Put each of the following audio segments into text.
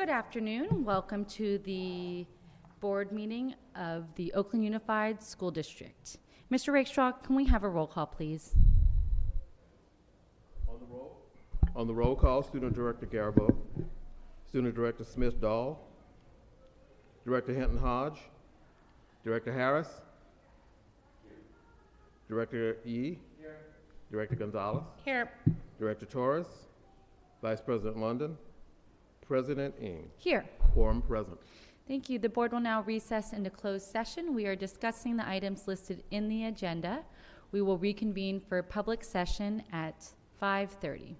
Good afternoon. Welcome to the board meeting of the Oakland Unified School District. Mr. Rakestraw, can we have a roll call, please? On the roll call, Student Director Garbo, Student Director Smith-Dahl, Director Hinton-Hodge, Director Harris, Director Yee, Director Gonzalez, Here. Director Torres, Vice President London, President Ng. Here. Quorum present. Thank you. The board will now recess into closed session. We are discussing the items listed in the agenda. We will reconvene for public session at 5:30.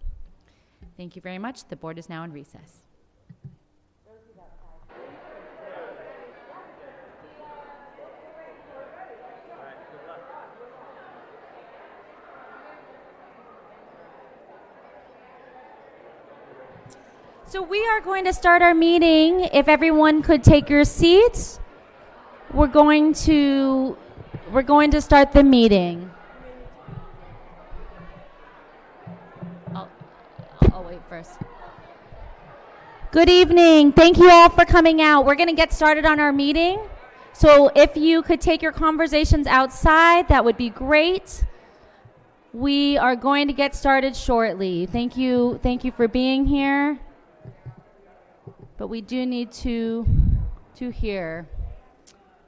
Thank you very much. The board is now in recess. So we are going to start our meeting. If everyone could take your seats, we're going to start the meeting. I'll wait first. Good evening. Thank you all for coming out. We're going to get started on our meeting. So if you could take your conversations outside, that would be great. We are going to get started shortly. Thank you for being here. But we do need to hear.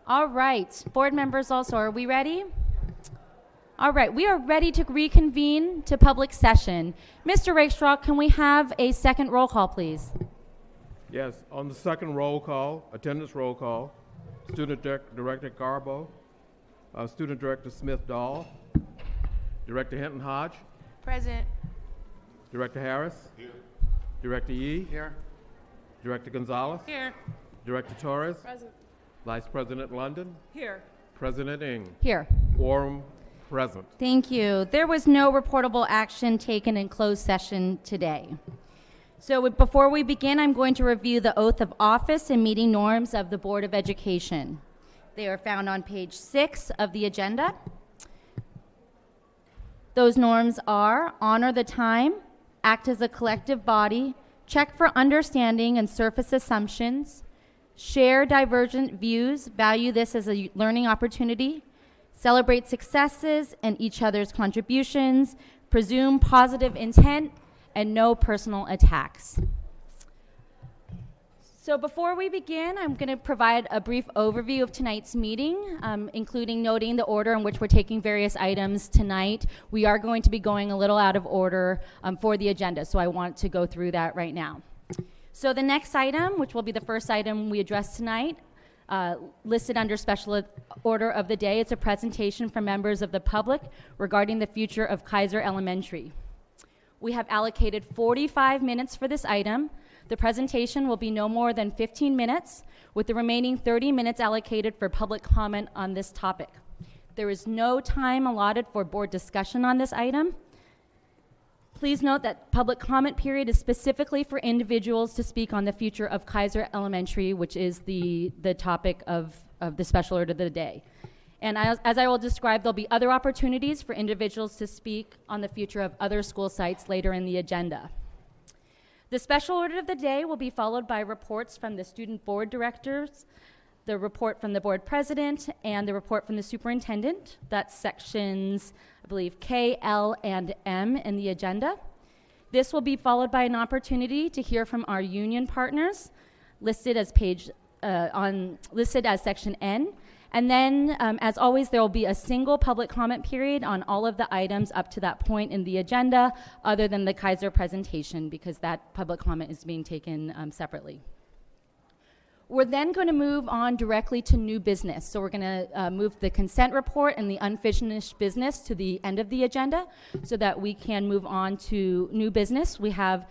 All right, board members also, are we ready? All right, we are ready to reconvene to public session. Mr. Rakestraw, can we have a second roll call, please? Yes, on the second roll call, attendance roll call, Student Director Garbo, Student Director Smith-Dahl, Director Hinton-Hodge. Present. Director Harris. Here. Director Yee. Here. Director Gonzalez. Here. Director Torres. Present. Vice President London. Here. President Ng. Here. Quorum present. Thank you. There was no reportable action taken in closed session today. So before we begin, I'm going to review the oath of office and meeting norms of the Board of Education. They are found on page 6 of the agenda. Those norms are: honor the time, act as a collective body, check for understanding and surface assumptions, share divergent views, value this as a learning opportunity, celebrate successes and each other's contributions, presume positive intent, and no personal attacks. So before we begin, I'm going to provide a brief overview of tonight's meeting, including noting the order in which we're taking various items tonight. We are going to be going a little out of order for the agenda, so I want to go through that right now. So the next item, which will be the first item we address tonight, listed under special order of the day, it's a presentation from members of the public regarding the future of Kaiser Elementary. We have allocated 45 minutes for this item. The presentation will be no more than 15 minutes, with the remaining 30 minutes allocated for public comment on this topic. There is no time allotted for board discussion on this item. Please note that public comment period is specifically for individuals to speak on the future of Kaiser Elementary, which is the topic of the special order of the day. And as I will describe, there'll be other opportunities for individuals to speak on the future of other school sites later in the agenda. The special order of the day will be followed by reports from the student board directors, the report from the board president, and the report from the superintendent. That's sections, I believe, K, L, and M in the agenda. This will be followed by an opportunity to hear from our union partners, listed as section N. And then, as always, there will be a single public comment period on all of the items up to that point in the agenda, other than the Kaiser presentation, because that public comment is being taken separately. We're then going to move on directly to new business. So we're going to move the consent report and the unfinished business to the end of the agenda so that we can move on to new business. We have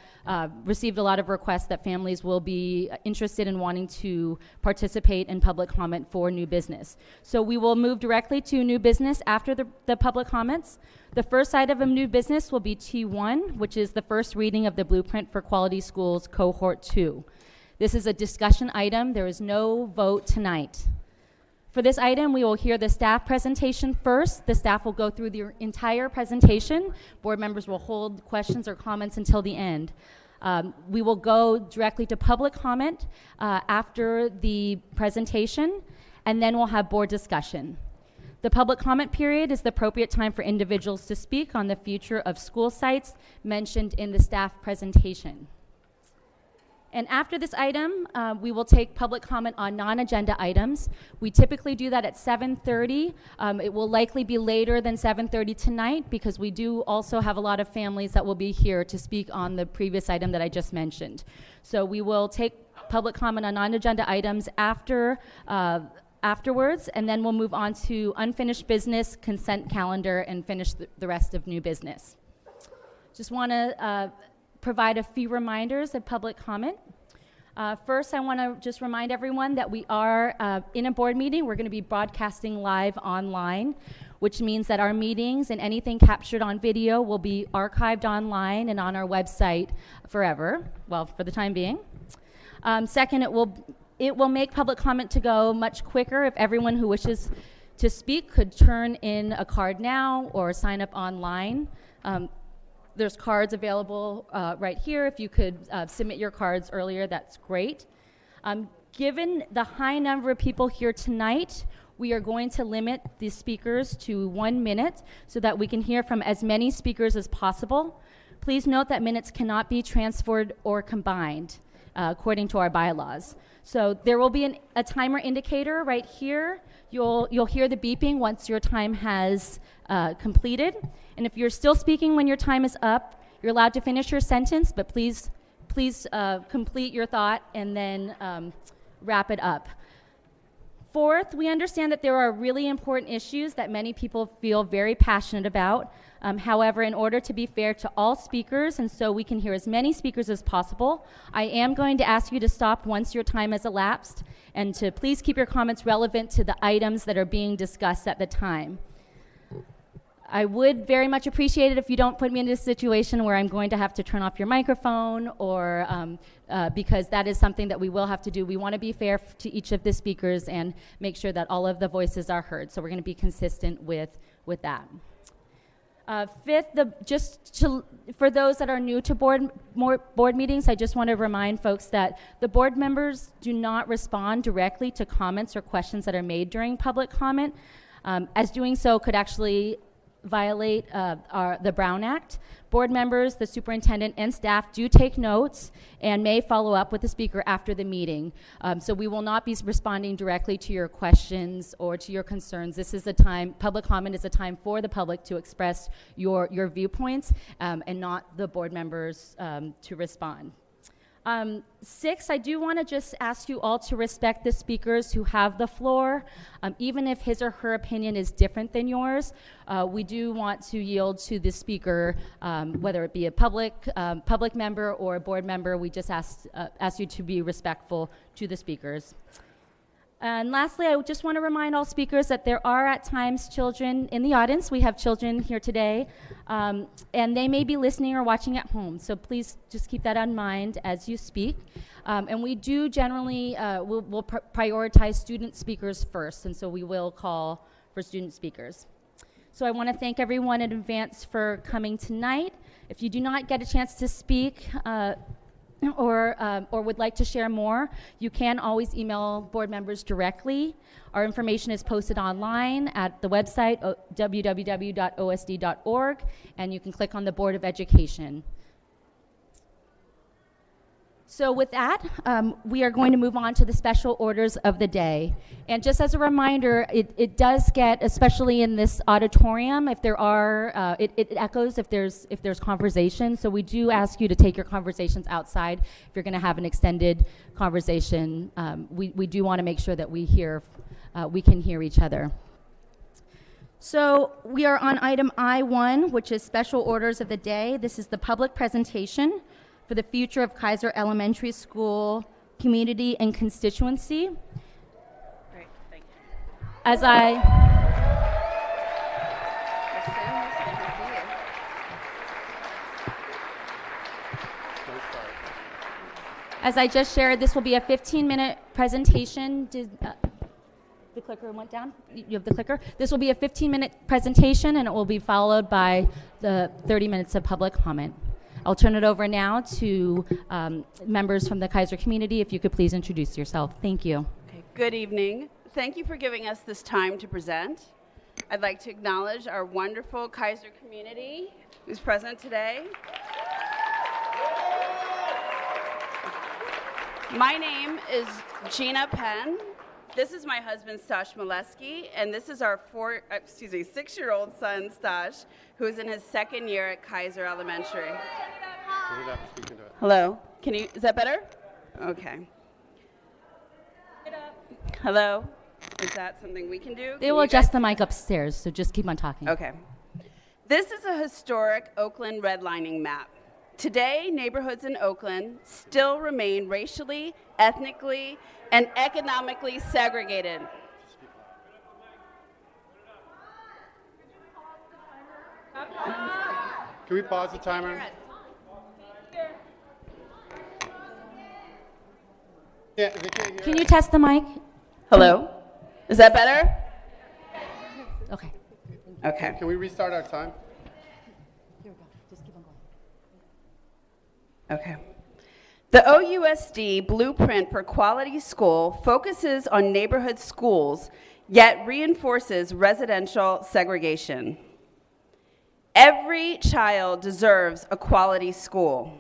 received a lot of requests that families will be interested in wanting to participate in public comment for new business. So we will move directly to new business after the public comments. The first item of new business will be T1, which is the first reading of the Blueprint for Quality Schools Cohort 2. This is a discussion item. There is no vote tonight. For this item, we will hear the staff presentation first. The staff will go through the entire presentation. Board members will hold questions or comments until the end. We will go directly to public comment after the presentation, and then we'll have board discussion. The public comment period is the appropriate time for individuals to speak on the future of school sites mentioned in the staff presentation. And after this item, we will take public comment on non-agenda items. We typically do that at 7:30. It will likely be later than 7:30 tonight because we do also have a lot of families that will be here to speak on the previous item that I just mentioned. So we will take public comment on non-agenda items afterwards, and then we'll move on to unfinished business, consent calendar, and finish the rest of new business. Just want to provide a few reminders of public comment. First, I want to just remind everyone that we are in a board meeting. We're going to be broadcasting live online, which means that our meetings and anything captured on video will be archived online and on our website forever, well, for the time being. Second, it will make public comment to go much quicker if everyone who wishes to speak could turn in a card now or sign up online. There's cards available right here. If you could submit your cards earlier, that's great. Given the high number of people here tonight, we are going to limit the speakers to 1 minute so that we can hear from as many speakers as possible. Please note that minutes cannot be transferred or combined according to our bylaws. So there will be a timer indicator right here. You'll hear the beeping once your time has completed. And if you're still speaking when your time is up, you're allowed to finish your sentence, but please complete your thought and then wrap it up. Fourth, we understand that there are really important issues that many people feel very passionate about. However, in order to be fair to all speakers, and so we can hear as many speakers as possible, I am going to ask you to stop once your time has elapsed and to please keep your comments relevant to the items that are being discussed at the time. I would very much appreciate it if you don't put me into a situation where I'm going to have to turn off your microphone or because that is something that we will have to do. We want to be fair to each of the speakers and make sure that all of the voices are heard. So we're going to be consistent with that. Fifth, for those that are new to board meetings, I just want to remind folks that the board members do not respond directly to comments or questions that are made during public comment, as doing so could actually violate the Brown Act. Board members, the superintendent, and staff do take notes and may follow up with the speaker after the meeting. So we will not be responding directly to your questions or to your concerns. This is the time, public comment is a time for the public to express your viewpoints and not the board members to respond. Six, I do want to just ask you all to respect the speakers who have the floor. Even if his or her opinion is different than yours, we do want to yield to the speaker, whether it be a public member or a board member. We just ask you to be respectful to the speakers. And lastly, I just want to remind all speakers that there are at times children in the audience. We have children here today, and they may be listening or watching at home. So please just keep that in mind as you speak. And we do generally, we'll prioritize student speakers first, and so we will call for student speakers. So I want to thank everyone in advance for coming tonight. If you do not get a chance to speak, or would like to share more, you can always email board members directly. Our information is posted online at the website, www.osd.org, and you can click on the Board of Education. So with that, we are going to move on to the special orders of the day. And just as a reminder, it does get, especially in this auditorium, if there are, it echoes if there's conversation. So we do ask you to take your conversations outside. If you're going to have an extended conversation, we do want to make sure that we can hear each other. So we are on item I-1, which is special orders of the day. This is the public presentation for the future of Kaiser Elementary School community and constituency. Great, thank you. As I just shared, this will be a 15-minute presentation. The clicker went down? You have the clicker? This will be a 15-minute presentation, and it will be followed by the 30 minutes of public comment. I'll turn it over now to members from the Kaiser community. If you could please introduce yourself. Thank you. Okay, good evening. Thank you for giving us this time to present. I'd like to acknowledge our wonderful Kaiser community who's present today. My name is Gina Penn. This is my husband, Stash Molesky, and this is our 6-year-old son, Stash, who is in his second year at Kaiser Elementary. Hello, is that better? Okay. Hello, is that something we can do? They will adjust the mic upstairs, so just keep on talking. Okay. This is a historic Oakland redlining map. Today, neighborhoods in Oakland still remain racially, ethnically, and economically segregated. Can we pause the timer? Yeah, they can't hear Can you us. test the mic? Hello? Is that better? Okay. Okay. Can we restart our time? Here we go. Just keep on going. Okay. The OUSD Blueprint for Quality School focuses on neighborhood schools, yet reinforces residential segregation. Every child deserves a quality school.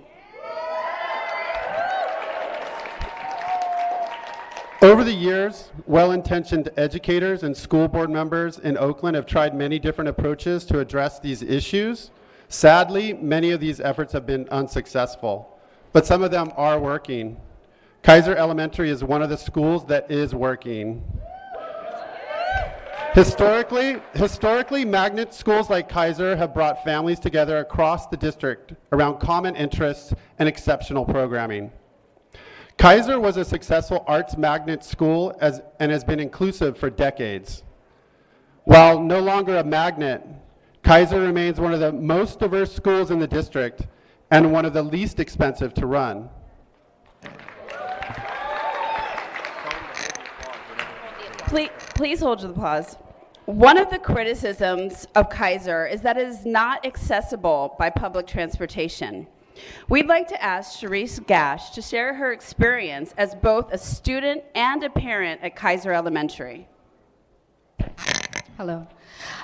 Over the years, well-intentioned educators and school board members in Oakland have tried many different approaches to address these issues. Sadly, many of these efforts have been unsuccessful, but some of them are working. Kaiser Elementary is one of the schools that is working. Historically, magnet schools like Kaiser have brought families together across the district around common interests and exceptional programming. Kaiser was a successful arts magnet school and has been inclusive for decades. While no longer a magnet, Kaiser remains one of the most diverse schools in the district and one of the least expensive to run. Please hold the pause. One of the criticisms of Kaiser is that it is not accessible by public transportation. We'd like to ask Sharice Gash to share her experience as both a student and a parent at Kaiser Elementary. Hello.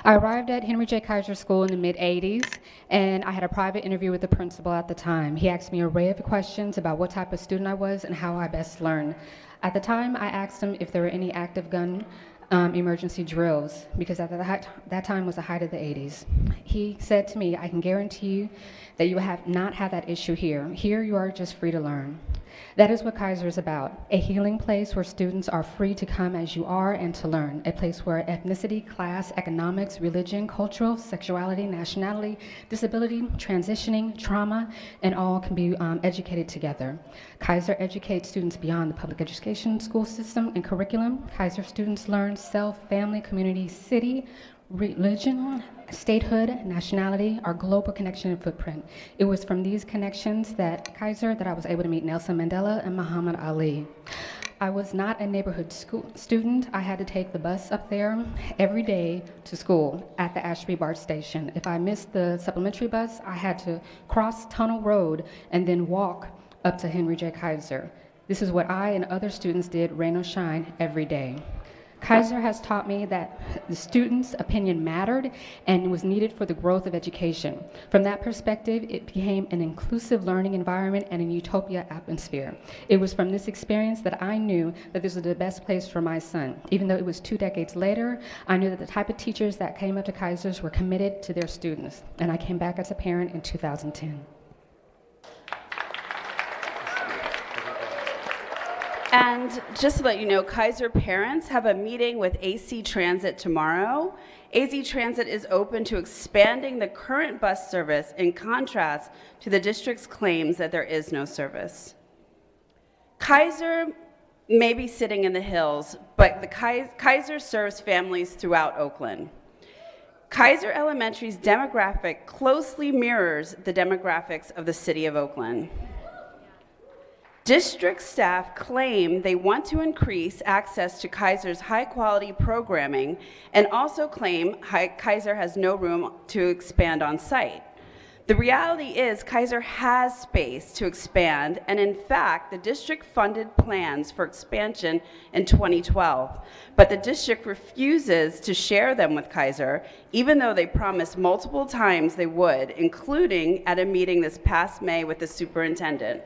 I arrived at Henry J. Kaiser School in the mid-'80s, and I had a private interview with the principal at the time. He asked me an array of questions about what type of student I was and how I best learned. At the time, I asked him if there were any active gun emergency drills, because at that time was the height of the 80s. He said to me, I can guarantee you that you have not had that issue here. Here you are just free to learn. That is what Kaiser is about, a healing place where students are free to come as you are and to learn, a place where ethnicity, class, economics, religion, cultural, sexuality, nationality, disability, transitioning, trauma, and all can be educated together. Kaiser educates students beyond the public education school system and curriculum. Kaiser students learn self, family, community, city, religion, statehood, nationality, our global connection and footprint. It was from these connections that Kaiser that I was able to meet Nelson Mandela and Muhammad Ali. I was not a neighborhood student. I had to take the bus up there every day to school at the Ashby BART station. If I missed the supplementary bus, I had to cross Tunnel Road and then walk up to Henry J. Kaiser. This is what I and other students did, rain or shine, every day. Kaiser has taught me that the students' opinion mattered and was needed for the growth of education. From that perspective, it became an inclusive learning environment and a utopia atmosphere. It was from this experience that I knew that this was the best place for my son. Even though it was 2 decades later, I knew that the type of teachers that came up to Kaiser's were committed to their students. And I came back as a parent in 2010. And just to let you know, Kaiser parents have a meeting with AC Transit tomorrow. AC Transit is open to expanding the current bus service in contrast to the district's claims that there is no service. Kaiser may be sitting in the hills, but the Kaiser serves families throughout Oakland. Kaiser Elementary's demographic closely mirrors the demographics of the city of Oakland. District staff claim they want to increase access to Kaiser's high-quality programming and also claim Kaiser has no room to expand on site. The reality is Kaiser has space to expand, and in fact, the district funded plans for expansion in 2012, but the district refuses to share them with Kaiser, even though they promised multiple times they would, including at a meeting this past May with the superintendent.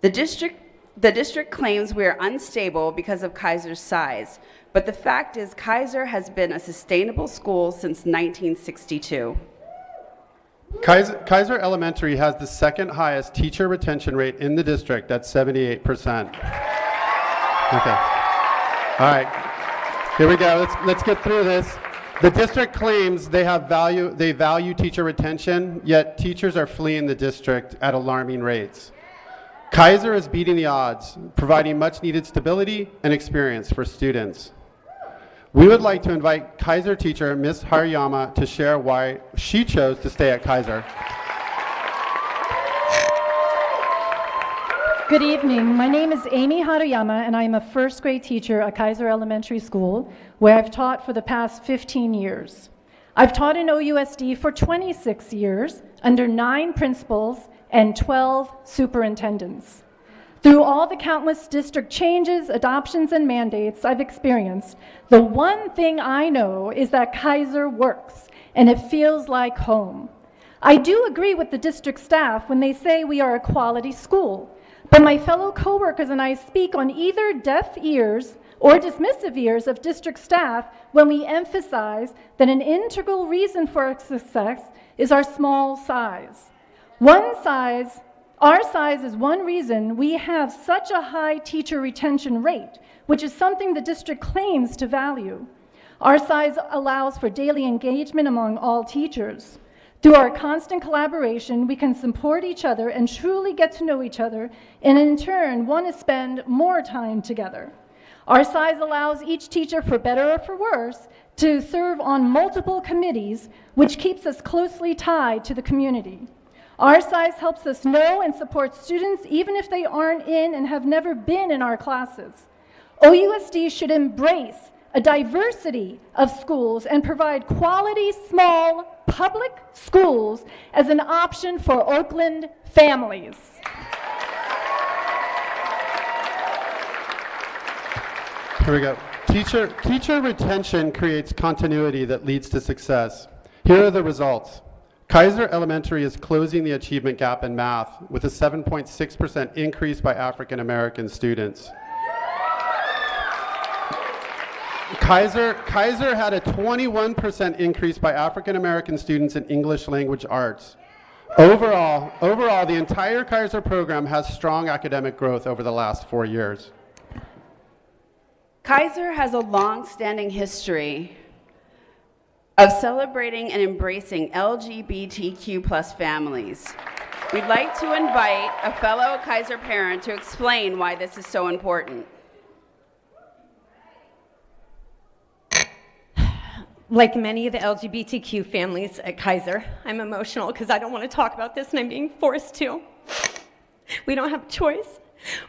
The district claims we are unstable because of Kaiser's size, but the fact is Kaiser has been a sustainable school since 1962. Kaiser Elementary has the second highest teacher retention rate in the district at 78%. Okay. All right. Here we go. Let's get through this. The district claims they value teacher retention, yet teachers are fleeing the district at alarming rates. Kaiser is beating the odds, providing much needed stability and experience for students. We would like to invite Kaiser teacher Ms. Hariyama to share why she chose to stay at Kaiser. Good evening. My name is Amy Hariyama, and I am a first grade teacher at Kaiser Elementary School, where I've taught for the past 15 years. I've taught in OUSD for 26 years under 9 principals and 12 superintendents. Through all the countless district changes, adoptions, and mandates I've experienced, the one thing I know is that Kaiser works, and it feels like home. I do agree with the district staff when they say we are a quality school, but my fellow coworkers and I speak on either deaf ears or dismissive ears of district staff when we emphasize that an integral reason for our success is our small size. Our size is one reason we have such a high teacher retention rate, which is something the district claims to value. Our size allows for daily engagement among all teachers. Through our constant collaboration, we can support each other and truly get to know each other, and in turn, want to spend more time together. Our size allows each teacher, for better or for worse, to serve on multiple committees, which keeps us closely tied to the community. Our size helps us know and support students even if they aren't in and have never been in our classes. OUSD should embrace a diversity of schools and provide quality, small, public schools as an option for Oakland families. Here we go. Teacher retention creates continuity that leads to success. Here are the results. Kaiser Elementary is closing the achievement gap in math with a 7.6% increase by African American students. Kaiser had a 21% increase by African American students in English language arts. Overall, the entire Kaiser program has strong academic growth over the last 4 years. Kaiser has a long-standing history of celebrating and embracing LGBTQ+ families. We'd like to invite a fellow Kaiser parent to explain why this is so important. Like many of the LGBTQ families at Kaiser, I'm emotional because I don't want to talk about this and I'm being forced to. We don't have a choice.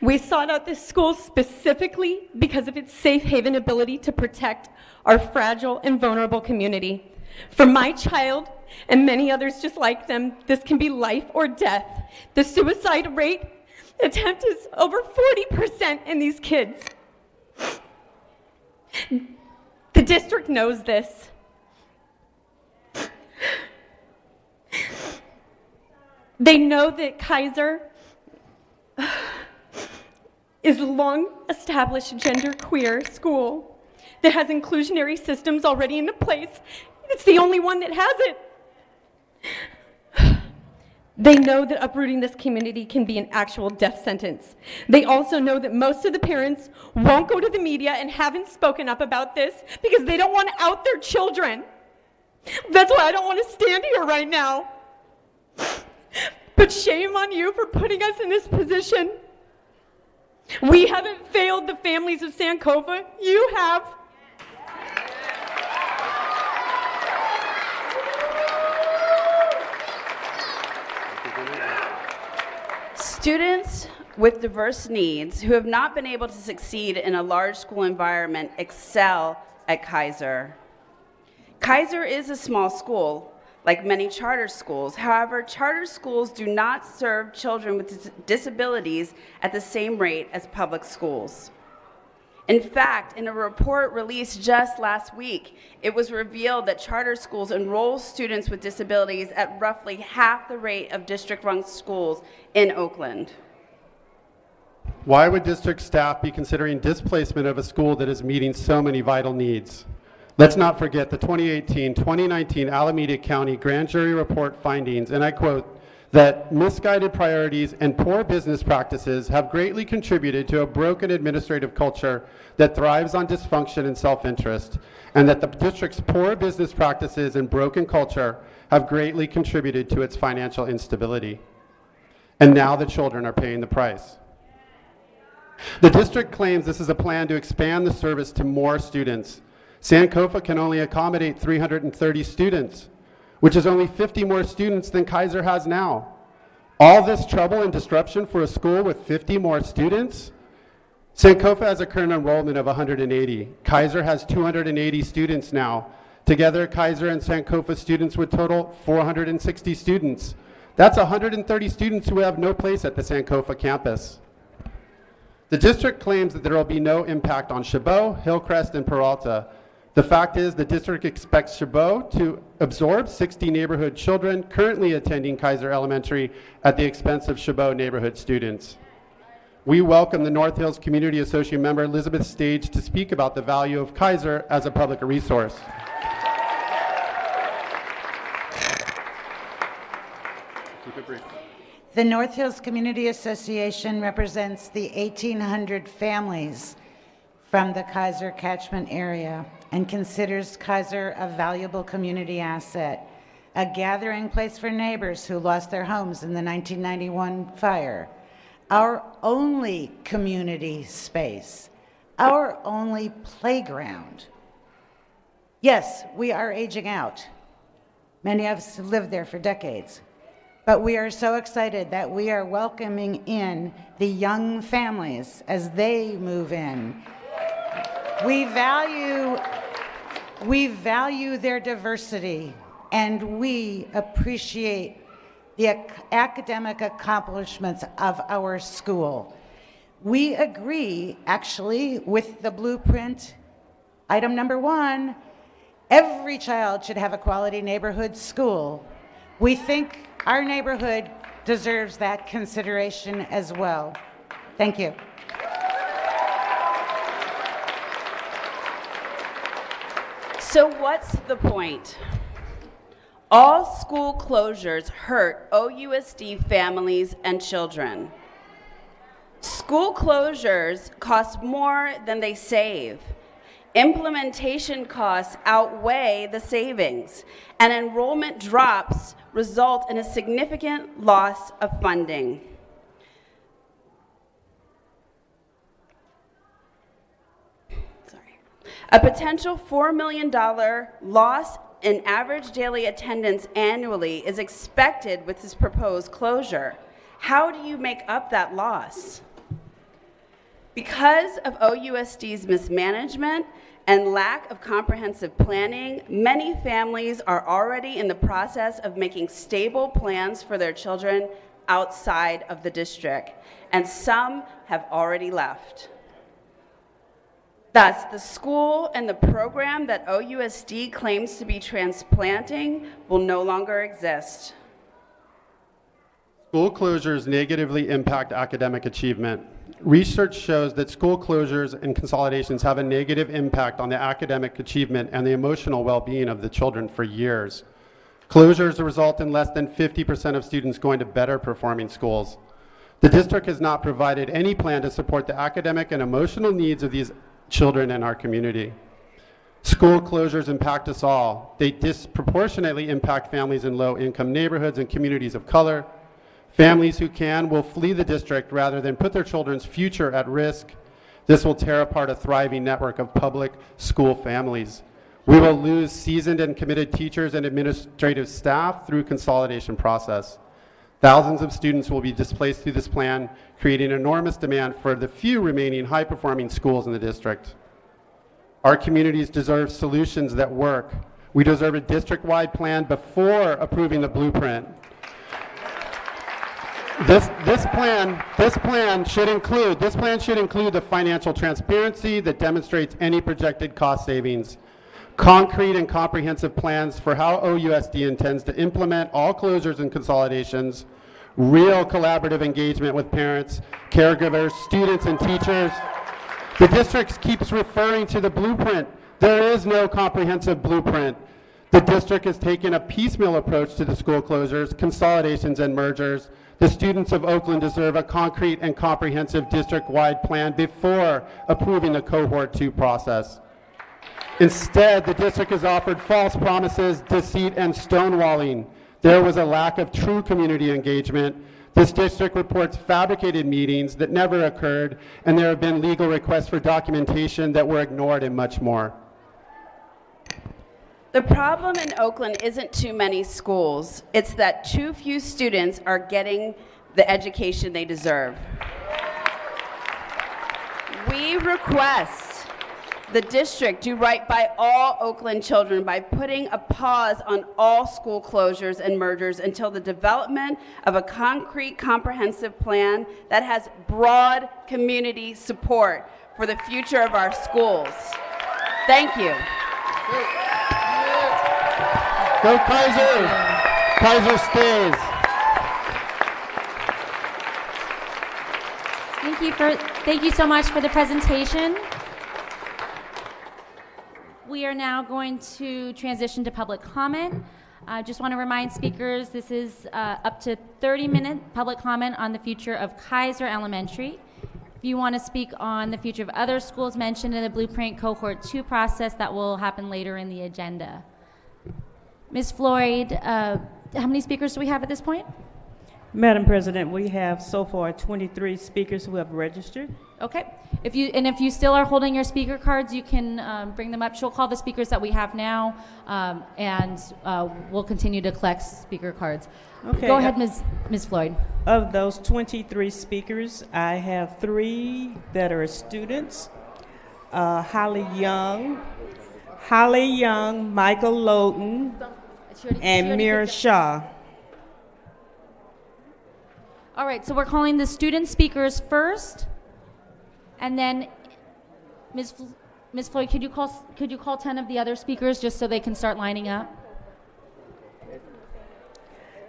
We sought out this school specifically because of its safe haven ability to protect our fragile and vulnerable community. For my child and many others just like them, this can be life or death. The suicide rate attempt is over 40% in these kids. The district knows this. They know that Kaiser is a long-established genderqueer school that has inclusionary systems already into place. It's the only one that has it. They know that uprooting this community can be an actual death sentence. They also know that most of the parents won't go to the media and haven't spoken up about this because they don't want to out their children. That's why I don't want to stand here right now. But shame on you for putting us in this position. We haven't failed the families of Sankofa. You have. Students with diverse needs who have not been able to succeed in a large school environment excel at Kaiser. Kaiser is a small school, like many charter schools. However, charter schools do not serve children with disabilities at the same rate as public schools. In fact, in a report released just last week, it was revealed that charter schools enroll students with disabilities at roughly half the rate of district-run schools in Oakland. Why would district staff be considering displacement of a school that is meeting so many vital needs? Let's not forget the 2018-2019 Alameda County Grand Jury Report findings, and I quote, that misguided priorities and poor business practices have greatly contributed to a broken administrative culture that thrives on dysfunction and self-interest, and that the district's poor business practices and broken culture have greatly contributed to its financial instability. And now the children are paying the price. The district claims this is a plan to expand the service to more students. Sankofa can only accommodate 330 students, which is only 50 more students than Kaiser has now. All this trouble and disruption for a school with 50 more students? Sankofa has a current enrollment of 180. Kaiser has 280 students now. Together, Kaiser and Sankofa students would total 460 students. That's 130 students who have no place at the Sankofa campus. The district claims that there will be no impact on Chabot, Hillcrest, and Peralta. The fact is the district expects Chabot to absorb 60 neighborhood children currently attending Kaiser Elementary at the expense of Chabot neighborhood students. We welcome the North Hills Community Association member Elizabeth Stage to speak about the value of Kaiser as a public resource. Keep it brief. The North Hills Community Association represents the 1,800 families from the Kaiser catchment area and considers Kaiser a valuable community asset, a gathering place for neighbors who lost their homes in the 1991 fire, our only community space, our only playground. Yes, we are aging out. Many of us have lived there for decades, but we are so excited that we are welcoming in the young families as they move in. We value their diversity, and we appreciate the academic accomplishments of our school. We agree, actually, with the blueprint, item number 1, every child should have a quality neighborhood school. We think our neighborhood deserves that consideration as well. Thank you. So what's the point? All school closures hurt OUSD families and children. School closures cost more than they save. Implementation costs outweigh the savings, and enrollment drops result in a significant loss of funding. A potential $4 million loss in average daily attendance annually is expected with this proposed closure. How do you make up that loss? Because of OUSD's mismanagement and lack of comprehensive planning, many families are already in the process of making stable plans for their children outside of the district, and some have already left. Thus, the school and the program that OUSD claims to be transplanting will no longer exist. School closures negatively impact academic achievement. Research shows that school closures and consolidations have a negative impact on the academic achievement and the emotional well-being of the children for years. Closures result in less than 50% of students going to better performing schools. The district has not provided any plan to support the academic and emotional needs of these children in our community. School closures impact us all. They disproportionately impact families in low-income neighborhoods and communities of color. Families who can will flee the district rather than put their children's future at risk. This will tear apart a thriving network of public school families. We will lose seasoned and committed teachers and administrative staff through consolidation process. Thousands of students will be displaced through this plan, creating enormous demand for the few remaining high-performing schools in the district. Our communities deserve solutions that work. We deserve a district-wide plan before approving the blueprint. This plan should include the financial transparency that demonstrates any projected cost savings, concrete and comprehensive plans for how OUSD intends to implement all closures and consolidations, real collaborative engagement with parents, caregivers, students, and teachers. The district keeps referring to the blueprint. There is no comprehensive blueprint. The district has taken a piecemeal approach to the school closures, consolidations, and mergers. The students of Oakland deserve a concrete and comprehensive district-wide plan before approving the Cohort 2 process. Instead, the district has offered false promises, deceit, and stonewalling. There was a lack of true community engagement. This district reports fabricated meetings that never occurred, and there have been legal requests for documentation that were ignored, and much more. The problem in Oakland isn't too many schools. It's that too few students are getting the education they deserve. We request the district do right by all Oakland children by putting a pause on all school closures and mergers until the development of a concrete, comprehensive plan that has broad community support for the future of our schools. Thank you. Go Kaiser! Kaiser stays. Thank you so much for the presentation. We are now going to transition to public comment. I just want to remind speakers this is up to 30-minute public comment on the future of Kaiser Elementary. If you want to speak on the future of other schools mentioned in the Blueprint Cohort 2 process, that will happen later in the agenda. Ms. Floyd, how many speakers do we have at this point? Madam President, we have so far 23 speakers who have registered. Okay. If you still are holding your speaker cards, you can bring them up. She'll call the speakers that we have now, and we'll continue to collect speaker cards. Okay. Go ahead, Ms. Floyd. Of those 23 speakers, I have 3 that are students. Holly Young, Michael Lowden, and Mira Shaw. All right, so we're calling the student speakers first, and then Ms. Floyd, could you call 10 of the other speakers just so they can start lining up?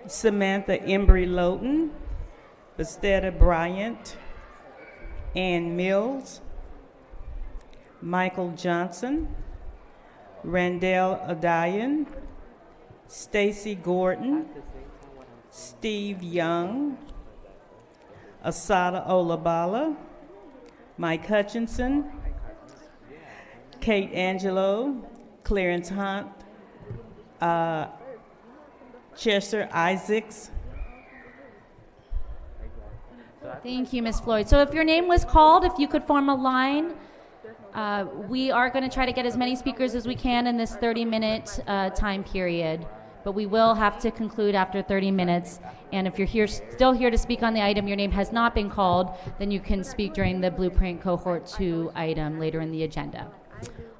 Samantha Embry Lowden, Bastetta Bryant, Ann Mills, Michael Johnson, Randall Adayan, Stacy Gordon, Steve Young, Asada Olabala, Mike Hutchinson, Kate Angelo, Clarence Hunt, Chester Isaacs. Thank you, Ms. Floyd. So if your name was called, if you could form a line, we are going to try to get as many speakers as we can in this 30-minute time period. But we will have to conclude after 30 minutes. And if you're still here to speak on the item, your name has not been called, then you can speak during the Blueprint Cohort 2 item later in the agenda.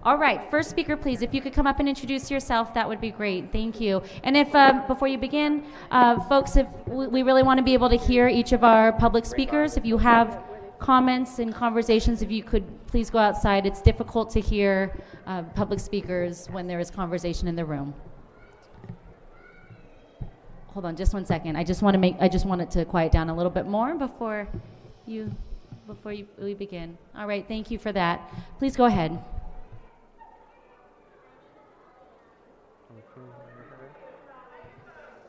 All right, first speaker, please. If you could come up and introduce yourself, that would be great. Thank you. And if, before you begin, folks, if we really want to be able to hear each of our public speakers, if you have comments and conversations, if you could please go outside. It's difficult to hear public speakers when there is conversation in the room. Hold on just one second. I just want it to quiet down a little bit more before we begin. All right, thank you for that. Please go ahead.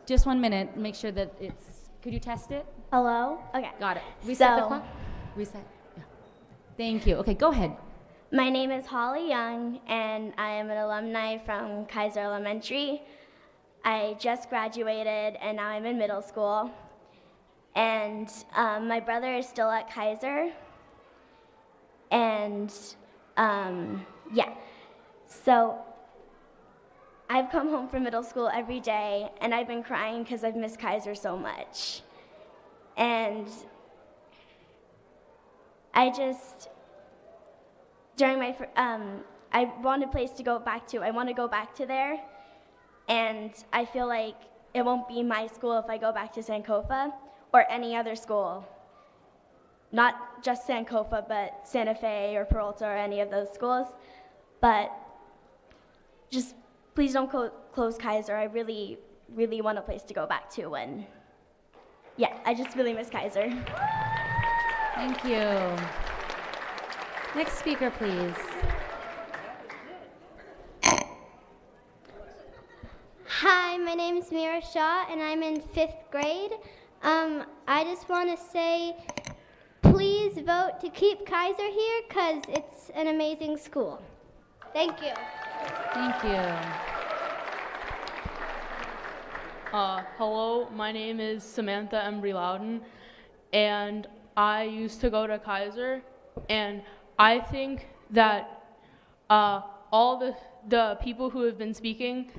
Just 1 minute. Make sure that it's. Could you test it? Hello? Okay. Got it. Reset the clock. Reset. Yeah. Thank you. Okay, go ahead. My name is Holly Young, and I am an alumni from Kaiser Elementary. I just graduated, and now I'm in middle school. And my brother is still at Kaiser. And yeah, so I've come home from middle school every day, and I've been crying because I've missed Kaiser so much. And I just, during my, I want a place to go back to. I want to go back to there and I feel like it won't be my school if I go back to Sankofa or any other school. Not just Sankofa, but Santa Fe or Peralta or any of those schools. But just please don't close Kaiser. I really, really want a place to go back to. And yeah, I just really miss Kaiser. Thank you. Next speaker, please. Hi, my name is Mira Shaw, and I'm in 5th grade. I just want to say, please vote to keep Kaiser here, because it's an amazing school. Thank you. Thank you. Hello, my name is Samantha Embry Loudon, and I used to go to Kaiser, and I think that all the people who have been speaking,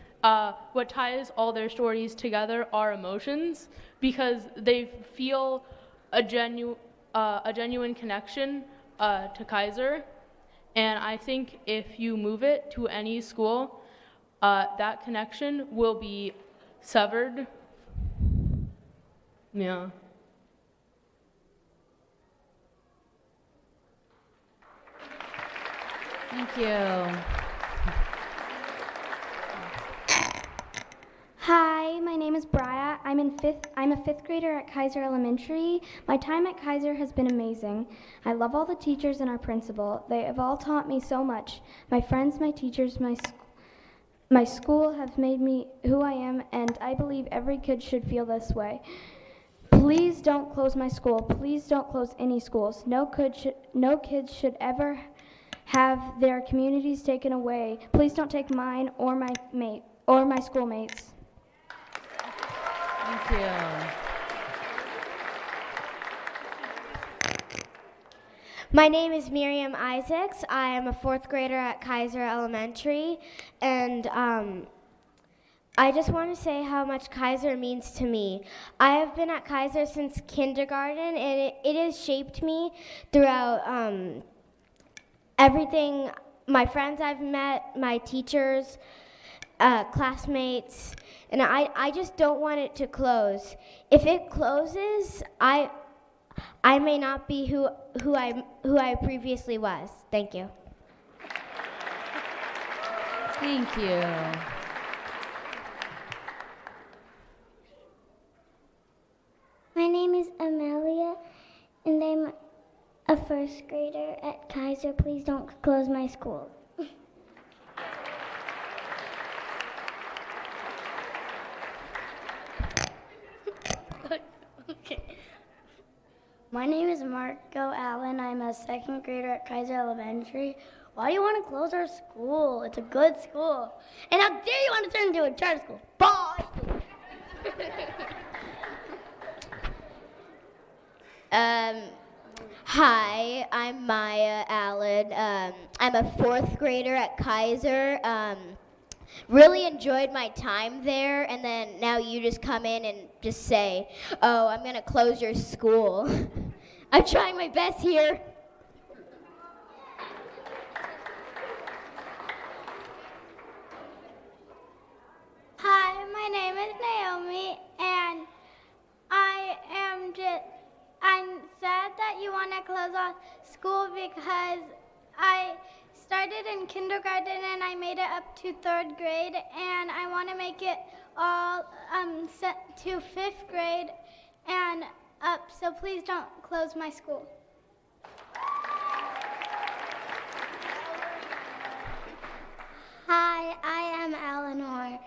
what ties all their stories together are emotions, because they feel a genuine connection to Kaiser, and I think if you move it to any school, that connection will be severed. Yeah. Thank you. Hi, my name is Briah. I'm a 5th grader at Kaiser Elementary. My time at Kaiser has been amazing. I love all the teachers and our principal. They have all taught me so much. My friends, my teachers, my school have made me who I am, and I believe every kid should feel this way. Please don't close my school. Please don't close any schools. No kids should ever have their communities taken away. Please don't take mine or my schoolmates. Thank you. My name is Miriam Isaacs. I am a 4th grader at Kaiser Elementary, and I just want to say how much Kaiser means to me. I have been at Kaiser since kindergarten, and it has shaped me throughout everything, my friends I've met, my teachers, classmates, and I just don't want it to close. If it closes, I may not be who I previously was. Thank you. Thank you. My name is Amelia, and I'm a 1st grader at Kaiser. Please don't close my school. Okay. My name is Marco Allen. I'm a 2nd grader at Kaiser Elementary. Why do you want to close our school? It's a good school. And how dare you want to turn it into a charter school? Bye! Hi, I'm Maya Allen. I'm a 4th grader at Kaiser. Really enjoyed my time there, and then now you just come in and just say, oh, I'm going to close your school. I'm trying my best here. Hi, my name is Naomi, and I'm sad that you want to close off school because I started in kindergarten and I made it up to 3rd grade, and I want to make it all set to 5th grade and up, so please don't close my school. Hi, I am Eleanor.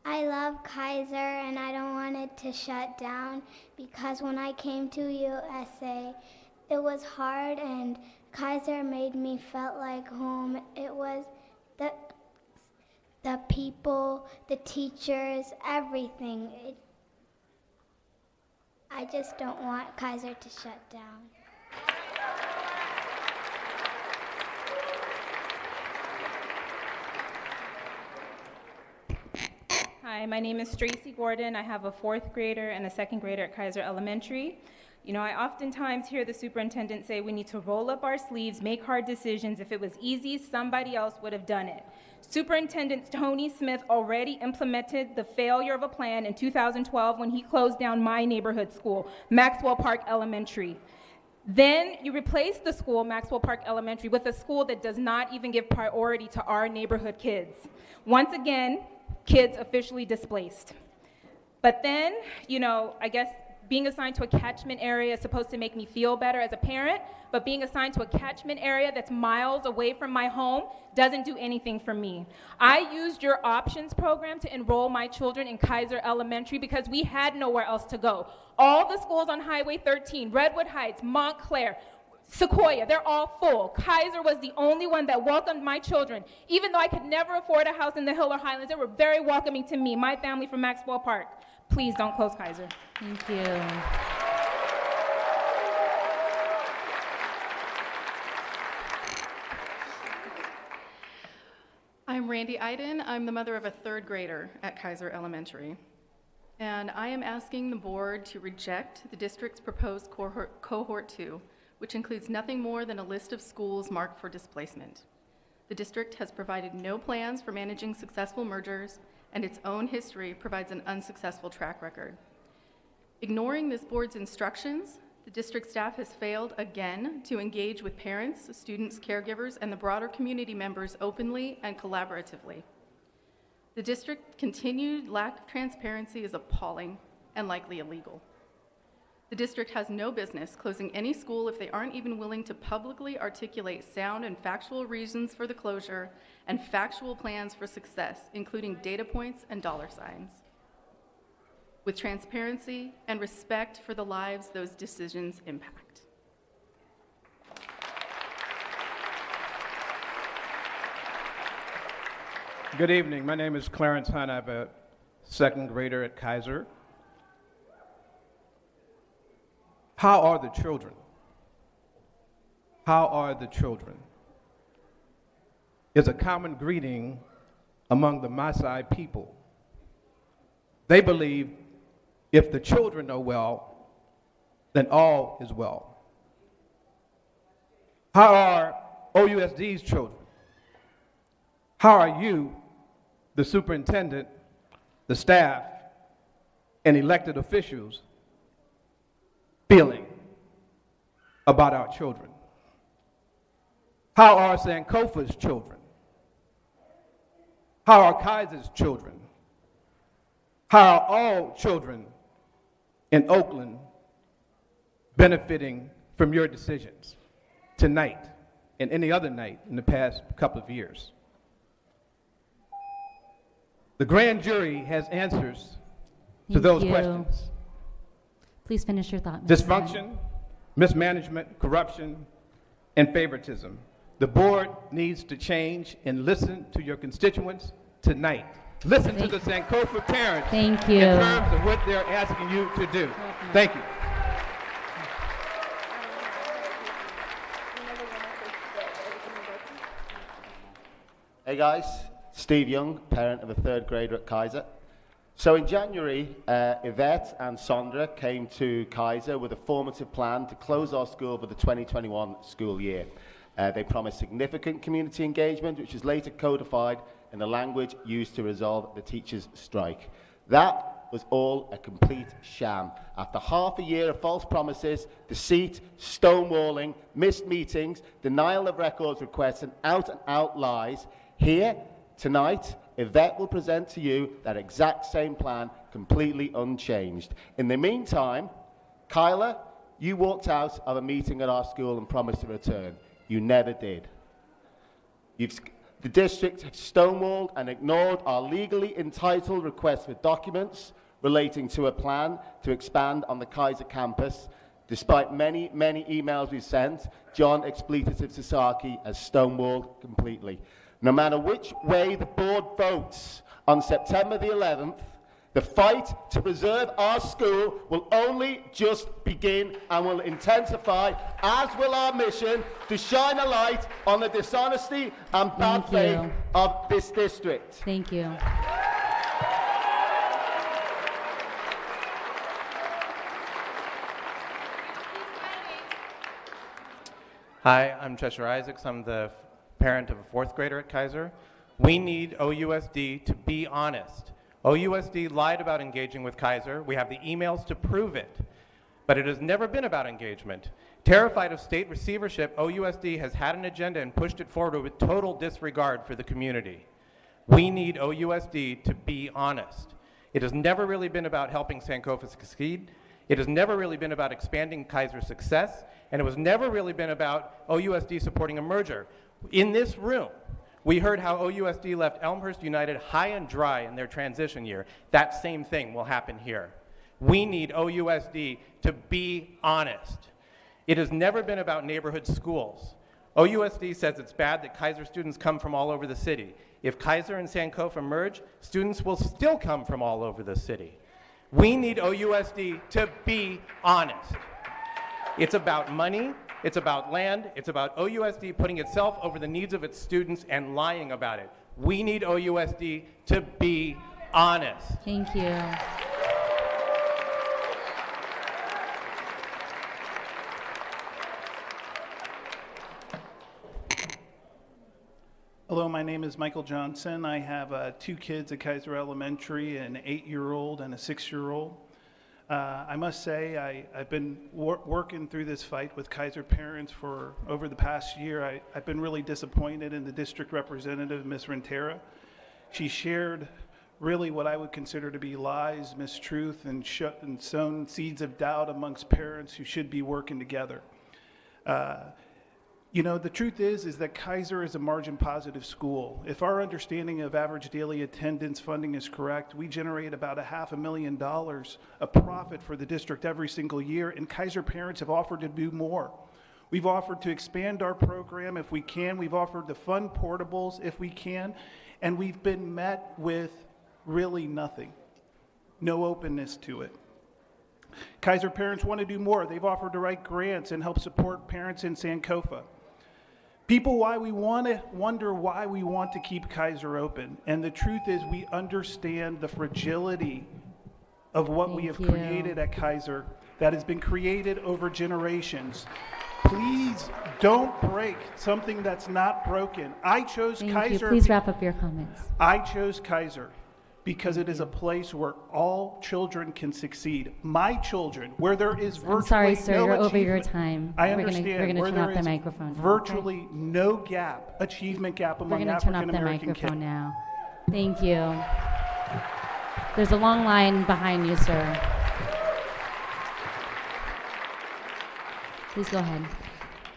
I love Kaiser, and I don't want it to shut down because when I came to USA, it was hard, and Kaiser made me felt like home. It was the people, the teachers, everything. I just don't want Kaiser to shut down. Hi, my name is Tracy Gordon. I have a 4th grader and a 2nd grader at Kaiser Elementary. You know, I oftentimes hear the superintendent say we need to roll up our sleeves, make hard decisions. If it was easy, somebody else would have done it. Superintendent Tony Smith already implemented the failure of a plan in 2012 when he closed down my neighborhood school, Maxwell Park Elementary. Then you replace the school, Maxwell Park Elementary, with a school that does not even give priority to our neighborhood kids. Once again, kids officially displaced. But then, you know, I guess being assigned to a catchment area is supposed to make me feel better as a parent, but being assigned to a catchment area that's miles away from my home doesn't do anything for me. I used your options program to enroll my children in Kaiser Elementary because we had nowhere else to go. All the schools on Highway 13, Redwood Heights, Montclair, Sequoia, they're all full. Kaiser was the only one that welcomed my children. Even though I could never afford a house in the Hill or Highlands, they were very welcoming to me, my family from Maxwell Park. Please don't close Kaiser. Thank you. I'm Randy Iden. I'm the mother of a third grader at Kaiser Elementary. And I am asking the board to reject the district's proposed cohort 2, which includes nothing more than a list of schools marked for displacement. The district has provided no plans for managing successful mergers, and its own history provides an unsuccessful track record. Ignoring this board's instructions, the district staff has failed again to engage with parents, students, caregivers, and the broader community members openly and collaboratively. The district's continued lack of transparency is appalling and likely illegal. The district has no business closing any school if they aren't even willing to publicly articulate sound and factual reasons for the closure and factual plans for success, including data points and dollar signs, with transparency and respect for the lives those decisions impact. Good evening. My name is Clarence Hunt. I'm a second grader at Kaiser. How are the children? How are the children? Is a common greeting among the Maasai people. They believe if the children are well, then all is well. How are OUSD's children? How are you, the superintendent, the staff, and elected officials feeling about our children? How are Sankofa's children? How are Kaiser's children? How are all children in Oakland benefiting from your decisions tonight and any other night in the past couple of years? The grand jury has answers to those questions. Please finish your thought, Mr. Dysfunction, mismanagement, corruption, and favoritism. The board needs to change and listen to your constituents tonight. Listen to the Sankofa parents in terms of what they're asking you to do. Thank you. Hey guys, Steve Young, parent of a third grader at Kaiser. So in January, Yvette and Sondra came to Kaiser with a formative plan to close our school for the 2021 school year. They promised significant community engagement, which was later codified in the language used to resolve the teachers' strike. That was all a complete sham. After half a year of false promises, deceit, stonewalling, missed meetings, denial of records requests, and out-and-out lies, here, tonight, Yvette will present to you that exact same plan, completely unchanged. In the meantime, Kyla, you walked out of a meeting at our school and promised to return. You never did. The district has stonewalled and ignored our legally entitled request for documents relating to a plan to expand on the Kaiser campus. Despite many, many emails we've sent, John Expletive Sasaki has stonewalled completely. No matter which way the board votes on September the 11th, the fight to preserve our school will only just begin and will intensify, as will our mission to shine a light on the dishonesty and bad faith of this district. Thank you. Hi, I'm Cheshire Isaacs. I'm the parent of a fourth grader at Kaiser. We need OUSD to be honest. OUSD lied about engaging with Kaiser. We have the emails to prove it. But it has never been about engagement. Terrified of state receivership, OUSD has had an agenda and pushed it forward with total disregard for the community. We need OUSD to be honest. It has never really been about helping Sankofa succeed. It has never really been about expanding Kaiser's success, and it was never really been about OUSD supporting a merger. In this room, we heard how OUSD left Elmhurst United high and dry in their transition year. That same thing will happen here. We need OUSD to be honest. It has never been about neighborhood schools. OUSD says it's bad that Kaiser students come from all over the city. If Kaiser and Sankofa merge, students will still come from all over the city. We need OUSD to be honest. It's about money, it's about land, it's about OUSD putting itself over the needs of its students and lying about it. We need OUSD to be honest. Thank you. Hello, my name is Michael Johnson. I have 2 kids at Kaiser Elementary, an 8-year-old and a 6-year-old. I must say I've been working through this fight with Kaiser parents for over the past year. I've been really disappointed in the district representative, Ms. Rentera. She shared really what I would consider to be lies, mistruth, and sown seeds of doubt amongst parents who should be working together. You know, the truth is that Kaiser is a margin-positive school. If our understanding of average daily attendance funding is correct, we generate about $500,000 of profit for the district every single year, and Kaiser parents have offered to do more. We've offered to expand our program if we can. We've offered to fund portables if we can, and we've been met with really nothing, no openness to it. Kaiser parents want to do more. They've offered to write grants and help support parents in Sankofa. People wonder why we want to keep Kaiser open. And the truth is we understand the fragility of what we have created at Kaiser that has been created over generations. Please don't break something that's not broken. I chose Thank Kaiser. you. Please wrap up your comments. I chose Kaiser because it is a place where all children can succeed. My children, where there is virtually I'm sorry, sir, no you're over your achievement- time. I We're understand. gonna where turn there off the is microphone now, virtually no gap, achievement gap We're among going to turn off African the American microphone kids. now. Thank you. There's a long line behind you, sir. Please go ahead.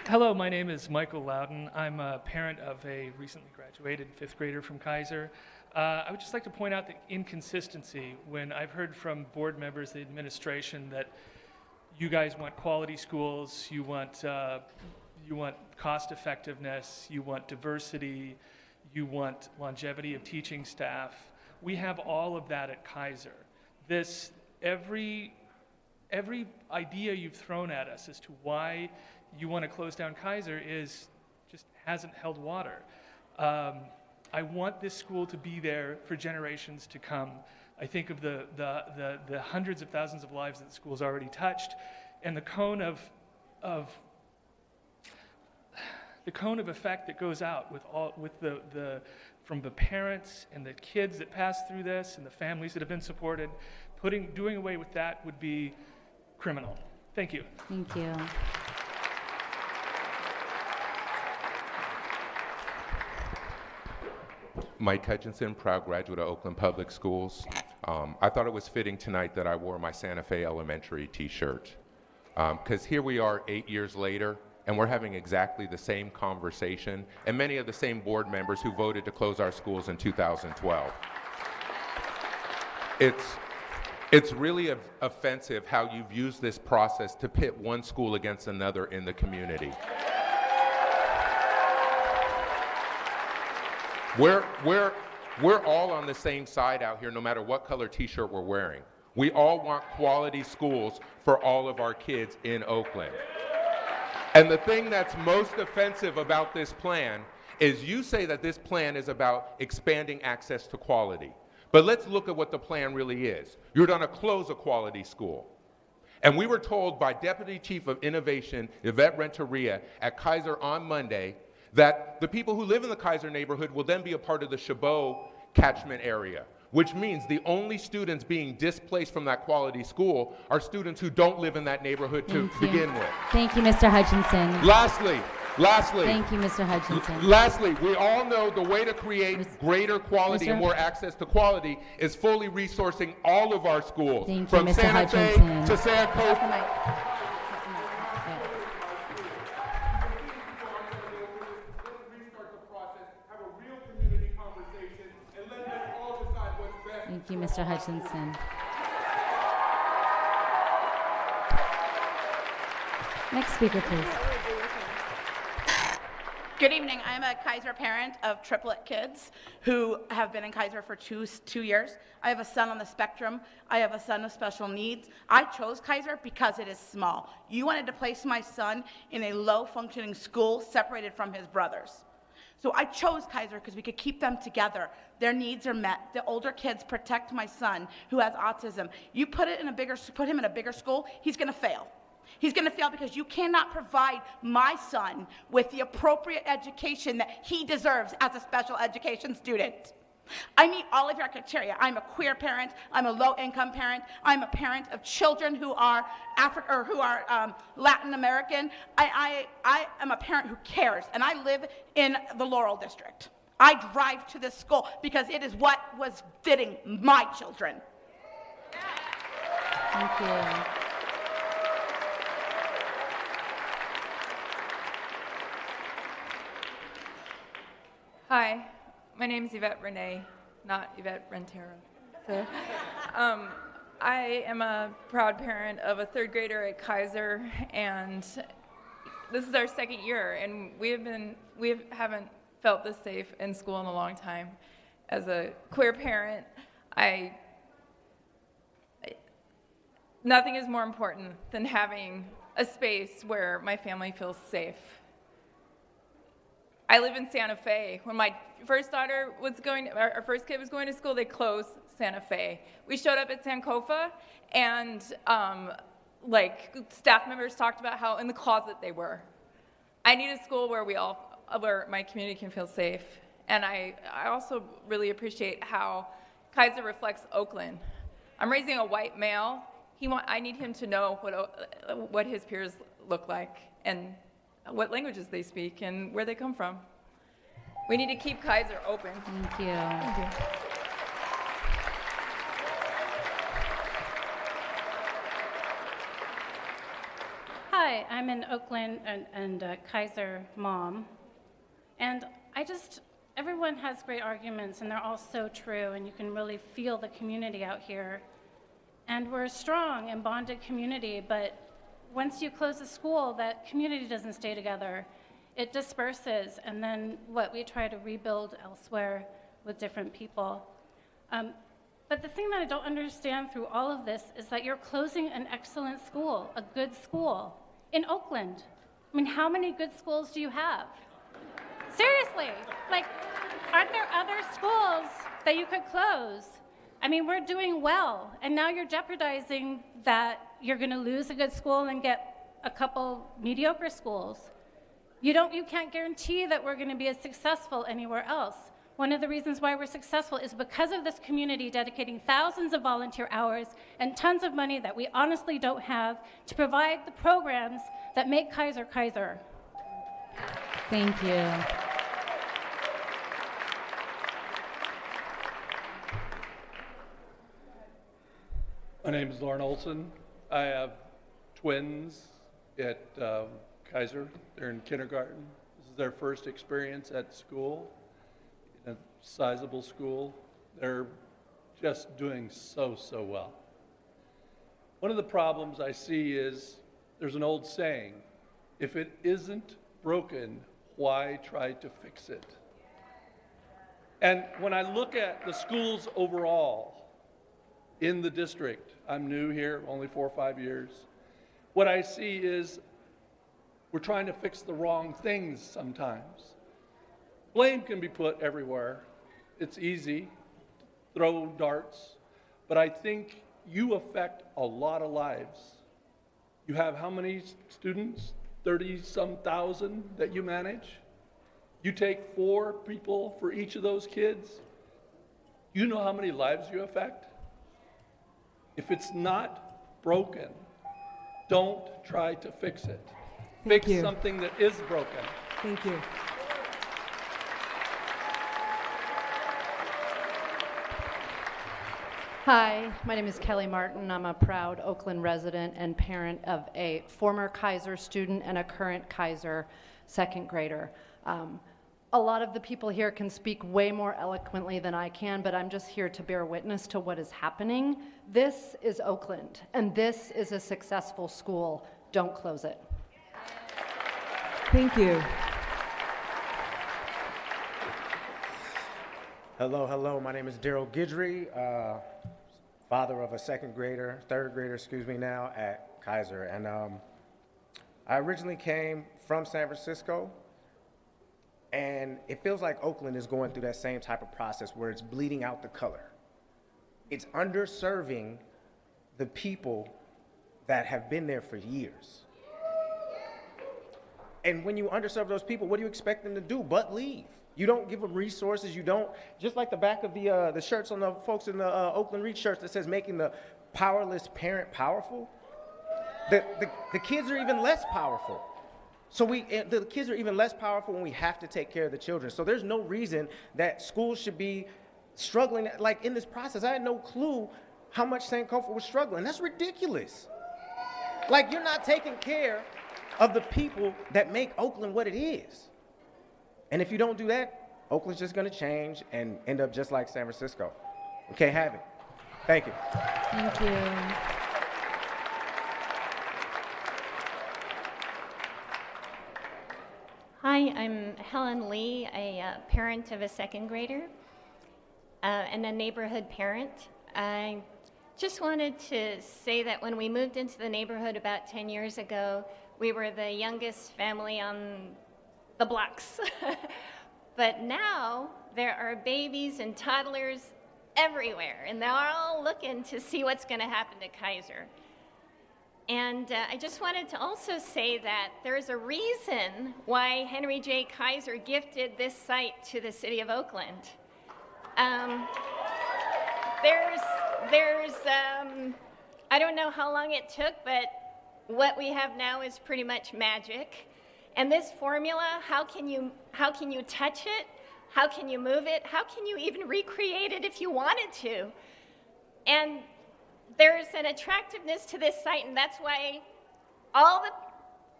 Hello, my name is Michael Loudon. I'm a parent of a recently graduated 5th grader from Kaiser. I would just like to point out the inconsistency when I've heard from board members, the administration, that you guys want quality schools, you want cost effectiveness, you want diversity, you want longevity of teaching staff. We have all of that at Kaiser. Every idea you've thrown at us as to why you want to close down Kaiser just hasn't held water. I want this school to be there for generations to come. I think of the hundreds of thousands of lives that the school's already touched, and the cone of effect that goes out from the parents and the kids that pass through this and the families that have been supported. Doing away with that would be criminal. Thank you. Thank you. Mike Hutchinson, proud graduate of Oakland Public Schools. I thought it was fitting tonight that I wore my Santa Fe Elementary t-shirt, because here we are 8 years later, and we're having exactly the same conversation, and many of the same board members who voted to close our schools in 2012. It's really offensive how you've used this process to pit one school against another in the community. We're all on the same side out here, no matter what color t-shirt we're wearing. We all want quality schools for all of our kids in Oakland. And the thing that's most offensive about this plan is you say that this plan is about expanding access to quality. But let's look at what the plan really is. You're going to close a quality school. And we were told by Deputy Chief of Innovation, Yvette Renteria, at Kaiser on Monday, that the people who live in the Kaiser neighborhood will then be a part of the Chabot catchment area, which means the only students being displaced from that quality school are students who don't live in that neighborhood to begin with. Thank you, Mr. Hutchinson. Lastly, Thank you, Mr. Hutchinson. lastly, we all know the way to create greater quality and more access to quality is fully resourcing all of our schools, Thank you, from Mr. Santa Fe Hutchinson. to Sankofa. Thank you, Mr. Hutchinson. Next speaker, please. Good evening. I'm a Kaiser parent of triplet kids who have been in Kaiser for two years. I have a son on the spectrum. I have a son with special needs. I chose Kaiser because it is small. You wanted to place my son in a low-functioning school separated from his brothers. So I chose Kaiser because we could keep them together. Their needs are met. The older kids protect my son who has autism. You put him in a bigger school, he's going to fail. He's going to fail because you cannot provide my son with the appropriate education that he deserves as a special education student. I meet all of your criteria. I'm a queer parent. I'm a low-income parent. I'm a parent of children who are Latin American. I am a parent who cares, and I live in the Laurel District. I drive to this school because it is what was fitting my children. Thank you. Hi, my name is Yvette Renee, not Yvette Rentero. So, I am a proud parent of a third grader at Kaiser, and this is our second year, and we haven't felt this safe in school in a long time. As a queer parent, nothing is more important than having a space where my family feels safe. I live in Santa Fe. When my first daughter was our first kid was going to school, they closed Santa Fe. We showed up at Sankofa, and staff members talked about how in the closet they were. I need a school where where my community can feel safe. And I also really appreciate how Kaiser reflects Oakland. I'm raising a white male. I need him to know what his peers look like and what languages they speak and where they come from. We need to keep Kaiser open. Thank you. Thank you. Hi, I'm an Oakland and Kaiser mom. And everyone has great arguments, and they're all so true, and you can really feel the community out here. And we're a strong and bonded community, but once you close a school, that community doesn't stay together. It disperses, and then we try to rebuild elsewhere with different people. But the thing that I don't understand through all of this is that you're closing an excellent school, a good school, in Oakland. I mean, how many good schools do you have? Seriously, aren't there other schools that you could close? I mean, we're doing well, and now you're jeopardizing that you're going to lose a good school and get a couple mediocre schools. You can't guarantee that we're going to be as successful anywhere else. One of the reasons why we're successful is because of this community dedicating thousands of volunteer hours and tons of money that we honestly don't have to provide the programs that make Kaiser Kaiser. Thank you. My name is Lauren Olson. I have twins at Kaiser. They're in kindergarten. This is their first experience at school, in a sizable school. They're just doing so well. One of the problems I see is there's an old saying, if it isn't broken, why try to fix it? And when I look at the schools overall in the district, I'm new here, only 4 or 5 years, what I see is we're trying to fix the wrong things sometimes. Blame can be put everywhere. It's easy to throw darts, but I think you affect a lot of lives You have how many students? 30-some thousand that you manage? You take 4 people for each of those kids. You know how many lives you affect? If it's not broken, don't try to fix it. Fix something that is broken. Thank you. Hi, my name is Kelly Martin. I'm a proud Oakland resident and parent of a former Kaiser student and a current Kaiser second grader. A lot of the people here can speak way more eloquently than I can, but I'm just here to bear witness to what is happening. This is Oakland, and this is a successful school. Don't close it. Thank you. Hello, hello. My name is Daryl Guidry, father of a third grader, excuse me, now at Kaiser. And I originally came from San Francisco, and it feels like Oakland is going through that same type of process where it's bleeding out the color. It's underserving the people that have been there for years. And when you underserve those people, what do you expect them to do but leave? You don't give them resources. You don't, just like the back of the shirts on the folks in the Oakland Reach shirts that says making the powerless parent powerful. The kids are even less powerful. So the kids are even less powerful when we have to take care of the children. So there's no reason that schools should be struggling. Like in this process, I had no clue how much Sankofa was struggling. That's ridiculous. Like you're not taking care of the people that make Oakland what it is. And if you don't do that, Oakland's just going to change and end up just like San Francisco. We can't have it. Thank you. Thank you. Hi, I'm Helen Lee, a parent of a second grader and a neighborhood parent. I just wanted to say that when we moved into the neighborhood about 10 years ago, we were the youngest family on the blocks. But now there are babies and toddlers everywhere, and they're all looking to see what's going to happen to Kaiser. And I just wanted to also say that there's a reason why Henry J. Kaiser gifted this site to the city of Oakland. I don't know how long it took, but what we have now is pretty much magic. And this formula, how can you touch it? How can you move it? How can you even recreate it if you wanted to? And there's an attractiveness to this site, and that's why all the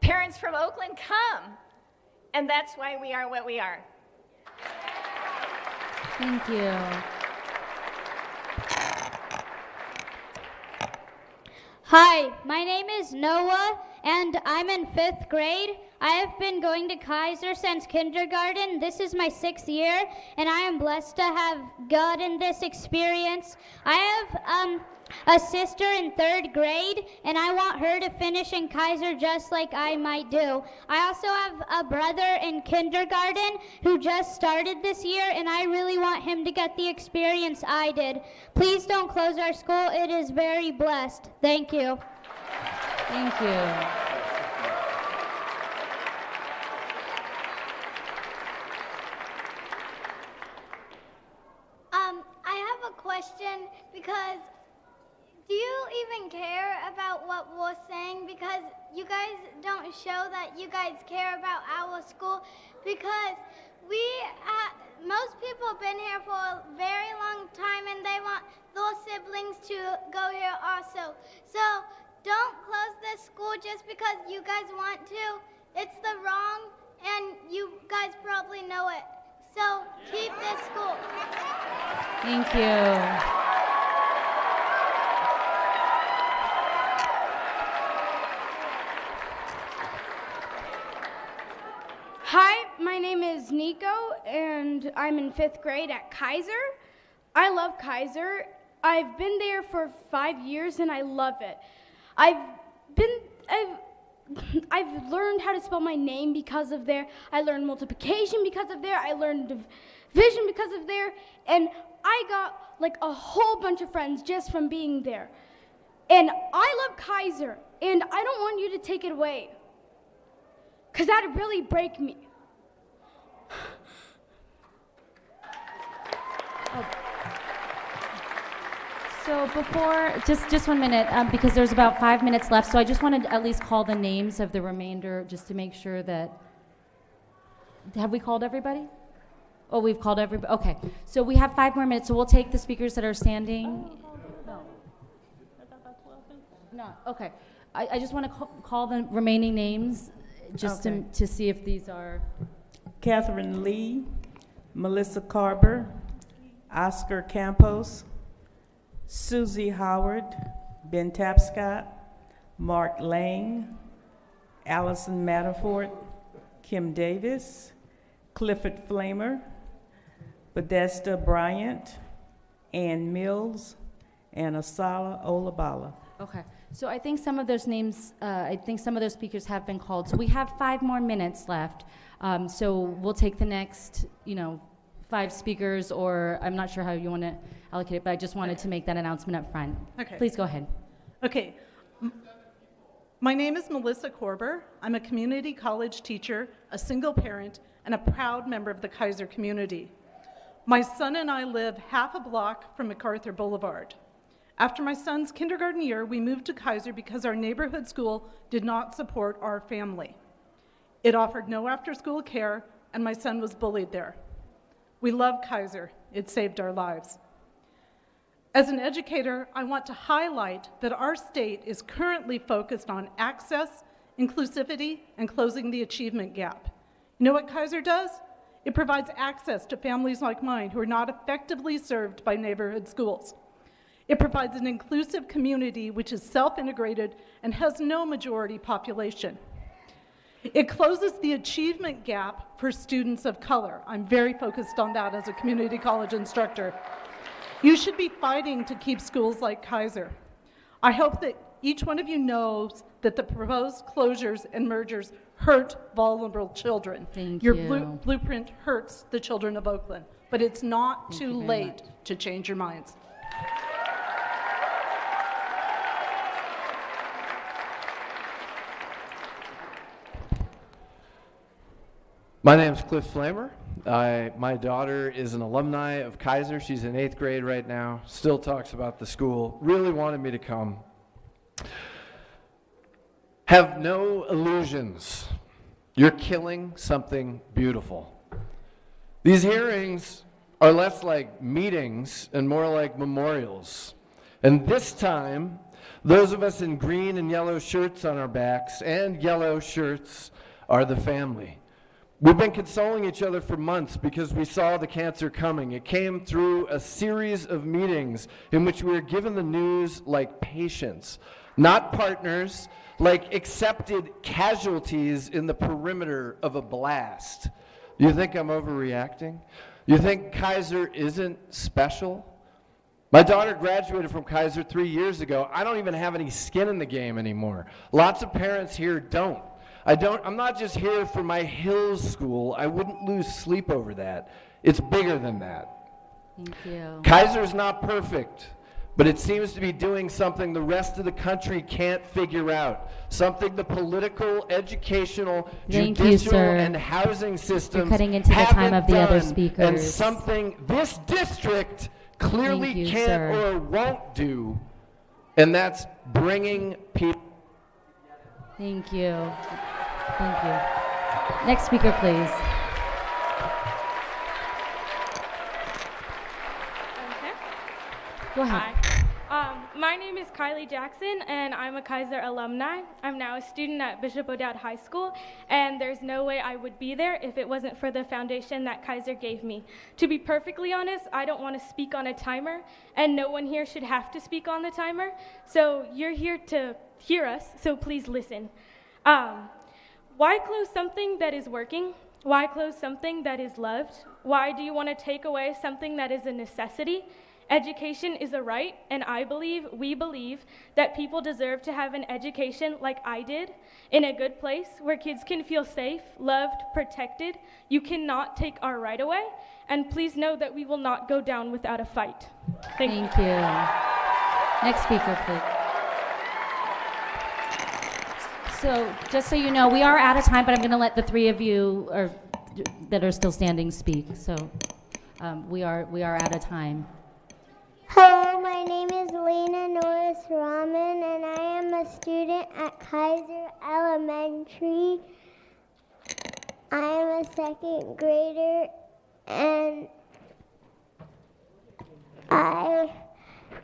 parents from Oakland come. And that's why we are what we are. Thank you. Hi, my name is Noah, and I'm in 5th grade. I have been going to Kaiser since kindergarten. This is my 6th year, and I am blessed to have gotten this experience. I have a sister in 3rd grade, and I want her to finish in Kaiser just like I might do. I also have a brother in kindergarten who just started this year, and I really want him to get the experience I did. Please don't close our school. It is very blessed. Thank you. Thank you. I have a question because do you even care about what we're saying? Because you guys don't show that you guys care about our school, because most people have been here for a very long time and they want their siblings to go here also. So don't close this school just because you guys want to. It's the wrong, and you guys probably know it. So keep this school. Thank you. Hi, my name is Nico, and I'm in 5th grade at Kaiser. I love Kaiser. I've been there for 5 years, and I love it. I've learned how to spell my name because of there. I learned multiplication because of there. I learned division because of there, and I got like a whole bunch of friends just from being there. And I love Kaiser, and I don't want you to take it away, because that'd really break me. So before, just 1 minute, because there's about 5 minutes left, so I just wanted to at least call the names of the remainder, just to make sure that, have we called everybody? Oh, we've called everybody, okay. So we have 5 more minutes, so we'll take the speakers that are standing. No, okay. I just want to call the remaining names, just Okay. to see if these are. Catherine Lee, Melissa Carber, Oscar Campos, Susie Howard, Ben Tapscott, Mark Lang, Allison Matterford, Kim Davis, Clifford Flamer, Bedesta Bryant, Ann Mills, and Asala Olabala. Okay, so I think some of those names, I think some of those speakers have been called. So we have 5 more minutes left. So we'll take the next, 5 speakers, or I'm not sure how you want to allocate it, but I just wanted to make that announcement up front. Okay. Please go ahead. Okay. My name is Melissa Korber. I'm a community college teacher, a single parent, and a proud member of the Kaiser community. My son and I live half a block from MacArthur Boulevard. After my son's kindergarten year, we moved to Kaiser because our neighborhood school did not support our family. It offered no after-school care, and my son was bullied there. We love Kaiser. It saved our lives. As an educator, I want to highlight that our state is currently focused on access, inclusivity, and closing the achievement gap. You know what Kaiser does? It provides access to families like mine who are not effectively served by neighborhood schools. It provides an inclusive community which is self-integrated and has no majority population. It closes the achievement gap for students of color. I'm very focused on that as a community college instructor. You should be fighting to keep schools like Kaiser. I hope that each one of you knows that the proposed closures and mergers hurt vulnerable children. Your blueprint hurts the children of Oakland, but it's not too late to change your minds. My name is Cliff Flamer. My daughter is an alumni of Kaiser. She's in 8th grade right now, still talks about the school, really wanted me to come. Have no illusions. You're killing something beautiful. These hearings are less like meetings and more like memorials. And this time, those of us in green and yellow shirts on our backs and yellow shirts are the family. We've been consoling each other for months because we saw the cancer coming. It came through a series of meetings in which we were given the news like patients, not partners, like accepted casualties in the perimeter of a blast. You think I'm overreacting? You think Kaiser isn't special? My daughter graduated from Kaiser 3 years ago. I don't even have any skin in the game anymore. Lots of parents here don't. I'm not just here for my Hills school. I wouldn't lose sleep over that. It's bigger than that. Thank you. Kaiser's not perfect, but it seems to be doing something the rest of the country can't figure out. Something the political, educational, judicial, and housing systems cutting into the haven't time of the other done, speakers. and something this district clearly can't or won't do, and that's bringing people. Thank you. Thank you. Next speaker, please. Okay. Go ahead. Hi. My name is Kylie Jackson, and I'm a Kaiser alumni. I'm now a student at Bishop O'Dowd High School, and there's no way I would be there if it wasn't for the foundation that Kaiser gave me. To be perfectly honest, I don't want to speak on a timer, and no one here should have to speak on the timer. So you're here to hear us, so please listen. Why close something that is working? Why close something that is loved? Why do you want to take away something that is a necessity? Education is a right, and we believe that people deserve to have an education like I did, in a good place where kids can feel safe, loved, protected. You cannot take our right away, and please know that we will not go down without a fight. Thank you. Next speaker, please. So just so you know, we are out of time, but I'm going to let the three of you that are still standing speak. So we are out of time. Hello, my name is Lena Norris Rahman, and I am a student at Kaiser Elementary. I am a second grader, and I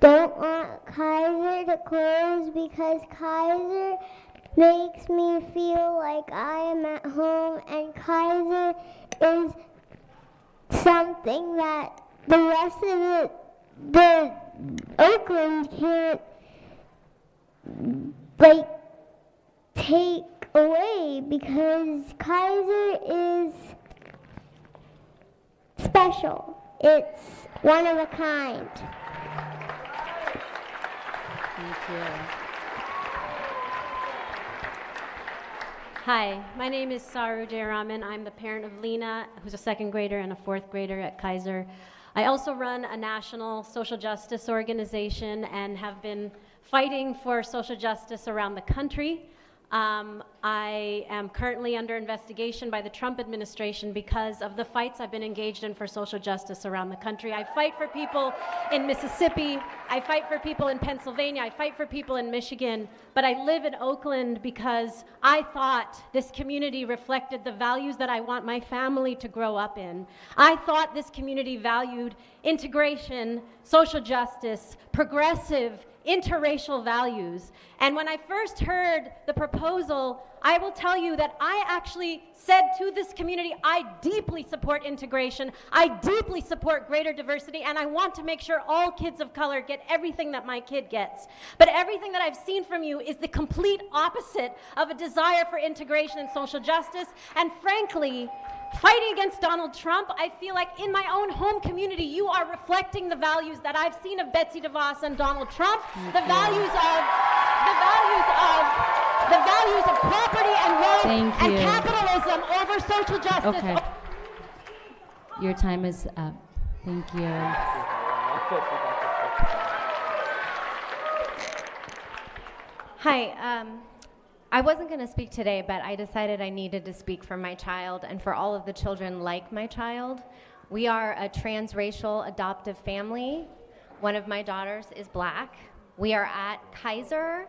don't want Kaiser to close because Kaiser makes me feel like I am at home, and Kaiser is something that the rest of the Oakland can't take away, because Kaiser is special. It's one of a kind. Thank you. Hi, my name is Saru Jayaraman. I'm the parent of Lena, who's a second grader and a fourth grader at Kaiser. I also run a national social justice organization and have been fighting for social justice around the country. I am currently under investigation by the Trump administration because of the fights I've been engaged in for social justice around the country. I fight for people in Mississippi, I fight for people in Pennsylvania, I fight for people in Michigan, but I live in Oakland because I thought this community reflected the values that I want my family to grow up in. I thought this community valued integration, social justice, progressive, interracial values. And when I first heard the proposal, I will tell you that I actually said to this community, I deeply support integration, I deeply support greater diversity, and I want to make sure all kids of color get everything that my kid gets. But everything that I've seen from you is the complete opposite of a desire for integration and social justice. And frankly, fighting against Donald Trump, I feel like in my own home community, you are reflecting the values that I've seen of Betsy DeVos and Donald Trump, the values of property and wealth and capitalism over social justice. Okay. Your time is up. Thank you. Hi. I wasn't going to speak today, but I decided I needed to speak for my child and for all of the children like my child. We are a transracial adoptive family. One of my daughters is black. We are at Kaiser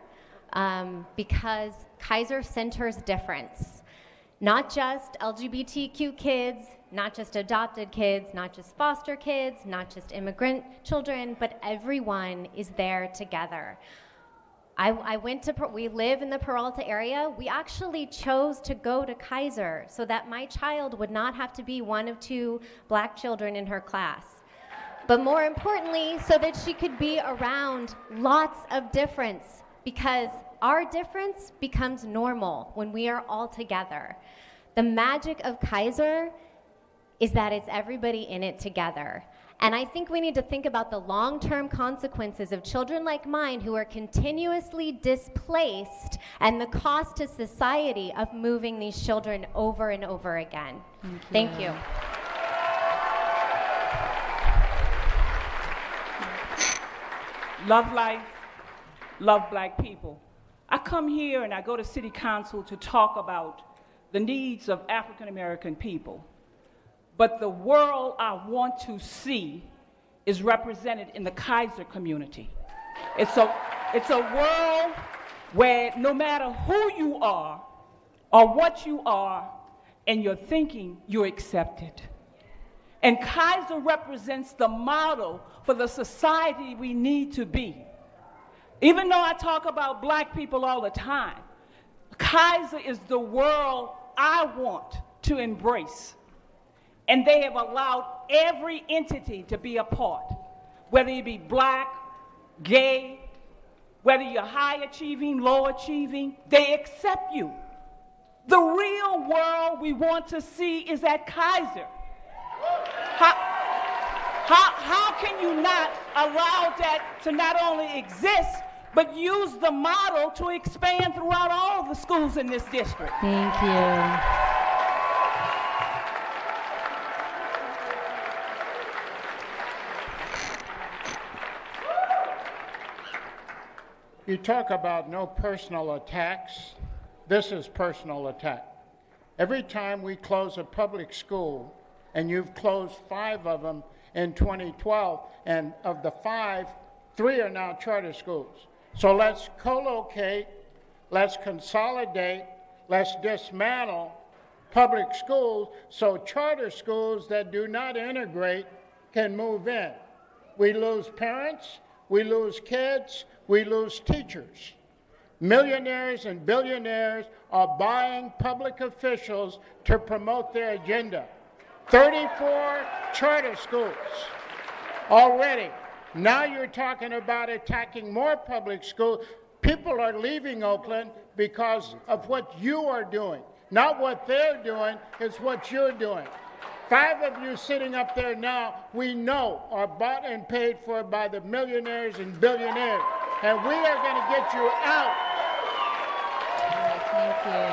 because Kaiser centers difference. Not just LGBTQ kids, not just adopted kids, not just foster kids, not just immigrant children, but everyone is there together. We live in the Peralta area. We actually chose to go to Kaiser so that my child would not have to be one of two black children in her class. But more importantly, so that she could be around lots of difference, because our difference becomes normal when we are all together. The magic of Kaiser is that it's everybody in it together. And I think we need to think about the long-term consequences of children like mine who are continuously displaced and the cost to society of moving these children over and over again. Thank you. Love life, love black people. I come here and I go to City Council to talk about the needs of African American people. But the world I want to see is represented in the Kaiser community. It's a world where no matter who you are or what you are and your thinking, you're accepted. And Kaiser represents the model for the society we need to be. Even though I talk about black people all the time, Kaiser is the world I want to embrace. And they have allowed every entity to be a part, whether you be black, gay, whether you're high achieving, low achieving, they accept you. The real world we want to see is at Kaiser. How can you not allow that to not only exist, but use the model to expand throughout all the schools in this district? Thank you. You talk about no personal attacks. this is personal attack. Every time we close a public school, and you've closed 5 of them in 2012, and of the 5, 3 are now charter schools. So let's co-locate, let's consolidate, let's dismantle public schools so charter schools that do not integrate can move in. We lose parents, we lose kids, we lose teachers. Millionaires and billionaires are buying public officials to promote their agenda. 34 charter schools already. Now you're talking about attacking more public schools. People are leaving Oakland because of what you are doing. Not what they're doing, it's what you're doing. 5 of you sitting up there now, we know are bought and paid for by the millionaires and billionaires. And we are going to get you out. Thank you.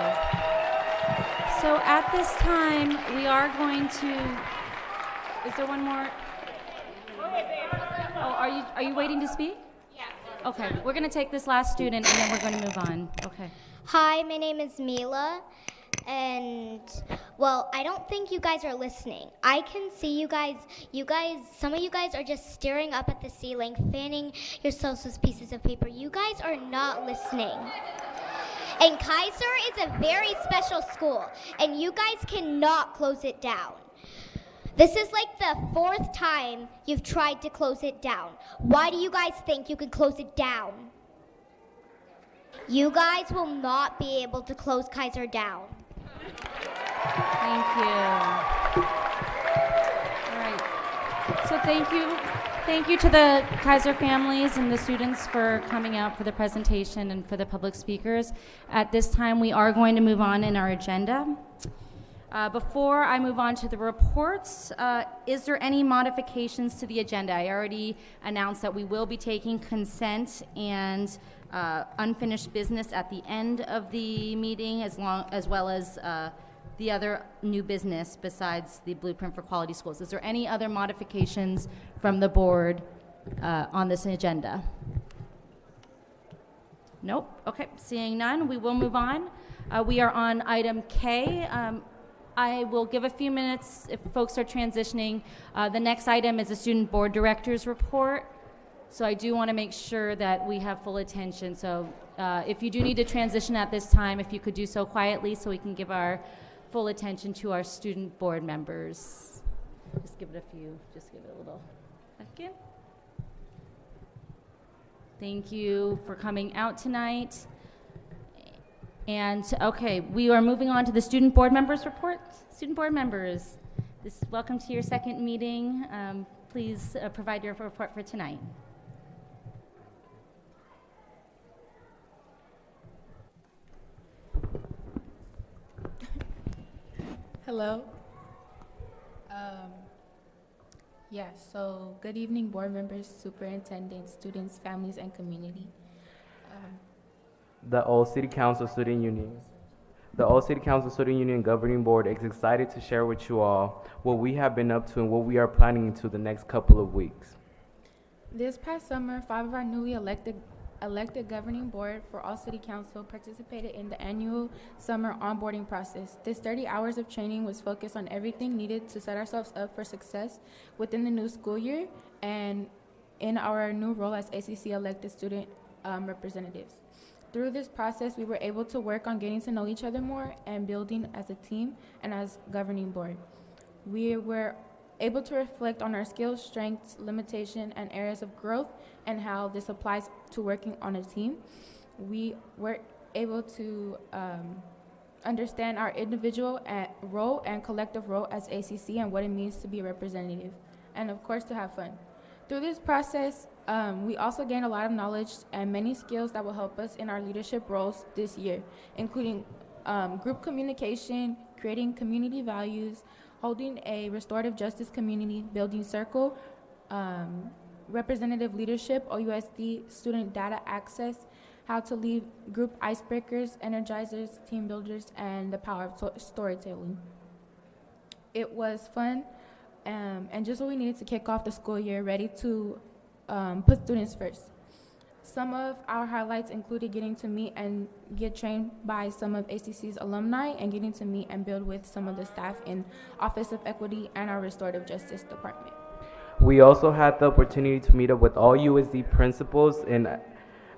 So at this time, we are going to, is there one more? Oh, are you waiting to speak? Yes. Okay, we're going to take this last student and then we're going to move on. Okay. Hi, my name is Mila, and well, I don't think you guys are listening. I can see you guys, some of you guys are just staring up at the ceiling, fanning yourselves with pieces of paper. You guys are not listening. And Kaiser is a very special school, and you guys cannot close it down. This is like the 4th time you've tried to close it down. Why do you guys think you can close it down? You guys will not be able to close Kaiser down. Thank you. All right. So thank you to the Kaiser families and the students for coming out for the presentation and for the public speakers. At this time, we are going to move on in our agenda. Before I move on to the reports, is there any modifications to the agenda? I already announced that we will be taking consent and unfinished business at the end of the meeting, as well as the other new business besides the Blueprint for Quality Schools. Is there any other modifications from the board on this agenda? Nope. Okay, seeing none, we will move on. We are on item K. I will give a few minutes if folks are transitioning. The next item is a student board director's report. So I do want to make sure that we have full attention. So if you do need to transition at this time, if you could do so quietly so we can give our full attention to our student board members. Just give it a little second. Thank you for coming out tonight. And okay, we are moving on to the student board members report. Student board members, welcome to your second meeting. Please provide your report for tonight. Hello. Yes, so good evening, board members, superintendents, students, families, and community. The Old City Council Student Union. The Old City Council Student Union Governing Board is excited to share with you all what we have been up to and what we are planning into the next couple of weeks. This past summer, 5 of our newly elected governing board for All City Council participated in the annual summer onboarding process. This 30 hours of training was focused on everything needed to set ourselves up for success within the new school year and in our new role as ACC elected student representatives. Through this process, we were able to work on getting to know each other more and building as a team and as governing board. We were able to reflect on our skills, strengths, limitations, and areas of growth and how this applies to working on a team. We were able to understand our individual role and collective role as ACC and what it means to be a representative, and of course to have fun. Through this process, we also gained a lot of knowledge and many skills that will help us in our leadership roles this year, including group communication, creating community values, holding a restorative justice community building circle, representative leadership, OUSD, student data access, how to lead group icebreakers, energizers, team builders, and the power of storytelling. It was fun and just what we needed to kick off the school year, ready to put students first. Some of our highlights included getting to meet and get trained by some of ACC's alumni and getting to meet and build with some of the staff in Office of Equity and our Restorative Justice Department. We also had the opportunity to meet up with all USD principals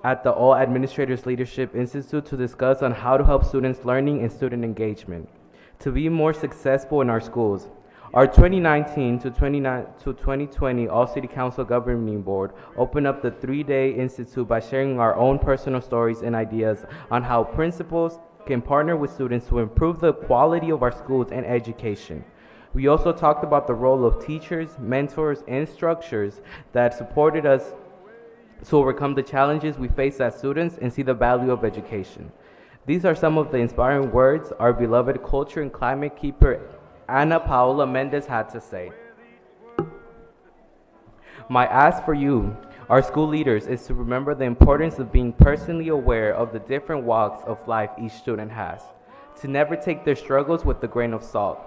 at the All Administrators Leadership Institute to discuss on how to help students learning and student engagement to be more successful in our schools. Our 2019 to 2020 All City Council Governing Board opened up the 3-day institute by sharing our own personal stories and ideas on how principals can partner with students to improve the quality of our schools and education. We also talked about the role of teachers, mentors, and structures that supported us to overcome the challenges we face as students and see the value of education. These are some of the inspiring words our beloved culture and climate keeper Ana Paula Mendez had to say. My ask for you, our school leaders, is to remember the importance of being personally aware of the different walks of life each student has, to never take their struggles with a grain of salt,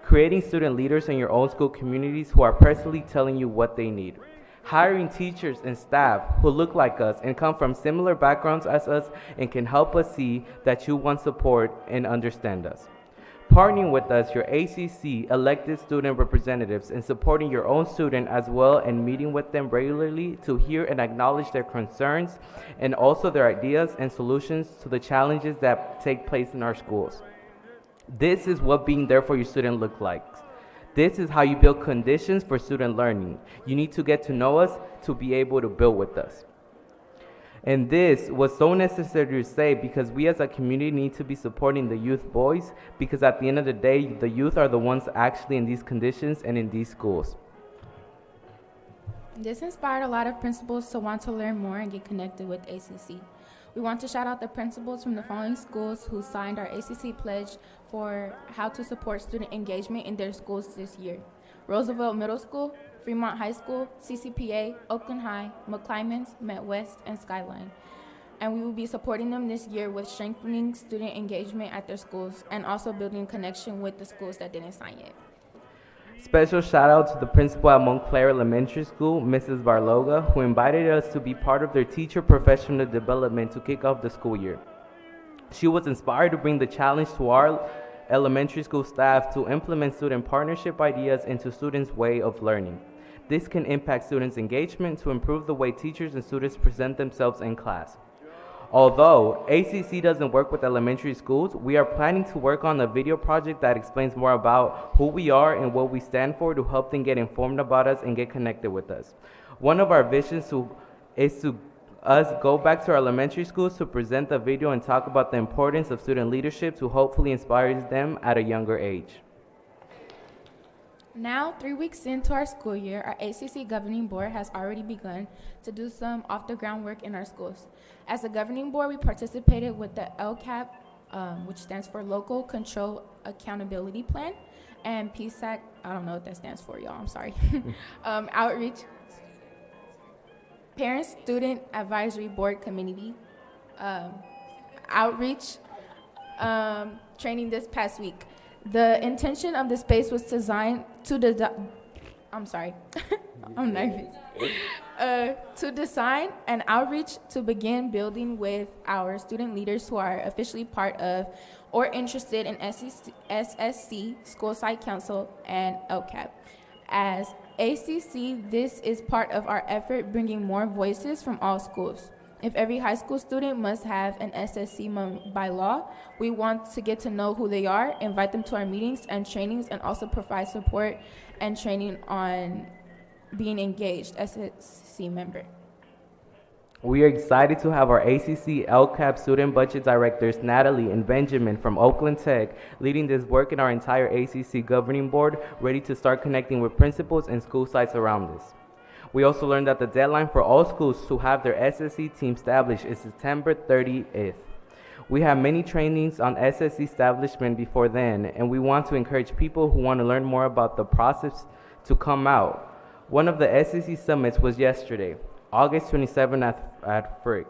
creating student leaders in your own school communities who are personally telling you what they need, hiring teachers and staff who look like us and come from similar backgrounds as us and can help us see that you want support and understand us. Partnering with us, your ACC elected student representatives, and supporting your own student as well and meeting with them regularly to hear and acknowledge their concerns and also their ideas and solutions to the challenges that take place in our schools. This is what being there for your student looks like. This is how you build conditions for student learning. You need to get to know us to be able to build with us. And this was so necessary to say because we as a community need to be supporting the youth boys, because at the end of the day, the youth are the ones actually in these conditions and in these schools. This inspired a lot of principals to want to learn more and get connected with ACC. We want to shout out the principals from the following schools who signed our ACC pledge for how to support student engagement in their schools this year: Roosevelt Middle School, Fremont High School, CCPA, Oakland High, McClymonds, Met West, and Skyline. And we will be supporting them this year with strengthening student engagement at their schools and also building connection with the schools that didn't sign yet. Special shout out to the principal at Montclair Elementary School, Mrs. Barloga, who invited us to be part of their teacher professional development to kick off the school year. She was inspired to bring the challenge to our elementary school staff to implement student partnership ideas into students' way of learning. This can impact students' engagement to improve the way teachers and students present themselves in class. Although ACC doesn't work with elementary schools, we are planning to work on a video project that explains more about who we are and what we stand for to help them get informed about us and get connected with us. One of our visions is to us go back to our elementary schools to present the video and talk about the importance of student leadership to hopefully inspire them at a younger age. Now, 3 weeks into our school year, our ACC Governing Board has already begun to do some off-the-ground work in our schools. As a governing board, we participated with the LCAP, which stands for Local Control Accountability Plan, and PSAC, I don't know what that stands for, y'all, I'm sorry, Outreach, Parent Student Advisory Board Committee, outreach training this past week. The intention of the space was designed to I'm nervous. To design an outreach to begin building with our student leaders who are officially part of or interested in SSC, School Site Council, and LCAP. As ACC, this is part of our effort bringing more voices from all schools. If every high school student must have an SSC by law, we want to get to know who they are, invite them to our meetings and trainings, and also provide support and training on being engaged SSC member. We are excited to have our ACC LCAP student budget directors, Natalie and Benjamin from Oakland Tech, leading this work in our entire ACC governing board, ready to start connecting with principals and school sites around us. We also learned that the deadline for all schools to have their SSC team established is September 30th. We have many trainings on SSC establishment before then, and we want to encourage people who want to learn more about the process to come out. One of the SSC summits was yesterday, August 27th at Frick.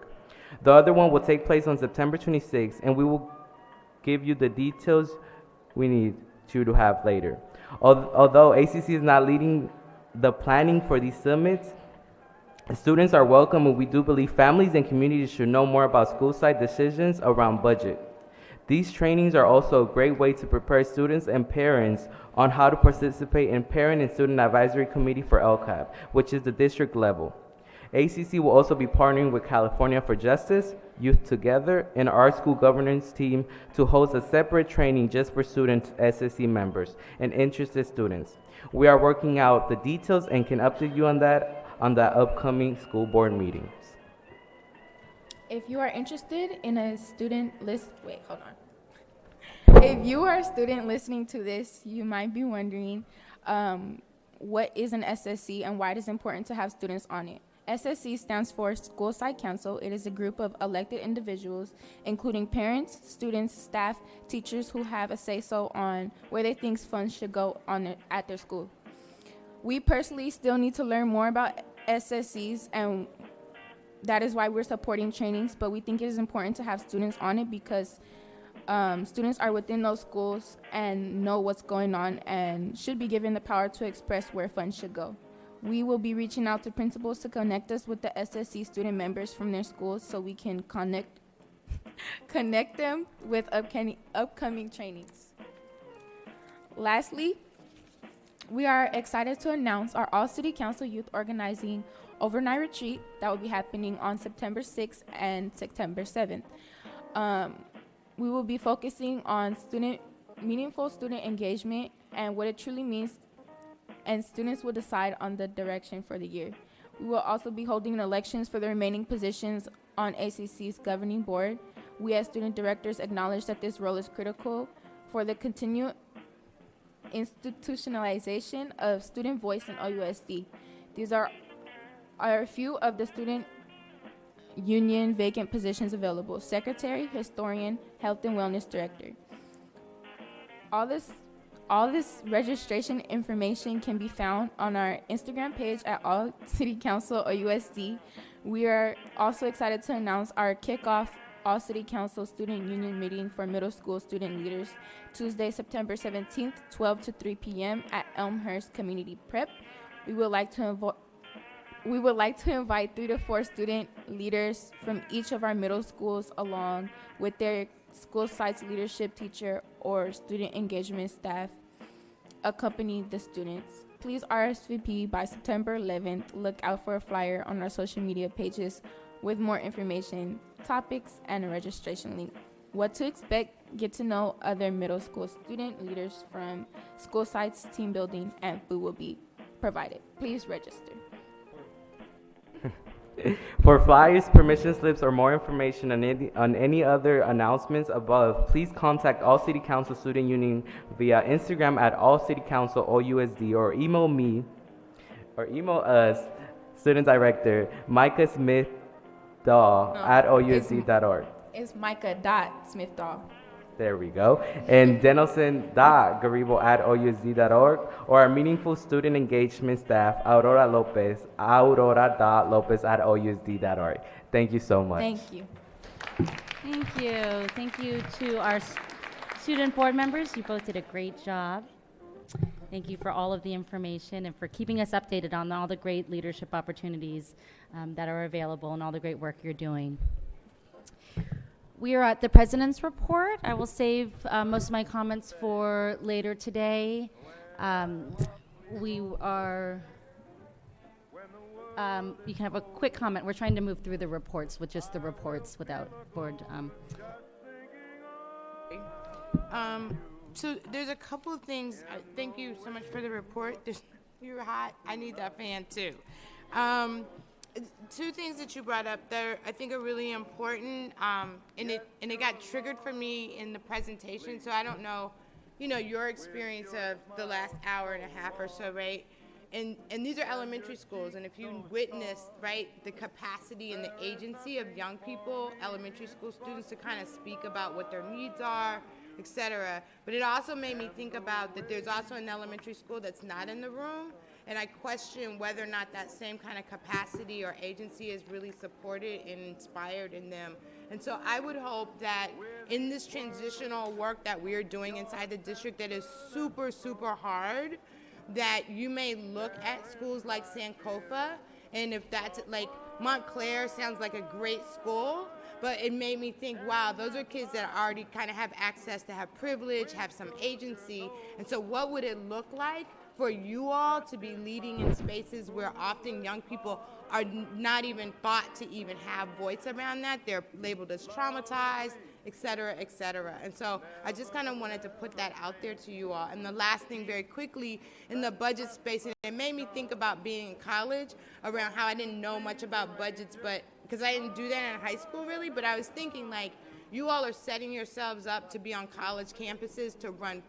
The other one will take place on September 26th, and we will give you the details we need you to have later. Although ACC is not leading the planning for these summits, Students are welcome, and we do believe families and communities should know more about school site decisions around budget. These trainings are also a great way to prepare students and parents on how to participate in Parent and Student Advisory Committee for LCAP, which is the district level. ACC will also be partnering with California for Justice, Youth Together, and our school governance team to host a separate training just for student SSC members and interested students. We are working out the details and can update you on that upcoming school board meetings. If you are interested in a student list, wait, hold on. If you are a student listening to this, you might be wondering what is an SSC and why it is important to have students on it. SSC stands for School Site Council. It is a group of elected individuals, including parents, students, staff, teachers who have a say-so on where they think funds should go on at their school. We personally still need to learn more about SSCs, and that is why we're supporting trainings, but we think it is important to have students on it because students are within those schools and know what's going on and should be given the power to express where funds should go. We will be reaching out to principals to connect us with the SSC student members from their schools so we can connect them with upcoming trainings. Lastly, we are excited to announce our All City Council Youth Organizing Overnight Retreat that will be happening on September 6th and September 7th. We will be focusing on meaningful student engagement and what it truly means, and students will decide on the direction for the year. We will also be holding elections for the remaining positions on ACC's governing board. We as student directors acknowledge that this role is critical for the continued institutionalization of student voice in OUSD. These are a few of the student union vacant positions available: secretary, historian, health and wellness director. All this registration information can be found on our Instagram page at All City Council OUSD. We are also excited to announce our kickoff All City Council Student Union meeting for middle school student leaders, Tuesday, September 17th, 12 to 3 p.m. at Elmhurst Community Prep. We would like to invite 3 to 4 student leaders from each of our middle schools along with their school site's leadership teacher or student engagement staff accompany the students. Please RSVP by September 11th. Look out for a flyer on our social media pages with more information, topics, and a registration link. What to expect, get to know other middle school student leaders from school sites, team building, and food will be provided. Please register. For flyers, permission slips, or more information on any other announcements above, please contact All City Council Student Union via Instagram at All City Council OUSD, or email us, Student Director Micah Smith Dahl at OUSD.org. It's Micah.SmithDahl. There we go. And Denelson.Garibo at OUSD.org, or our meaningful student engagement staff, Aurora Lopez at OUSD.org. Thank you so much. Thank you. Thank you. Thank you to our student board members. You both did a great job. Thank you for all of the information and for keeping us updated on all the great leadership opportunities that are available and all the great work you're doing. We are at the President's Report. I will save most of my comments for later today. You can have a quick comment. We're trying to move through the reports with just the reports without board. So there's a couple of things. Thank you so much for the report. You're hot. I need that fan too. Two things that you brought up that I think are really important, and it got triggered for me in the presentation. So I don't know, your experience of the last hour and a half or so, right? And these are elementary schools, and if you witnessed, right, the capacity and the agency of young people, elementary school students, to kind of speak about what their needs are, etc. But it also made me think about that there's also an elementary school that's not in the room. And I question whether or not that same kind of capacity or agency is really supported and inspired in them. And so I would hope that in this transitional work that we are doing inside the district that is super, super hard, that you may look at schools like Sankofa And if that's like Montclair sounds like a great school, but it made me think, wow, those are kids that already kind of have access to have privilege, have some agency. And so what would it look like for you all to be leading in spaces where often young people are not even thought to even have voice around that? They're labeled as traumatized, et cetera, et cetera. And so I just kind of wanted to put that out there to you all. And the last thing very quickly, in the budget space, and it made me think about being in college, around how I didn't know much about budgets, but because I didn't do that in high school really, but I was thinking like, you all are setting yourselves up to be on college campuses to run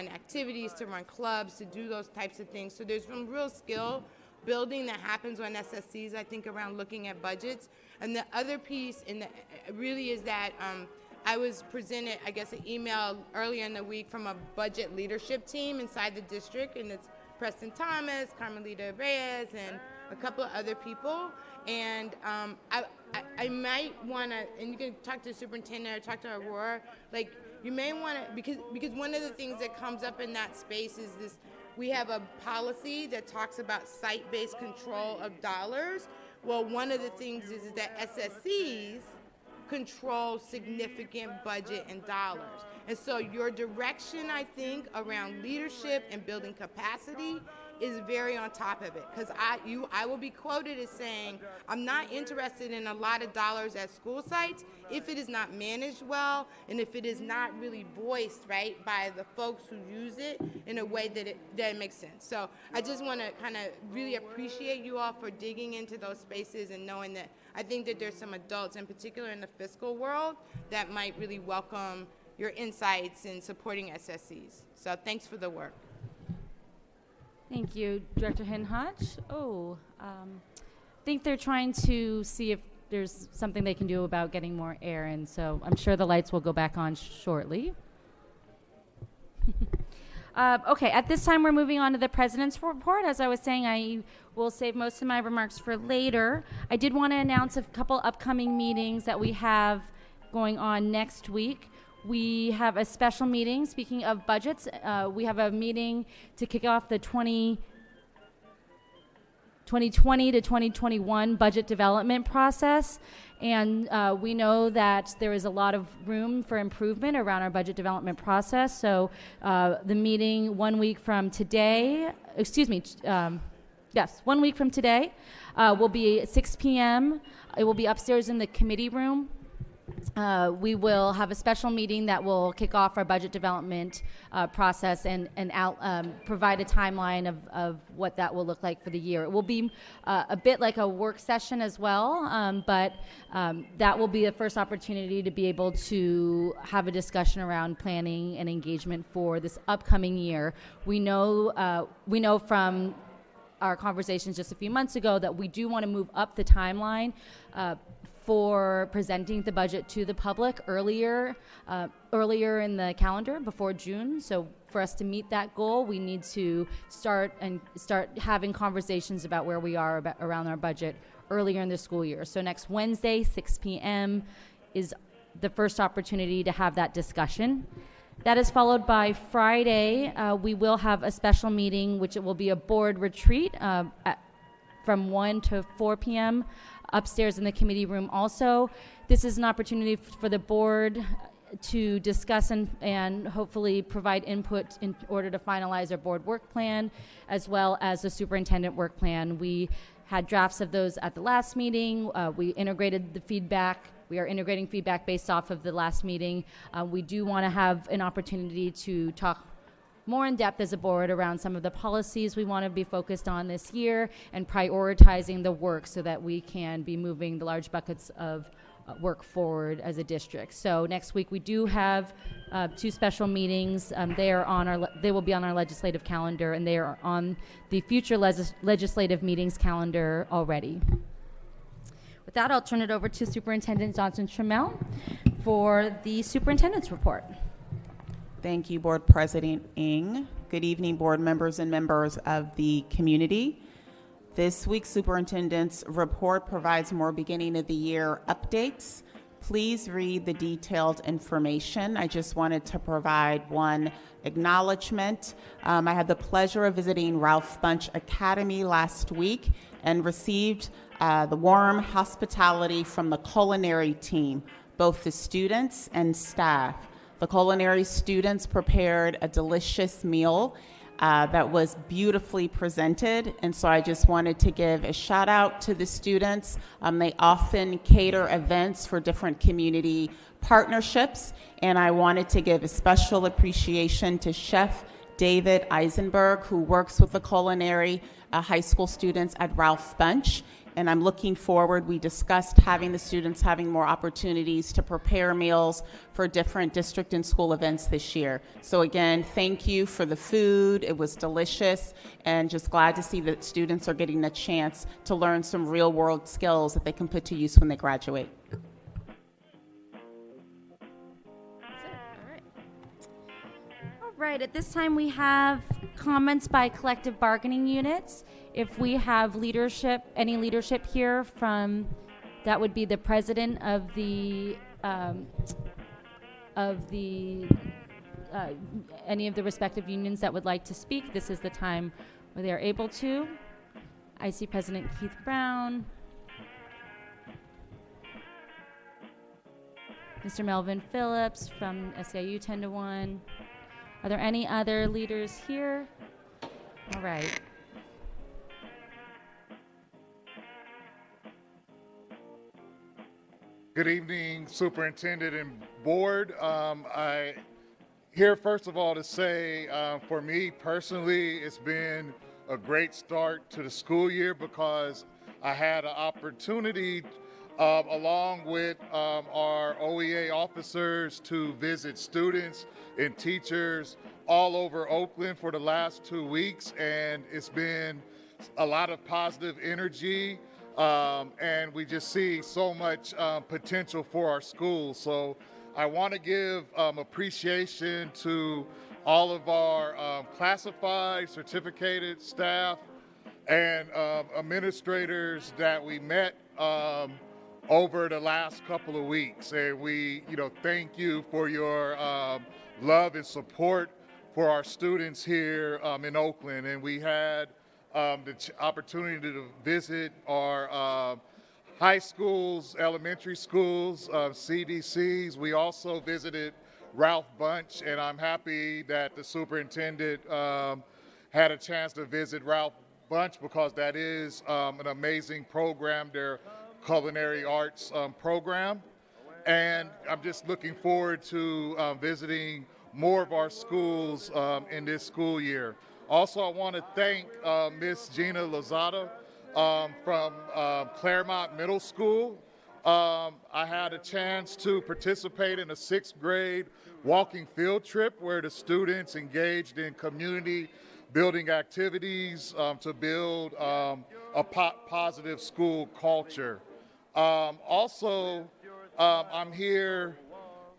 activities, to run clubs, to do those types of things. So there's some real skill building that happens on SSCs, I think, around looking at budgets. And the other piece really is that I was presented, I guess, an email earlier in the week from a budget leadership team inside the district, and it's Preston Thomas, Carmelita Reyes, and a couple of other people. And I might want to, and you can talk to the superintendent or talk to Aurora, like, you may want to, because one of the things that comes up in that space is this, we have a policy that talks about site-based control of dollars. Well, one of the things is that SSCs control significant budget and dollars. And so your direction, I think, around leadership and building capacity is very on top of it. Because I will be quoted as saying, I'm not interested in a lot of dollars at school sites if it is not managed well and if it is not really voiced, right, by the folks who use it in a way that it makes sense. So I just want to kind of really appreciate you all for digging into those spaces and knowing that I think that there's some adults, in particular in the fiscal world, that might really welcome your insights in supporting SSCs. So thanks for the work. Thank you, Director Hinhotch. I think they're trying to see if there's something they can do about getting more air in, so I'm sure the lights will go back on shortly. Okay, at this time we're moving on to the President's report. As I was saying, I will save most of my remarks for later. I did want to announce a couple upcoming meetings that we have going on next week. We have a special meeting, speaking of budgets, we have a meeting to kick off the 2020 to 2021 budget development process. And we know that there is a lot of room for improvement around our budget development process. So the meeting 1 week from today, 1 week from today, will be at 6 p.m. It will be upstairs in the committee room. We will have a special meeting that will kick off our budget development process and provide a timeline of what that will look like for the year. It will be a bit like a work session as well, but that will be the first opportunity to be able to have a discussion around planning and engagement for this upcoming year. We know from our conversations just a few months ago that we do want to move up the timeline for presenting the budget to the public earlier in the calendar, before June. So for us to meet that goal, we need to start having conversations about where we are around our budget earlier in the school year. So next Wednesday, 6 p.m. is the first opportunity to have that discussion. That is followed by Friday. We will have a special meeting, which it will be a board retreat from 1 to 4 p.m. upstairs in the committee room also. This is an opportunity for the board to discuss and hopefully provide input in order to finalize our board work plan, as well as the superintendent work plan. We had drafts of those at the last meeting. We integrated the feedback. We are integrating feedback based off of the last meeting. We do want to have an opportunity to talk more in depth as a board around some of the policies we want to be focused on this year and prioritizing the work so that we can be moving the large buckets of work forward as a district. So next week we do have 2 special meetings. They will be on our legislative calendar, and they are on the future legislative meetings calendar already. With that, I'll turn it over to Superintendent Johnson-Trammell for the superintendent's report. Thank you, Board President Ng. Good evening, board members and members of the community. This week's superintendent's report provides more beginning of the year updates Please read the detailed information. I just wanted to provide one acknowledgement. I had the pleasure of visiting Ralph Bunche Academy last week and received the warm hospitality from the culinary team, both the students and staff. The culinary students prepared a delicious meal that was beautifully presented, and so I just wanted to give a shout out to the students. They often cater events for different community partnerships, and I wanted to give a special appreciation to Chef David Eisenberg, who works with the culinary high school students at Ralph Bunche. And I'm looking forward. We discussed having the students having more opportunities to prepare meals for different district and school events this year. So again, thank you for the food. It was delicious, and just glad to see that students are getting a chance to learn some real world skills that they can put to use when they graduate. All right, at this time we have comments by collective bargaining units. If we have leadership, any leadership here from, that would be the president of the any of the respective unions that would like to speak, this is the time where they are able to. I see President Keith Brown, Mr. Melvin Phillips from SEIU 10 to 1. Are there any other leaders here? All right. Good evening, Superintendent and Board. I here first of all to say, for me personally, it's been a great start to the school year because I had an opportunity, along with our OEA officers, to visit students and teachers all over Oakland for the last 2 weeks, and it's been a lot of positive energy. And we just see so much potential for our schools. So I want to give appreciation to all of our classified, certificated staff and administrators that we met over the last couple of weeks. And we, thank you for your love and support for our students here in Oakland. And we had the opportunity to visit our high schools, elementary schools, CDCs. We also visited Ralph Bunche, and I'm happy that the superintendent had a chance to visit Ralph Bunche because that is an amazing program, their culinary arts program. And I'm just looking forward to visiting more of our schools in this school year. Also, I want to thank Miss Gina Lozada from Claremont Middle School. I had a chance to participate in a 6th grade walking field trip where the students engaged in community building activities to build a positive school culture. Also, I'm here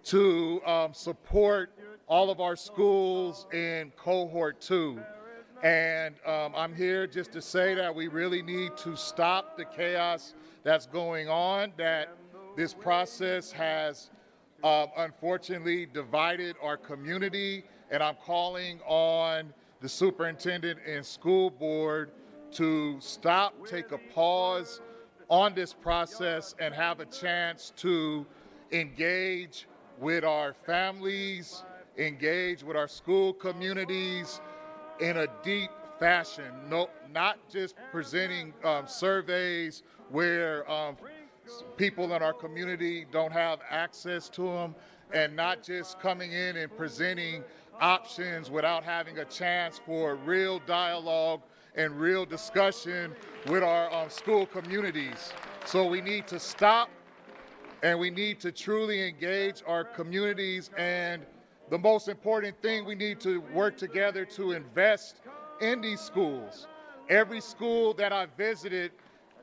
to support all of our schools in cohort 2. And I'm here just to say that we really need to stop the chaos that's going on, that this process has unfortunately divided our community, and I'm calling on the superintendent and school board to stop, take a pause on this process, and have a chance to engage with our families, engage with our school communities in a deep fashion. No, not just presenting surveys where people in our community don't have access to them, and not just coming in and presenting options without having a chance for real dialogue and real discussion with our school communities. So we need to stop, and we need to truly engage our communities, and the most important thing, we need to work together to invest in these schools. Every school that I visited,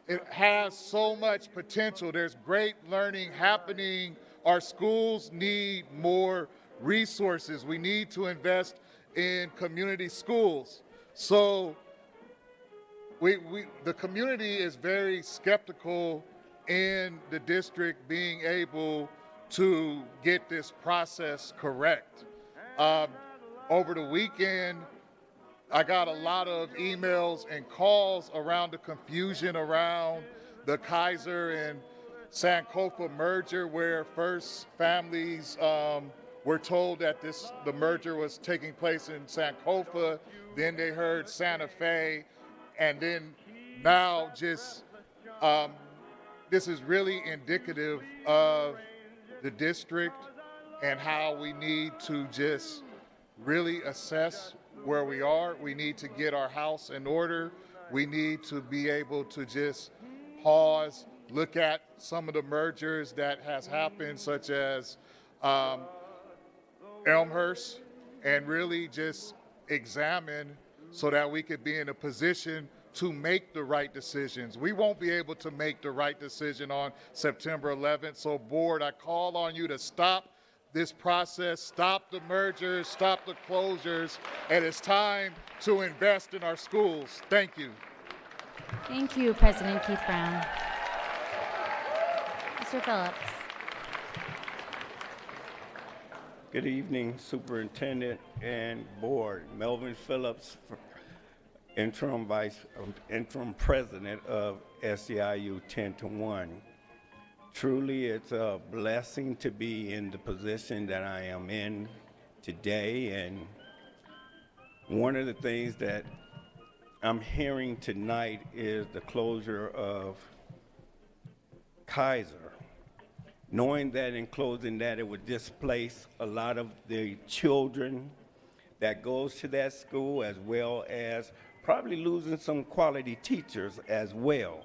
it has so much potential. There's great learning happening. Our schools need more resources. We need to invest in community schools. So the community is very skeptical in the district being able to get this process correct. Over the weekend, I got a lot of emails and calls around the confusion around the Kaiser and Sankofa merger, where first families were told that the merger was taking place in Sankofa, then they heard Santa Fe, and then now just this is really indicative of the district and how we need to just really assess where we are. We need to get our house in order. We need to be able to just pause, look at some of the mergers that has happened, such as Elmhurst, and really just examine so that we could be in a position to make the right decisions. We won't be able to make the right decision on September 11th. So board, I call on you to stop this process, stop the mergers, stop the closures, and it's time to invest in our schools. Thank you. Thank you, President Keith Brown. Mr. Phillips. Good evening, Superintendent and Board. Melvin Phillips, interim president of SEIU 10-1. Truly, it's a blessing to be in the position that I am in today. And one of the things that I'm hearing tonight is the closure of Kaiser. Knowing that in closing that it would displace a lot of the children that goes to that school, as well as probably losing some quality teachers as well.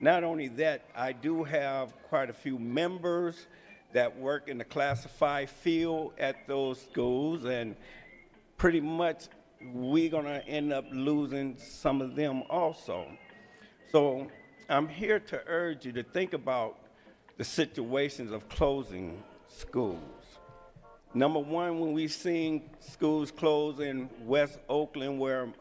Not only that, I do have quite a few members that work in the classified field at those schools, and pretty much we're gonna end up losing some of them also. So I'm here to urge you to think about the situations of closing schools. Number one, when we've seen schools close in West Oakland, where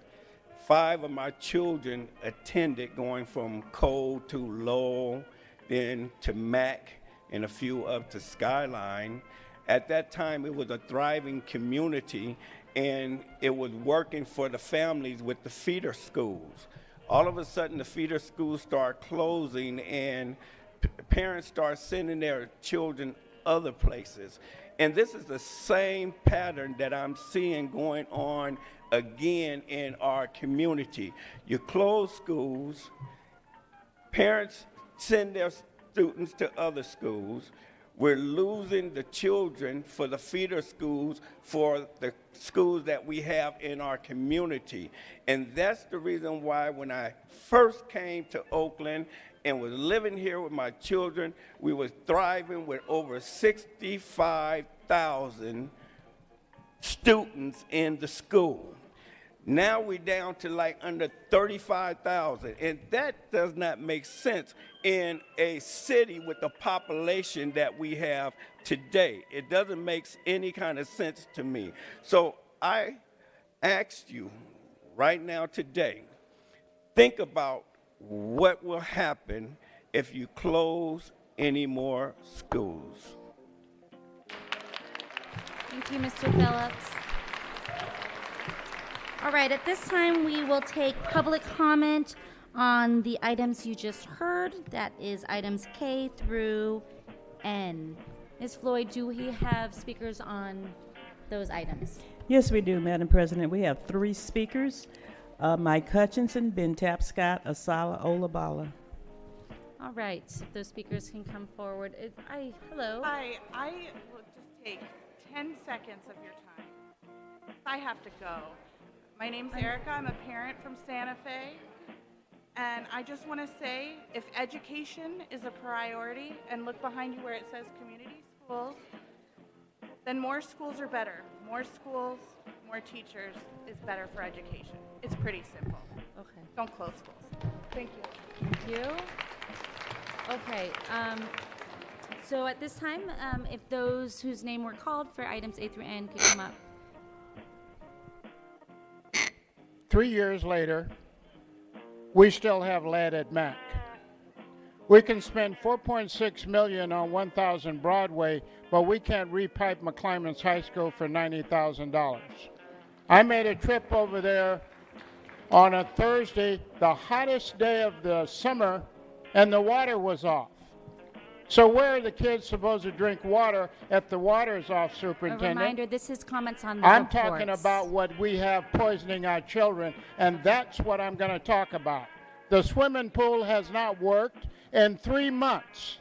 5 of my children attended, going from Cole to Lowell, then to Mac, and a few up to Skyline. At that time, it was a thriving community, and it was working for the families with the feeder schools. All of a sudden, the feeder schools start closing, and parents start sending their children other places. And this is the same pattern that I'm seeing going on again in our community. You close schools, parents send their students to other schools. We're losing the children for the feeder schools, for the schools that we have in our community. And that's the reason why when I first came to Oakland and was living here with my children, we were thriving with over 65,000 students in the school. Now we're down to like under 35,000, and that does not make sense in a city with the population that we have today. It doesn't make any kind of sense to me. So I asked you right now today, think about what will happen if you close any more schools. Thank you, Mr. Phillips. All right, at this time, we will take public comment on the items you just heard. That is items K through N. Ms. Floyd, do we have speakers on those items? Yes, we do, Madam President. We have 3 speakers. Mike Hutchinson, Ben Tapscott, Asala Olabala. All right, if those speakers can come forward. Hello. Hi, I will just take 10 seconds of your time. I have to go. My name's Erica. I'm a parent from Santa Fe. And I just want to say, if education is a priority, and look behind you where it says community schools, then more schools are better. More schools, more teachers is better for education. It's pretty simple. Okay. Don't close schools. Thank you. Thank you. Okay. So at this time, if those whose name were called for items A through N could come up. 3 years later, we still have lead at Mac. We can spend $4.6 million on 1000 Broadway, but we can't repipe McClymonds High School for $90,000. I made a trip over there on a Thursday, the hottest day of the summer, and the water was off. So where are the kids supposed to drink water if the water is off, A Superintendent? reminder, this is comments on the I'm reports. talking about what we have poisoning our children, and that's what I'm going to talk about. The swimming pool has not worked in 3 months,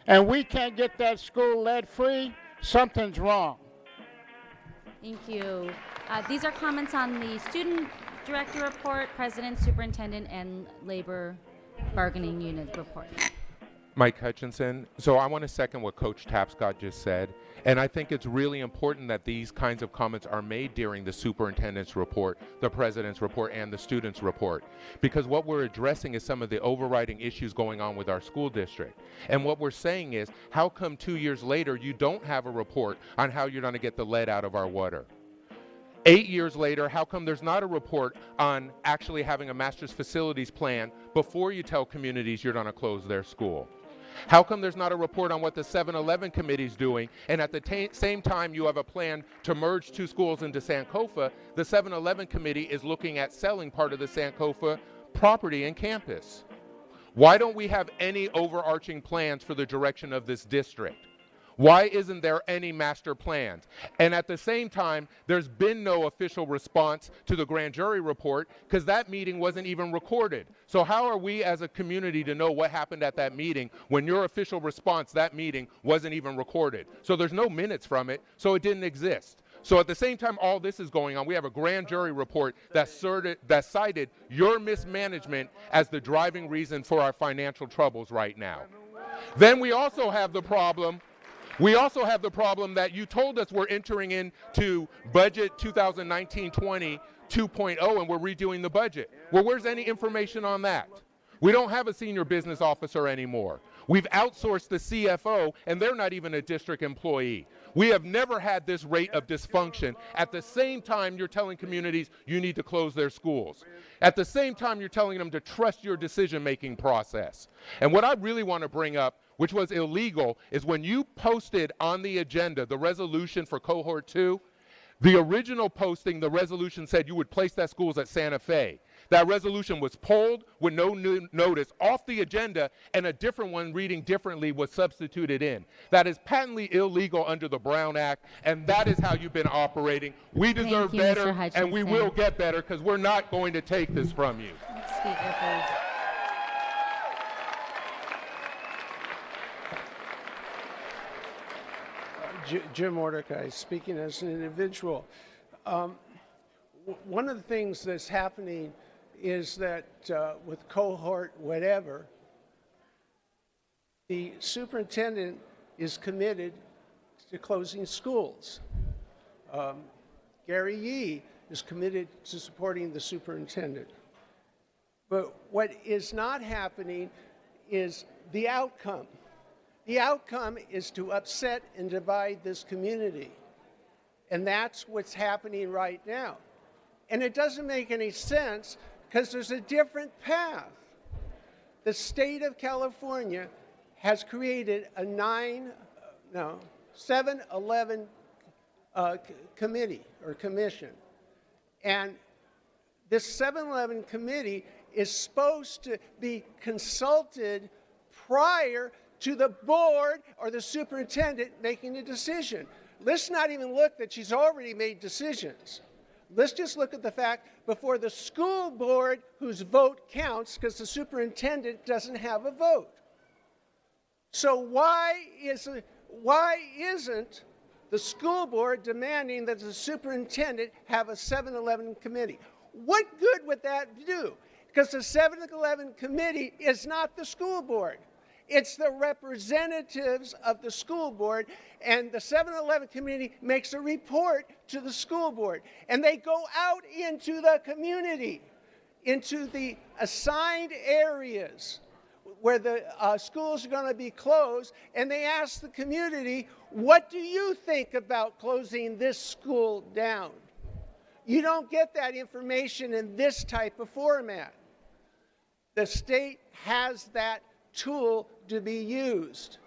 and we can't get that school lead-free. Something's wrong. Thank you. These are comments on the student director report, president, superintendent, and labor bargaining unit report. Mike Hutchinson. So I want to second what Coach Tapscott just said. And I think it's really important that these kinds of comments are made during the superintendent's report, the president's report, and the student's report. Because what we're addressing is some of the overriding issues going on with our school district. And what we're saying is, how come 2 years later you don't have a report on how you're going to get the lead out of our water? 8 years later, how come there's not a report on actually having a master's facilities plan before you tell communities you're going to close their school? How come there's not a report on what the 7-Eleven committee's doing, and at the same time you have a plan to merge 2 schools into Sankofa, the 7-Eleven committee is looking at selling part of the Sankofa property and campus? Why don't we have any overarching plans for the direction of this district? Why isn't there any master plans? And at the same time, there's been no official response to the grand jury report because that meeting wasn't even recorded. So how are we as a community to know what happened at that meeting when your official response, that meeting, wasn't even recorded? So there's no minutes from it, so it didn't exist. So at the same time all this is going on, we have a grand jury report that cited your mismanagement as the driving reason for our financial troubles right now. Then we also have the problem that you told us we're entering into budget 2019-20 2.0 and we're redoing the budget. Well, where's any information on that? We don't have a senior business officer anymore. We've outsourced the CFO, and they're not even a district employee. We have never had this rate of dysfunction. At the same time, you're telling communities you need to close their schools. At the same time, you're telling them to trust your decision-making process. And what I really want to bring up, which was illegal, is when you posted on the agenda the resolution for cohort 2, the original posting, the resolution said you would place that schools at Santa Fe. That resolution was pulled with no notice off the agenda, and a different one reading differently was substituted in. That is patently illegal under the Brown Act, and that is how you've been operating. We deserve better, and we will get better because we're not going to take this from you. Next speaker, please. Jim Mordecai, speaking as an individual. One of the things that's happening is that with cohort whatever, the superintendent is committed to closing schools. Gary Yee is committed to supporting the superintendent. But what is not happening is the outcome. The outcome is to upset and divide this community. And that's what's happening right now. And it doesn't make any sense because there's a different path. The state of California has created a 7-11 committee or commission. And this 7-11 committee is supposed to be consulted prior to the board or the superintendent making a decision. Let's not even look that she's already made decisions. Let's just look at the fact before the school board, whose vote counts because the superintendent doesn't have a vote. So why isn't the school board demanding that the superintendent have a 7-11 committee? What good would that do? Because the 7-11 committee is not the school board. It's the representatives of the school board, and the 7-11 committee makes a report to the school board. And they go out into the community, into the assigned areas where the schools are going to be closed, and they ask the community, what do you think about closing this school down? You don't get that information in this type of format. The state has that tool to be used.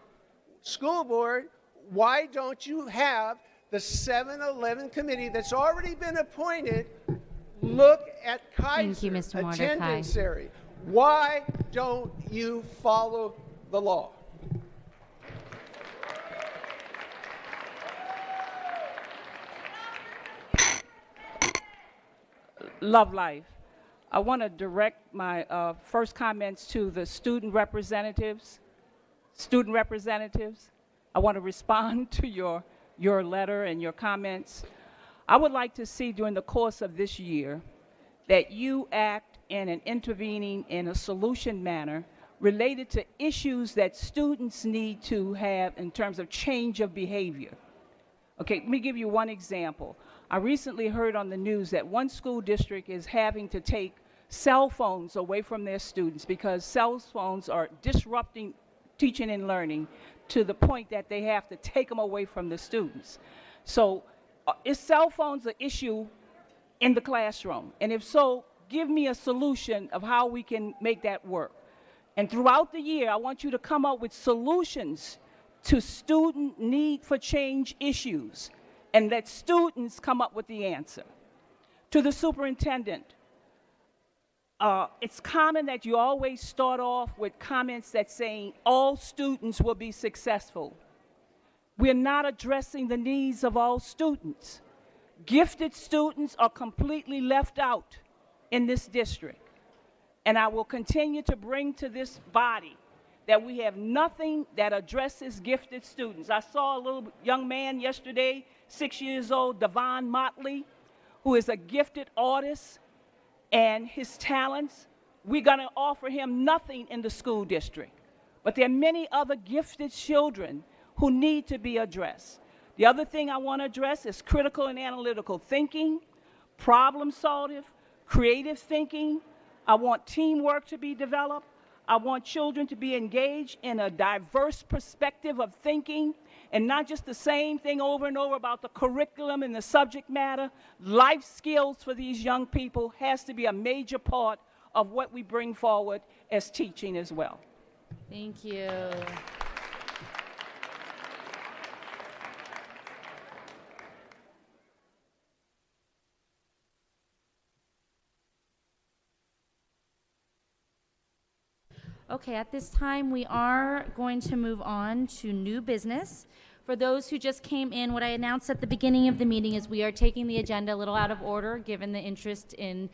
School board, why don't you have the 7-Eleven committee that's already been appointed look at Thank you, Kaiser Mr. Mordecai. attendance area? Why don't you follow the law? Love life. I want to direct my first comments to the student representatives. Student representatives, I want to respond to your letter and your comments. I would like to see during the course of this year that you act in an intervening in a solution manner related to issues that students need to have in terms of change of behavior. Okay, let me give you one example. I recently heard on the news that one school district is having to take cell phones away from their students because cell phones are disrupting teaching and learning to the point that they have to take them away from the students. So is cell phones an issue in the classroom? And if so, give me a solution of how we can make that work. And throughout the year, I want you to come up with solutions to student need for change issues and let students come up with the answer. To the superintendent, it's common that you always start off with comments that saying all students will be successful. We're not addressing the needs of all students. Gifted students are completely left out in this district. And I will continue to bring to this body that we have nothing that addresses gifted students. I saw a little young man yesterday, 6 years old, Devon Motley, who is a gifted artist, and his talents, we're going to offer him nothing in the school district. But there are many other gifted children who need to be addressed. The other thing I want to address is critical and analytical thinking, problem solving, creative thinking. I want teamwork to be developed. I want children to be engaged in a diverse perspective of thinking and not just the same thing over and over about the curriculum and the subject matter. Life skills for these young people has to be a major part of what we bring forward as teaching as well. Thank you. Okay, at this time, we are going to move on to new business. For those who just came in, what I announced at the beginning of the meeting is we are taking the agenda a little out of order, given the interest in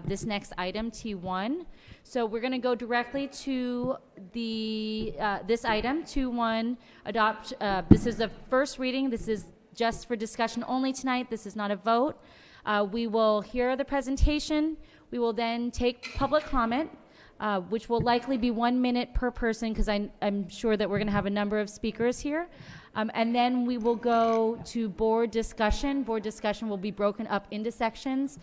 this next item, T1. So we're going to go directly to the this item, T1, adopt. This is a first reading. This is just for discussion only tonight. This is not a vote. We will hear the presentation. We will then take public comment. Which will likely be 1 minute per person because I'm sure that we're going to have a number of speakers here. And then we will go to board discussion. Board discussion will be broken up into sections.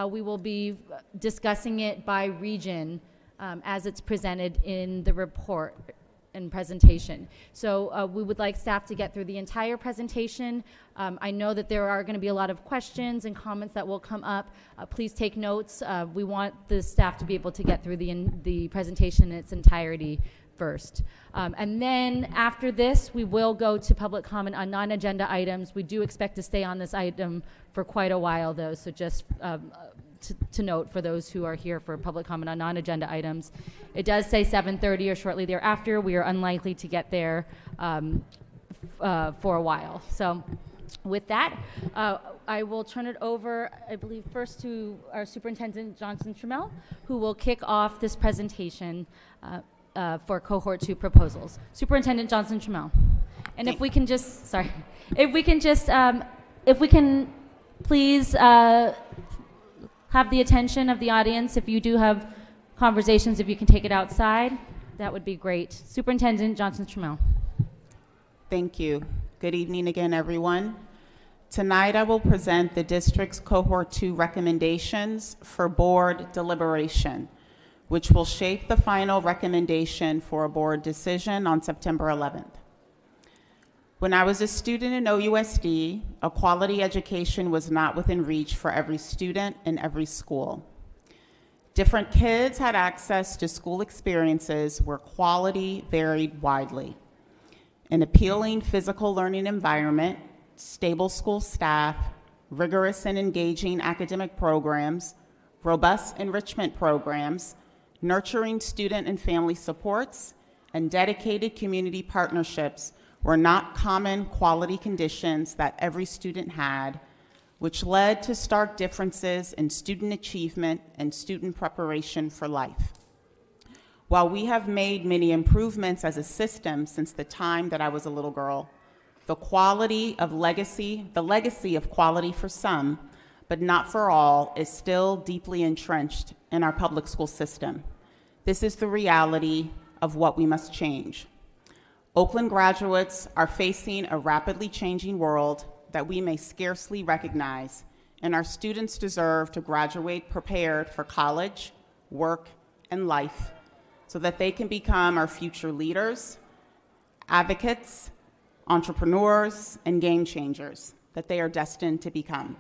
We will be discussing it by region as it's presented in the report and presentation. So we would like staff to get through the entire presentation. I know that there are going to be a lot of questions and comments that will come up. Please take notes. We want the staff to be able to get through the presentation in its entirety first. And then after this, we will go to public comment on non-agenda items. We do expect to stay on this item for quite a while, though, so just to note for those who are here for public comment on non-agenda items. It does say 7:30 or shortly thereafter. We are unlikely to get there for a while. So with that, I will turn it over, I believe, first to our Superintendent Johnson Trammell, who will kick off this presentation for Cohort 2 proposals. Superintendent Johnson Trammell. And if we can just, sorry, if we can please have the attention of the audience. If you do have conversations, if you can take it outside, that would be great. Superintendent Johnson Trammell. Thank you. Good evening again, everyone. Tonight I will present the district's Cohort 2 recommendations for board deliberation, which will shape the final recommendation for a board decision on September 11th. When I was a student in OUSD, a quality education was not within reach for every student in every school. Different kids had access to school experiences where quality varied widely. An appealing physical learning environment, stable school staff, rigorous and engaging academic programs, robust enrichment programs, nurturing student and family supports, and dedicated community partnerships were not common quality conditions that every student had, which led to stark differences in student achievement and student preparation for life. While we have made many improvements as a system since the time that I was a little girl, the legacy of quality for some, but not for all, is still deeply entrenched in our public school system. This is the reality of what we must change. Oakland graduates are facing a rapidly changing world that we may scarcely recognize, and our students deserve to graduate prepared for college, work, and life so that they can become our future leaders, advocates, entrepreneurs, and game changers that they are destined to become.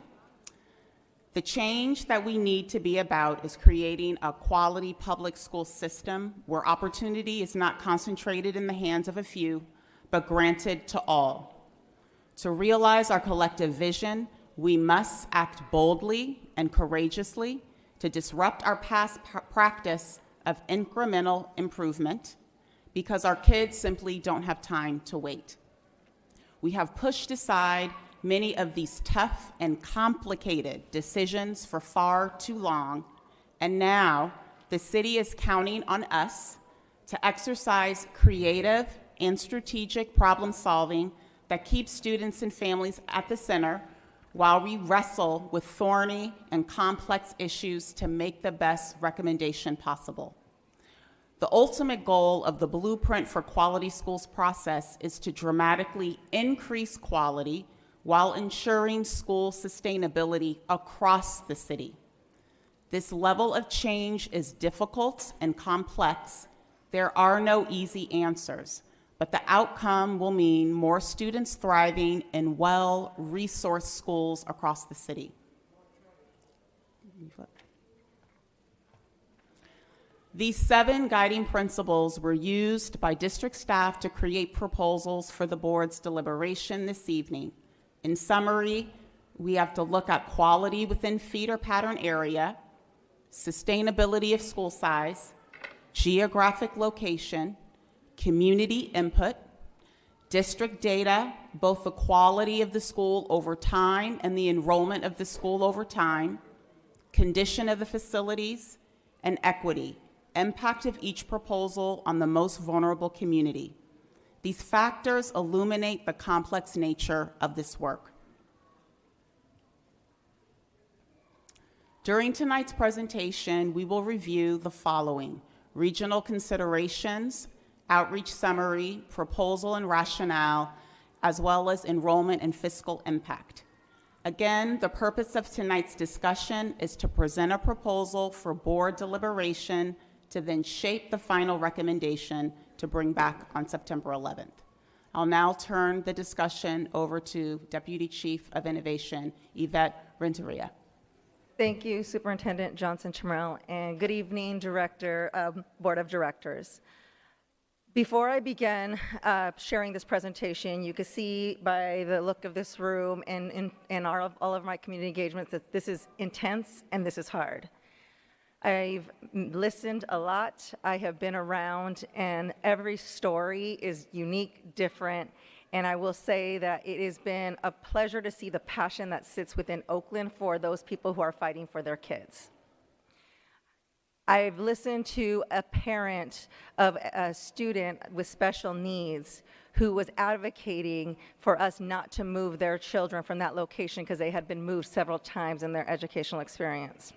The change that we need to be about is creating a quality public school system where opportunity is not concentrated in the hands of a few, but granted to all. To realize our collective vision, we must act boldly and courageously to disrupt our past practice of incremental improvement because our kids simply don't have time to wait. We have pushed aside many of these tough and complicated decisions for far too long, and now the city is counting on us to exercise creative and strategic problem solving that keeps students and families at the center while we wrestle with thorny and complex issues to make the best recommendation possible. The ultimate goal of the Blueprint for Quality Schools process is to dramatically increase quality while ensuring school sustainability across the city. This level of change is difficult and complex. There are no easy answers, but the outcome will mean more students thriving in well-resourced schools across the city. These 7 guiding principles were used by district staff to create proposals for the board's deliberation this evening. In summary, we have to look at quality within feeder pattern area, sustainability of school size, geographic location, community input, district data, both the quality of the school over time and the enrollment of the school over time, condition of the facilities, and equity, impact of each proposal on the most vulnerable community. These factors illuminate the complex nature of this work. During tonight's presentation, we will review the following: regional considerations, outreach summary, proposal and rationale, as well as enrollment and fiscal impact. Again, the purpose of tonight's discussion is to present a proposal for board deliberation to then shape the final recommendation to bring back on September 11th. I'll now turn the discussion over to Deputy Chief of Innovation, Yvette Renteria. Thank you, Superintendent Johnson-Chamorro, and good evening, Board of Directors. Before I begin sharing this presentation, you can see by the look of this room and all of my community engagements that this is intense and this is hard. I've listened a lot, I have been around, and every story is unique, different, and I will say that it has been a pleasure to see the passion that sits within Oakland for those people who are fighting for their kids. I've listened to a parent of a student with special needs who was advocating for us not to move their children from that location because they had been moved several times in their educational experience.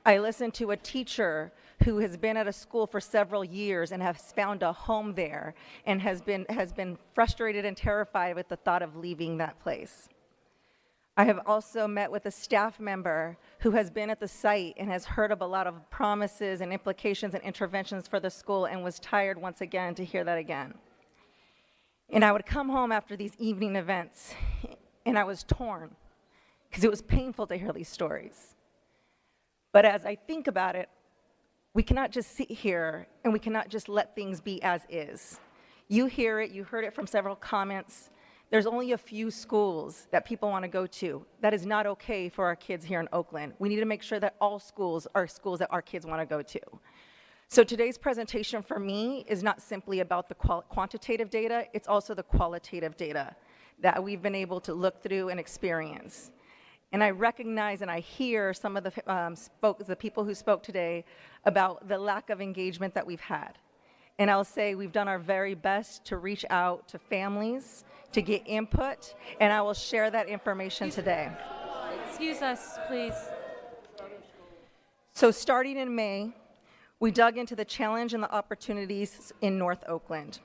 I listened to a teacher who has been at a school for several years and has found a home there and has been frustrated and terrified with the thought of leaving that place. I have also met with a staff member who has been at the site and has heard of a lot of promises and implications and interventions for the school and was tired once again to hear that again. And I would come home after these evening events and I was torn because it was painful to hear these stories. But as I think about it, we cannot just sit here and we cannot just let things be as is. You hear it, you heard it from several comments. There's only a few schools that people want to go to. That is not okay for our kids here in Oakland. We need to make sure that all schools are schools that our kids want to go to. So today's presentation for me is not simply about the quantitative data, it's also the qualitative data that we've been able to look through and experience. And I recognize and I hear some of the people who spoke today about the lack of engagement that we've had. And I'll say we've done our very best to reach out to families, to get input, and I will share that information today. Excuse us, please. So starting in May, we dug into the challenge and the opportunities in North Oakland.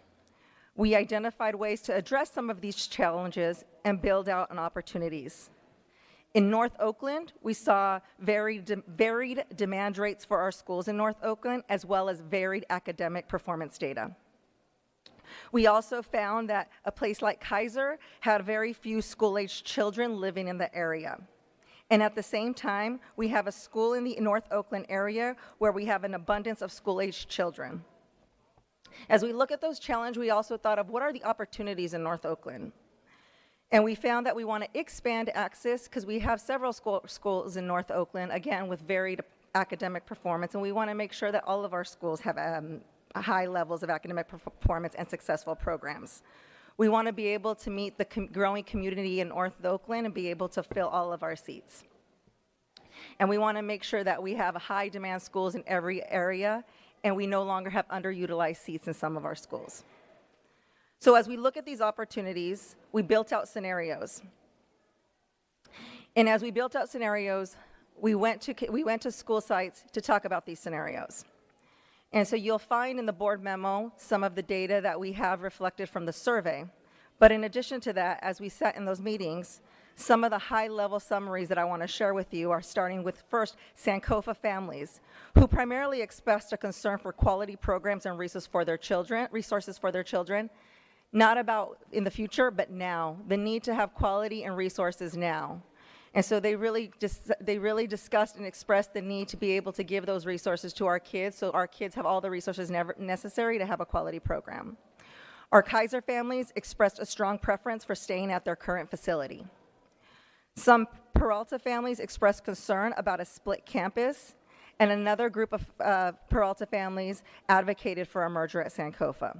We identified ways to address some of these challenges and build out on opportunities. In North Oakland, we saw varied demand rates for our schools in North Oakland, as well as varied academic performance data. We also found that a place like Kaiser had very few school-aged children living in the area. And at the same time, we have a school in the North Oakland area where we have an abundance of school-aged children. As we look at those challenges, we also thought of what are the opportunities in North Oakland? And we found that we want to expand access because we have several schools in North Oakland, again, with varied academic performance, and we want to make sure that all of our schools have high levels of academic performance and successful programs. We want to be able to meet the growing community in North Oakland and be able to fill all of our seats. And we want to make sure that we have high demand schools in every area, and we no longer have underutilized seats in some of our schools. So as we look at these opportunities, we built out scenarios. And as we built out scenarios, we went to school sites to talk about these scenarios. And so you'll find in the board memo some of the data that we have reflected from the survey. But in addition to that, as we sat in those meetings, some of the high-level summaries that I want to share with you are starting with, first, Sankofa families, who primarily expressed a concern for quality programs and resources for their children, not about in the future, but now, the need to have quality and resources now. And so they really discussed and expressed the need to be able to give those resources to our kids so our kids have all the resources necessary to have a quality program. Our Kaiser families expressed a strong preference for staying at their current facility. Some Peralta families expressed concern about a split campus, and another group of Peralta families advocated for a merger at Sankofa.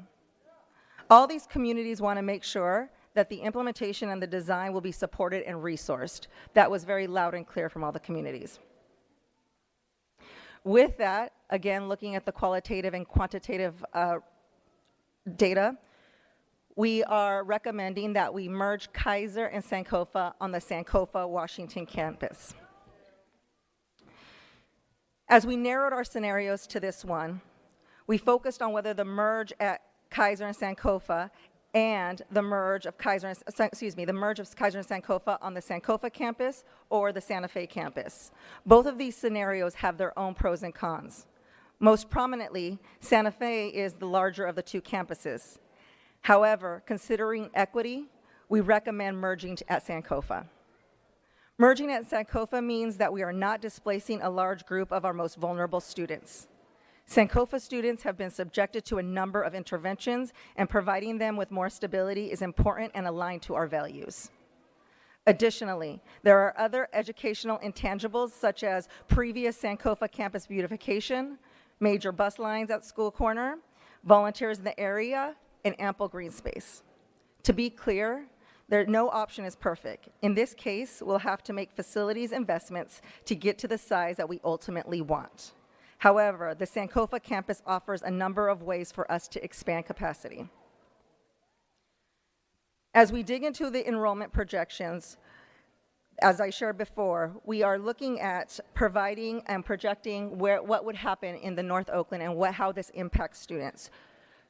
All these communities want to make sure that the implementation and the design will be supported and resourced. That was very loud and clear from all the communities. With that, again, looking at the qualitative and quantitative data, we are recommending that we merge Kaiser and Sankofa on the Sankofa Washington campus. As we narrowed our scenarios to this one, we focused on whether the merge at Kaiser and Sankofa and the merge of Kaiser and Sankofa on the Sankofa campus or the Santa Fe campus. Both of these scenarios have their own pros and cons. Most prominently, Santa Fe is the larger of the two campuses. However, considering equity, we recommend merging at Sankofa. Merging at Sankofa means that we are not displacing a large group of our most vulnerable students. Sankofa students have been subjected to a number of interventions, and providing them with more stability is important and aligned to our values. Additionally, there are other educational intangibles such as previous Sankofa campus beautification, major bus lines at school corner, volunteers in the area, and ample green space. To be clear, no option is perfect. In this case, we'll have to make facilities investments to get to the size that we ultimately want. However, the Sankofa campus offers a number of ways for us to expand capacity. As we dig into the enrollment projections, as I shared before, we are looking at providing and projecting what would happen in the North Oakland and how this impacts students.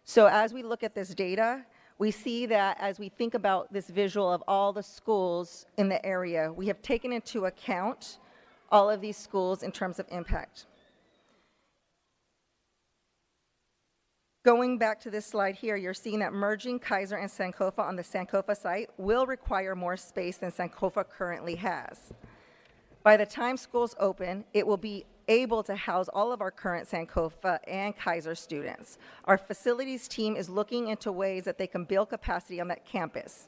So as we look at this data, we see that as we think about this visual of all the schools in the area, we have taken into account all of these schools in terms of impact. Going back to this slide here, you're seeing that merging Kaiser and Sankofa on the Sankofa site will require more space than Sankofa currently has. By the time schools open, it will be able to house all of our current Sankofa and Kaiser students. Our facilities team is looking into ways that they can build capacity on that campus.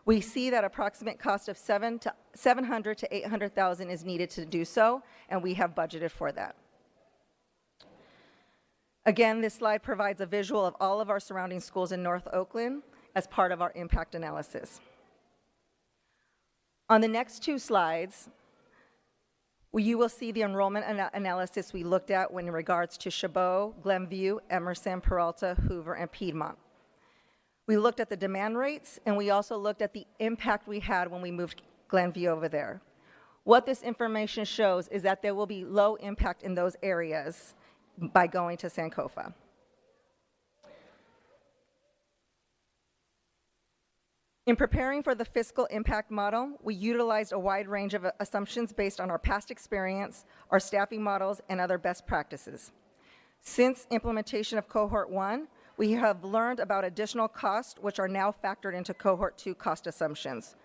We see that approximate cost of $700,000 to $800,000 is needed to do so, and we have budgeted for that. Again, this slide provides a visual of all of our surrounding schools in North Oakland as part of our impact analysis. On the next two slides, you will see the enrollment analysis we looked at in regards to Chabot, Glenview, Emerson, Peralta, Hoover, and Piedmont. We looked at the demand rates, and we also looked at the impact we had when we moved Glenview over there. What this information shows is that there will be low impact in those areas by going to Sankofa. In preparing for the fiscal impact model, we utilized a wide range of assumptions based on our past experience, our staffing models, and other best practices. Since implementation of Cohort 1, we have learned about additional costs, which are now factored into Cohort 2 cost assumptions.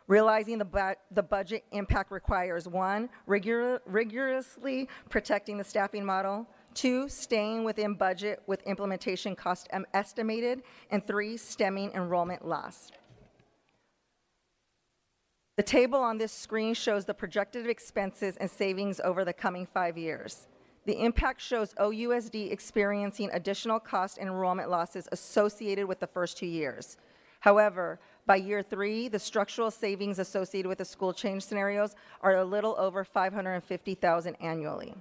Realizing the budget impact requires 1, rigorously protecting the staffing model, 2, staying within budget with implementation cost estimated, and 3, stemming enrollment loss. The table on this screen shows the projected expenses and savings over the coming 5 years. The impact shows OUSD experiencing additional cost and enrollment losses associated with the first 2 years. However, by year 3, the structural savings associated with the school change scenarios are a little over $550,000 annually.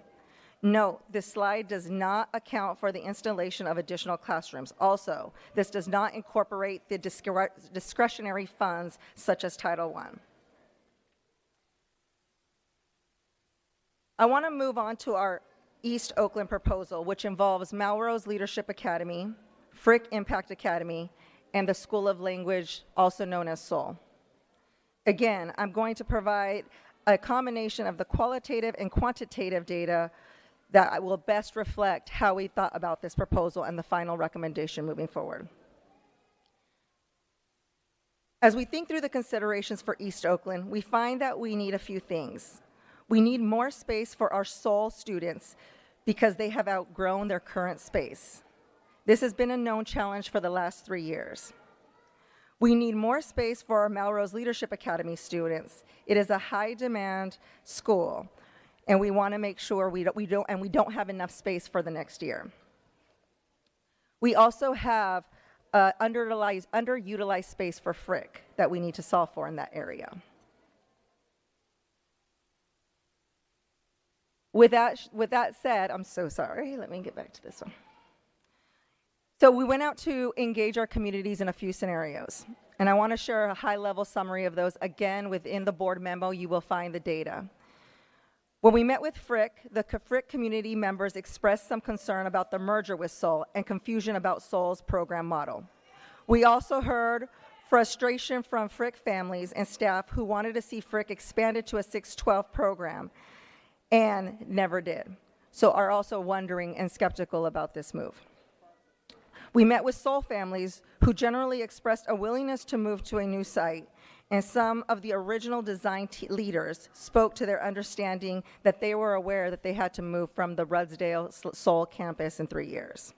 Note, this slide does not account for the installation of additional classrooms. Also, this does not incorporate the discretionary funds such as Title I. I want to move on to our East Oakland proposal, which involves Melrose Leadership Academy, Frick Impact Academy, and the School of Language, also known as SOL. Again, I'm going to provide a combination of the qualitative and quantitative data that will best reflect how we thought about this proposal and the final recommendation moving forward. As we think through the considerations for East Oakland, we find that we need a few things. We need more space for our SOL students because they have outgrown their current space. This has been a known challenge for the last 3 years. We need more space for our Melrose Leadership Academy students. It is a high-demand school, and we want to make sure we don't have enough space for the next year. We also have underutilized space for Frick that we need to solve for in that area. With that said, I'm so sorry. Let me get back to this one. So we went out to engage our communities in a few scenarios, and I want to share a high-level summary of those. Again, within the board memo, you will find the data. When we met with Frick, the Frick community members expressed some concern about the merger with SOL and confusion about SOL's program model. We also heard frustration from Frick families and staff who wanted to see Frick expanded to a 612 program and never did, so are also wondering and skeptical about this move. We met with SOL families who generally expressed a willingness to move to a new site, and some of the original design leaders spoke to their understanding that they were aware that they had to move from the Rudsdale SOL campus in 3 years.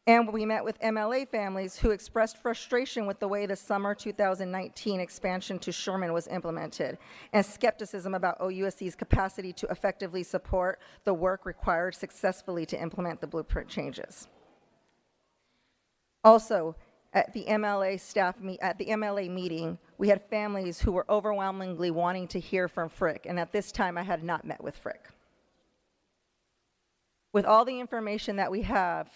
And we met with MLA families who expressed frustration with the way the summer 2019 expansion to Sherman was implemented, and skepticism about OUSC's capacity to effectively support the work required successfully to implement the blueprint changes. Also, at the MLA meeting, we had families who were overwhelmingly wanting to hear from Frick, and at this time I had not met with Frick. With all the information that we have,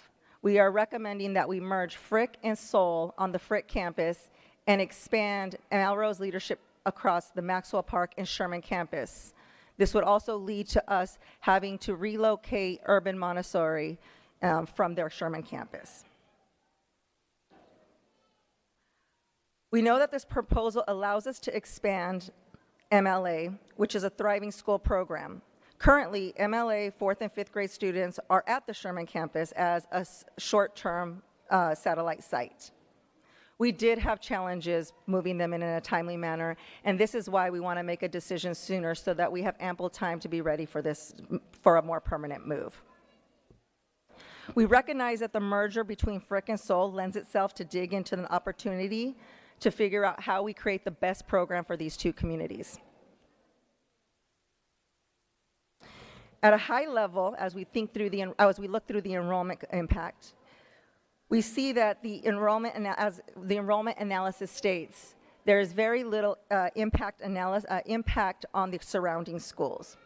we are recommending that we merge Frick and SOL on the Frick campus and expand Melrose leadership across the Maxwell Park and Sherman campus. This would also lead to us having to relocate Urban Montessori from their Sherman campus. We know that this proposal allows us to expand MLA, which is a thriving school program. Currently, MLA 4th and 5th grade students are at the Sherman campus as a short-term satellite site. We did have challenges moving them in a timely manner, and this is why we want to make a decision sooner so that we have ample time to be ready for this, for a more permanent move. We recognize that the merger between Frick and Soul lends itself to dig into an opportunity to figure out how we create the best program for these two communities. At a high level, as we look through the enrollment impact, we see that as the enrollment analysis states, there is very little impact on the surrounding schools.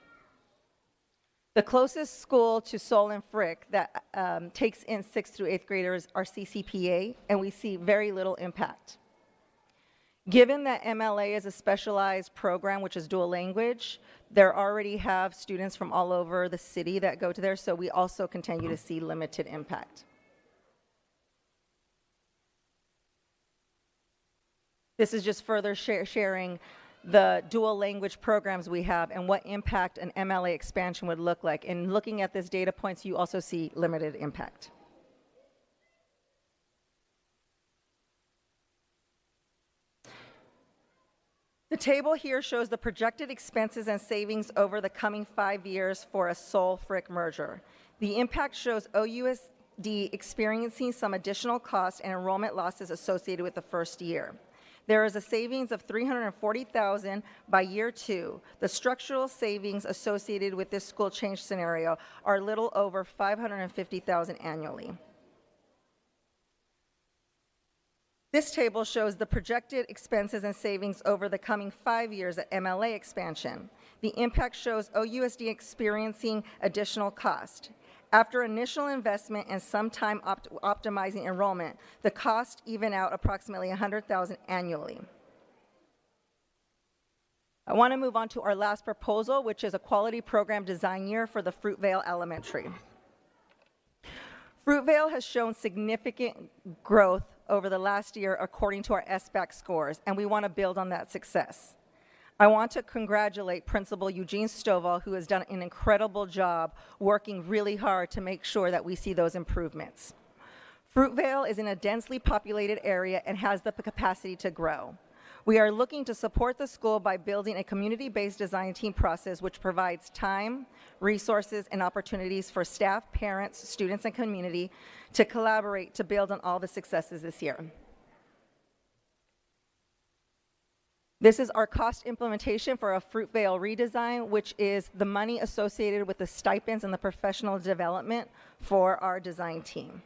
The closest school to Soul and Frick that takes in 6th through 8th graders are CCPA, and we see very little impact. Given that MLA is a specialized program, which is dual language, there already have students from all over the city that go to there, so we also continue to see limited impact. This is just further sharing the dual language programs we have and what impact an MLA expansion would look like. And looking at this data points, you also see limited impact. The table here shows the projected expenses and savings over the coming 5 years for a Soul-Frick merger. The impact shows OUSD experiencing some additional costs and enrollment losses associated with the first year. There is a savings of $340,000 by year 2. The structural savings associated with this school change scenario are a little over $550,000 annually. This table shows the projected expenses and savings over the coming 5 years at MLA expansion. The impact shows OUSD experiencing additional cost. After initial investment and some time optimizing enrollment, the costs even out approximately $100,000 annually. I want to move on to our last proposal, which is a quality program design year for the Fruitvale Elementary. Fruitvale has shown significant growth over the last year according to our SBAC scores, and we want to build on that success. I want to congratulate Principal Eugene Stovall, who has done an incredible job working really hard to make sure that we see those improvements. Fruitvale is in a densely populated area and has the capacity to grow. We are looking to support the school by building a community-based design team process which provides time, resources, and opportunities for staff, parents, students, and community to collaborate to build on all the successes this year. This is our cost implementation for a Fruitvale redesign, which is the money associated with the stipends and the professional development for our design team.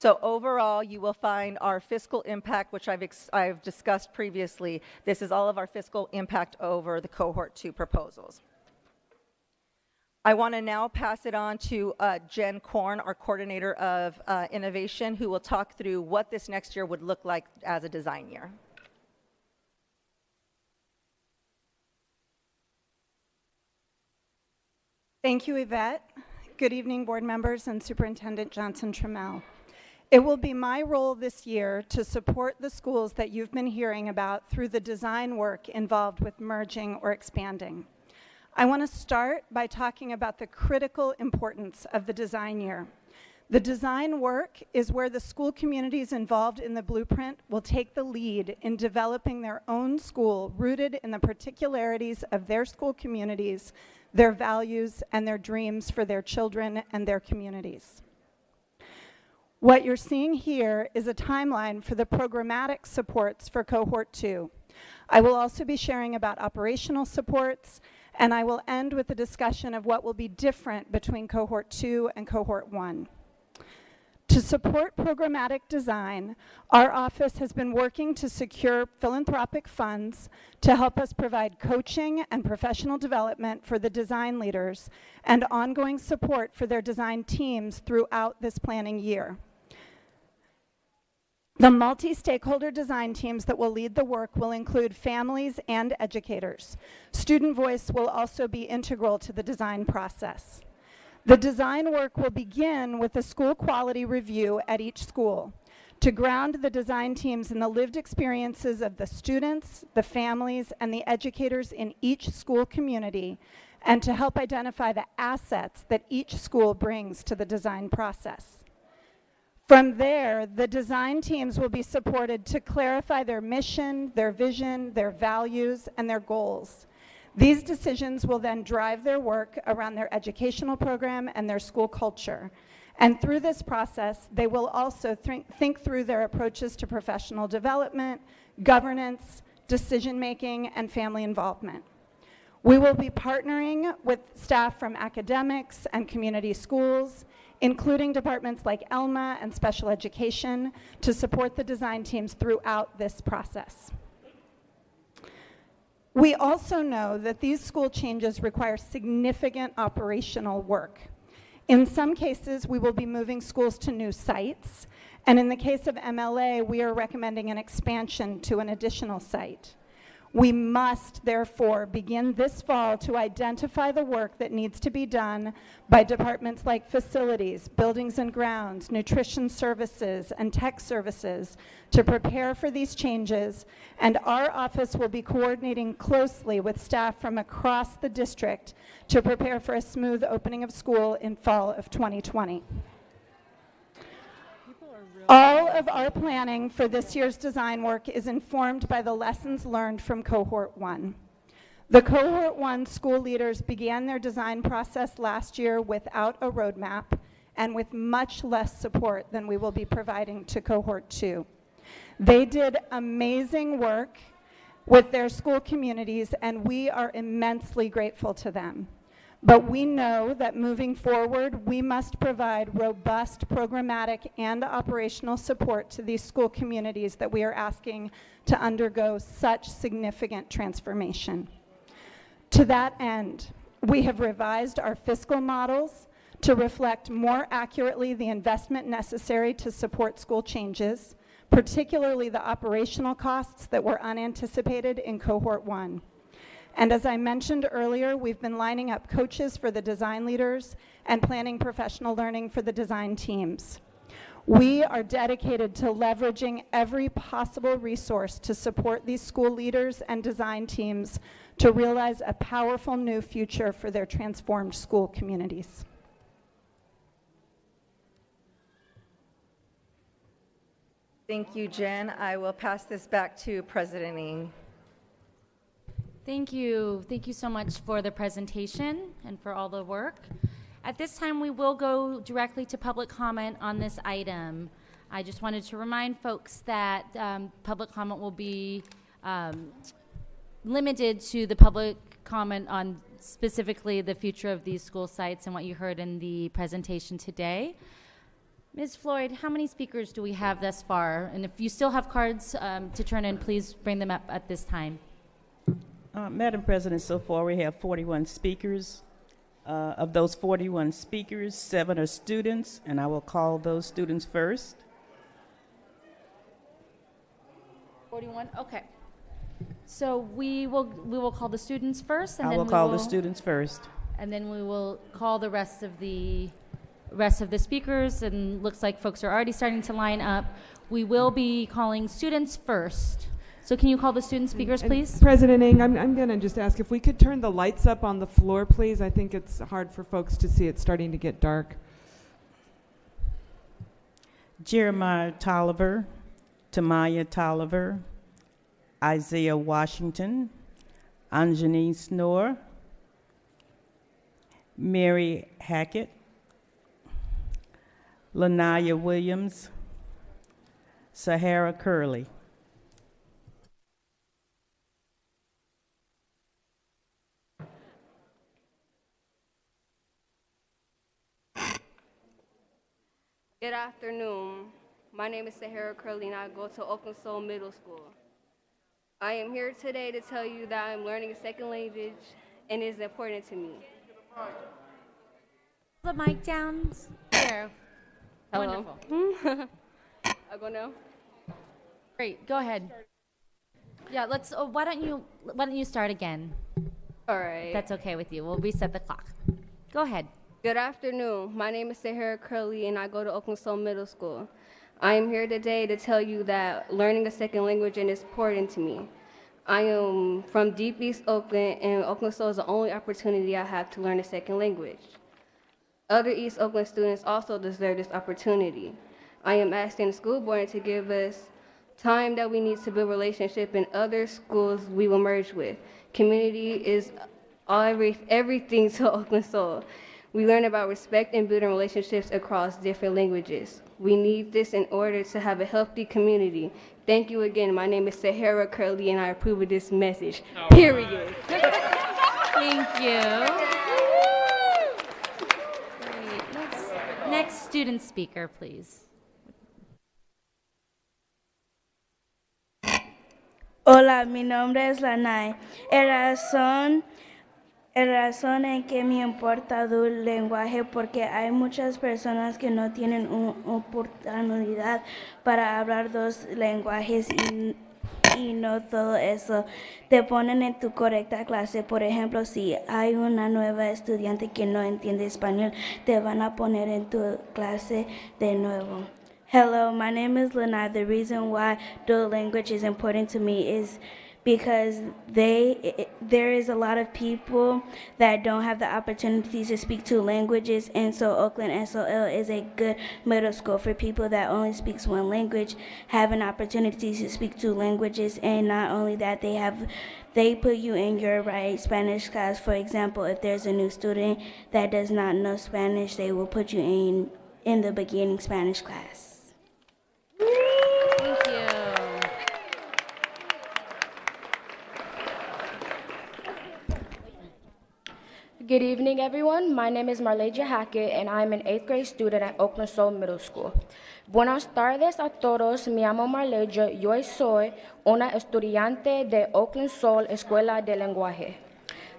So overall, you will find our fiscal impact, which I've discussed previously. This is all of our fiscal impact over the Cohort 2 proposals. I want to now pass it on to Jen Korn, our coordinator of innovation, who will talk through what this next year would look like as a design year. Thank you, Yvette. Good evening, board members and Superintendent Johnson-Trammell. It will be my role this year to support the schools that you've been hearing about through the design work involved with merging or expanding. I want to start by talking about the critical importance of the design year. The design work is where the school communities involved in the blueprint will take the lead in developing their own school rooted in the particularities of their school communities, their values, and their dreams for their children and their communities. What you're seeing here is a timeline for the programmatic supports for Cohort 2. I will also be sharing about operational supports, and I will end with a discussion of what will be different between Cohort 2 and Cohort 1. To support programmatic design, our office has been working to secure philanthropic funds to help us provide coaching and professional development for the design leaders and ongoing support for their design teams throughout this planning year. The multi-stakeholder design teams that will lead the work will include families and educators. Student voice will also be integral to the design process. The design work will begin with a school quality review at each school to ground the design teams in the lived experiences of the students, the families, and the educators in each school community, and to help identify the assets that each school brings to the design process. From there, the design teams will be supported to clarify their mission, their vision, their values, and their goals. These decisions will then drive their work around their educational program and their school culture. And through this process, they will also think through their approaches to professional development, governance, decision-making, and family involvement. We will be partnering with staff from academics and community schools, including departments like ELMA and special education, to support the design teams throughout this process. We also know that these school changes require significant operational work. In some cases, we will be moving schools to new sites, and in the case of MLA, we are recommending an expansion to an additional site. We must, therefore, begin this fall to identify the work that needs to be done by departments like facilities, buildings and grounds, nutrition services, and tech services to prepare for these changes, and our office will be coordinating closely with staff from across the district to prepare for a smooth opening of school in fall of 2020. All of our planning for this year's design work is informed by the lessons learned from Cohort 1. The Cohort 1 school leaders began their design process last year without a roadmap and with much less support than we will be providing to Cohort 2. They did amazing work with their school communities, and we are immensely grateful to them. But we know that moving forward, we must provide robust programmatic and operational support to these school communities that we are asking to undergo such significant transformation. To that end, we have revised our fiscal models to reflect more accurately the investment necessary to support school changes, particularly the operational costs that were unanticipated in Cohort 1. And as I mentioned earlier, we've been lining up coaches for the design leaders and planning professional learning for the design teams. We are dedicated to leveraging every possible resource to support these school leaders and design teams to realize a powerful new future for their transformed school communities. Thank you, Jen. I will pass this back to President Ng. Thank you. Thank you so much for the presentation and for all the work. At this time, we will go directly to public comment on this item. I just wanted to remind folks that public comment will be limited to the public comment on specifically the future of these school sites and what you heard in the presentation today. Ms. Floyd, how many speakers do we have thus far? And if you still have cards to turn in, please bring them up at this time. Madam President, so far we have 41 speakers. Of those 41 speakers, 7 are students, and I will call those students first. 41, okay. So we will call the students first, and I then will call the students first. And then we will call the rest of the speakers, and looks like folks are already starting to line up. We will be calling students first. So can you call the student speakers, please? President Ng, I'm going to just ask if we could turn the lights up on the floor, please. I think it's hard for folks to see. It's starting to get dark. Jeremiah Tolliver, Tamaya Tolliver, Isaiah Washington, Anjani Snore, Mary Hackett, Lanaya Williams, Sahara Curley. Good afternoon. My name is Sahara Curley and I go to Oakland Middle School. I am here today to tell you that I'm learning a second language and it is important to me. The mic down. There. Hello. Wonderful. I'll go now. Great. Go ahead. Yeah. Let's. Why don't you start again? All right. If that's okay with you. We'll reset the clock. Go ahead. Good afternoon. My name is Sahara Curley and I go to Oakland Middle School. I am here today to tell you that learning a second language is important to me. I am from Deep East Oakland, and Oakland is the only opportunity I have to learn a second language. Other East Oakland students also deserve this opportunity. I am asking the school board to give us time that we need to build relationship in other schools we will merge with. Community is everything to Oakland Soul. We learn about respect and building relationships across different languages. We need this in order to have a healthy community. Thank you again. My name is Sahara Curley, and I approve of this message. Period. Thank you. Great. Next student speaker, please. Hola, mi nombre es Lanay. El razón en que me importa el lenguaje porque hay muchas personas que no tienen una oportunidad para hablar dos lenguajes y no todo eso te ponen en tu correcta clase. Por ejemplo, si hay una nueva estudiante que no entiende español, te van a poner en tu clase de nuevo. Hello, my name is Lanai. The reason why dual language is important to me is because there is a lot of people that don't have the opportunities to speak two languages, and so Oakland SOL is a good middle school for people that only speaks one language, having opportunities to speak two languages. And not only that, they put you in your right Spanish class. For example, if there's a new student that does not know Spanish, they will put you in the beginning Spanish class. Thank you. Good evening, everyone. My name is Marleja Hackett, and I'm an 8th grade student at Oakland Soul Middle School. Buenas tardes a todos. Me llamo Marleja. Yo soy una estudiante de Oakland Soul Escuela de Lenguaje.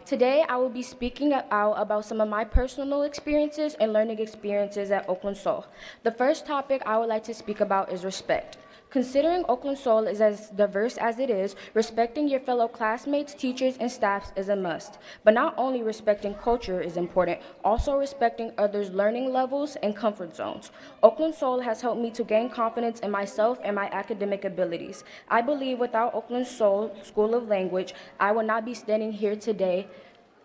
Today, I will be speaking out about some of my personal experiences and learning experiences at Oakland Soul. The first topic I would like to speak about is respect. Considering Oakland Soul is as diverse as it is, respecting your fellow classmates, teachers, and staffs is a must. But not only respecting culture is important, also respecting others' learning levels and comfort zones. Oakland Soul has helped me to gain confidence in myself and my academic abilities. I believe without Oakland Soul School of Language, I would not be standing here today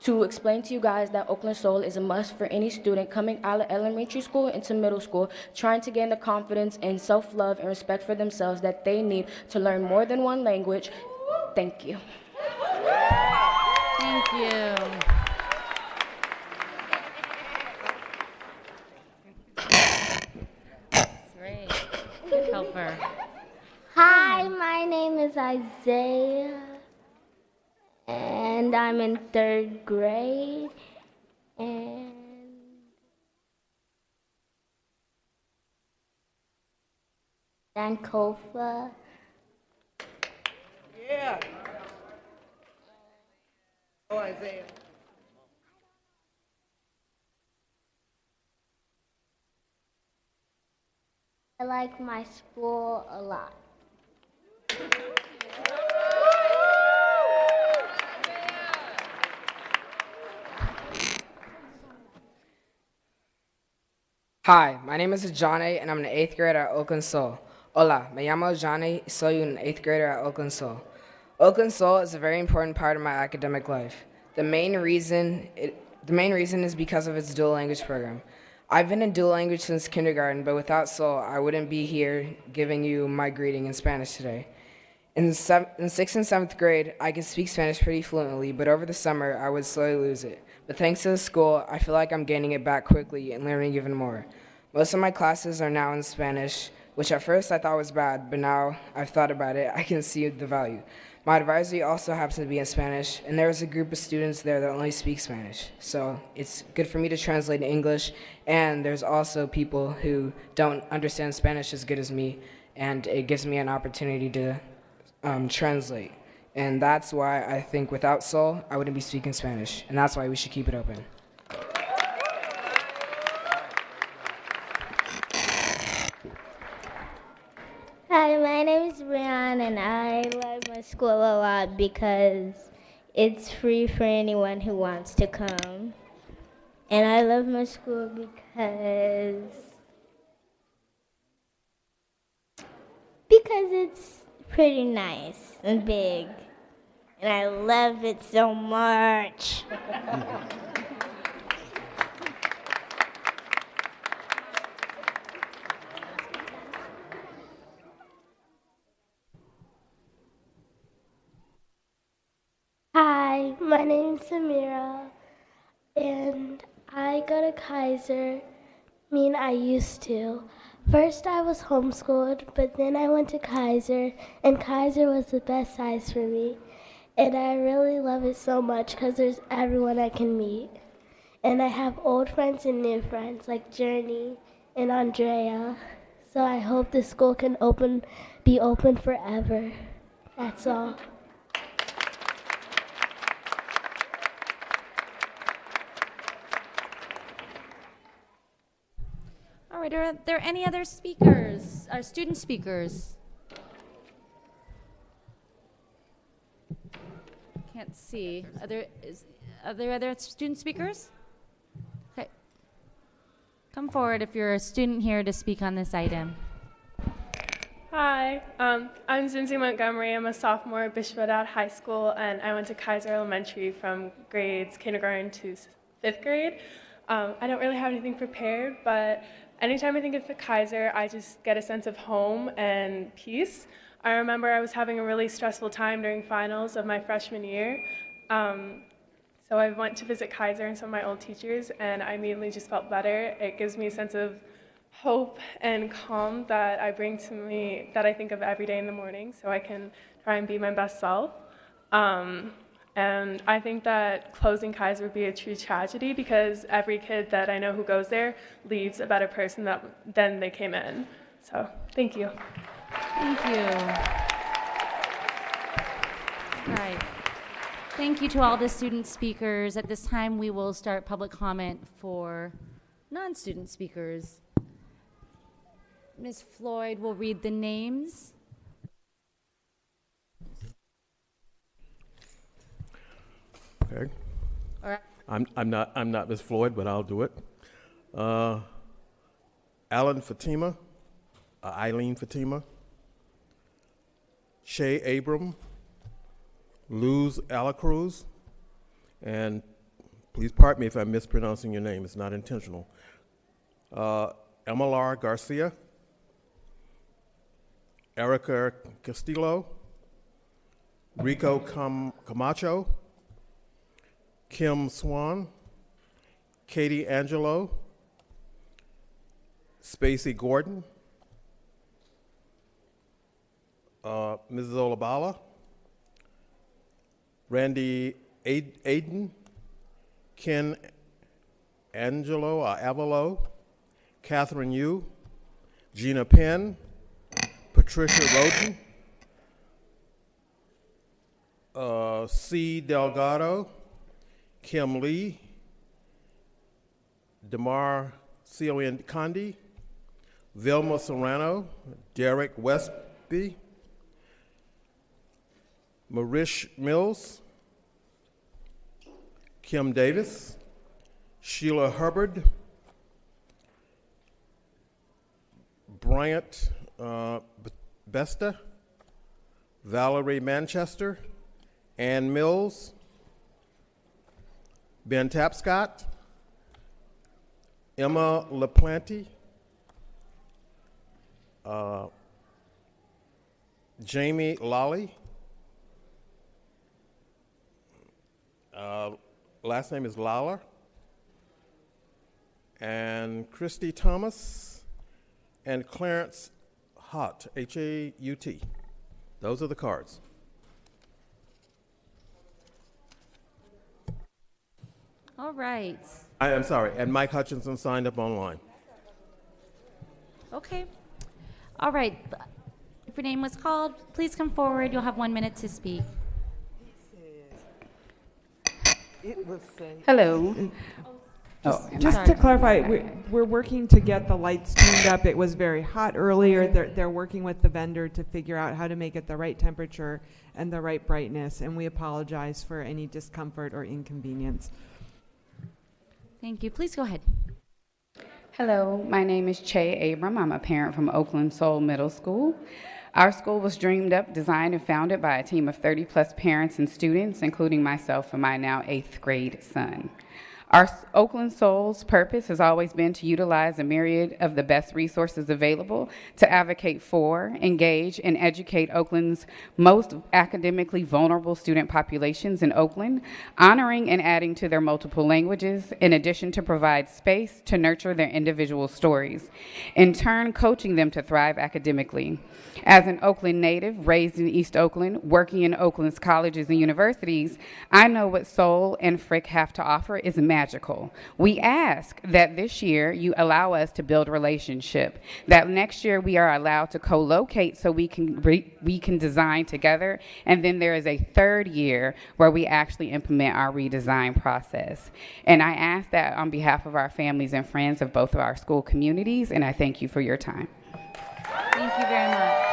to explain to you guys that Oakland Soul is a must for any student coming out of elementary school into middle school, trying to gain the confidence and self-love and respect for themselves that they need to learn more than one language. Thank you. Thank you. Great. Good helper. Hi, my name is Isaiah, and I'm in 3rd grade, and Sankofa. Yeah. Oh, Isaiah. I like my school a lot. Hi, my name is Johnny, and I'm an 8th grader at Oakland Soul. Hola, me llamo Johnny, soy un 8th grader at Oakland Soul. Oakland Soul is a very important part of my academic life. The main reason is because of its dual language program. I've been in dual language since kindergarten, but without Soul, I wouldn't be here giving you my greeting in Spanish today. In 6th and 7th grade, I could speak Spanish pretty fluently, but over the summer, I would slowly lose it. But thanks to the school, I feel like I'm gaining it back quickly and learning even more. Most of my classes are now in Spanish, which at first I thought was bad, but now I've thought about it, I can see the value. My advisory also happens to be in Spanish, and there is a group of students there that only speak Spanish. So it's good for me to translate in English, and there's also people who don't understand Spanish as good as me, and it gives me an opportunity to translate. And that's why I think without Soul, I wouldn't be speaking Spanish, and that's why we should keep it open. Hi, my name is Brian, and I love my school a lot because it's free for anyone who wants to come. And I love my school because it's pretty nice and big. And I love it so much. Hi, my name's Samira, and I go to Kaiser. I used to. First, I was homeschooled, but then I went to Kaiser, and Kaiser was the best size for me. And I really love it so much because there's everyone I can meet. And I have old friends and new friends like Journey and Andrea. So I hope the school can be open forever. That's all. All right, are there any other speakers, student speakers? Can't see. Are there other student speakers? Okay. Come forward if you're a student here to speak on this item. Hi, I'm Zinzi Montgomery. I'm a sophomore at Bishop Dowd High School, and I went to Kaiser Elementary from grades kindergarten to 5th grade. I don't really have anything prepared, but anytime I think of the Kaiser, I just get a sense of home and peace. I remember I was having a really stressful time during finals of my freshman year. So I went to visit Kaiser and some of my old teachers, and I immediately just felt better. It gives me a sense of hope and calm that I bring to me, that I think of every day in the morning, so I can try and be my best self. And I think that closing Kaiser would be a true tragedy because every kid that I know who goes there leaves a better person than they came in. So, thank you. Thank you. All right. Thank you to all the student speakers. At this time, we will start public comment for non-student speakers. Ms. Floyd will read the names. Okay. All right. I'm not Ms. Floyd, but I'll do it. Alan Fatima, Eileen Fatima, Shay Abram, Luz Alacruz, and please pardon me if I'm mispronouncing your name. It's not intentional. Emilar Garcia, Erica Castillo, Rico Camacho, Kim Swan, Katie Angelo, Spacey Gordon, Mrs. Olabala, Randy Aiden, Ken Angelo Avalo, Catherine Yu, Gina Penn, Patricia Roden, C. Delgado, Kim Lee, Damar Cion Condi, Vilma Serrano, Derek Westby, Marish Mills, Kim Davis, Sheila Hubbard, Bryant Besta, Valerie Manchester, Ann Mills, Ben Tapscott, Emma LaPlante, Jamie Lolly, last name is Lawler, and Christy Thomas, and Clarence Haut, H-A-U-T. Those are the cards. All right. I'm sorry, and Mike Hutchinson signed up online. Okay. All right. If your name was called, please come forward. You'll have 1 minute to speak. Hello. Just to clarify, we're working to get the lights tuned up. It was very hot earlier. They're working with the vendor to figure out how to make it the right temperature and the right brightness, and we apologize for any discomfort or inconvenience. Thank you. Please go ahead. Hello, my name is Che Abram. I'm a parent from Oakland Soul Middle School. Our school was dreamed up, designed, and founded by a team of 30-plus parents and students, including myself and my now 8th grade son. Oakland Soul's purpose has always been to utilize a myriad of the best resources available to advocate for, engage, and educate Oakland's most academically vulnerable student populations in Oakland, honoring and adding to their multiple languages, in addition to provide space to nurture their individual stories, in turn coaching them to thrive academically. As an Oakland native, raised in East Oakland, working in Oakland's colleges and universities, I know what Soul and Frick have to offer is magical. We ask that this year you allow us to build a relationship, that next year we are allowed to co-locate so we can design together, and then there is a third year where we actually implement our redesign process. And I ask that on behalf of our families and friends of both of our school communities, and I thank you for your time. Thank you very much.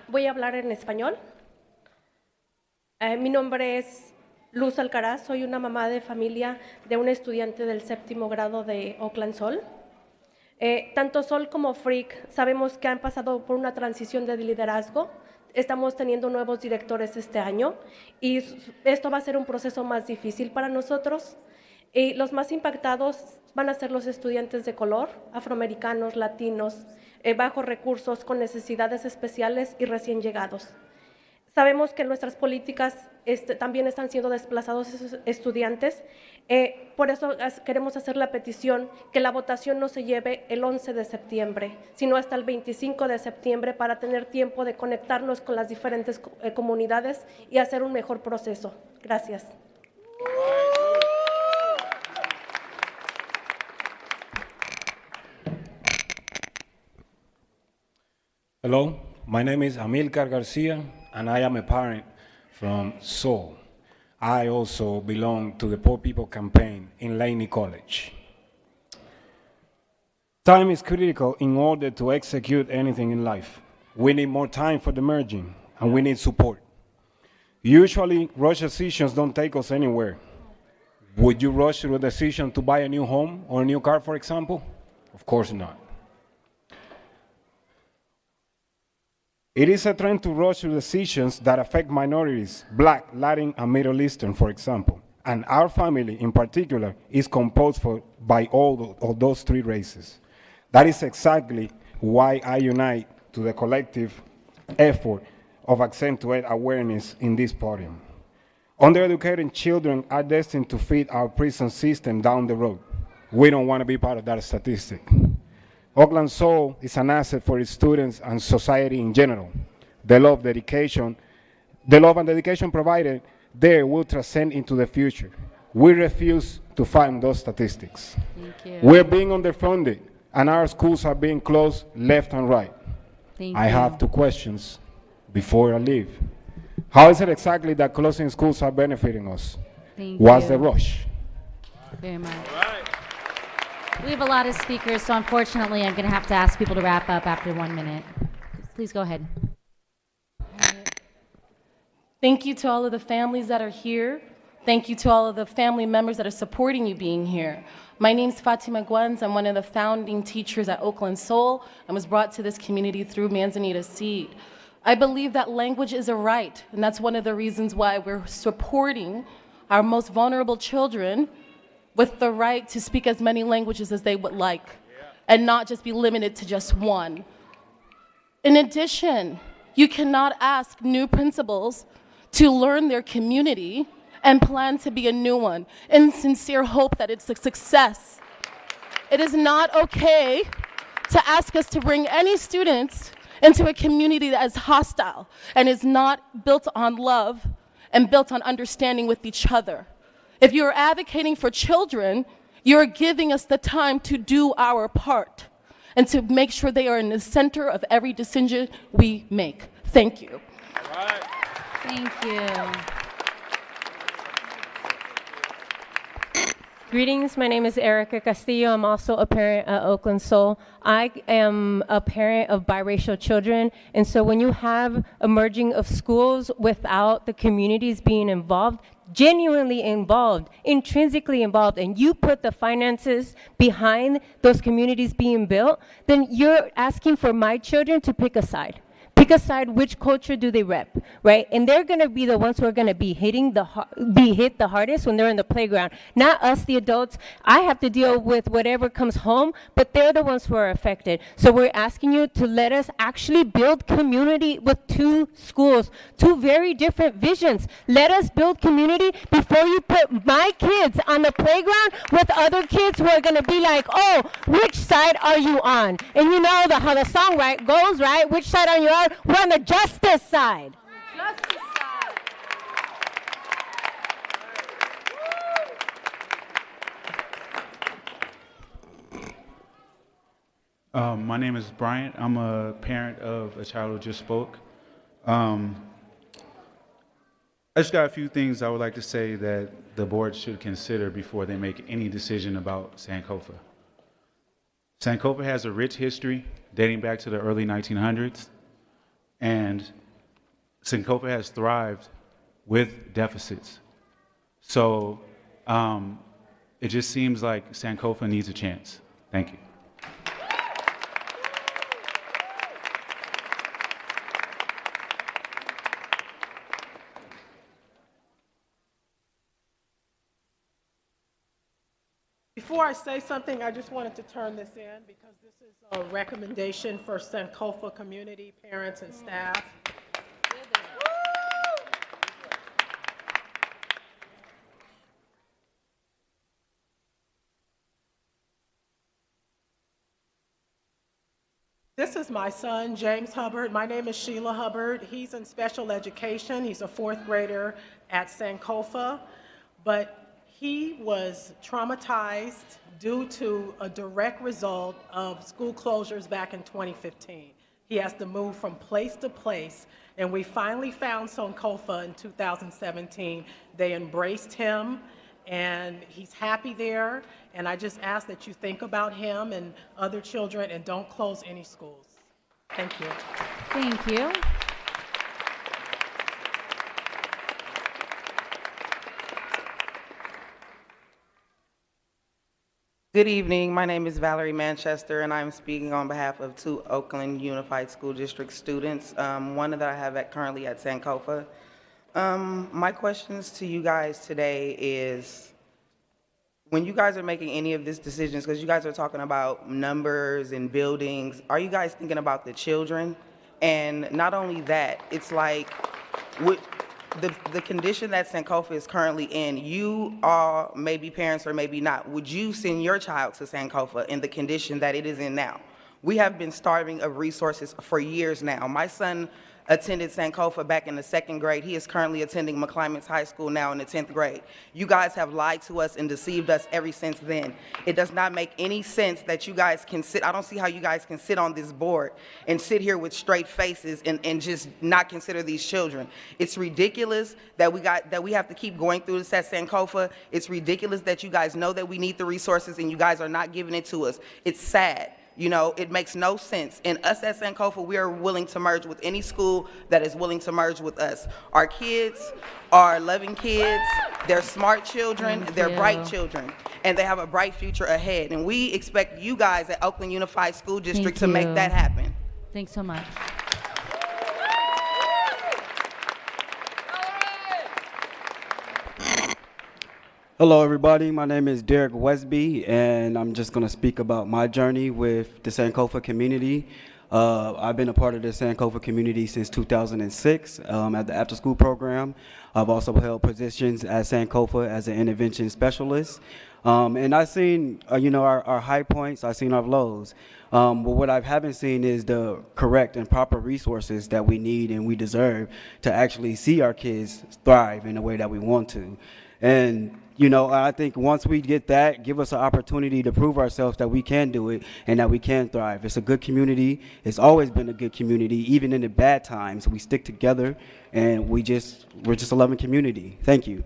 Voy a hablar en español. Mi nombre es Luz Alcaraz, soy una mamá de familia de un estudiante del 7º grado de Oakland Soul. Tanto Soul como Frick sabemos que han pasado por una transición de liderazgo. Estamos teniendo nuevos directores este año y esto va a ser un proceso más difícil para nosotros. Y los más impactados van a ser los estudiantes de color, afroamericanos, latinos, bajos recursos, con necesidades especiales y recién llegados. Sabemos que nuestras políticas también están siendo desplazados esos estudiantes. Por eso queremos hacer la petición que la votación no se lleve el 11 de septiembre, sino hasta el 25 de septiembre para tener tiempo de conectarnos con las diferentes comunidades y hacer un mejor proceso. Gracias. Hello, my name is Amilcar Garcia, and I am a parent from Seoul. I also belong to the Poor People Campaign in Laney College. Time is critical in order to execute anything in life. We need more time for the merging, and we need support. Usually, rush decisions don't take us anywhere. Would you rush to a decision to buy a new home or a new car, for example? Of course not. It is a trend to rush to decisions that affect minorities, Black, Latin, and Middle Eastern, for example. And our family, in particular, is composed by all of those three races. That is exactly why I unite to the collective effort of accentuate awareness in this podium. Undereducated children are destined to feed our prison system down the road. We don't want to be part of that statistic. Oakland Soul is an asset for its students and society in general. The love and dedication provided there will transcend into the future. We refuse to fund those statistics. Thank you. We're being underfunded, and our schools are being closed left and right. Thank I you. have two questions before I leave. How is it exactly that closing schools are benefiting us? Thank What's you the rush? very much. We have a lot of speakers, so unfortunately I'm going to have to ask people to wrap up after 1 minute. Please go ahead. Thank you to all of the families that are here. Thank you to all of the family members that are supporting you being here. My name's Fatima Guenz. I'm one of the founding teachers at Oakland Soul and was brought to this community through Manzanita Seed. I believe that language is a right, and that's one of the reasons why we're supporting our most vulnerable children with the right to speak as many languages as they would like, and not just be limited to just one. In addition, you cannot ask new principals to learn their community and plan to be a new one in sincere hope that it's a success. It is not okay to ask us to bring any students into a community that is hostile and is not built on love and built on understanding with each other. If you're advocating for children, you're giving us the time to do our part and to make sure they are in the center of every decision we make. Thank you. Thank you. Greetings, my name is Erica Castillo. I'm also a parent at Oakland Soul. I am a parent of biracial children, and so when you have a merging of schools without the communities being involved, genuinely involved, intrinsically involved, and you put the finances behind those communities being built, then you're asking for my children to pick a side pick a side, which culture do they rep, right? And they're going to be the ones who are going to be be hit the hardest when they're in the playground. Not us, the adults. I have to deal with whatever comes home, but they're the ones who are affected. So we're asking you to let us actually build community with two schools, two very different visions. Let us build community before you put my kids on the playground with other kids who are going to be like, oh, which side are you on? And you know how the song goes, right? Which side are you on? We're on the justice side. Justice side. My name is Bryant. I'm a parent of a child who just spoke. I just got a few things I would like to say that the board should consider before they make any decision about Sankofa. Sankofa has a rich history dating back to the early 1900s, and Sankofa has thrived with deficits. So it just seems like Sankofa needs a chance. Thank you. Before I say something, I just wanted to turn this in because this is a recommendation for Sankofa community, parents, and staff. This is my son, James Hubbard. My name is Sheila Hubbard. He's in special education. He's a 4th grader at Sankofa, but he was traumatized due to a direct result of school closures back in 2015. He has to move from place to place, and we finally found Sankofa in 2017. They embraced him, and he's happy there, and I just ask that you think about him and other children and don't close any schools. Thank you. Thank you. Good evening. My name is Valerie Manchester, and I'm speaking on behalf of 2 Oakland Unified School District students, one that I have currently at Sankofa. My questions to you guys today is, when you guys are making any of these decisions, because you guys are talking about numbers and buildings, are you guys thinking about the children? And not only that, it's like, the condition that Sankofa is currently in, you all may be parents or maybe not. Would you send your child to Sankofa in the condition that it is in now? We have been starving of resources for years now. My son attended Sankofa back in the 2nd grade. He is currently attending McClymonds High School now in the 10th grade. You guys have lied to us and deceived us ever since then. It does not make any sense that you guys can sit, I don't see how you guys can sit on this board and sit here with straight faces and just not consider these children. It's ridiculous that we have to keep going through this at Sankofa. It's ridiculous that you guys know that we need the resources and you guys are not giving it to us. It's sad. You know, it makes no sense. And us at Sankofa, we are willing to merge with any school that is willing to merge with us. Our kids are loving kids, they're smart children, they're bright children, and they have a bright future ahead. And we expect you guys at Oakland Unified School District to make that happen. Thanks so much. Hello, everybody. My name is Derek Westby, and I'm just going to speak about my journey with the Sankofa community. I've been a part of the Sankofa community since 2006 at the after-school program. I've also held positions at Sankofa as an intervention specialist. And I've seen, our high points, I've seen our lows. But what I haven't seen is the correct and proper resources that we need and we deserve to actually see our kids thrive in the way that we want to. And I think once we get that, give us an opportunity to prove ourselves that we can do it and that we can thrive. It's a good community. It's always been a good community, even in the bad times. We stick together, and we're just a loving community. Thank you.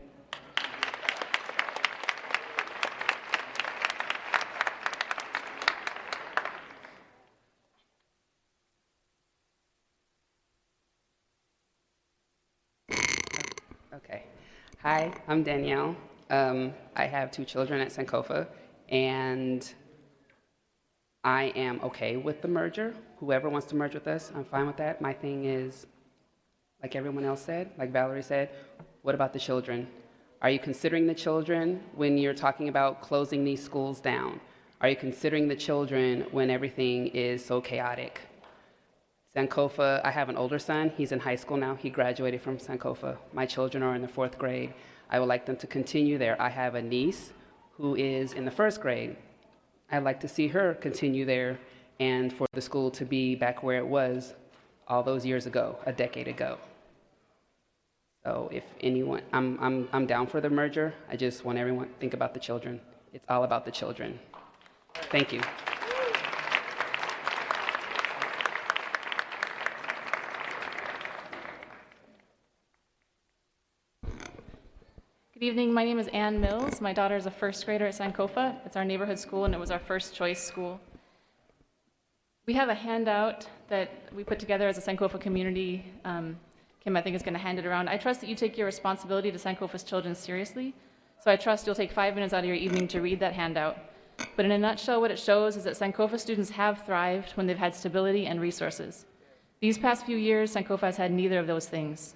Okay. Hi, I'm Danielle. I have 2 children at Sankofa, and I am okay with the merger. Whoever wants to merge with us, I'm fine with that. My thing is, like everyone else said, like Valerie said, what about the children? Are you considering the children when you're talking about closing these schools down? Are you considering the children when everything is so chaotic? Sankofa, I have an older son. He's in high school now. He graduated from Sankofa. My children are in the 4th grade. I would like them to continue there. I have a niece who is in the 1st grade. I'd like to see her continue there and for the school to be back where it was all those years ago, a decade ago. So if anyone, I'm down for the merger. I just want everyone to think about the children. It's all about the children. Thank you. Good evening, my name is Ann Mills. My daughter is a 1st grader at Sankofa. It's our neighborhood school and it was our first choice school. We have a handout that we put together as a Sankofa community. Kim, I think, is going to hand it around. I trust that you take your responsibility to Sankofa's children seriously, so I trust you'll take 5 minutes out of your evening to read that handout. But in a nutshell, what it shows is that Sankofa students have thrived when they've had stability and resources. These past few years, Sankofa has had neither of those things.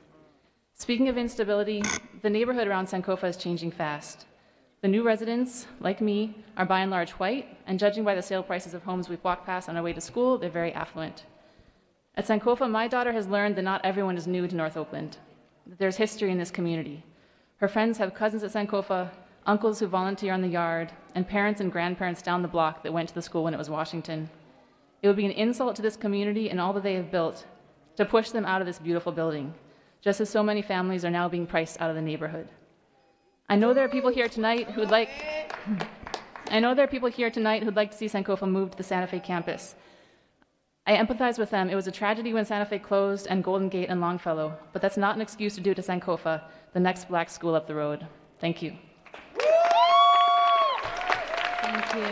Speaking of instability, the neighborhood around Sankofa is changing fast. The new residents, like me, are by and large white, and judging by the sale prices of homes we've walked past on our way to school, they're very affluent. At Sankofa, my daughter has learned that not everyone is new to North Oakland, that there's history in this community. Her friends have cousins at Sankofa, uncles who volunteer on the yard, and parents and grandparents down the block that went to the school when it was Washington. It would be an insult to this community and all that they have built to push them out of this beautiful building, just as so many families are now being priced out of the neighborhood. I know there are people here tonight who'd like to see Sankofa move to the Santa Fe campus. I empathize with them. It was a tragedy when Santa Fe closed and Golden Gate and Longfellow, but that's not an excuse to do it to Sankofa, the next black school up the road. Thank you. Thank you.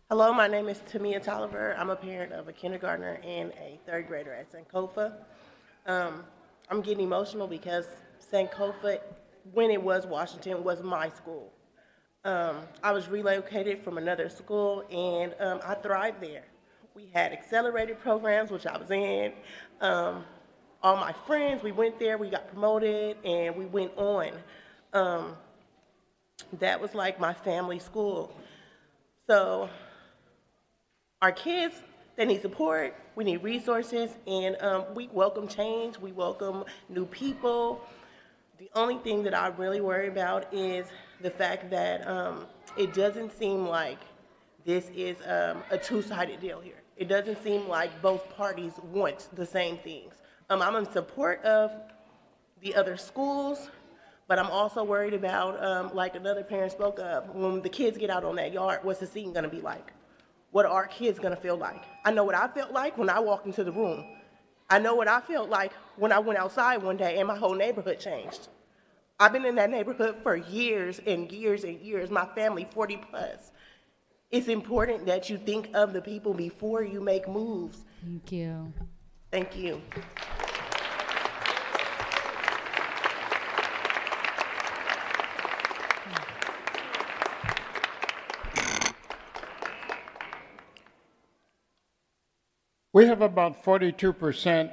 Hello, my name is Tamia Tolliver. I'm a parent of a kindergartner and a 3rd grader at Sankofa. I'm getting emotional because Sankofa, when it was Washington, was my school. I was relocated from another school, and I thrived there. We had accelerated programs, which I was in. All my friends, we went there, we got promoted, and we went on. That was like my family school. So our kids, they need support, we need resources, and we welcome change, we welcome new people. The only thing that I really worry about is the fact that it doesn't seem like this is a two-sided deal here. It doesn't seem like both parties want the same things. I'm in support of the other schools, but I'm also worried about, like another parent spoke of, when the kids get out on that yard, what's the scene gonna be like? What are our kids gonna feel like? I know what I felt like when I walked into the room. I know what I felt like when I went outside one day and my whole neighborhood changed. I've been in that neighborhood for years and years and years, my family 40 plus. It's important that you think of the people before you make moves. Thank you. Thank you. We have about 42%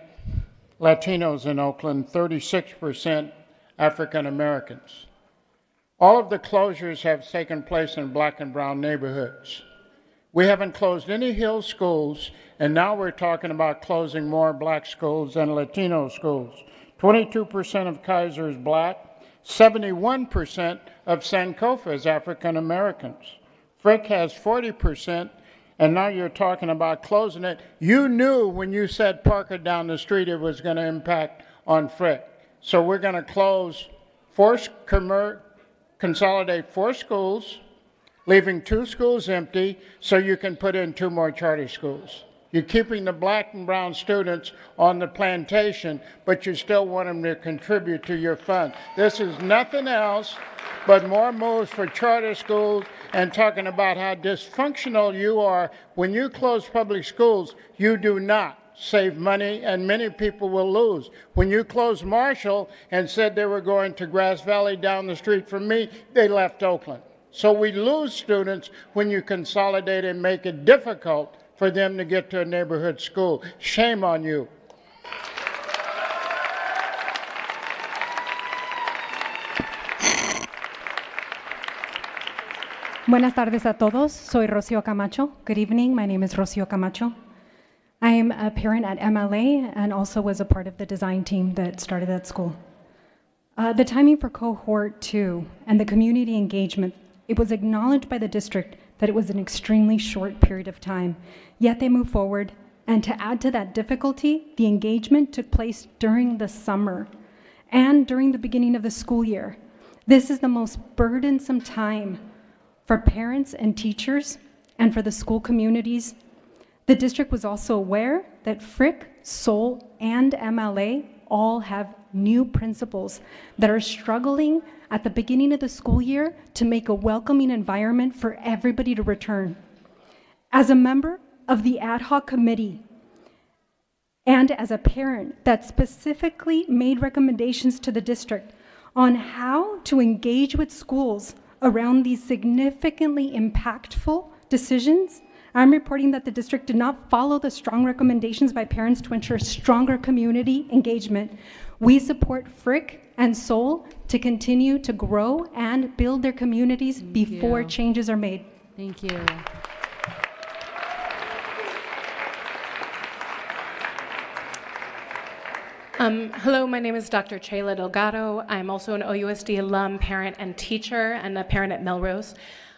Latinos in Oakland, 36% African Americans. All of the closures have taken place in black and brown neighborhoods. We haven't closed any Hill schools, and now we're talking about closing more black schools than Latino schools. 22% of Kaiser is black, 71% of Sankofa is African Americans. Frick has 40%, and now you're talking about closing it. You knew when you said Parker down the street it was going to impact on Frick. So we're going to consolidate 4 schools, leaving 2 schools empty so you can put in 2 more charter schools. You're keeping the black and brown students on the plantation, but you still want them to contribute to your fund. This is nothing else but more moves for charter schools and talking about how dysfunctional you are. When you close public schools, you do not save money, and many people will lose. When you closed Marshall and said they were going to Grass Valley down the street from me, they left Oakland. So we lose students when you consolidate and make it difficult for them to get to a neighborhood school. Shame on you. Buenas tardes a todos. Soy Rocio Camacho. Good evening. My name is Rocio Camacho. I am a parent at MLA and also was a part of the design team that started that school. The timing for cohort 2 and the community engagement, it was acknowledged by the district that it was an extremely short period of time, yet they moved forward. And to add to that difficulty, the engagement took place during the summer and during the beginning of the school year. This is the most burdensome time for parents and teachers and for the school communities. The district was also aware that Frick, Soul, and MLA all have new principals that are struggling at the beginning of the school year to make a welcoming environment for everybody to return. As a member of the ad hoc committee and as a parent that specifically made recommendations to the district on how to engage with schools around these significantly impactful decisions, I'm reporting that the district did not follow the strong recommendations by parents to ensure stronger community engagement. We support Frick and Soul to continue to grow and build their communities before changes are made. Thank you. Hello, my name is Dr. Chayla Delgado. I'm also an OUSD alum, parent, and teacher, and a parent at Melrose.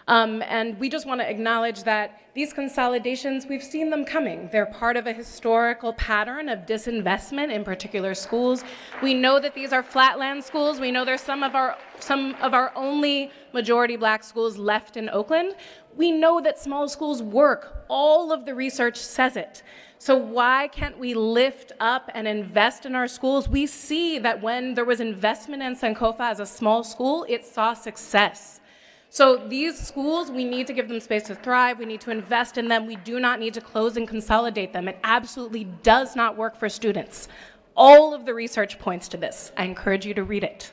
And we just want to acknowledge that these consolidations, we've seen them coming. They're part of a historical pattern of disinvestment in particular schools. We know that these are flatland schools. We know there's some of our only majority black schools left in Oakland. We know that small schools work. All of the research says it. So why can't we lift up and invest in our schools? We see that when there was investment in Sankofa as a small school, it saw success. So these schools, we need to give them space to thrive. We need to invest in them. We do not need to close and consolidate them. It absolutely does not work for students. All of the research points to this. I encourage you to read it.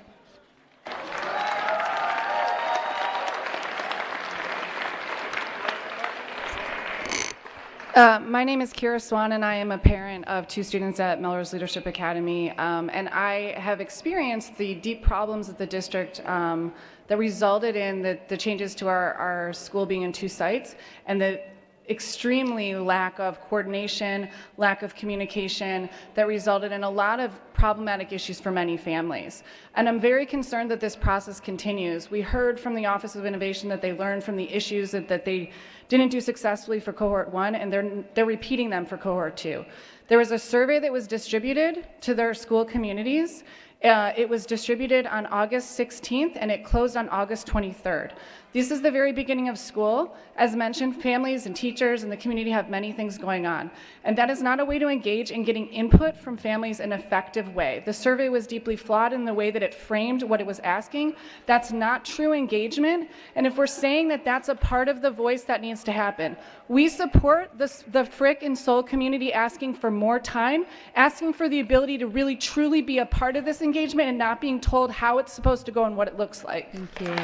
My name is Kira Swan, and I am a parent of 2 students at Melrose Leadership Academy. And I have experienced the deep problems at the district that resulted in the changes to our school being in 2 sites, and the extremely lack of coordination, lack of communication that resulted in a lot of problematic issues for many families. And I'm very concerned that this process continues. We heard from the Office of Innovation that they learned from the issues that they didn't do successfully for cohort 1, and they're repeating them for cohort 2. There was a survey that was distributed to their school communities. It was distributed on August 16th, and it closed on August 23rd. This is the very beginning of school. As mentioned, families and teachers and the community have many things going on, and that is not a way to engage in getting input from families in an effective way. The survey was deeply flawed in the way that it framed what it was asking. That's not true engagement, and if we're saying that that's a part of the voice that needs to happen, we support the Frick and Soul community asking for more time, asking for the ability to really truly be a part of this engagement and not being told how it's supposed to go and what it looks like. Thank you.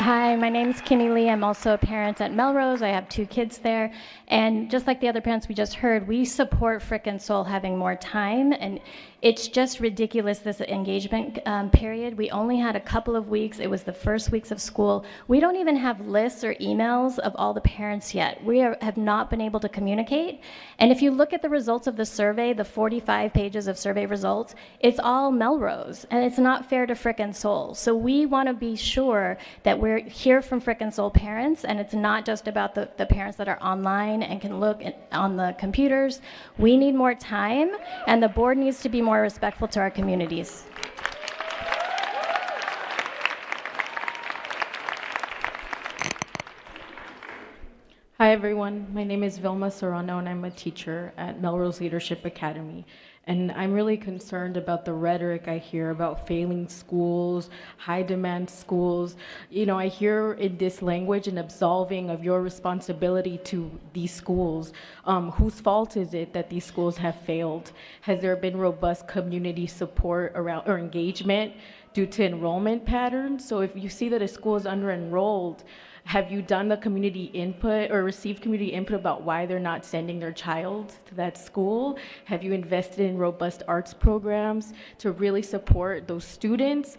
Hi, my name's Kimmy Lee. I'm also a parent at Melrose. I have 2 kids there. And just like the other parents we just heard, we support Frick and Soul having more time. And it's just ridiculous, this engagement period. We only had a couple of weeks. It was the first weeks of school. We don't even have lists or emails of all the parents yet. We have not been able to communicate. And if you look at the results of the survey, the 45 pages of survey results, it's all Melrose. And it's not fair to Frick and Soul. So we want to be sure that we're hear from Frick and Soul parents, and it's not just about the parents that are online and can look on the computers. We need more time, and the board needs to be more respectful to our communities. Hi everyone, my name is Vilma Serrano and I'm a teacher at Melrose Leadership Academy. And I'm really concerned about the rhetoric I hear about failing schools, high demand schools. You know, I hear in this language an absolving of your responsibility to these schools. Whose fault is it that these schools have failed? Has there been robust community support around or engagement due to enrollment patterns? So if you see that a school is under-enrolled, have you done the community input or received community input about why they're not sending their child to that school? Have you invested in robust arts programs to really support those students?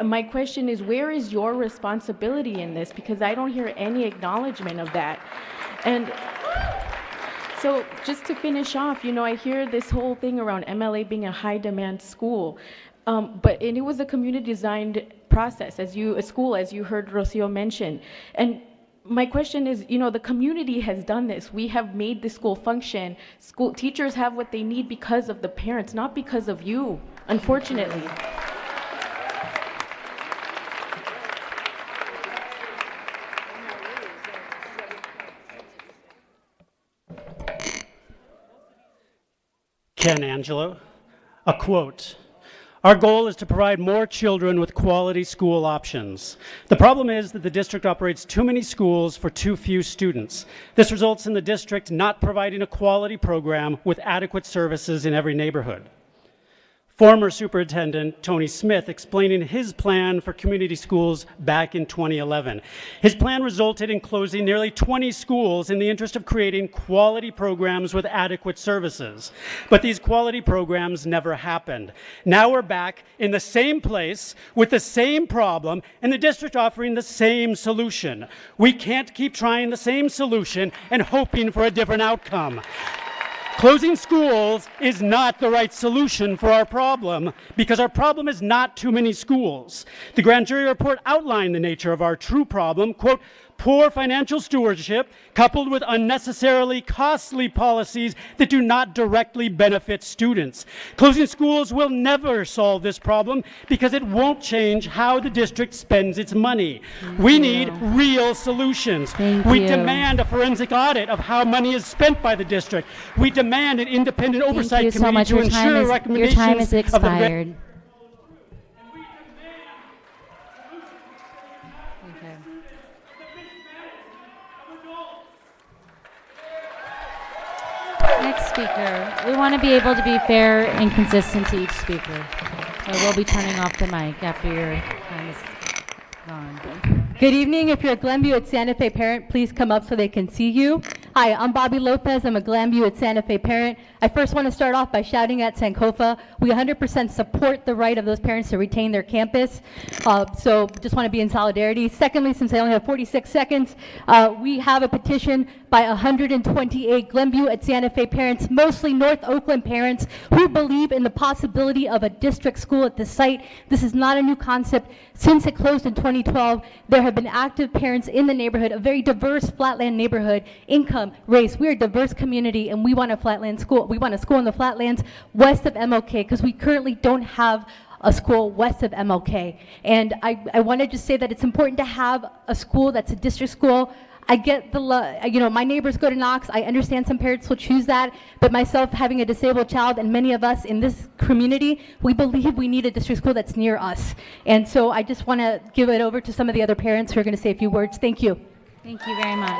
My question is, where is your responsibility in this? Because I don't hear any acknowledgement of that. And so just to finish off, you know, I hear this whole thing around MLA being a high demand school. But it was a community designed process, as you heard Rocio mention. And my question is, you know, the community has done this. We have made the school function. School teachers have what they need because of the parents, not because of you, unfortunately. Ken Angelo, a quote. Our goal is to provide more children with quality school options. The problem is that the district operates too many schools for too few students. This results in the district not providing a quality program with adequate services in every neighborhood. Former Superintendent Tony Smith explaining his plan for community schools back in 2011. His plan resulted in closing nearly 20 schools in the interest of creating quality programs with adequate services. But these quality programs never happened. Now we're back in the same place with the same problem and the district offering the same solution. We can't keep trying the same solution and hoping for a different outcome. Closing schools is not the right solution for our problem because our problem is not too many schools. The grand jury report outlined the nature of our true problem, quote, poor financial stewardship coupled with unnecessarily costly policies that do not directly benefit students. Closing schools will never solve this problem because it won't change how the district spends its money. We need real solutions. We demand a forensic audit of how money is spent by the district. We demand an independent oversight committee to ensure recommendations your time is expired. of the Next speaker. We want to be able to be fair and consistent to each speaker. So we'll be turning off the mic after your time is gone. Good evening. If you're a Glenview at Santa Fe parent, please come up so they can see you. Hi, I'm Bobby Lopez. I'm a Glenview at Santa Fe parent. I first want to start off by shouting at Sankofa. We 100% support the right of those parents to retain their campus. So just want to be in solidarity. Secondly, since I only have 46 seconds, we have a petition by 128 Glenview at Santa Fe parents, mostly North Oakland parents, who believe in the possibility of a district school at the site. This is not a new concept. Since it closed in 2012, there have been active parents in the neighborhood, a very diverse flatland neighborhood, income, race. We're a diverse community, and we want a flatland school. We want a school in the flatlands west of MLK because we currently don't have a school west of MLK. And I want to just say that it's important to have a school that's a district school. I get my neighbors go to Knox. I understand some parents will choose that, but myself having a disabled child and many of us in this community, we believe we need a district school that's near us. And so I just want to give it over to some of the other parents who are going to say a few words. Thank you. Thank you very much.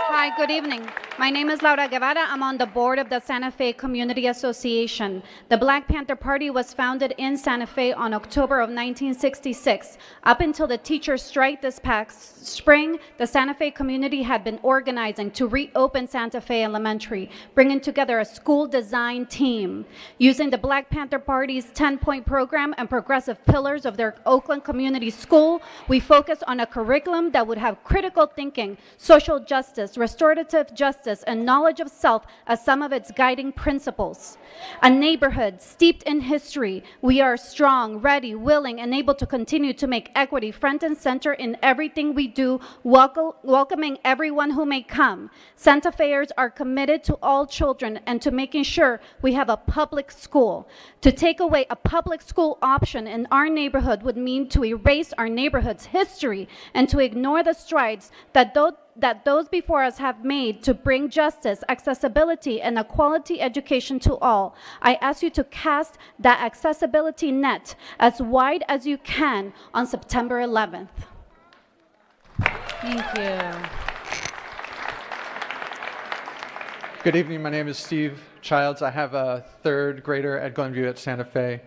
Hi, good evening. My name is Laura Guevara. I'm on the board of the Santa Fe Community Association. The Black Panther Party was founded in Santa Fe on October of 1966. Up until the teacher strike this past spring, the Santa Fe community had been organizing to reopen Santa Fe Elementary, bringing together a school design team. Using the Black Panther Party's 10-point program and progressive pillars of their Oakland Community School, we focused on a curriculum that would have critical thinking, social justice, restorative justice, and knowledge of self as some of its guiding principles. A neighborhood steeped in history, we are strong, ready, willing, and able to continue to make equity front and center in everything we do, welcoming everyone who may come. Santa Feers are committed to all children and to making sure we have a public school. To take away a public school option in our neighborhood would mean to erase our neighborhood's history and to ignore the strides that that those before us have made to bring justice, accessibility, and a quality education to all. I ask you to cast that accessibility net as wide as you can on September 11th. Thank you. Good evening. My name is Steve Childs. I have a third grader at Glenview at Santa Fe.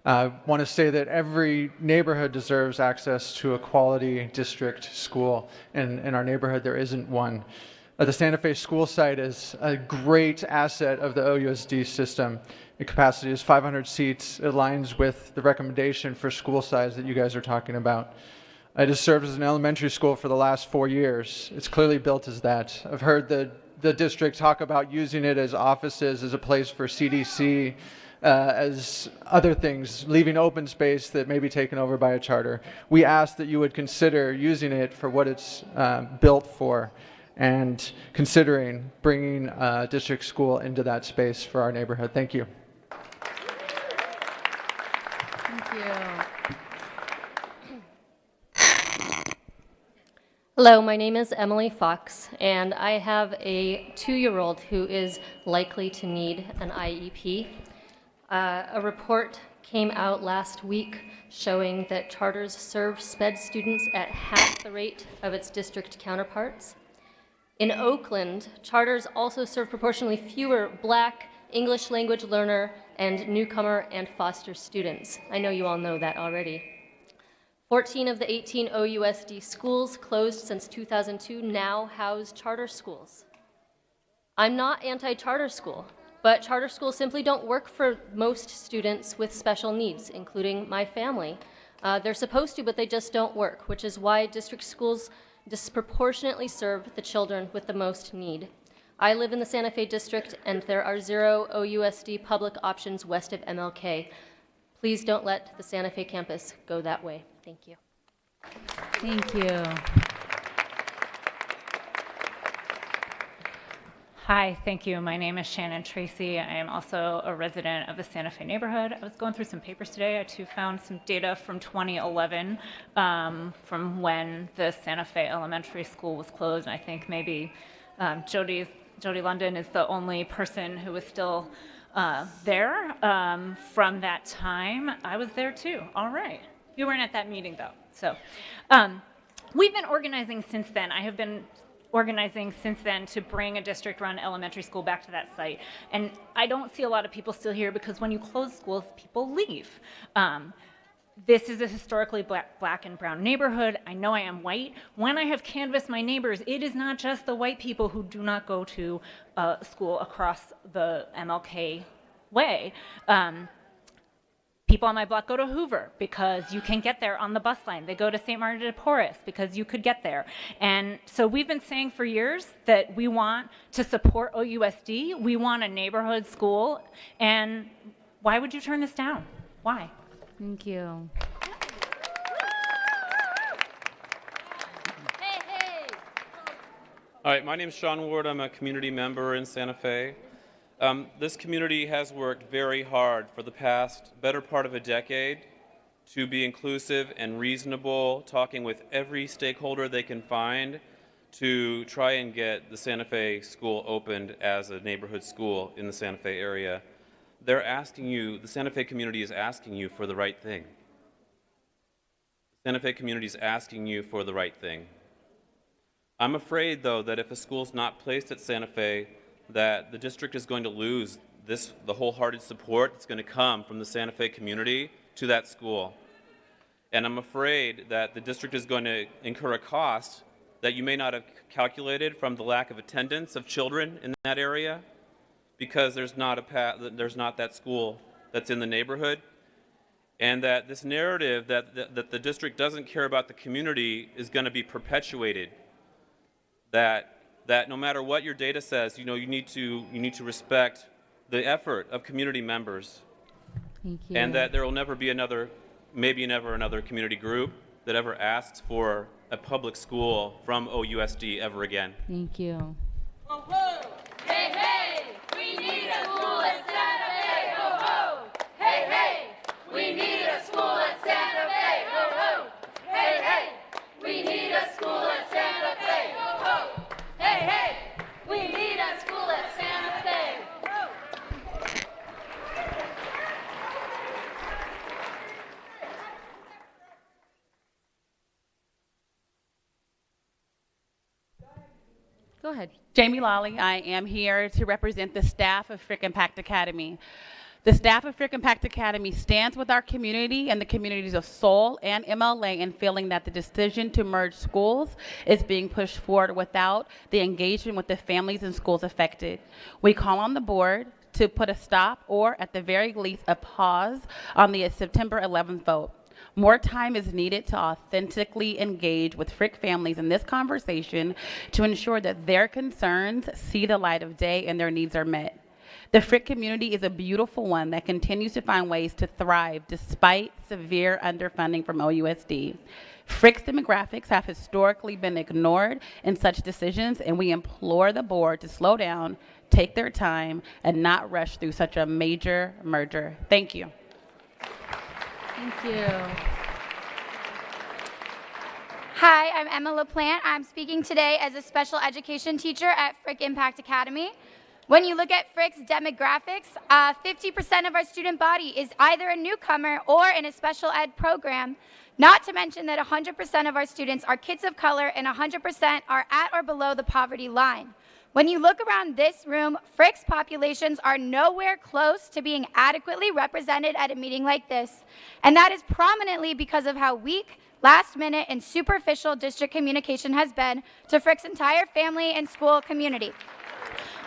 I want to say that every neighborhood deserves access to a quality district school. In our neighborhood, there isn't one. The Santa Fe school site is a great asset of the OUSD system. The capacity is 500 seats. It aligns with the recommendation for school size that you guys are talking about. It has served as an elementary school for the last 4 years. It's clearly built as that. I've heard the district talk about using it as offices, as a place for CDC, as other things, leaving open space that may be taken over by a charter. We ask that you would consider using it for what it's built for and considering bringing a district school into that space for our neighborhood. Thank you. Thank you. Hello, my name is Emily Fox, and I have a 2-year-old who is likely to need an IEP. A report came out last week showing that charters serve SPED students at half the rate of its district counterparts. In Oakland, charters also serve proportionally fewer Black, English language learner, and newcomer and foster students. I know you all know that already. 14 of the 18 OUSD schools closed since 2002 now house charter schools. I'm not anti-charter school, but charter schools simply don't work for most students with special needs, including my family. They're supposed to, but they just don't work, which is why district schools disproportionately serve the children with the most need. I live in the Santa Fe district, and there are 0 OUSD public options west of MLK. Please don't let the Santa Fe campus go that way. Thank you. Thank you. Hi, thank you. My name is Shannon Tracy. I am also a resident of the Santa Fe neighborhood. I was going through some papers today. I too found some data from 2011 from when the Santa Fe Elementary School was closed. And I think maybe Jody London is the only person who is still there from that time. I was there too. All right. You weren't at that meeting though. So we've been organizing since then. I have been organizing since then to bring a district-run elementary school back to that site. And I don't see a lot of people still here because when you close schools, people leave. This is a historically black and brown neighborhood. I know I am white. When I have canvassed my neighbors, it is not just the white people who do not go to school across the MLK way. People on my block go to Hoover because you can get there on the bus line. They go to St. Martin de Porres because you could get there. And so we've been saying for years that we want to support OUSD. We want a neighborhood school. And why would you turn this down? Why? Thank you. All right, my name is Sean Ward. I'm a community member in Santa Fe. This community has worked very hard for the past better part of a decade to be inclusive and reasonable, talking with every stakeholder they can find to try and get the Santa Fe school opened as a neighborhood school in the Santa Fe area. They're asking you, the Santa Fe community is asking you for the right thing. The Santa Fe community is asking you for the right thing. I'm afraid, though, that if a school's not placed at Santa Fe, that the district is going to lose the wholehearted support that's going to come from the Santa Fe community to that school. And I'm afraid that the district is going to incur a cost that you may not have calculated from the lack of attendance of children in that area, because there's not that school that's in the neighborhood. And that this narrative that the district doesn't care about the community is going to be perpetuated. That no matter what your data says, you need to respect the effort of community members. Thank you. And that there will never be maybe never another community group that ever asks for a public school from OUSD ever again. Thank you. Ho ho! Hey hey! We need a school at Santa Fe! Ho ho! Hey hey! We need a school at Santa Fe! Ho ho! Hey hey! We need a school at Santa Fe! Ho ho! Go ahead. Jamie Lawley. I am here to represent the staff of Frick Impact Academy. The staff of Frick Impact Academy stands with our community and the communities of Seoul and MLA in feeling that the decision to merge schools is being pushed forward without the engagement with the families and schools affected. We call on the board to put a stop or, at the very least, a pause on the September 11th vote. More time is needed to authentically engage with Frick families in this conversation to ensure that their concerns see the light of day and their needs are met. The Frick community is a beautiful one that continues to find ways to thrive despite severe underfunding from OUSD. Frick's demographics have historically been ignored in such decisions, and we implore the board to slow down, take their time, and not rush through such a major merger. Thank you. Thank you. Hi, I'm Emma LaPlante. I'm speaking today as a special education teacher at Frick Impact Academy. When you look at Frick's demographics, 50% of our student body is either a newcomer or in a special ed program, not to mention that 100% of our students are kids of color and 100% are at or below the poverty line. When you look around this room, Frick's populations are nowhere close to being adequately represented at a meeting like this, and that is prominently because of how weak, last-minute, and superficial district communication has been to Frick's entire family and school community.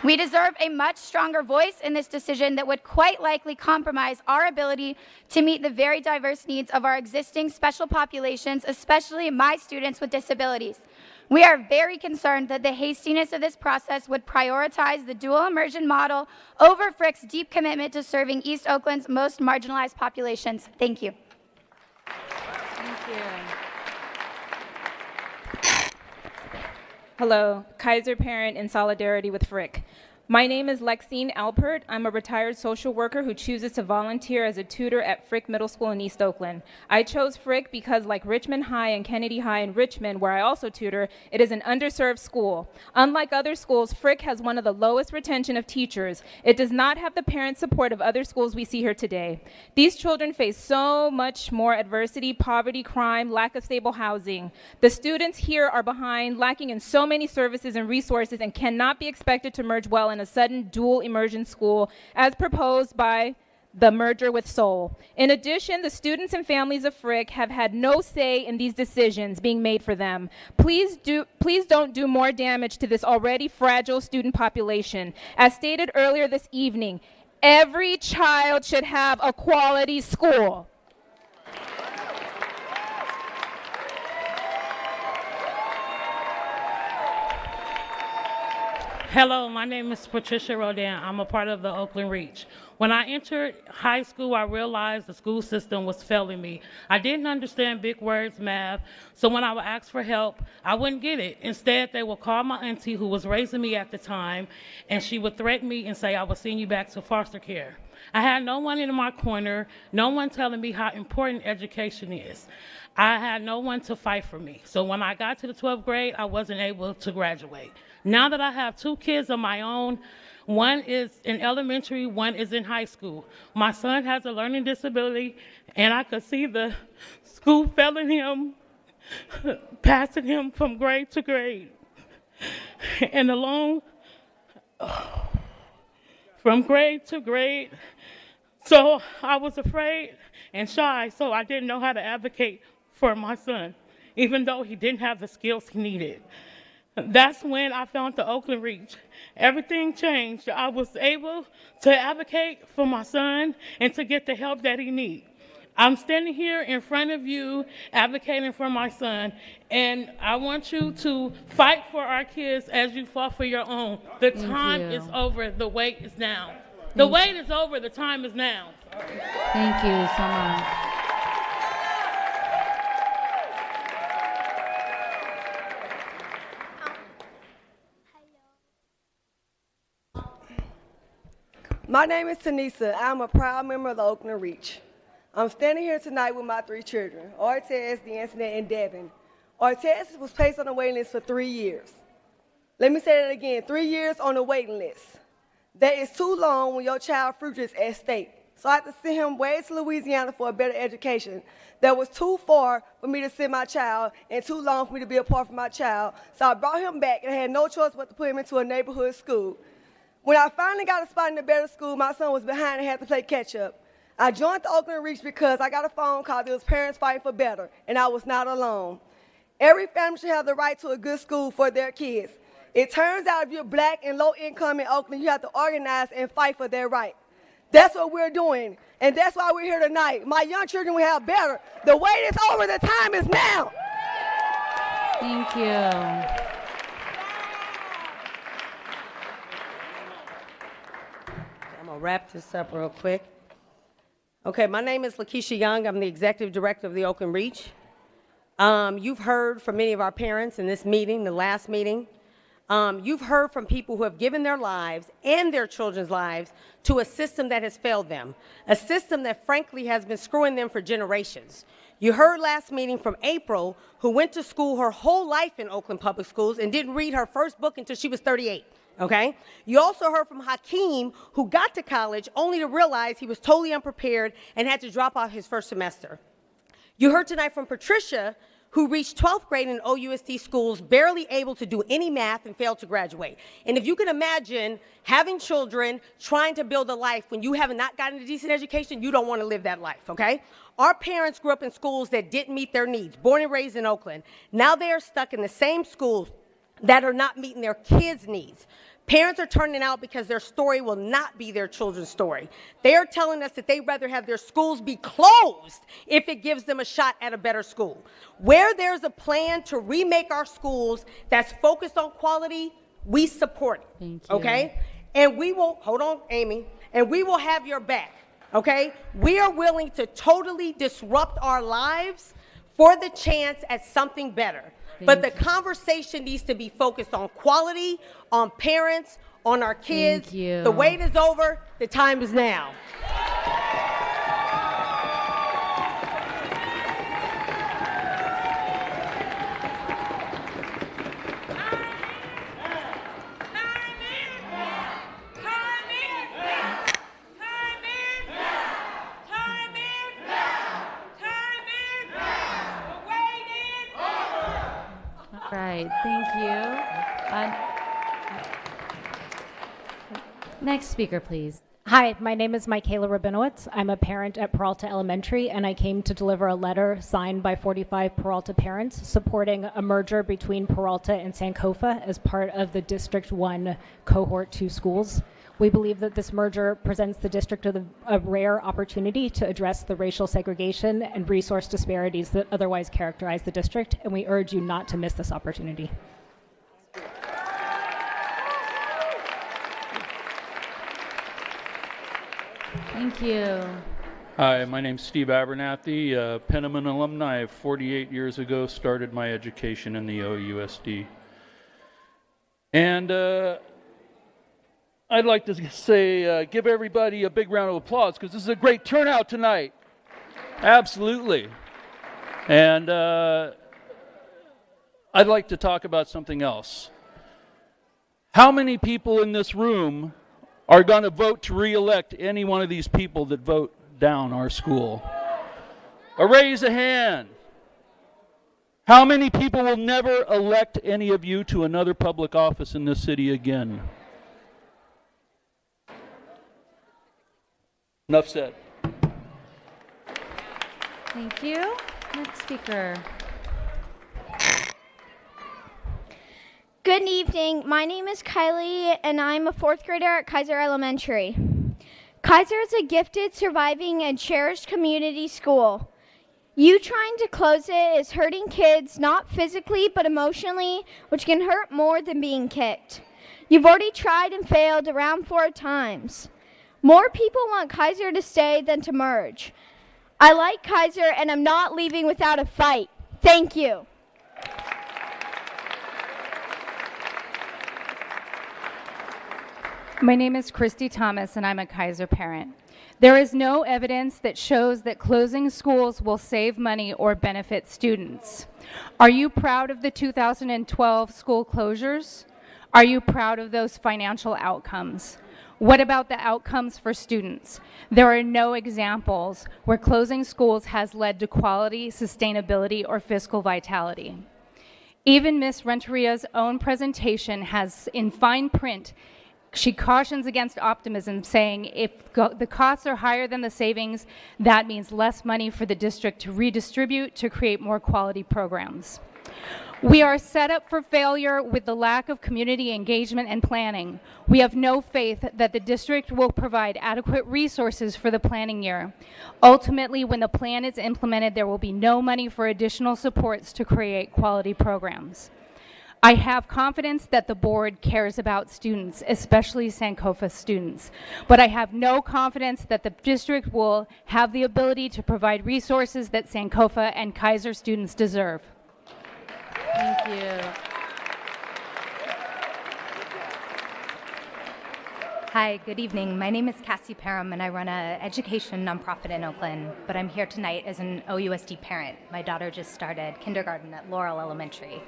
We deserve a much stronger voice in this decision that would quite likely compromise our ability to meet the very diverse needs of our existing special populations, especially my students with disabilities. We are very concerned that the hastiness of this process would prioritize the dual immersion model over Frick's deep commitment to serving East Oakland's most marginalized populations. Thank you. Thank you. Hello, Kaiser parent in solidarity with Frick. My name is Lexine Alpert. I'm a retired social worker who chooses to volunteer as a tutor at Frick Middle School in East Oakland. I chose Frick because, like Richmond High and Kennedy High in Richmond, where I also tutor, it is an underserved school. Unlike other schools, Frick has one of the lowest retention of teachers. It does not have the parent support of other schools we see here today. These children face so much more adversity, poverty, crime, lack of stable housing. The students here are behind, lacking in so many services and resources, and cannot be expected to merge well in a sudden dual immersion school as proposed by the merger with Seoul. In addition, the students and families of Frick have had no say in these decisions being made for them. Please don't do more damage to this already fragile student population. As stated earlier this evening, every child should have a quality school. Hello, my name is Patricia Rodin. I'm a part of the Oakland Reach. When I entered high school, I realized the school system was failing me. I didn't understand big words, math, so when I would ask for help, I wouldn't get it. Instead, they would call my auntie who was raising me at the time, and she would threaten me and say, I will send you back to foster care. I had no one in my corner, no one telling me how important education is. I had no one to fight for me. So when I got to the 12th grade, I wasn't able to graduate. Now that I have two kids of my own, one is in elementary, one is in high school. My son has a learning disability, and I could see the school failing him, passing him from grade to grade. And from grade to grade. So I was afraid and shy, so I didn't know how to advocate for my son, even though he didn't have the skills he needed. That's when I found the Oakland Reach. Everything changed. I was able to advocate for my son and to get the help that he needs. I'm standing here in front of you advocating for my son, and I want you to fight for our kids as you fought for your own. The time is over. The wait is now. The wait is over. The time is now. Thank you so much. My name is Tanisa. I'm a proud member of the Oakland Reach. I'm standing here tonight with my three children, Ortez, D'Anthony, and Devin. Ortez was placed on the waiting list for 3 years. Let me say that again, 3 years on the waiting list. That is too long when your child's future is at stake. So I had to send him way to Louisiana for a better education. That was too far for me to send my child and too long for me to be apart from my child. So I brought him back and I had no choice but to put him into a neighborhood school. When I finally got a spot in a better school, my son was behind and had to play catch up. I joined the Oakland Reach because I got a phone call that was parents fighting for better, and I was not alone. Every family should have the right to a good school for their kids. It turns out if you're black and low income in Oakland, you have to organize and fight for their right. That's what we're doing, and that's why we're here tonight. My young children will have better. The wait is over. The time is now. Thank you. I'm going to wrap this up real quick. Okay, my name is Lakeisha Young. I'm the executive director of the Oakland Reach. You've heard from many of our parents in this meeting, the last meeting. You've heard from people who have given their lives and their children's lives to a system that has failed them, a system that frankly has been screwing them for generations. You heard last meeting from April, who went to school her whole life in Oakland Public Schools and didn't read her first book until she was 38. Okay? You also heard from Hakeem, who got to college only to realize he was totally unprepared and had to drop out his first semester. You heard tonight from Patricia, who reached 12th grade in OUSD schools, barely able to do any math and failed to graduate. And if you can imagine having children trying to build a life when you have not gotten a decent education, you don't want to live that life, okay? Our parents grew up in schools that didn't meet their needs, born and raised in Oakland. Now they are stuck in the same schools that are not meeting their kids' needs. Parents are turning out because their story will not be their children's story. They are telling us that they'd rather have their schools be closed if it gives them a shot at a better school. Where there's a plan to remake our schools that's focused on quality, we support it. Thank you. Okay? And we will, hold on, Amy, and we will have your back. Okay? We are willing to totally disrupt our lives for the chance at something better. But the conversation needs to be focused on quality, on parents, on our kids. Thank you. The wait is over. The time is now. Right, thank you. Next speaker, please. Hi, my name is Michaela Rabinowitz. I'm a parent at Peralta Elementary, and I came to deliver a letter signed by 45 Peralta parents supporting a merger between Peralta and Sankofa as part of the District 1 Cohort 2 schools. We believe that this merger presents the district with a rare opportunity to address the racial segregation and resource disparities that otherwise characterize the district, and we urge you not to miss this opportunity. Thank you. Hi, my name's Steve Abernathy, Penniman alumni. 48 years ago started my education in the OUSD. And I'd like to say, give everybody a big round of applause because this is a great turnout tonight. Absolutely. And I'd like to talk about something else. How many people in this room are going to vote to re-elect any one of these people that vote down our school? Raise a hand. How many people will never elect any of you to another public office in this city again? Enough said. Thank you. Next speaker. Good evening. My name is Kylie, and I'm a fourth grader at Kaiser Elementary. Kaiser is a gifted, surviving, and cherished community school. You trying to close it is hurting kids, not physically, but emotionally, which can hurt more than being kicked. You've already tried and failed around 4 times. More people want Kaiser to stay than to merge. I like Kaiser, and I'm not leaving without a fight. Thank you. My name is Christy Thomas, and I'm a Kaiser parent. There is no evidence that shows that closing schools will save money or benefit students. Are you proud of the 2012 school closures? Are you proud of those financial outcomes? What about the outcomes for students? There are no examples where closing schools has led to quality, sustainability, or fiscal vitality. Even Ms. Renteria's own presentation has, in fine print, she cautions against optimism, saying if the costs are higher than the savings, that means less money for the district to redistribute to create more quality programs. We are set up for failure with the lack of community engagement and planning. We have no faith that the district will provide adequate resources for the planning year. Ultimately, when the plan is implemented, there will be no money for additional supports to create quality programs. I have confidence that the board cares about students, especially Sankofa students, but I have no confidence that the district will have the ability to provide resources that Sankofa and Kaiser students deserve. Thank you. Hi, good evening. My name is Cassie Parham, and I run an education nonprofit in Oakland, but I'm here tonight as an OUSD parent. My daughter just started kindergarten at Laurel Elementary.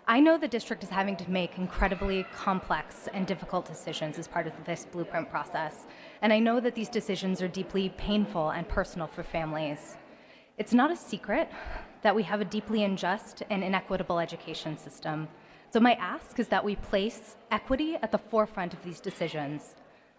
I know the district is having to make incredibly complex and difficult decisions as part of this blueprint process, and I know that these decisions are deeply painful and personal for families. It's not a secret that we have a deeply unjust and inequitable education system. So my ask is that we place equity at the forefront of these decisions.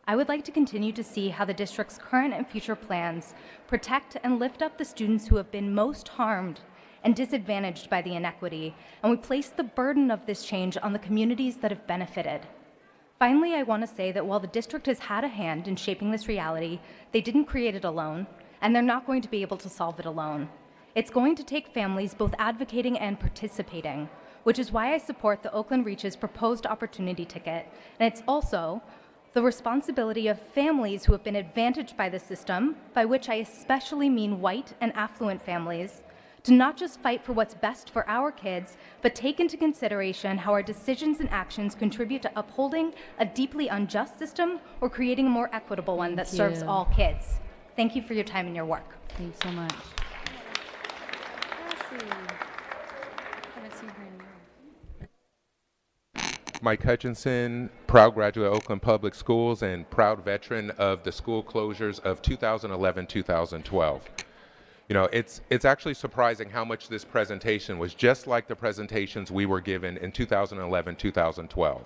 I would like to continue to see how the district's current and future plans protect and lift up the students who have been most harmed and disadvantaged by the inequity, and we place the burden of this change on the communities that have benefited. Finally, I want to say that while the district has had a hand in shaping this reality, they didn't create it alone, and they're not going to be able to solve it alone. It's going to take families both advocating and participating, which is why I support the Oakland Reach's proposed opportunity ticket, and it's also the responsibility of families who have been advantaged by the system, by which I especially mean white and affluent families, to not just fight for what's best for our kids, but take into consideration how our decisions and actions contribute to upholding a deeply unjust system or creating a more equitable one that serves all kids. Thank you for your time and your work. Thanks so much. Mike Hutchinson, proud graduate of Oakland Public Schools and proud veteran of the school closures of 2011-2012. You know, it's actually surprising how much this presentation was just like the presentations we were given in 2011-2012.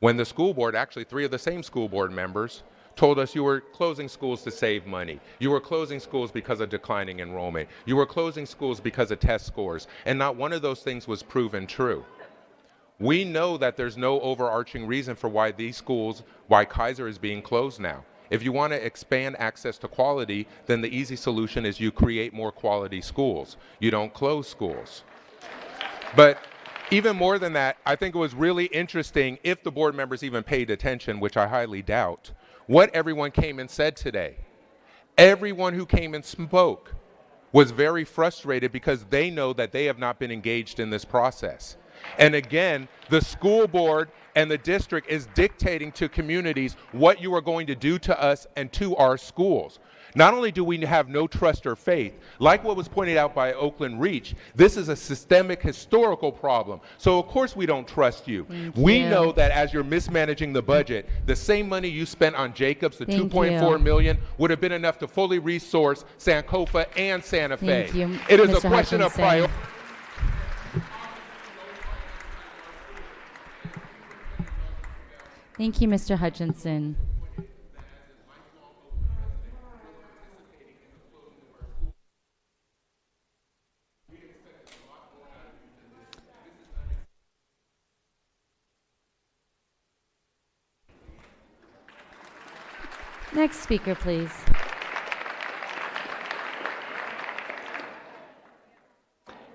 When the school board, actually 3 of the same school board members, told us you were closing schools to save money. You were closing schools because of declining enrollment. You were closing schools because of test scores, and not one of those things was proven true. We know that there's no overarching reason for why these schools, why Kaiser is being closed now. If you want to expand access to quality, then the easy solution is you create more quality schools. You don't close schools. But even more than that, I think it was really interesting, if the board members even paid attention, which I highly doubt, what everyone came and said today. Everyone who came and spoke was very frustrated because they know that they have not been engaged in this process. And again, the school board and the district is dictating to communities what you are going to do to us and to our schools. Not only do we have no trust or faith, like what was pointed out by Oakland Reach, this is a systemic historical problem. So of course we don't trust you. We know that as you're mismanaging the budget, the same money you spent on Jacobs, the $2.4 million, would have been enough to fully resource Sankofa and Santa Fe. Thank you, It is Mr. a question of Hutchinson. priority. Thank you, Mr. Hutchinson. Next speaker, please.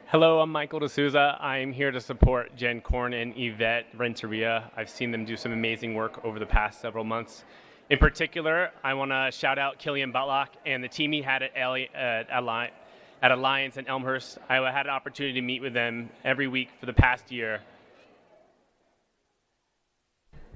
Hello, I'm Michael D'Souza. I'm here to support Jen Korn and Yvette Renteria. I've seen them do some amazing work over the past several months. In particular, I want to shout out Killian Butlock and the team he had at Alliance and Elmhurst. I had an opportunity to meet with them every week for the past year.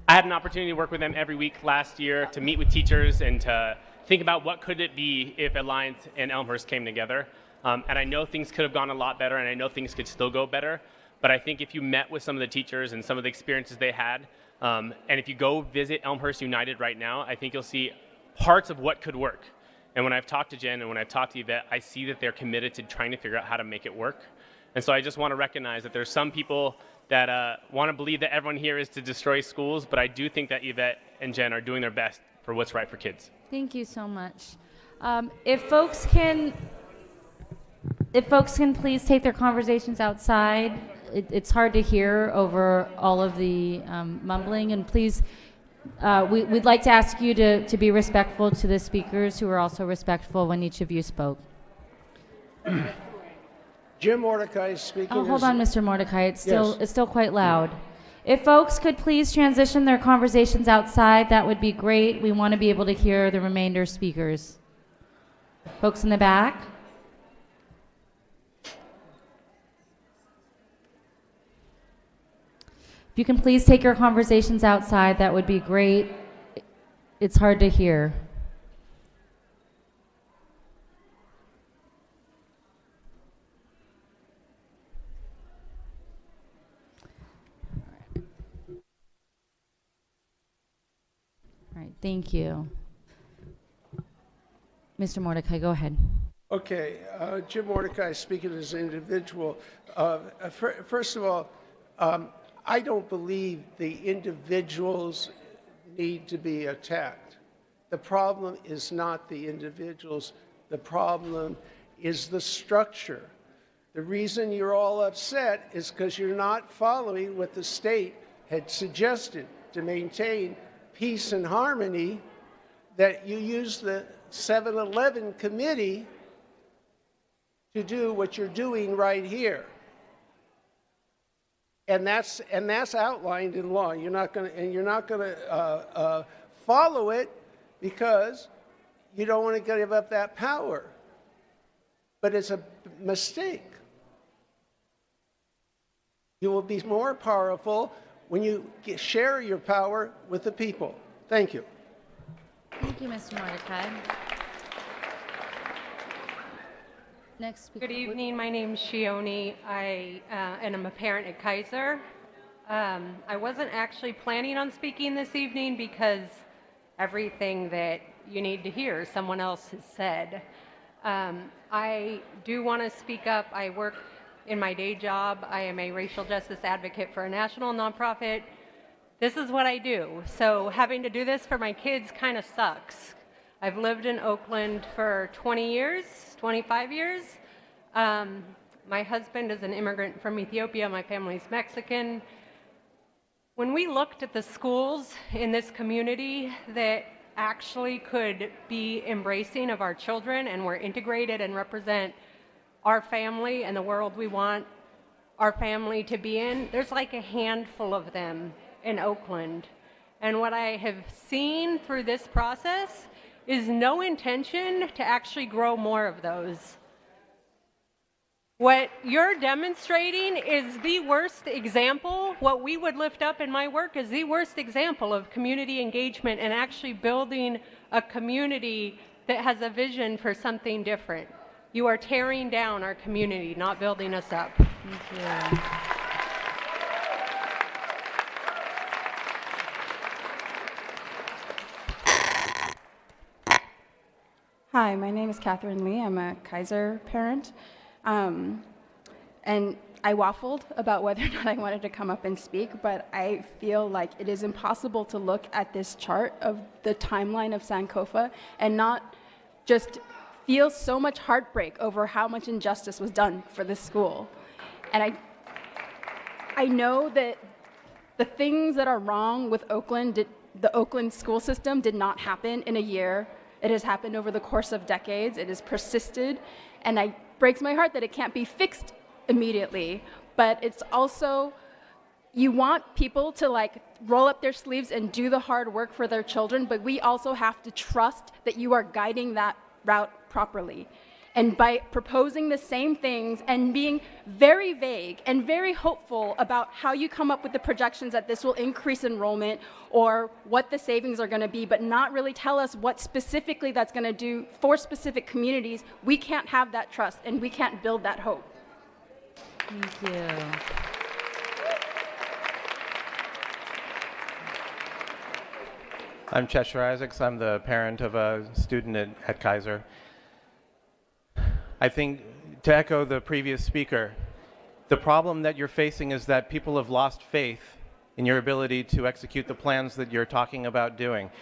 I had an opportunity to work with them every week last year to meet with teachers and to think about what could it be if Alliance and Elmhurst came together. And I know things could have gone a lot better, and I know things could still go better. But I think if you met with some of the teachers and some of the experiences they had, and if you go visit Elmhurst United right now, I think you'll see parts of what could work. And when I've talked to Jen and when I've talked to Yvette, I see that they're committed to trying to figure out how to make it work. And so I just want to recognize that there's some people that want to believe that everyone here is to destroy schools, but I do think that Yvette and Jen are doing their best for what's right for kids. Thank you so much. If folks can please take their conversations outside. It's hard to hear over all of the mumbling, and please, we'd like to ask you to be respectful to the speakers who are also respectful when each of you spoke. Jim Mordecai is speaking. Oh, hold on, Mr. Mordecai. It's still quite loud. If folks could please transition their conversations outside, that would be great. We want to be able to hear the remainder speakers. Folks in the back. If you can please take your conversations outside, that would be great. It's hard to hear. All right, thank you. Mr. Mordecai, go ahead. Okay, Jim Mordecai speaking as an individual. First of all, I don't believe the individuals need to be attacked. The problem is not the individuals. The problem is the structure. The reason you're all upset is because you're not following what the state had suggested to maintain peace and harmony, that you use the 7-Eleven committee to do what you're doing right here. And that's outlined in law. You're not going to follow it because you don't want to give up that power. But it's a mistake. You will be more powerful when you share your power with the people. Thank you. Thank you, Mr. Mordecai. Next speaker. Good evening. My name is Shioni. And I'm a parent at Kaiser. I wasn't actually planning on speaking this evening because everything that you need to hear someone else has said. I do want to speak up. I work in my day job. I am a racial justice advocate for a national nonprofit. This is what I do. So having to do this for my kids kind of sucks. I've lived in Oakland for 20 years, 25 years. My husband is an immigrant from Ethiopia. My family's Mexican. When we looked at the schools in this community that actually could be embracing of our children and were integrated and represent our family and the world we want our family to be in, there's like a handful of them in Oakland. And what I have seen through this process is no intention to actually grow more of those. What you're demonstrating is the worst example. What we would lift up in my work is the worst example of community engagement and actually building a community that has a vision for something different. You are tearing down our community, not building us up. Thank you. Hi, my name is Catherine Lee. I'm a Kaiser parent. And I waffled about whether or not I wanted to come up and speak, but I feel like it is impossible to look at this chart of the timeline of Sankofa and not just feel so much heartbreak over how much injustice was done for this school. And I know that the things that are wrong with Oakland, the Oakland school system did not happen in a year. It has happened over the course of decades. It has persisted, and it breaks my heart that it can't be fixed immediately. But it's also, you want people to like roll up their sleeves and do the hard work for their children, but we also have to trust that you are guiding that route properly. And by proposing the same things and being very vague and very hopeful about how you come up with the projections that this will increase enrollment or what the savings are going to be, but not really tell us what specifically that's going to do for specific communities, we can't have that trust and we can't build that hope. Thank you. I'm Cheshire Isaacs. I'm the parent of a student at Kaiser. I think, to echo the previous speaker, the problem that you're facing is that people have lost faith in your ability to execute the plans that you're talking about doing.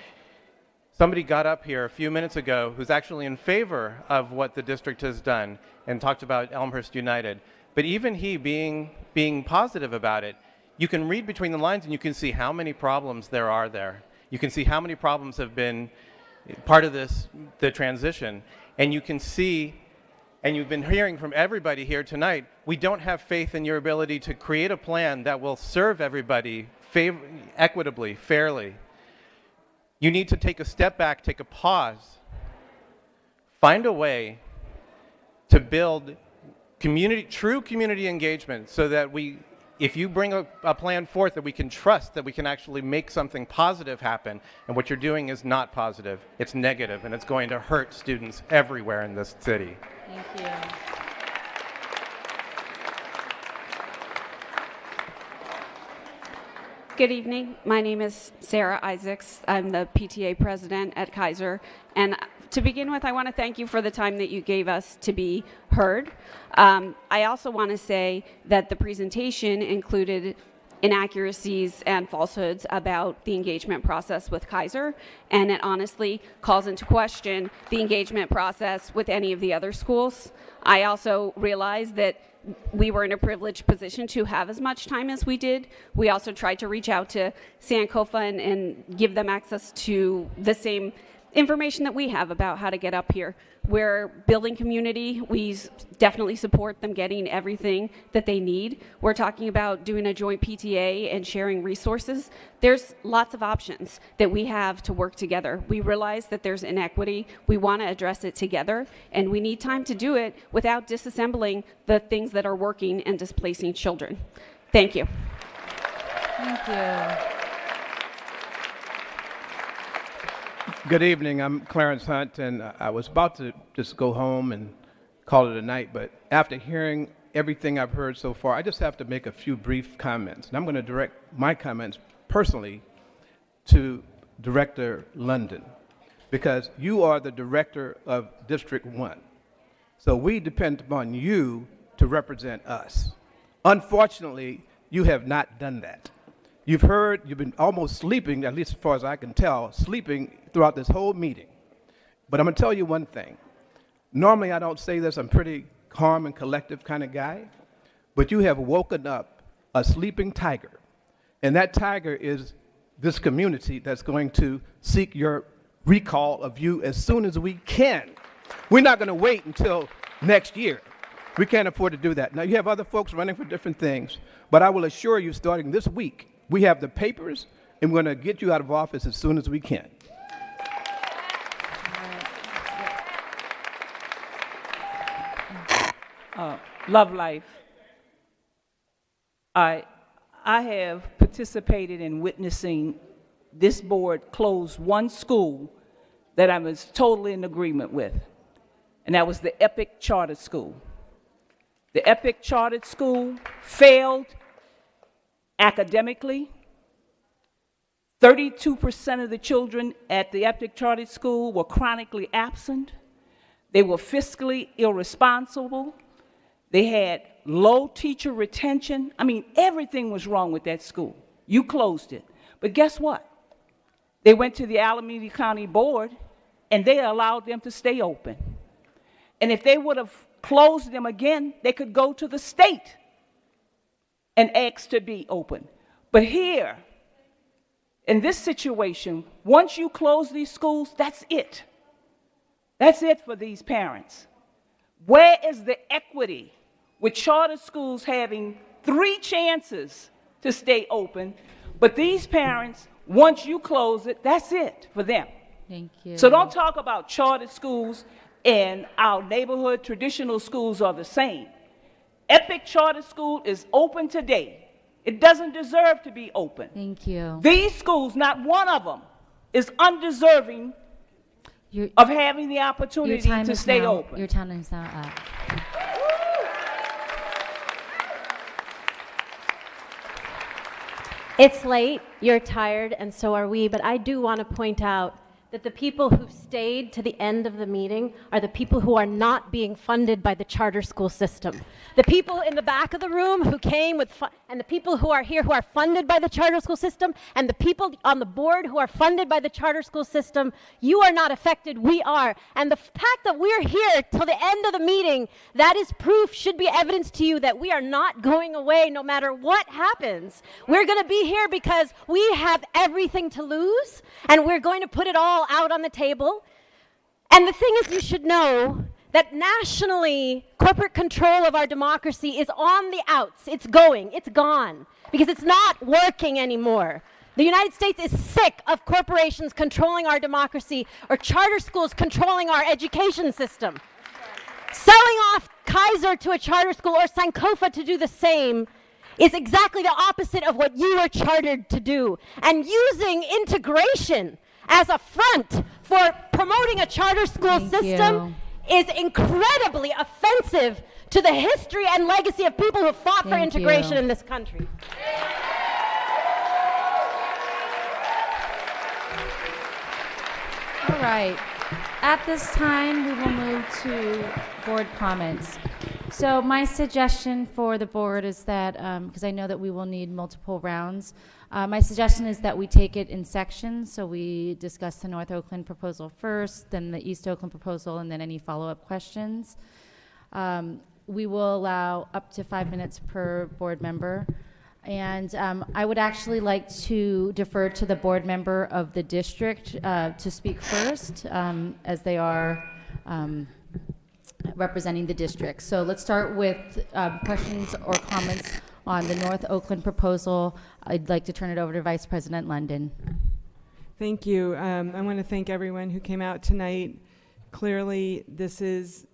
Somebody got up here a few minutes ago who's actually in favor of what the district has done and talked about Elmhurst United. But even he being positive about it, you can read between the lines and you can see how many problems there are there. You can see how many problems have been part of the transition. And you can see, and you've been hearing from everybody here tonight, we don't have faith in your ability to create a plan that will serve everybody equitably, fairly. You need to take a step back, take a pause, find a way to build true community engagement so that if you bring a plan forth that we can trust, that we can actually make something positive happen, and what you're doing is not positive, it's negative, and it's going to hurt students everywhere in this city. Thank you. Good evening. My name is Sarah Isaacs. I'm the PTA president at Kaiser. And to begin with, I want to thank you for the time that you gave us to be heard. I also want to say that the presentation included inaccuracies and falsehoods about the engagement process with Kaiser, and it honestly calls into question the engagement process with any of the other schools. I also realize that we were in a privileged position to have as much time as we did. We also tried to reach out to Sankofa and give them access to the same information that we have about how to get up here. We're building community. We definitely support them getting everything that they need. We're talking about doing a joint PTA and sharing resources. There's lots of options that we have to work together. We realize that there's inequity. We want to address it together, and we need time to do it without disassembling the things that are working and displacing children. Thank you. Thank you. Good evening. I'm Clarence Hunt, and I was about to just go home and call it a night, but after hearing everything I've heard so far, I just have to make a few brief comments. And I'm going to direct my comments personally to Director London, because you are the director of District 1. So we depend upon you to represent us. Unfortunately, you have not done that. You've been almost sleeping, at least as far as I can tell, sleeping throughout this whole meeting. But I'm going to tell you one thing. Normally I don't say this, I'm pretty calm and collective kind of guy, but you have woken up a sleeping tiger. And that tiger is this community that's going to seek your recall of you as soon as we can. We're not going to wait until next year. We can't afford to do that. Now, you have other folks running for different things, but I will assure you, starting this week, we have the papers, and we're going to get you out of office as soon as we can. Love life. I have participated in witnessing this board close one school that I was totally in agreement with, and that was the Epic Charter School. The Epic Charter School failed academically. 32% of the children at the Epic Charter School were chronically absent. They were fiscally irresponsible. They had low teacher retention. I mean, everything was wrong with that school. You closed it. But guess what? They went to the Alameda County Board, and they allowed them to stay open. And if they would have closed them again, they could go to the state and ask to be open. But here, in this situation, once you close these schools, that's it. That's it for these parents. Where is the equity with charter schools having 3 chances to stay open, but these parents, once you close it, that's it for them? Thank you. So don't talk about charter schools and our neighborhood traditional schools are the same. Epic Charter School is open today. It doesn't deserve to be open. Thank you. These schools, not one of them, is undeserving of having the opportunity to stay open. Your time is now up. It's late, you're tired, and so are we, but I do want to point out that the people who've stayed to the end of the meeting are the people who are not being funded by the charter school system. The people in the back of the room who came with, and the people who are here who are funded by the charter school system, and the people on the board who are funded by the charter school system, you are not affected, we are. And the fact that we're here till the end of the meeting, that is proof, should be evidence to you that we are not going away no matter what happens. We're going to be here because we have everything to lose, and we're going to put it all out on the table. And the thing is, you should know that nationally, corporate control of our democracy is on the outs. It's going, it's gone, because it's not working anymore. The United States is sick of corporations controlling our democracy or charter schools controlling our education system. Selling off Kaiser to a charter school or Sankofa to do the same is exactly the opposite of what you were chartered to do. And using integration as a front for promoting a charter school system is incredibly offensive to the history and legacy of people who fought for integration in this country. All right. At this time, we will move to board comments. So my suggestion for the board is that, because I know that we will need multiple rounds, my suggestion is that we take it in sections. So we discuss the North Oakland proposal first, then the East Oakland proposal, and then any follow-up questions. We will allow up to 5 minutes per board member. And I would actually like to defer to the board member of the district to speak first, as they are representing the district. So let's start with questions or comments on the North Oakland proposal. I'd like to turn it over to Vice President London. Thank you. I want to thank everyone who came out tonight. Clearly, this is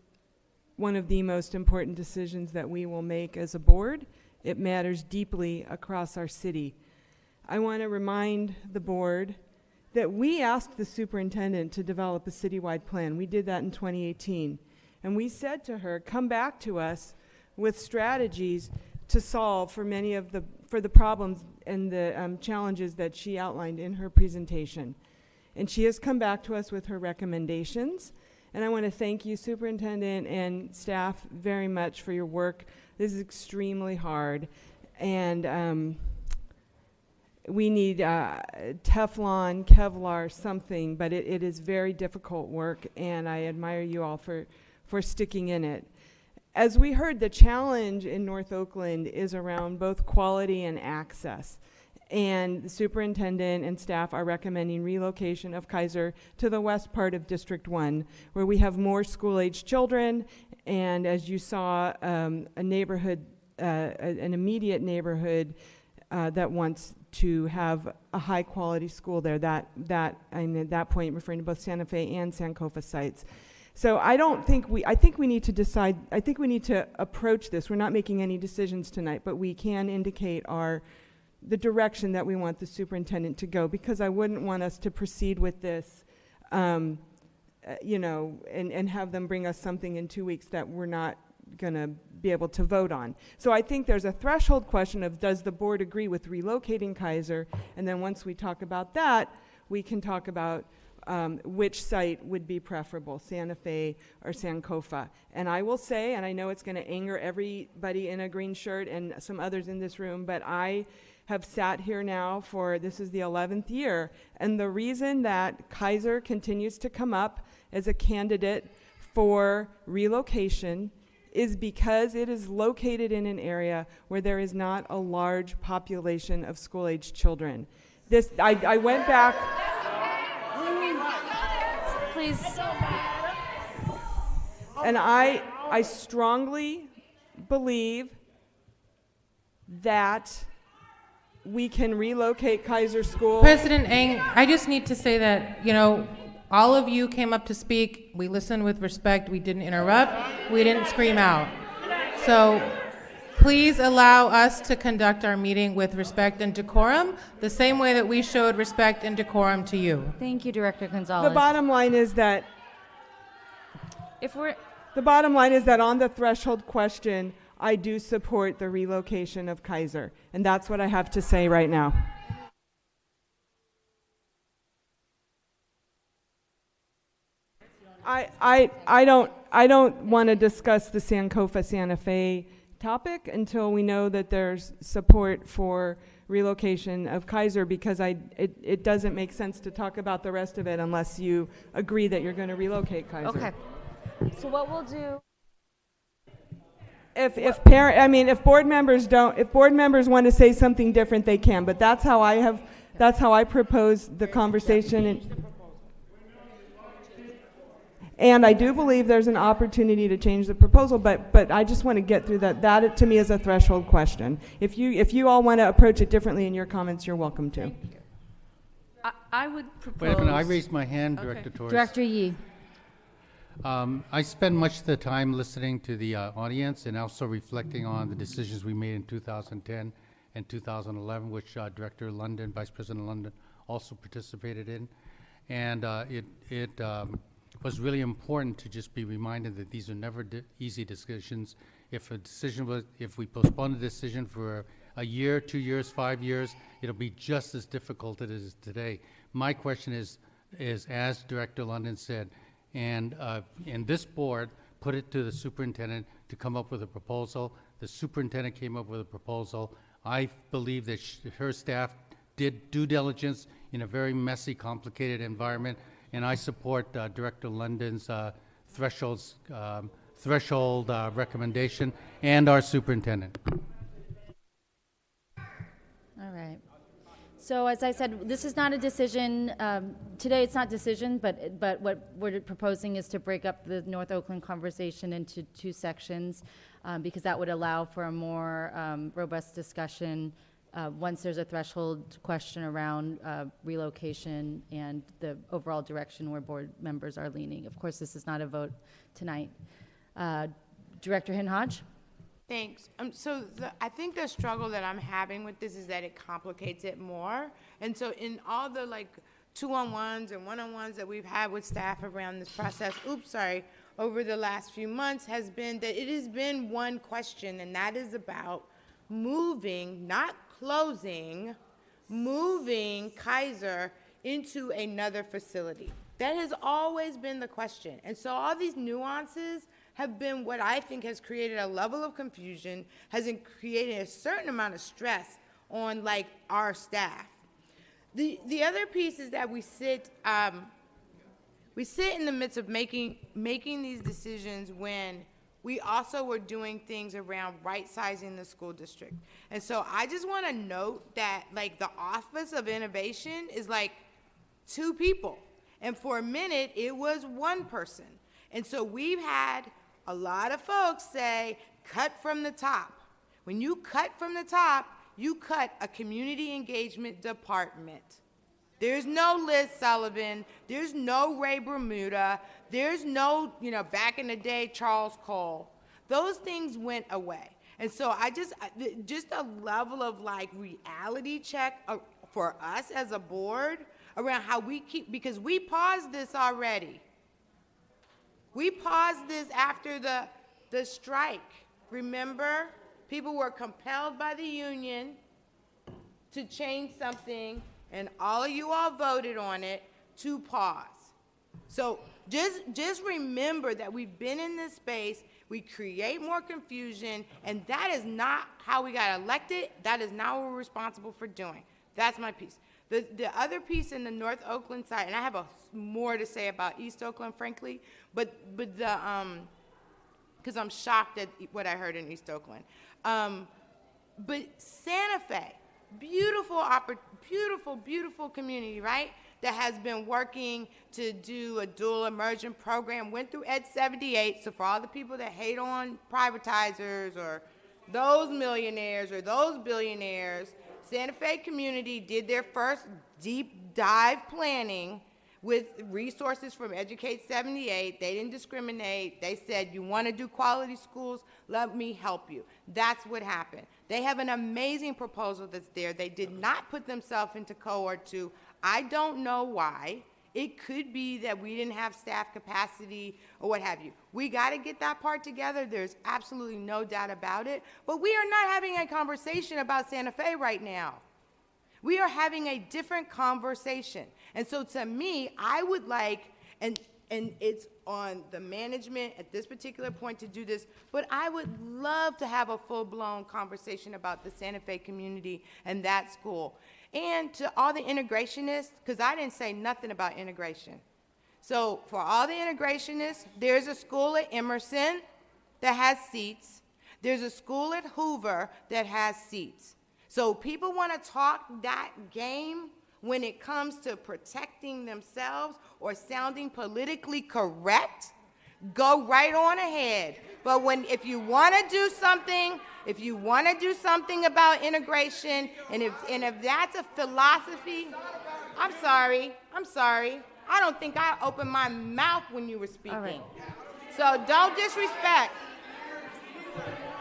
one of the most important decisions that we will make as a board. It matters deeply across our city. I want to remind the board that we asked the superintendent to develop a citywide plan. We did that in 2018. And we said to her, come back to us with strategies to solve for the problems and the challenges that she outlined in her presentation. And she has come back to us with her recommendations. And I want to thank you, superintendent and staff, very much for your work. This is extremely hard. And we need Teflon, Kevlar, something, but it is very difficult work, and I admire you all for sticking in it. As we heard, the challenge in North Oakland is around both quality and access. And the superintendent and staff are recommending relocation of Kaiser to the west part of District 1, where we have more school-age children, and as you saw, a neighborhood, an immediate neighborhood that wants to have a high-quality school there. I'm at that point referring to both Santa Fe and Sankofa sites. So I think we need to decide, I think we need to approach this. We're not making any decisions tonight, but we can indicate the direction that we want the superintendent to go, because I wouldn't want us to proceed with this, and have them bring us something in 2 weeks that we're not going to be able to vote on. So I think there's a threshold question of, does the board agree with relocating Kaiser? And then once we talk about that, we can talk about which site would be preferable, Santa Fe or Sankofa. And I will say, and I know it's going to anger everybody in a green shirt and some others in this room, but I have sat here now this is the 11th year, and the reason that Kaiser continues to come up as a candidate for relocation is because it is located in an area where there is not a large population of school-aged children. I went back. Please. And I strongly believe that we can relocate Kaiser School. President Eng, I just need to say that, all of you came up to speak. We listened with respect. We didn't interrupt. We didn't scream out. So please allow us to conduct our meeting with respect and decorum, the same way that we showed respect and decorum to you. Thank you, Director Gonzalez. The bottom line is that on the threshold question, I do support the relocation of Kaiser, and that's what I have to say right now. I don't want to discuss the Sankofa Santa Fe topic until we know that there's support for relocation of Kaiser, because it doesn't make sense to talk about the rest of it unless you agree that you're going to relocate Kaiser. Okay. So what we'll do. If board members want to say something different, they can. But that's how I propose the conversation. And I do believe there's an opportunity to change the proposal, but I just want to get through that. That to me is a threshold question. If you all want to approach it differently in your comments, you're welcome to. I would propose. Wait a minute, I raised my hand, Director Torres. Director Yee. I spend much of the time listening to the audience and also reflecting on the decisions we made in 2010 and 2011, which Director London, Vice President London, also participated in. And it was really important to just be reminded that these are never easy decisions. If we postpone a decision for a year, 2 years, 5 years, it'll be just as difficult as it is today. My question is as Director London said, and this board put it to the superintendent to come up with a proposal. The superintendent came up with a proposal. I believe that her staff did due diligence in a very messy, complicated environment, and I support Director London's threshold recommendation and our superintendent. All right. So as I said, this is not a decision. Today it's not decision, but what we're proposing is to break up the North Oakland conversation into two sections, because that would allow for a more robust discussion once there's a threshold question around relocation and the overall direction where board members are leaning. Of course, this is not a vote tonight. Director Hinhodge? Thanks. I think the struggle that I'm having with this is that it complicates it more. And so in all the two-on-ones and one-on-ones that we've had with staff around this process, over the last few months has been that it has been one question, and that is about moving, not closing, moving Kaiser into another facility. That has always been the question. And so all these nuances have been what I think has created a level of confusion, has created a certain amount of stress on our staff. The other piece is that we sit in the midst of making these decisions when we also were doing things around right-sizing the school district. And so I just want to note that the Office of Innovation is 2 people. And for a minute, it was 1 person. And so we've had a lot of folks say, cut from the top. When you cut from the top, you cut a community engagement department. There's no Liz Sullivan. There's no Ray Bermuda. There's no, back in the day, Charles Cole. Those things went away. And so I just a level of reality check for us as a board around how we because we paused this already. We paused this after the strike. Remember? People were compelled by the union to change something, and all of you all voted on it to pause. So just remember that we've been in this space. We create more confusion, and that is not how we got elected. That is not what we're responsible for doing. That's my piece. The other piece in the North Oakland side, and I have more to say about East Oakland, frankly, but because I'm shocked at what I heard in East Oakland. But Santa Fe, beautiful, beautiful community, right? That has been working to do a dual immersion program, went through Ed 78. So for all the people that hate on privatizers or those millionaires or those billionaires, Santa Fe community did their first deep dive planning with resources from Educate 78. They didn't discriminate. They said, you want to do quality schools? Let me help you. That's what happened. They have an amazing proposal that's there. They did not put themselves into cohort 2. I don't know why. It could be that we didn't have staff capacity or what have you. We got to get that part together. There's absolutely no doubt about it. But we are not having a conversation about Santa Fe right now. We are having a different conversation. And so to me, I would like, and it's on the management at this particular point to do this, but I would love to have a full-blown conversation about the Santa Fe community and that school. And to all the integrationists, because I didn't say nothing about integration. So for all the integrationists, there's a school at Emerson that has seats. There's a school at Hoover that has seats. So people want to talk that game when it comes to protecting themselves or sounding politically correct, go right on ahead. But if you want to do something, about integration, and if that's a philosophy, I'm sorry. I don't think I opened my mouth when you were speaking. All right. So don't disrespect.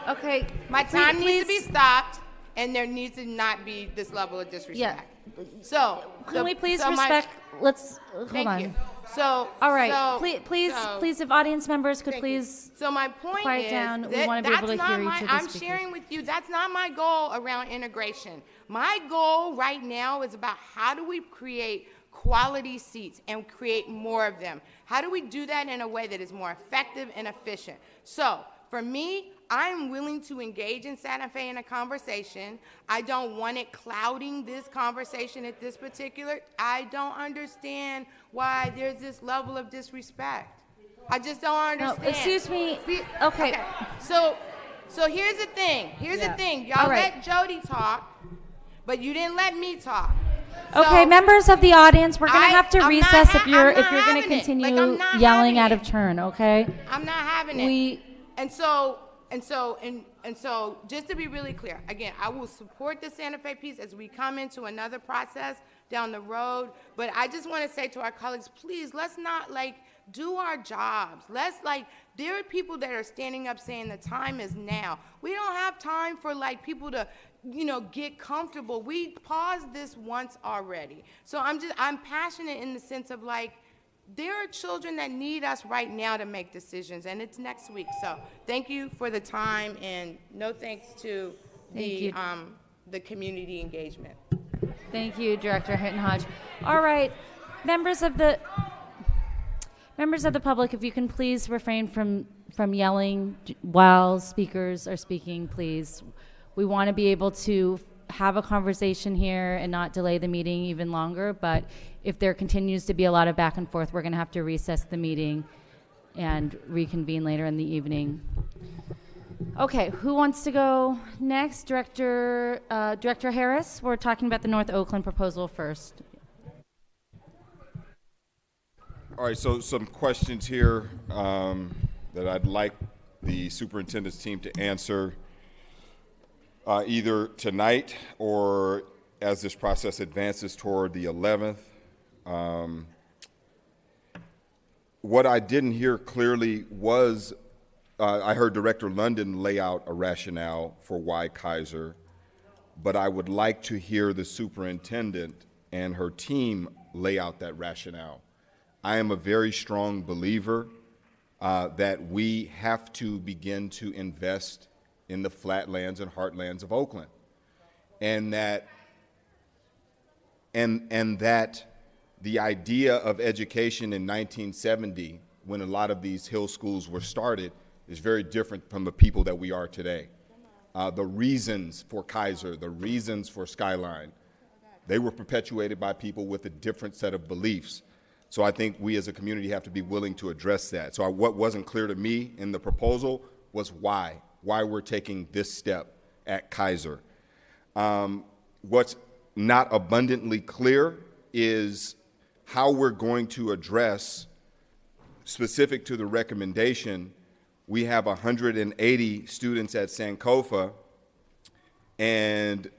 Okay. My time needs to be stopped, and there needs to not be this level of disrespect. Yeah. So can we please respect? Let's hold Thank on. you. So all right. So, please, if audience members could please. So my point quiet is down. that We want to be able to hear each of the I'm speakers. sharing with you. That's not my goal around integration. My goal right now is about how do we create quality seats and create more of them. How do we do that in a way that is more effective and efficient? So for me, I'm willing to engage in Santa Fe in a conversation. I don't want it clouding this conversation at this particular. I don't understand why there's this level of disrespect. I just don't understand. No, excuse me. Okay. So here's the thing. Y'all let Jody talk, but you didn't let me talk. Okay, members of the audience, we're going to have to I'm not recess if you're going to having it. continue Like, I'm not yelling having out of turn, okay? I'm not having it. And so, just to be really clear, again, I will support the Santa Fe piece as we come into another process down the road. But I just want to say to our colleagues, please, let's not do our jobs. There are people that are standing up saying the time is now. We don't have time for people to, get comfortable. We paused this once already. So I'm passionate in the sense of there are children that need us right now to make decisions, and it's next week. So thank you for the time, and no thanks to the community engagement. Thank you, Director Hittenhodge. All right, members of the public, if you can please refrain from yelling while speakers are speaking, please. We want to be able to have a conversation here and not delay the meeting even longer, but if there continues to be a lot of back and forth, we're going to have to recess the meeting and reconvene later in the evening. Okay, who wants to go next? Director Harris, we're talking about the North Oakland proposal first. All right, so some questions here that I'd like the superintendent's team to answer either tonight or as this process advances toward the 11th. What I didn't hear clearly was I heard Director London lay out a rationale for why Kaiser, but I would like to hear the superintendent and her team lay out that rationale. I am a very strong believer that we have to begin to invest in the flatlands and heartlands of Oakland, and that the idea of education in 1970, when a lot of these hill schools were started, is very different from the people that we are today. The reasons for Kaiser, the reasons for Skyline, they were perpetuated by people with a different set of beliefs. So I think we as a community have to be willing to address that. So what wasn't clear to me in the proposal was why we're taking this step at Kaiser. What's not abundantly clear is how we're going to address, specific to the recommendation, we have 180 students at Sankofa and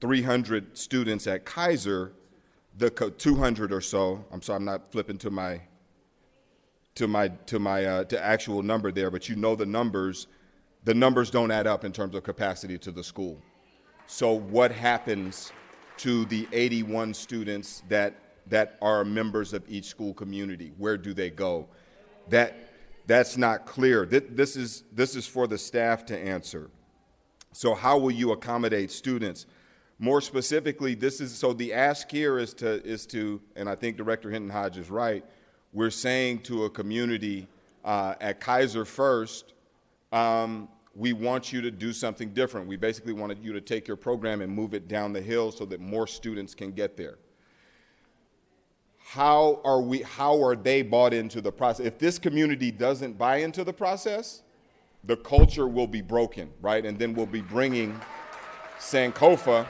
300 students at Kaiser, the 200 or so. I'm sorry, I'm not flipping to actual number there, but you know the numbers don't add up in terms of capacity to the school. So what happens to the 81 students that are members of each school community? Where do they go? That's not clear. This is for the staff to answer. So how will you accommodate students? More specifically, so the ask here is to, and I think Director Hinton Hodge is right, We're saying to a community at Kaiser first, we want you to do something different. We basically wanted you to take your program and move it down the hill so that more students can get there. How are they bought into the process? If this community doesn't buy into the process, the culture will be broken, right? And then we'll be bringing Sankofa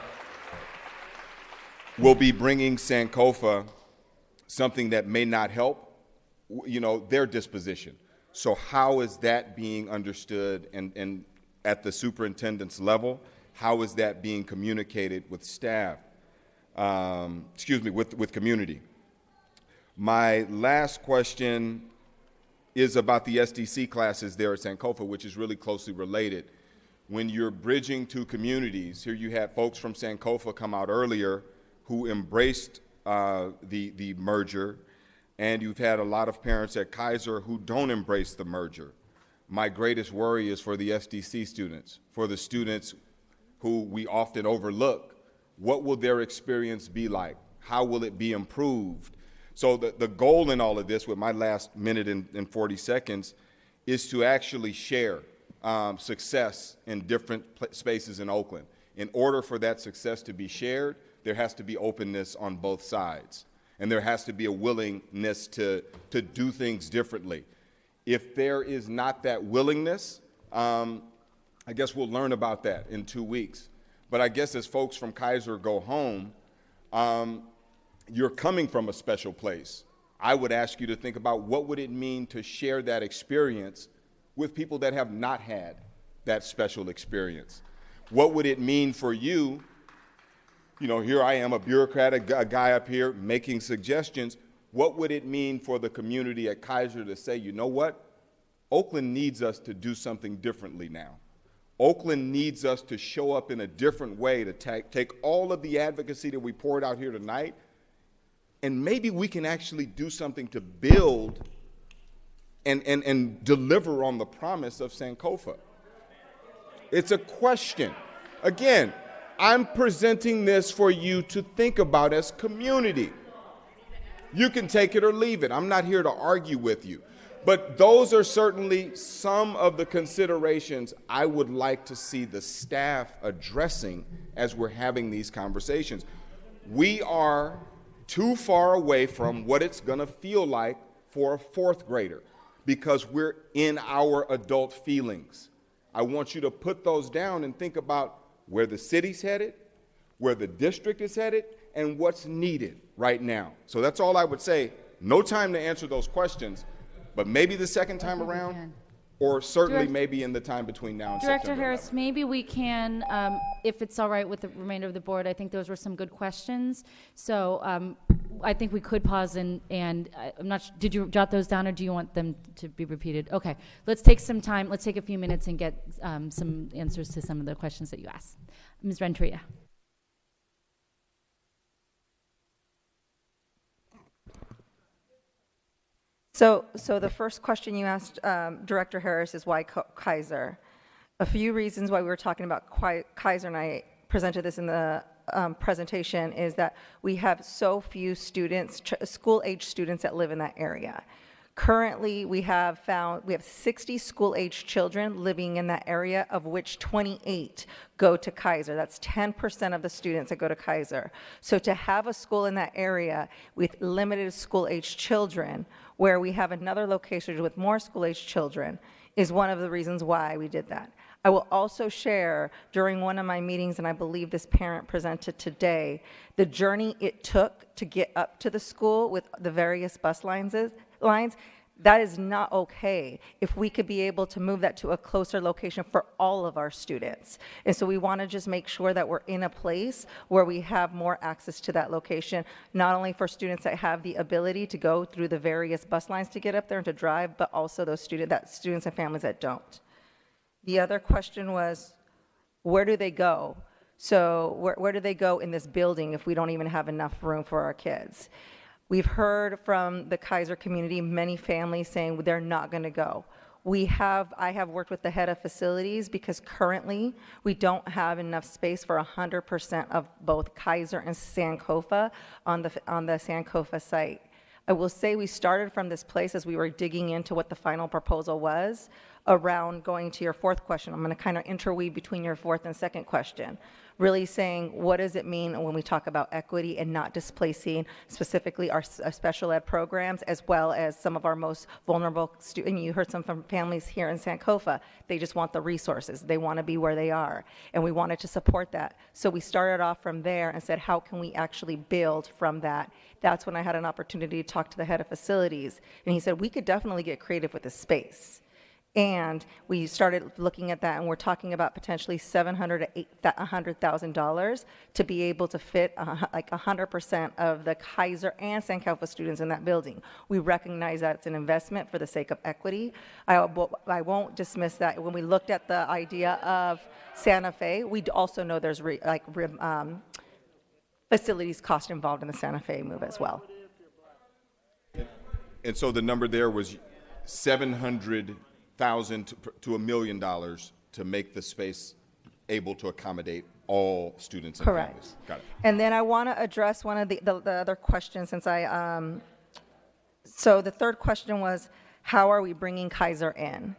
something that may not help, their disposition. So how is that being understood and at the superintendent's level? How is that being communicated with staff? With community. My last question is about the SDC classes there at Sankofa, which is really closely related. When you're bridging to communities, here you had folks from Sankofa come out earlier who embraced the merger, and you've had a lot of parents at Kaiser who don't embrace the merger. My greatest worry is for the SDC students, for the students who we often overlook. What will their experience be like? How will it be improved? So the goal in all of this, with my last minute and 40 seconds, is to actually share success in different spaces in Oakland. In order for that success to be shared, there has to be openness on both sides. And there has to be a willingness to do things differently. If there is not that willingness, I guess we'll learn about that in 2 weeks. But I guess as folks from Kaiser go home, you're coming from a special place. I would ask you to think about what would it mean to share that experience with people that have not had that special experience. What would it mean for you? Here I am, a bureaucrat, a guy up here making suggestions. What would it mean for the community at Kaiser to say, you know what? Oakland needs us to do something differently now. Oakland needs us to show up in a different way, to take all of the advocacy that we poured out here tonight, and maybe we can actually do something to build and deliver on the promise of Sankofa. It's a question. Again, I'm presenting this for you to think about as community. You can take it or leave it. I'm not here to argue with you. But those are certainly some of the considerations I would like to see the staff addressing as we're having these conversations. We are too far away from what it's going to feel like for a fourth grader because we're in our adult feelings. I want you to put those down and think about where the city's headed, where the district is headed, and what's needed right now. So that's all I would say. No time to answer those questions, but maybe the second time around, or certainly maybe in the time between now and Director September Harris, 11th. maybe we can, if it's all right with the remainder of the board, I think those were some good questions. So I think we could pause and I'm not, did you jot those down or do you want them to be repeated? Okay, let's take some time, let's take a few minutes and get some answers to some of the questions that you asked. Ms. Renteria. So the first question you asked Director Harris is why Kaiser? A few reasons why we were talking about Kaiser, and I presented this in the presentation, is that we have so few students, school-age students that live in that area. Currently, we have 60 school-age children living in that area, of which 28 go to Kaiser. That's 10% of the students that go to Kaiser. So to have a school in that area with limited school-age children, where we have another location with more school-age children, is one of the reasons why we did that. I will also share during one of my meetings, and I believe this parent presented today, the journey it took to get up to the school with the various bus lines. That is not okay. If we could be able to move that to a closer location for all of our students. And so we want to just make sure that we're in a place where we have more access to that location, not only for students that have the ability to go through the various bus lines to get up there and to drive, but also those students and families that don't. The other question was, where do they go? So where do they go in this building if we don't even have enough room for our kids? We've heard from the Kaiser community, many families saying they're not going to go. I have worked with the head of facilities because currently we don't have enough space for 100% of both Kaiser and Sankofa on the Sankofa site. I will say we started from this place as we were digging into what the final proposal was around going to your fourth question. I'm going to kind of interweave between your fourth and second question, really saying what does it mean when we talk about equity and not displacing specifically our special ed programs as well as some of our most vulnerable students. And you heard some from families here in Sankofa. They just want the resources. They want to be where they are. And we wanted to support that. So we started off from there and said, how can we actually build from that? That's when I had an opportunity to talk to the head of facilities. And he said, we could definitely get creative with the space. And we started looking at that, and we're talking about potentially $700,000 to $100,000 to be able to fit like 100% of the Kaiser and Sankofa students in that building. We recognize that it's an investment for the sake of equity. I won't dismiss that. When we looked at the idea of Santa Fe, we also know there's facilities cost involved in the Santa Fe move as well. And so the number there was $700,000 to $1 million to make the space able to accommodate all students and Correct. families. Got it. And then I want to address one of the other questions since so the third question was, how are we bringing Kaiser in?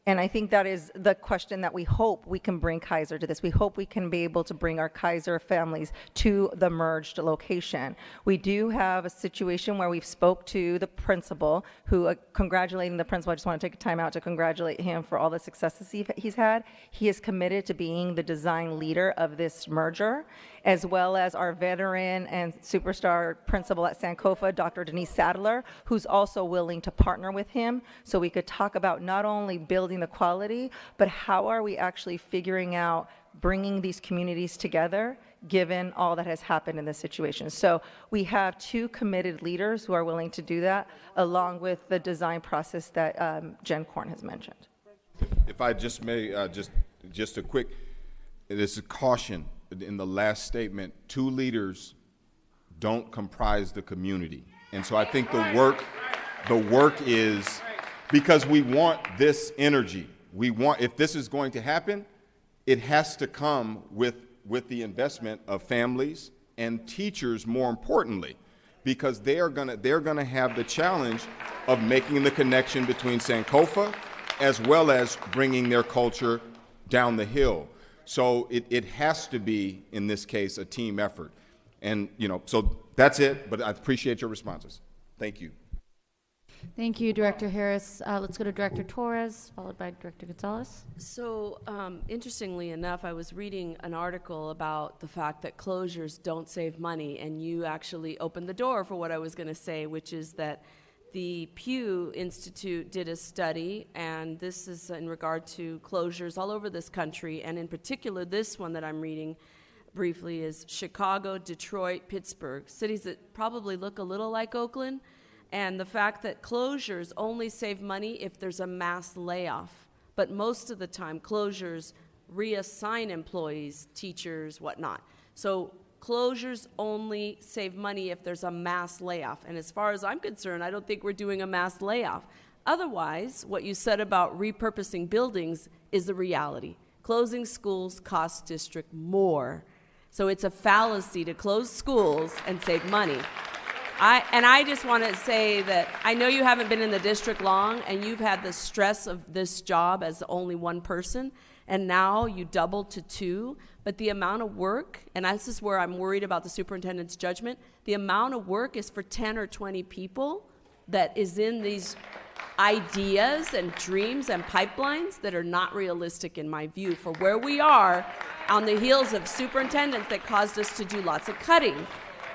And I think that is the question that we hope we can bring Kaiser to this. We hope we can be able to bring our Kaiser families to the merged location. We do have a situation where we've spoke to the principal, who, congratulating the principal, I just want to take a time out to congratulate him for all the successes he's had. He is committed to being the design leader of this merger, as well as our veteran and superstar principal at Sankofa, Dr. Denise Sadler, who's also willing to partner with him so we could talk about not only building the quality, but how are we actually figuring out bringing these communities together given all that has happened in this situation. So we have two committed leaders who are willing to do that, along with the design process that Jen Korn has mentioned. If I just may, just a quick, this is caution in the last statement. Two leaders don't comprise the community. And so I think the work is, because we want this energy. We want, if this is going to happen, it has to come with the investment of families and teachers, more importantly, because they're gonna have the challenge of making the connection between Sankofa as well as bringing their culture down the hill. So it has to be, in this case, a team effort. And, so that's it, but I appreciate your responses. Thank you. Thank you, Director Harris. Let's go to Director Torres, followed by Director Gonzalez. So, interestingly enough, I was reading an article about the fact that closures don't save money, and you actually opened the door for what I was going to say, which is that the Pew Institute did a study, and this is in regard to closures all over this country, and in particular, this one that I'm reading briefly is Chicago, Detroit, Pittsburgh, cities that probably look a little like Oakland. And the fact that closures only save money if there's a mass layoff. But most of the time, closures reassign employees, teachers, whatnot. So closures only save money if there's a mass layoff. And as far as I'm concerned, I don't think we're doing a mass layoff. Otherwise, what you said about repurposing buildings is the reality. Closing schools costs district more. So it's a fallacy to close schools and save money. I just want to say that I know you haven't been in the district long, and you've had the stress of this job as only one person, and now you doubled to two. But the amount of work, and this is where I'm worried about the superintendent's judgment, the amount of work is for 10 or 20 people that is in these ideas and dreams and pipelines that are not realistic in my view for where we are on the heels of superintendents that caused us to do lots of cutting.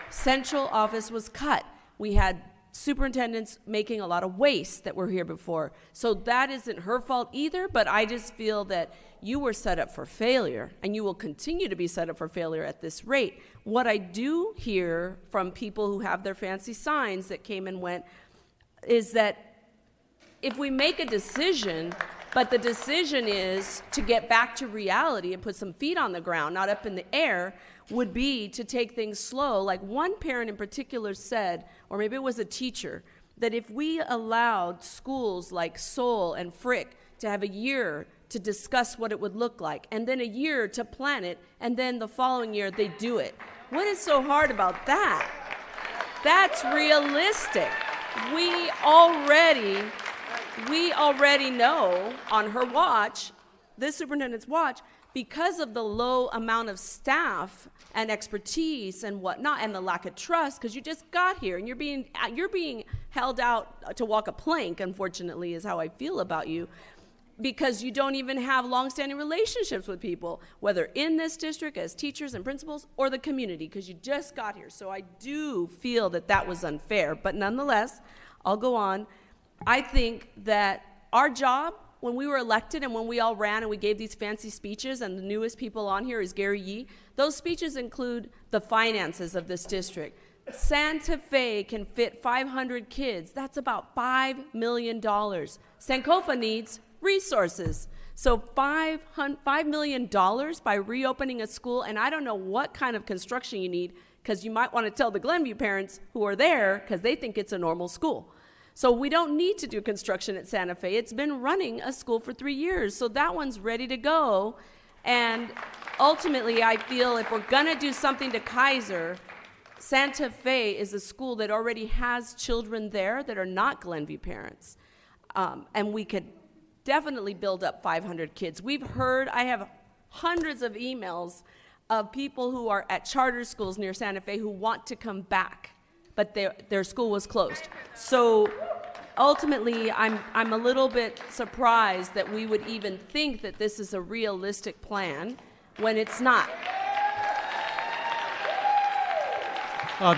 Central office was cut. We had superintendents making a lot of waste that were here before. So that isn't her fault either, but I just feel that you were set up for failure, and you will continue to be set up for failure at this rate. What I do hear from people who have their fancy signs that came and went is that if we make a decision, but the decision is to get back to reality and put some feet on the ground, not up in the air, would be to take things slow. Like one parent in particular said, or maybe it was a teacher, that if we allowed schools like Seoul and Frick to have a year to discuss what it would look like, and then a year to plan it, and then the following year they do it. What is so hard about that? That's realistic. we already know on her watch, this superintendent's watch, because of the low amount of staff and expertise and whatnot, and the lack of trust, because you just got here and you're being held out to walk a plank, unfortunately, is how I feel about you, because you don't even have longstanding relationships with people, whether in this district as teachers and principals or the community, because you just got here. So I do feel that that was unfair, but nonetheless, I'll go on. I think that our job, when we were elected and when we all ran and we gave these fancy speeches, and the newest people on here is Gary Yee, those speeches include the finances of this district. Santa Fe can fit 500 kids. That's about $5 million. Sankofa needs resources. So $5 million by reopening a school, and I don't know what kind of construction you need, because you might want to tell the Glenview parents who are there, because they think it's a normal school. So we don't need to do construction at Santa Fe. It's been running a school for 3 years, so that one's ready to go. And ultimately, I feel if we're gonna do something to Kaiser, Santa Fe is a school that already has children there that are not Glenview parents. And we could definitely build up 500 kids. I have hundreds of emails of people who are at charter schools near Santa Fe who want to come back, but their school was closed. So ultimately, I'm a little bit surprised that we would even think that this is a realistic plan when it's not.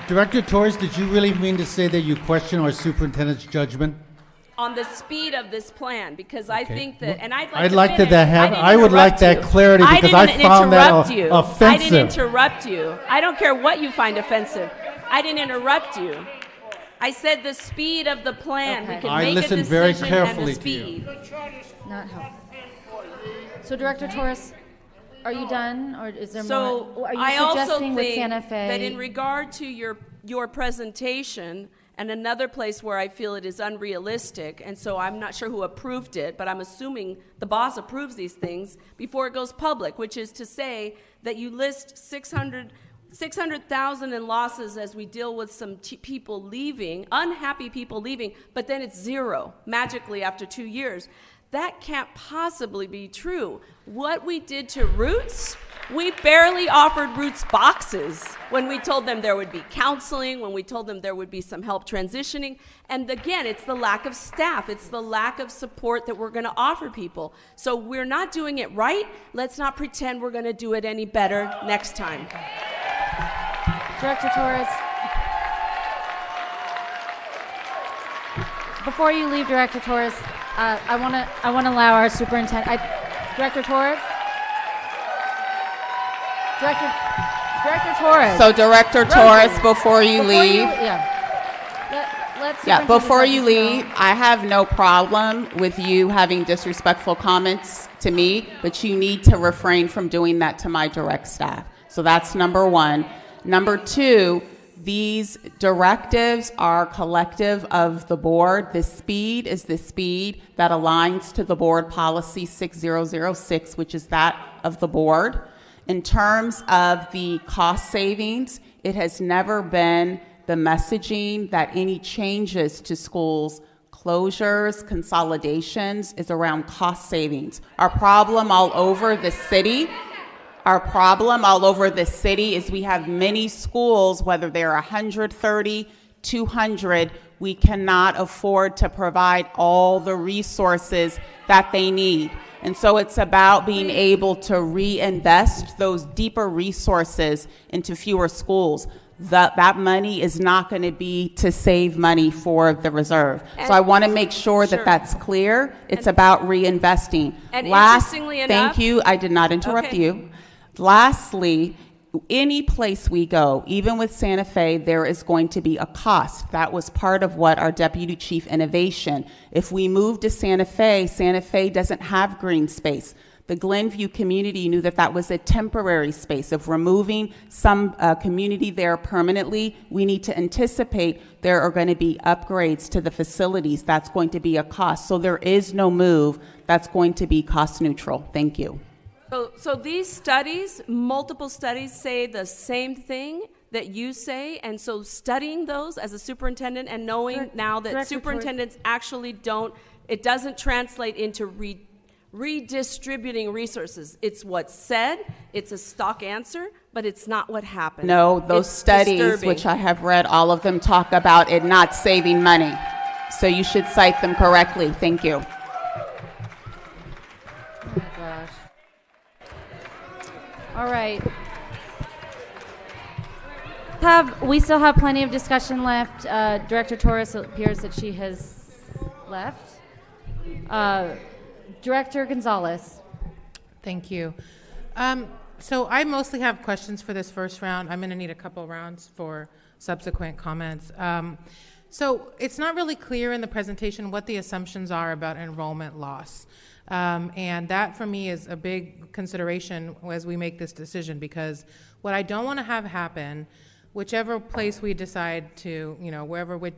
Director Torres, did you really mean to say that you question our superintendent's judgment? On the speed of this plan, because I think that, and I would like that clarity, because I found that offensive. I didn't interrupt you. I don't care what you find offensive. I didn't interrupt you. I said the speed of the plan. Okay. We can make a decision very carefully and the speed. Not helpful. So, Director Torres, are you done, or is there more? Are you I also suggesting with think Santa Fe that in regard to your presentation, and another place where I feel it is unrealistic, and so I'm not sure who approved it, but I'm assuming the boss approves these things before it goes public, which is to say that you list 600,000 in losses as we deal with some people leaving, unhappy people leaving, but then it's zero magically after 2 years. That can't possibly be true. What we did to Roots, we barely offered Roots boxes when we told them there would be counseling, when we told them there would be some help transitioning. And again, it's the lack of staff. It's the lack of support that we're going to offer people. So we're not doing it right. Let's not pretend we're going to do it any better next time. Director Torres, before you leave, Director Torres, I want to allow our superintendent, Director Torres. Director Torres. So, Director Torres, before you leave, before you leave, I have no problem with you having disrespectful comments to me, but you need to refrain from doing that to my direct staff. So that's number one. Number two, these directives are collective of the board. The speed is the speed that aligns to the board policy 6006, which is that of the board. In terms of the cost savings, it has never been the messaging that any changes to schools, closures, consolidations is around cost savings. Our problem all over the city is we have many schools, whether they're 130, 200, we cannot afford to provide all the resources that they need. And so it's about being able to reinvest those deeper resources into fewer schools. That money is not going to be to save money for the reserve. So I want to make sure that that's clear. It's about reinvesting. And interestingly enough, thank you. I did not interrupt you. Lastly, any place we go, even with Santa Fe, there is going to be a cost. That was part of what our Deputy Chief Innovation. If we move to Santa Fe doesn't have green space. The Glenview community knew that that was a temporary space. If we're moving some community there permanently, we need to anticipate there are going to be upgrades to the facilities. That's going to be a cost. So there is no move that's going to be cost neutral. Thank you. So these studies, multiple studies, say the same thing. that you say, and so studying those as a superintendent and knowing now that Director superintendents actually don't, it doesn't translate into redistributing resources. It's what's said, it's a stock answer, but it's not what happens. No, those It's studies, disturbing. which I have read, all of them talk about it not saving money. So you should cite them correctly. Thank you. Oh my gosh. All right. We still have plenty of discussion left. Director Torres, it appears that she has left. Director Gonzalez. Thank you. So I mostly have questions for this first round. I'm going to need a couple rounds for subsequent comments. So it's not really clear in the presentation what the assumptions are about enrollment loss. And that for me is a big consideration as we make this decision, because what I don't want to have happen, whichever place we decide to,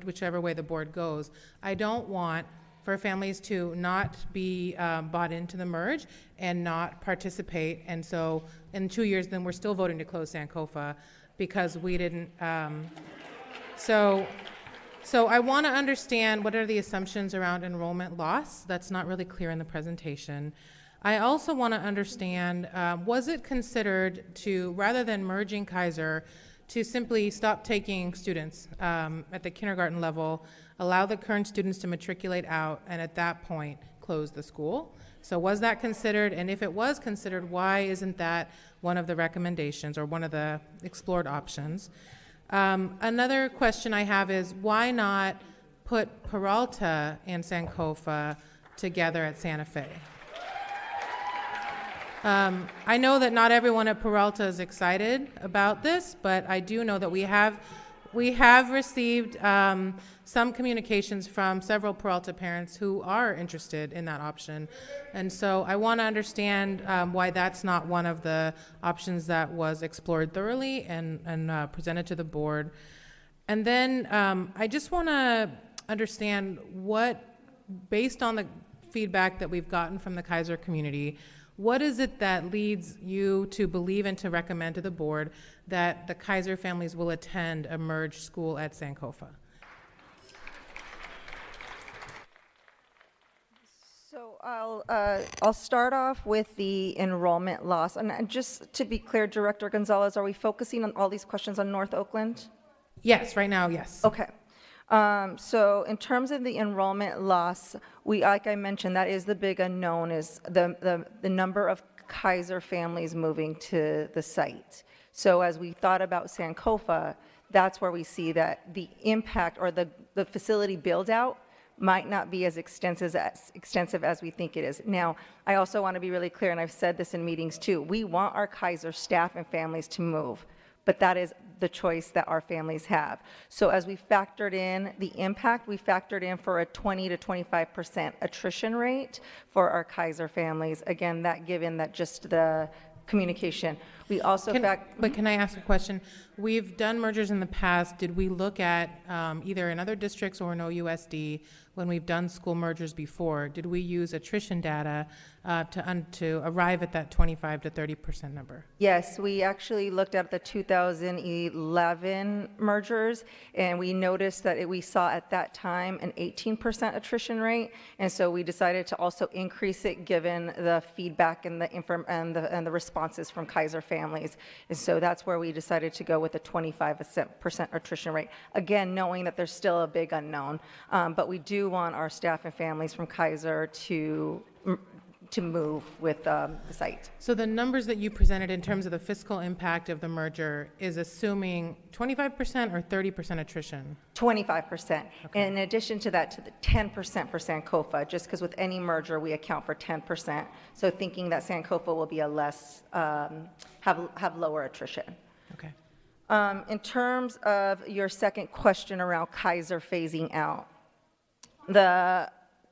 whichever way the board goes, I don't want for families to not be bought into the merge and not participate. And so in 2 years, then we're still voting to close Sankofa because we didn't. So I want to understand what are the assumptions around enrollment loss. That's not really clear in the presentation. I also want to understand, was it considered to, rather than merging Kaiser, to simply stop taking students at the kindergarten level, allow the current students to matriculate out, and at that point, close the school? So was that considered? And if it was considered, why isn't that one of the recommendations or one of the explored options? Another question I have is, why not put Peralta and Sankofa together at Santa Fe? I know that not everyone at Peralta is excited about this, but I do know that we have received some communications from several Peralta parents who are interested in that option. And so I want to understand why that's not one of the options that was explored thoroughly and presented to the board. And then I just want to understand what, based on the feedback that we've gotten from the Kaiser community, what is it that leads you to believe and to recommend to the board that the Kaiser families will attend a merged school at Sankofa? So I'll start off with the enrollment loss. And just to be clear, Director Gonzalez, are we focusing on all these questions on North Oakland? Yes, right now, yes. Okay. So in terms of the enrollment loss, like I mentioned, that is the big unknown, is the number of Kaiser families moving to the site. So as we thought about Sankofa, that's where we see that the impact or the facility build out might not be as extensive as we think it is. Now, I also want to be really clear, and I've said this in meetings too, we want our Kaiser staff and families to move, but that is the choice that our families have. So as we factored in the impact, we factored in for a 20 to 25% attrition rate for our Kaiser families. Again, that given that just the communication. We also But can I ask a question? We've done mergers in the past. Did we look at either in other districts or in OUSD when we've done school mergers before? Did we use attrition data to arrive at that 25 to 30% number? Yes, we actually looked at the 2011 mergers, and we noticed that we saw at that time an 18% attrition rate, and so we decided to also increase it given the feedback and the responses from Kaiser families. And so that's where we decided to go with a 25% attrition rate. Again, knowing that there's still a big unknown, but we do want our staff and families from Kaiser to move with the site. So the numbers that you presented in terms of the fiscal impact of the merger is assuming 25% or 30% attrition? 25%. Okay. And in addition to that, to the 10% for Sankofa, just because with any merger we account for 10%. So thinking that Sankofa will be a less, have lower attrition. Okay. In terms of your second question around Kaiser phasing out,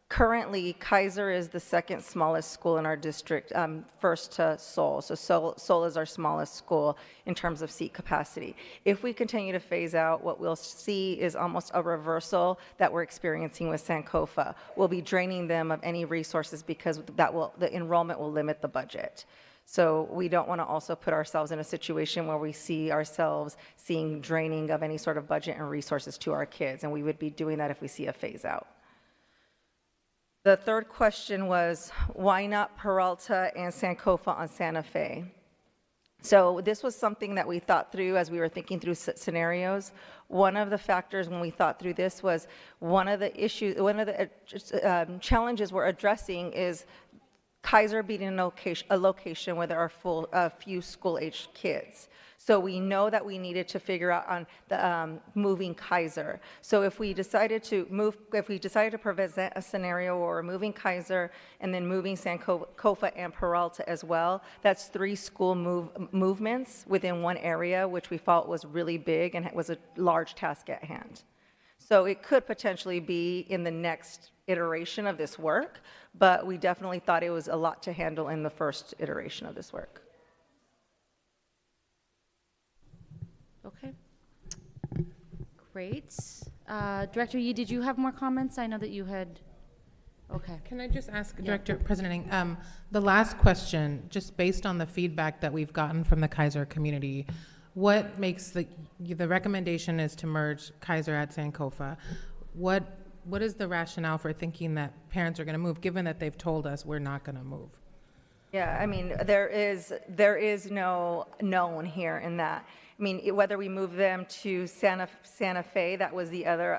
currently, Kaiser is the second smallest school in our district, first to Seoul. So Seoul is our smallest school in terms of seat capacity. If we continue to phase out, what we'll see is almost a reversal that we're experiencing with Sankofa. We'll be draining them of any resources because the enrollment will limit the budget. So we don't want to also put ourselves in a situation where we see ourselves seeing draining of any sort of budget and resources to our kids, and we would be doing that if we see a phase out. The third question was, why not Peralta and Sankofa on Santa Fe? So this was something that we thought through as we were thinking through scenarios. One of the factors when we thought through this was one of the issues, one of the challenges we're addressing is Kaiser being in a location where there are a few school-aged kids. So we know that we needed to figure out on the moving Kaiser. So if we decided to present a scenario where we're moving Kaiser and then moving Sankofa and Peralta as well, that's 3 school movements within one area, which we felt was really big and was a large task at hand. So it could potentially be in the next iteration of this work, but we definitely thought it was a lot to handle in the first iteration of this work. Okay. Great. Director Yee, did you have more comments? I know that you had. Okay. Can I just ask Director President, the last question, just based on the feedback that we've gotten from the Kaiser community, what makes the recommendation is to merge Kaiser at Sankofa. What is the rationale for thinking that parents are going to move, given that they've told us we're not going to move? Yeah, I mean, there is no known here in that. I mean, whether we move them to Santa Fe, that was the other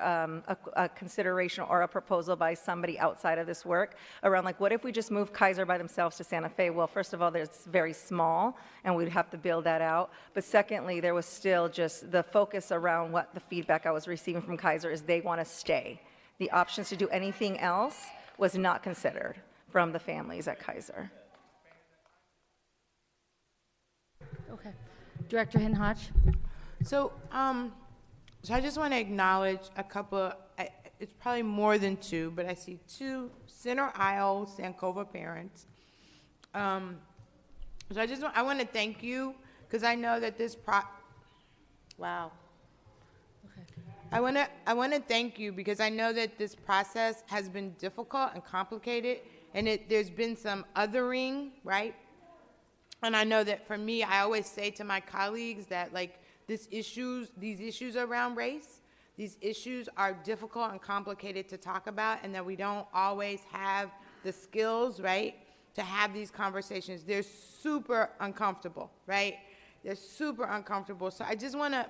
a consideration or a proposal by somebody outside of this work around like, what if we just move Kaiser by themselves to Santa Fe? Well, first of all, it's very small, and we'd have to build that out. But secondly, there was still just the focus around what the feedback I was receiving from Kaiser is they want to stay. The options to do anything else was not considered from the families at Kaiser. Okay. Director Hinhaj. So I just want to acknowledge a couple, it's probably more than 2, but I see 2 center aisle Sankofa parents. So I want to thank you, because I know that wow. I want to thank you because I know that this process has been difficult and complicated, and there's been some othering, right? And I know that for me, I always say to my colleagues that like these issues around race, these issues are difficult and complicated to talk about, and that we don't always have the skills, right, to have these conversations. They're super uncomfortable, right? They're super uncomfortable. So I just want to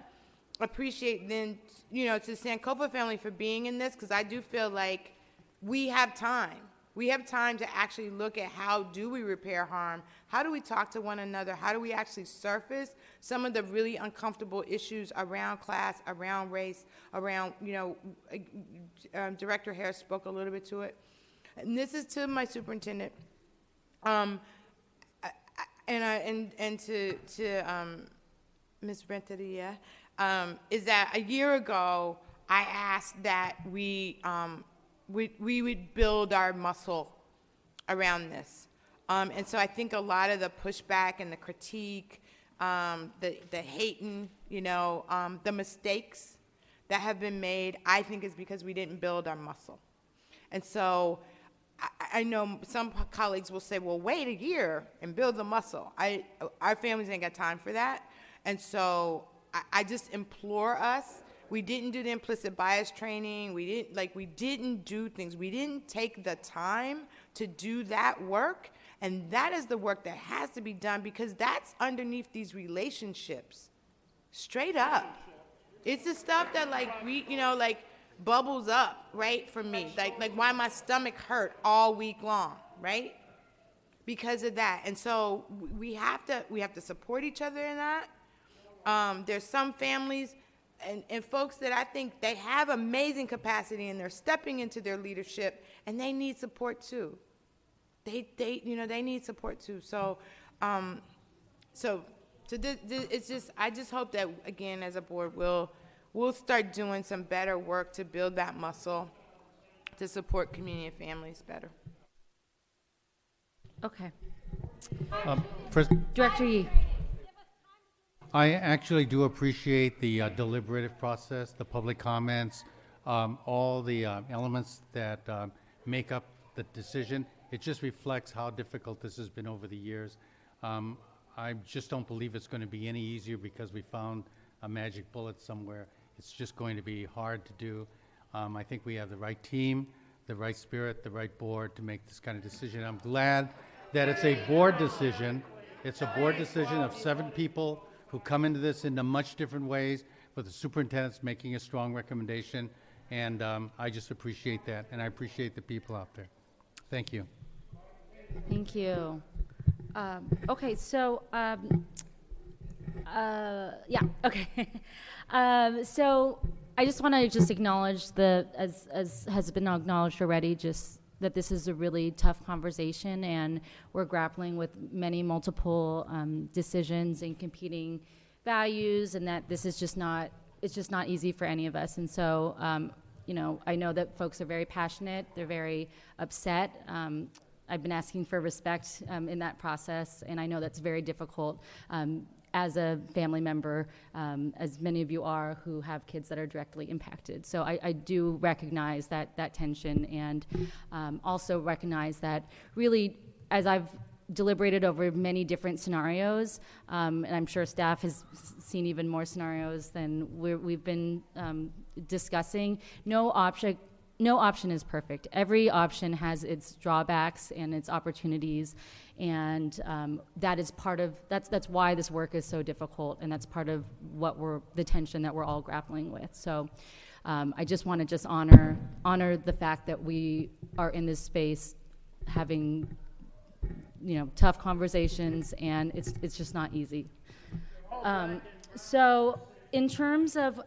appreciate then, to the Sankofa family for being in this, because I do feel like we have time. We have time to actually look at how do we repair harm? How do we talk to one another? How do we actually surface some of the really uncomfortable issues around class, around race, around, Director Harris spoke a little bit to it. And this is to my superintendent, and to Ms. Renteria, is that a year ago I asked that we would build our muscle around this. And so I think a lot of the pushback and the critique, the hating, the mistakes that have been made, I think is because we didn't build our muscle. And so I know some colleagues will say, well, wait a year and build the muscle. Our families ain't got time for that. And so I just implore us. We didn't do the implicit bias training. We didn't do things. We didn't take the time to do that work. And that is the work that has to be done, because that's underneath these relationships. Straight up. It's the stuff that bubbles up, right, for me. Like why my stomach hurt all week long, right? Because of that. And so we have to support each other in that. There's some families and folks that I think they have amazing capacity and they're stepping into their leadership, and they need support too. They need support too. So, it's just, I just hope that again as a board we'll start doing some better work to build that muscle to support community and families better. Okay. First, Director Yee. I actually do appreciate the deliberative process, the public comments, all the elements that make up the decision. It just reflects how difficult this has been over the years. I just don't believe it's going to be any easier because we found a magic bullet somewhere. It's just going to be hard to do. I think we have the right team, the right spirit, the right board to make this kind of decision. I'm glad that it's a board decision. It's a board decision of 7 people who come into this in much different ways, with the superintendent's making a strong recommendation, and I just appreciate that, and I appreciate the people out there. Thank you. Thank you. Okay, so yeah, okay. So I just want to just acknowledge as has been acknowledged already, just that this is a really tough conversation, and we're grappling with multiple decisions and competing values, and that this is just not, it's just not easy for any of us. And so, you know, I know that folks are very passionate, they're very upset. I've been asking for respect in that process, and I know that's very difficult as a family member, as many of you are who have kids that are directly impacted. So I do recognize that tension, and also recognize that really, as I've deliberated over many different scenarios, and I'm sure staff has seen even more scenarios than we've been discussing, no option is perfect. Every option has its drawbacks and its opportunities, and that is part of, that's why this work is so difficult, and that's part of the tension that we're all grappling with. So I just want to honor the fact that we are in this space having, you know, tough conversations, and it's just not easy. So in terms of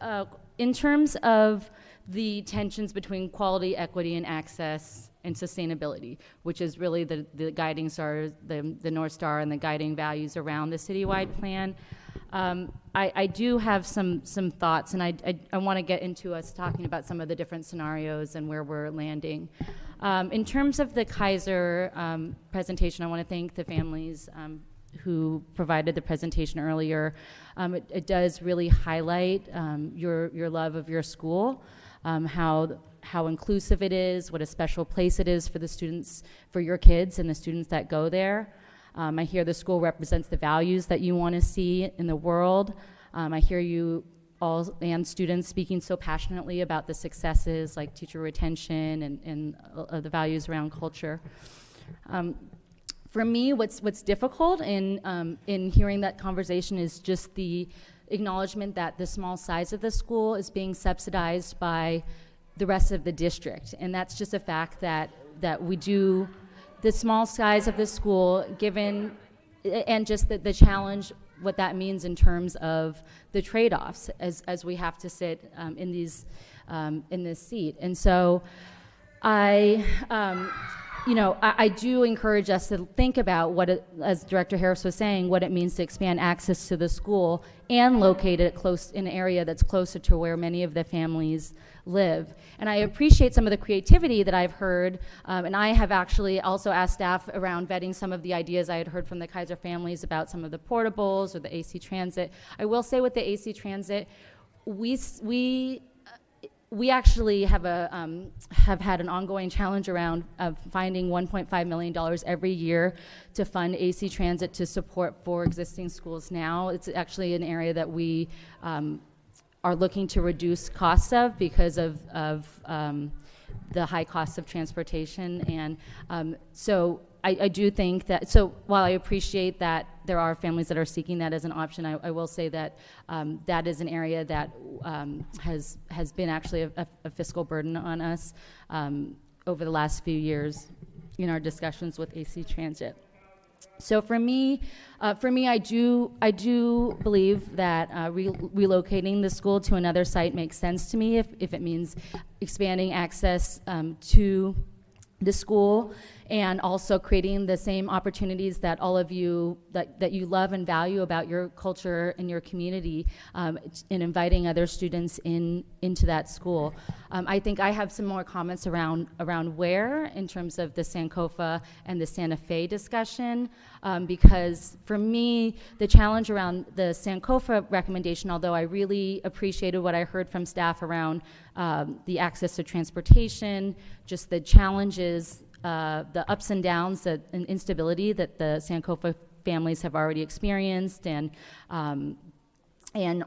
the tensions between quality, equity, and access and sustainability, which is really the guiding star, the North Star, and the guiding values around the citywide plan. I do have some thoughts, and I want to get into us talking about some of the different scenarios and where we're landing. In terms of the Kaiser presentation, I want to thank the families who provided the presentation earlier. It does really highlight your love of your school, how inclusive it is, what a special place it is for the students, for your kids and the students that go there. I hear the school represents the values that you want to see in the world. I hear you all and students speaking so passionately about the successes like teacher retention and the values around culture. For me, what's difficult in hearing that conversation is just the acknowledgement that the small size of the school is being subsidized by the rest of the district, and that's just a fact that we do. The small size of the school, given, and just the challenge, what that means in terms of the trade-offs as we have to sit in this seat. And so I do encourage us to think about as Director Harris was saying, what it means to expand access to the school and locate it close in an area that's closer to where many of the families live. And I appreciate some of the creativity that I've heard, and I have actually also asked staff around vetting some of the ideas I had heard from the Kaiser families about some of the portables or the AC Transit. I will say with the AC Transit, we actually have had an ongoing challenge around finding $1.5 million every year to fund AC Transit to support 4 existing schools now. It's actually an area that we are looking to reduce costs of because of the high costs of transportation. And so I do think that, so while I appreciate that there are families that are seeking that as an option, I will say that that is an area that has been actually a fiscal burden on us over the last few years in our discussions with AC Transit. So for me, I do believe that relocating the school to another site makes sense to me if it means expanding access to the school, and also creating the same opportunities that all of you that you love and value about your culture and your community, in inviting other students into that school. I think I have some more comments around where in terms of the Sankofa and the Santa Fe discussion, because for me the challenge around the Sankofa recommendation, although I really appreciated what I heard from staff around the access to transportation, just the challenges, the ups and downs and instability that the Sankofa families have already experienced, and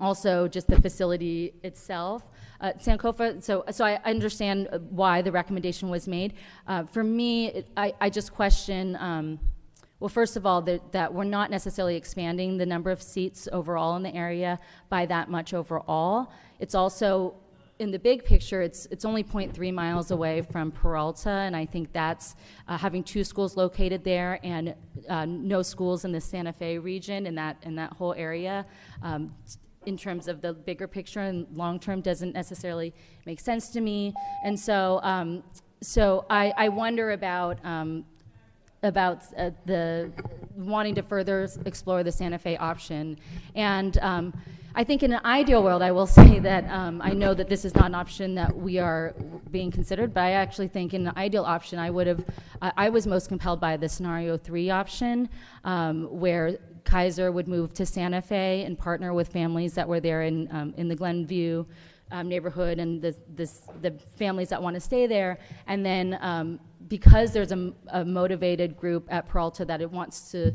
also just the facility itself. Sankofa, so I understand why the recommendation was made. For me, I just question, well, first of all, that we're not necessarily expanding the number of seats overall in the area by that much overall. It's also, in the big picture, it's only 0.3 miles away from Peralta, and I think that's having 2 schools located there and no schools in the Santa Fe region in that whole area. In terms of the bigger picture and long term, doesn't necessarily make sense to me, and so I wonder about the wanting to further explore the Santa Fe option. And I think in an ideal world, I will say that I know that this is not an option that we are being considered, but I actually think in an ideal option, I was most compelled by the scenario 3 option, where Kaiser would move to Santa Fe and partner with families that were there in the Glenview neighborhood and the families that want to stay there. And then because there's a motivated group at Peralta that it wants to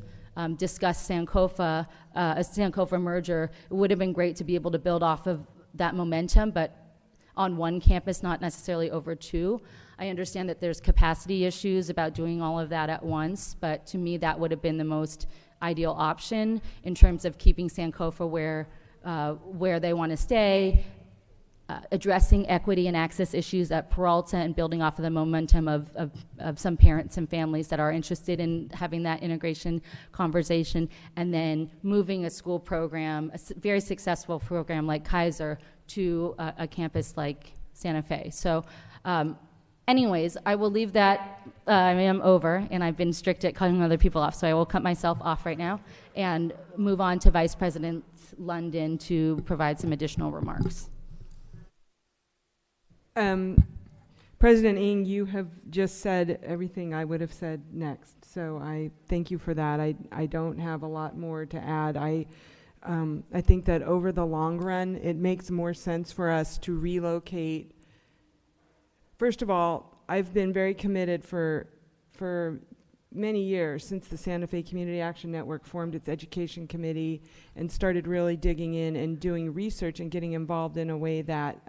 discuss Sankofa, a Sankofa merger, it would have been great to be able to build off of that momentum, but on one campus, not necessarily over 2. I understand that there's capacity issues about doing all of that at once, but to me that would have been the most ideal option in terms of keeping Sankofa where they want to stay, addressing equity and access issues at Peralta, and building off of the momentum of some parents and families that are interested in having that integration conversation, and then moving a school program, a very successful program like Kaiser, to a campus like Santa Fe. So anyways, I will leave that. I am over, and I've been strict at cutting other people off, so I will cut myself off right now and move on to Vice President London to provide some additional remarks. President Ng, you have just said everything I would have said next, so I thank you for that. I don't have a lot more to add. I think that over the long run, it makes more sense for us to relocate. First of all, I've been very committed for many years, since the Santa Fe Community Action Network formed its education committee and started really digging in and doing research and getting involved in a way that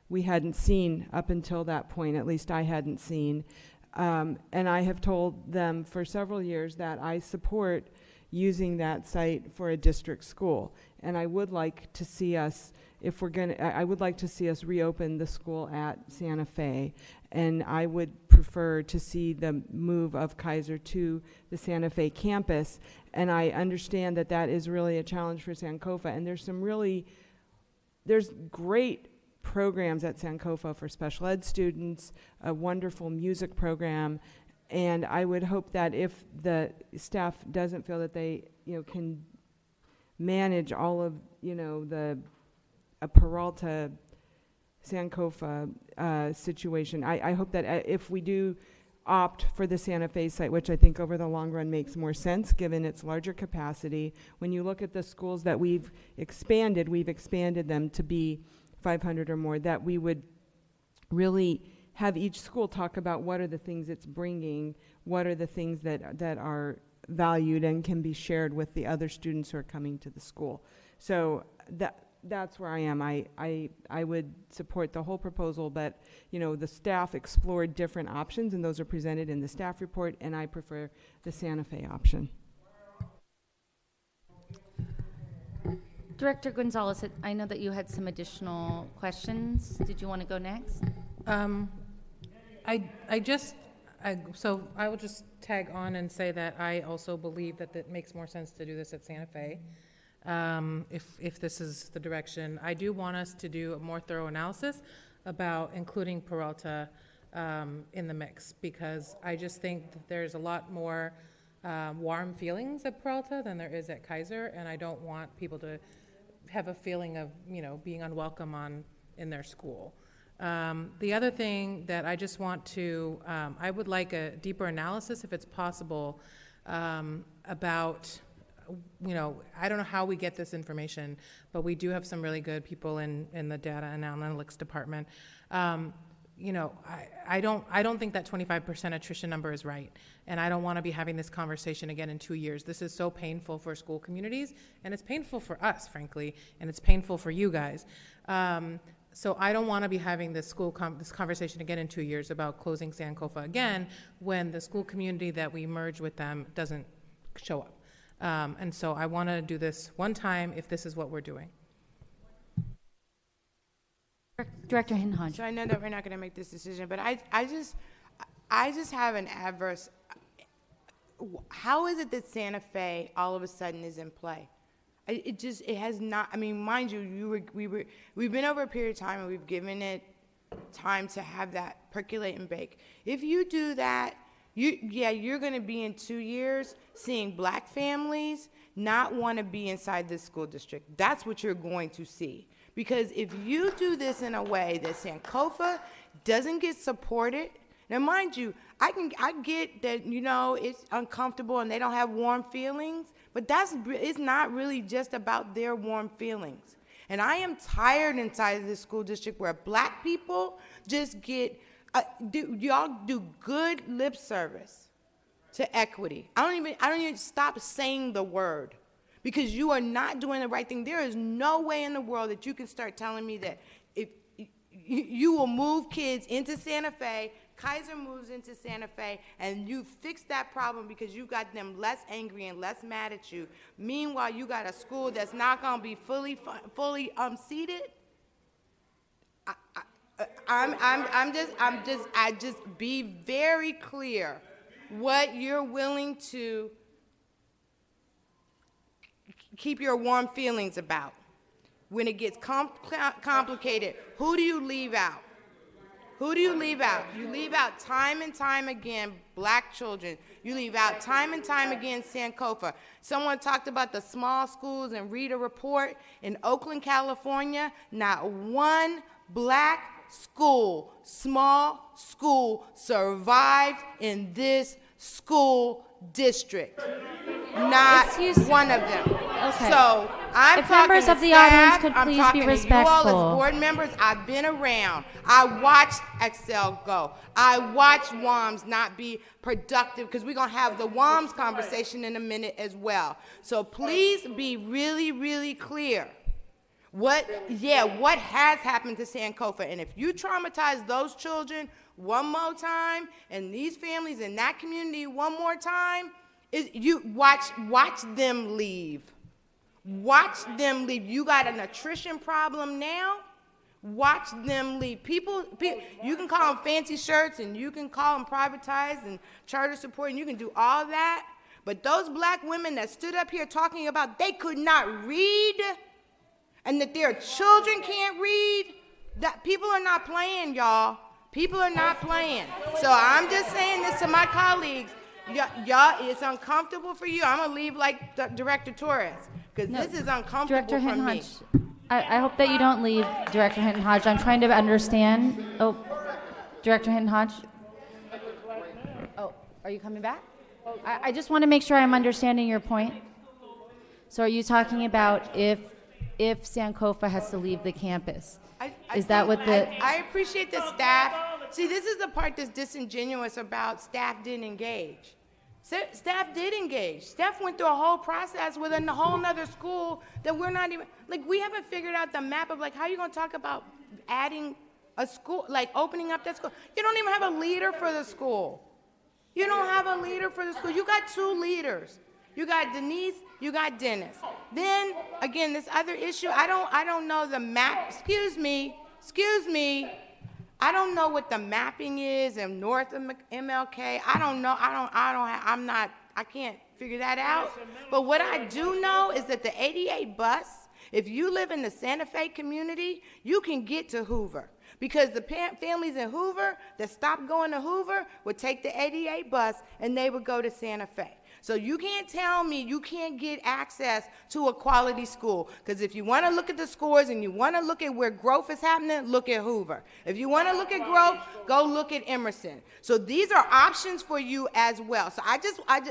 we hadn't seen up until that point, at least I hadn't seen. And I have told them for several years that I support using that site for a district school. And I would like to see us, I would like to see us reopen the school at Santa Fe. And I would prefer to see the move of Kaiser to the Santa Fe campus. And I understand that that is really a challenge for Sankofa. And there's great programs at Sankofa for special ed students, a wonderful music program, and I would hope that if the staff doesn't feel that they can manage all of a Peralta Sankofa situation, I hope that if we do opt for the Santa Fe site, which I think over the long run makes more sense given its larger capacity, when you look at the schools that we've expanded them to be 500 or more, that we would really have each school talk about what are the things it's bringing, what are the things that are valued and can be shared with the other students who are coming to the school. So that's where I am. I would support the whole proposal, but the staff explored different options, and those are presented in the staff report, and I prefer the Santa Fe option. Director Gonzalez, I know that you had some additional questions. Did you want to go next? So I will just tag on and say that I also believe that it makes more sense to do this at Santa Fe. If this is the direction, I do want us to do a more thorough analysis about including Peralta in the mix, because I just think that there's a lot more warm feelings at Peralta than there is at Kaiser, and I don't want people to have a feeling of being unwelcome in their school. The other thing that I just want to, I would like a deeper analysis, if it's possible, about, I don't know how we get this information, but we do have some really good people in the data and analytics department. you know, I don't think that 25% attrition number is right. And I don't want to be having this conversation again in 2 years. This is so painful for school communities, and it's painful for us, frankly, and it's painful for you guys. So I don't want to be having this this conversation again in 2 years about closing Sankofa again when the school community that we merge with them doesn't show up. And so I want to do this one time if this is what we're doing. Director Hinton-Hodge. So I know that we're not going to make this decision, but I just have an adverse. How is it that Santa Fe all of a sudden is in play? It has not. I mean, mind you, we've been over a period of time and we've given it time to have that percolate and bake. If you do that, you're going to be in 2 years seeing black families not want to be inside this school district. That's what you're going to see. Because if you do this in a way that Sankofa doesn't get supported, now mind you, I get that, you know, it's uncomfortable and they don't have warm feelings, but it's not really just about their warm feelings. And I am tired inside of this school district where black people just get, y'all do good lip service to equity. I don't even stop saying the word. Because you are not doing the right thing. There is no way in the world that you can start telling me that if you will move kids into Santa Fe, Kaiser moves into Santa Fe, and you fix that problem because you got them less angry and less mad at you. Meanwhile, you got a school that's not going to be fully seated. I just be very clear what you're willing to keep your warm feelings about. When it gets complicated, who do you leave out? Who do you leave out? You leave out time and time again black children. You leave out time and time again Sankofa. Someone talked about the small schools and read a report. In Oakland, California, not one black school, small school, survived in this school district. Not one of them. Okay. So I'm If talking members to of the staff, audience could I'm please talking be to you all respectful. as board members. I've been around. I watched Excel go. I watched WOMS not be productive because we're going to have the WOMS conversation in a minute as well. So please be really, really clear. What has happened to Sankofa? And if you traumatize those children one more time and these families in that community one more time, you watch them leave. Watch them leave. You got an attrition problem now. Watch them leave. People, you can call them fancy shirts and you can call them privatized and charter support and you can do all that. But those black women that stood up here talking about they could not read and that their children can't read, that people are not playing, y'all. People are not playing. So I'm just saying this to my colleagues. Y'all, it's uncomfortable for you. I'm going to leave like Director Torres because this is uncomfortable Director for me. Hinton-Hodge, I hope that you don't leave, Director Hinton-Hodge. I'm trying to understand. Oh, Director Hinton-Hodge. Oh, are you coming back? I just want to make sure I'm understanding your point. So are you talking about if Sankofa has to leave the campus? Is that what the... I appreciate the staff. See, this is the part that's disingenuous about staff didn't engage. Staff did engage. Staff went through a whole process with a whole nother school that we're not even, like, we haven't figured out the map of, like, how are you going to talk about adding a school, like, opening up that school? You don't even have a leader for the school. You don't have a leader for the school. You got two leaders. You got Denise, you got Dennis. Then, again, this other issue, I don't know the map. Excuse me. I don't know what the mapping is in north of MLK. I don't know. I can't figure that out. But what I do know is that the 88 bus, if you live in the Santa Fe community, you can get to Hoover. Because the families in Hoover that stopped going to Hoover would take the 88 bus and they would go to Santa Fe. So you can't tell me you can't get access to a quality school. Because if you want to look at the scores and you want to look at where growth is happening, look at Hoover. If you want to look at growth, go look at Emerson. So these are options for you as well. So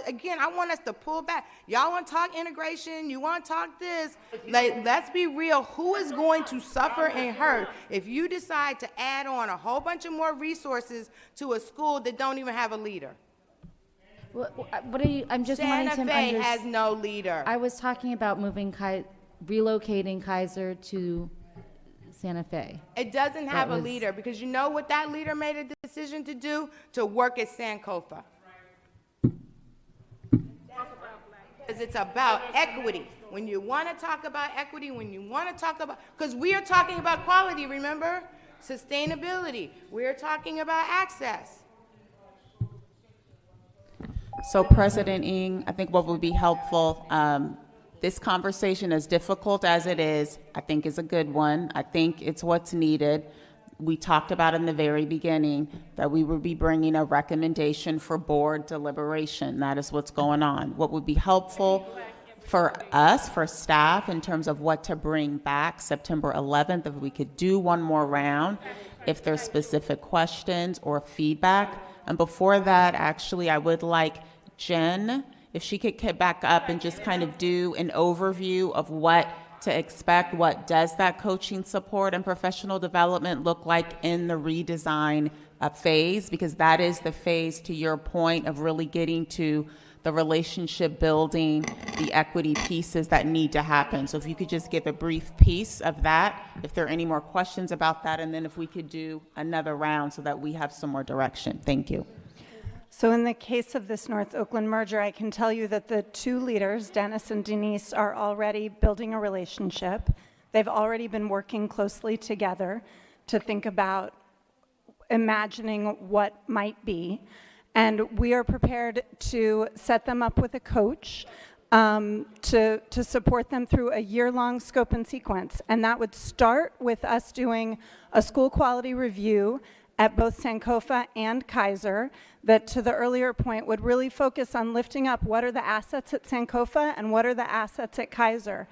again, I want us to pull back. Y'all want to talk integration? You want to talk this? Like, let's be real. Who is going to suffer and hurt if you decide to add on a whole bunch of more resources to a school that don't even have a leader? What are you? I'm just Santa wanting to Fe has no leader. I was talking about relocating Kaiser to Santa Fe. It doesn't have a leader, because you know what that leader made a decision to do? To work at Sankofa. Because it's about equity. When you want to talk about equity, when you want to talk about, because we are talking about quality, remember? Sustainability. We're talking about access. So President Ng, I think what would be helpful, this conversation, as difficult as it is, I think is a good one. I think it's what's needed. We talked about in the very beginning that we would be bringing a recommendation for board deliberation. That is what's going on. What would be helpful for us, for staff, in terms of what to bring back September 11th, if we could do one more round, if there's specific questions or feedback. And before that, actually, I would like Jen, if she could get back up and just kind of do an overview of what to expect. What does that coaching support and professional development look like in the redesign phase? Because that is the phase, to your point, of really getting to the relationship building, the equity pieces that need to happen. So if you could just give a brief piece of that, if there are any more questions about that, and then if we could do another round so that we have some more direction. Thank you. So in the case of this North Oakland merger, I can tell you that the two leaders, Dennis and Denise, are already building a relationship. They've already been working closely together to think about imagining what might be. And we are prepared to set them up with a coach to support them through a year-long scope and sequence. And that would start with us doing a school quality review at both Sankofa and Kaiser, that, to the earlier point, would really focus on lifting up what are the assets at Sankofa and what are the assets at Kaiser.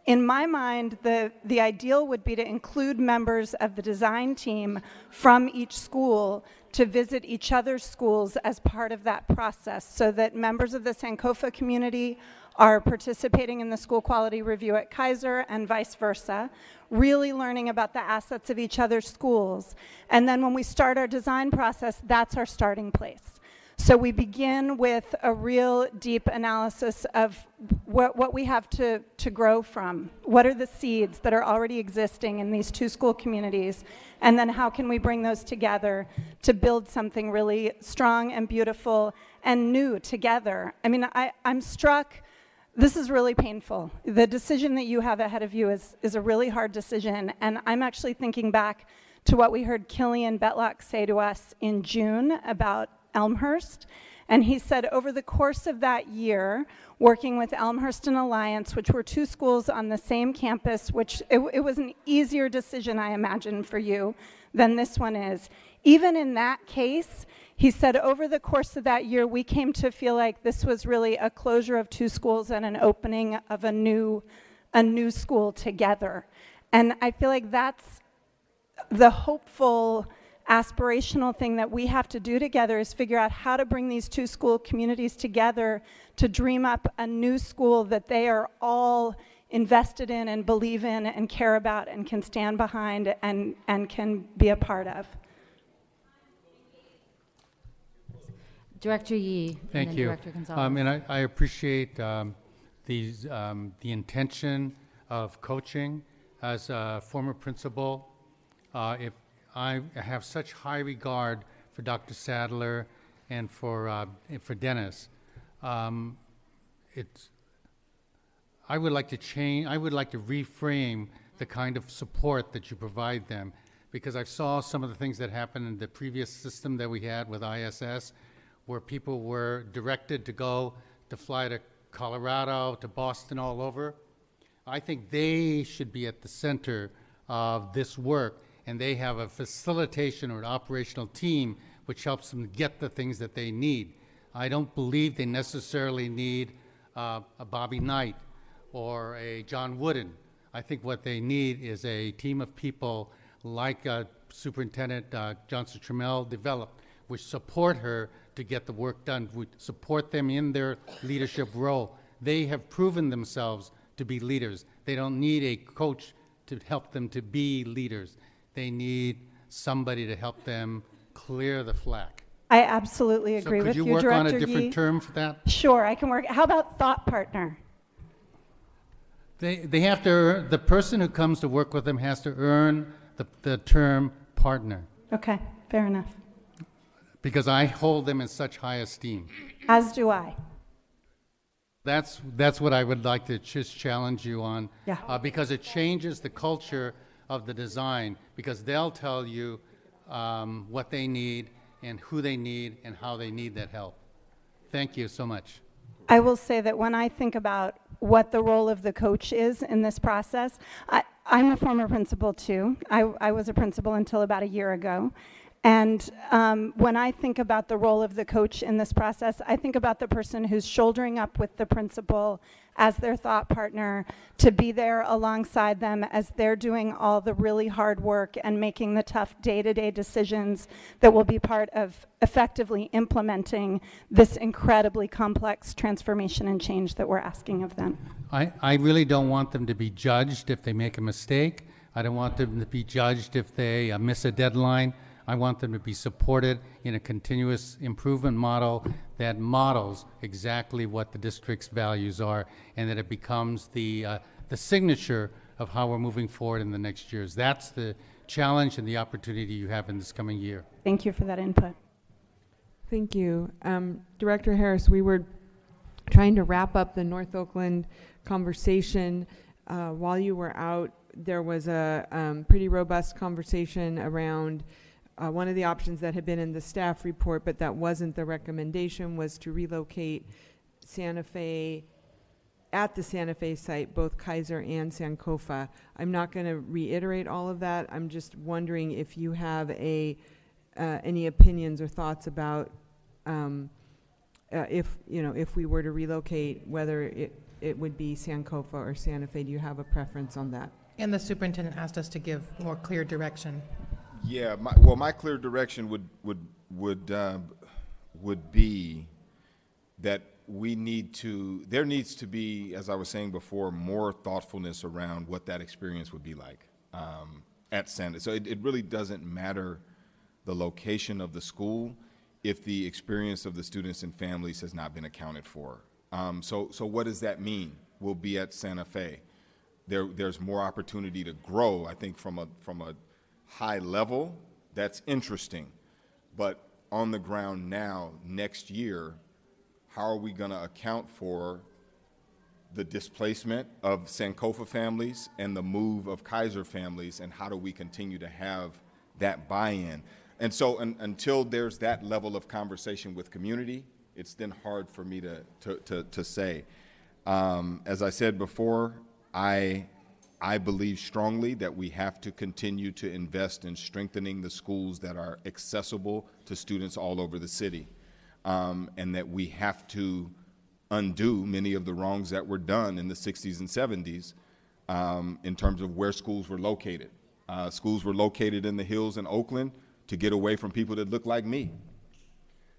In my mind, the ideal would be to include members of the design team from each school to visit each other's schools as part of that process, so that members of the Sankofa community are participating in the school quality review at Kaiser and vice versa, really learning about the assets of each other's schools. And then when we start our design process, that's our starting place. So we begin with a real deep analysis of what we have to grow from. What are the seeds that are already existing in these two school communities? And then how can we bring those together to build something really strong and beautiful and new together? I mean, I'm struck. This is really painful. The decision that you have ahead of you is a really hard decision. And I'm actually thinking back to what we heard Killian Betlock say to us in June about Elmhurst. And he said, over the course of that year, working with Elmhurst and Alliance, which were two schools on the same campus, which it was an easier decision, I imagine, for you than this one is. Even in that case, he said, over the course of that year, we came to feel like this was really a closure of two schools and an opening of a new school together. And I feel like that's the hopeful, aspirational thing that we have to do together, is figure out how to bring these two school communities together to dream up a new school that they are all invested in and believe in and care about and can stand behind and can be a part of. Director Yee. Thank you. Director Gonzalez. And I appreciate the intention of coaching. As a former principal, if I have such high regard for Dr. Sadler and for Dennis. I would like to change. I would like to reframe the kind of support that you provide them, because I saw some of the things that happened in the previous system that we had with ISS, where people were directed to fly to Colorado, to Boston, all over. I think they should be at the center of this work, and they have a facilitation or an operational team which helps them get the things that they need. I don't believe they necessarily need a Bobby Knight or a John Wooden. I think what they need is a team of people like Superintendent Johnson Trammell developed, which support her to get the work done. We support them in their leadership role. They have proven themselves to be leaders. They don't need a coach to help them to be leaders. They need somebody to help them clear the flack. I absolutely agree with you, Could you work on a Director different Yee. term for that? Sure, I can work. How about thought partner? They have to, the person who comes to work with them has to earn the term partner, Okay, fair enough. because I hold them in such high esteem. As do I. That's what I would like to just challenge you on. Yeah. Because it changes the culture of the design, because they'll tell you what they need and who they need and how they need that help. Thank you so much. I will say that when I think about what the role of the coach is in this process, I'm a former principal too. I was a principal until about a year ago. And when I think about the role of the coach in this process, I think about the person who's shouldering up with the principal as their thought partner, to be there alongside them as they're doing all the really hard work and making the tough day-to-day decisions that will be part of effectively implementing this incredibly complex transformation and change that we're asking of them. I really don't want them to be judged if they make a mistake. I don't want them to be judged if they miss a deadline. I want them to be supported in a continuous improvement model that models exactly what the district's values are, and that it becomes the signature of how we're moving forward in the next years. That's the challenge and the opportunity you have in this coming year. Thank you for that input. Thank you. Director Harris, we were trying to wrap up the North Oakland conversation. While you were out, there was a pretty robust conversation around one of the options that had been in the staff report, but that wasn't the recommendation, was to relocate Santa Fe, at the Santa Fe site, both Kaiser and Sankofa. I'm not going to reiterate all of that. I'm just wondering if you have any opinions or thoughts about if we were to relocate, whether it would be Sankofa or Santa Fe. Do you have a preference on that? And the superintendent asked us to give more clear direction. Yeah, my clear direction would be that there needs to be, as I was saying before, more thoughtfulness around what that experience would be like at Santa. So it really doesn't matter the location of the school if the experience of the students and families has not been accounted for. So what does that mean? We'll be at Santa Fe. There's more opportunity to grow, I think, from a high level. That's interesting. But on the ground now, next year, how are we going to account for the displacement of Sankofa families and the move of Kaiser families, and how do we continue to have that buy-in? And so until there's that level of conversation with community, it's then hard for me to say. As I said before, I believe strongly that we have to continue to invest in strengthening the schools that are accessible to students all over the city, and that we have to undo many of the wrongs that were done in the 60s and 70s in terms of where schools were located. Schools were located in the hills in Oakland to get away from people that look like me.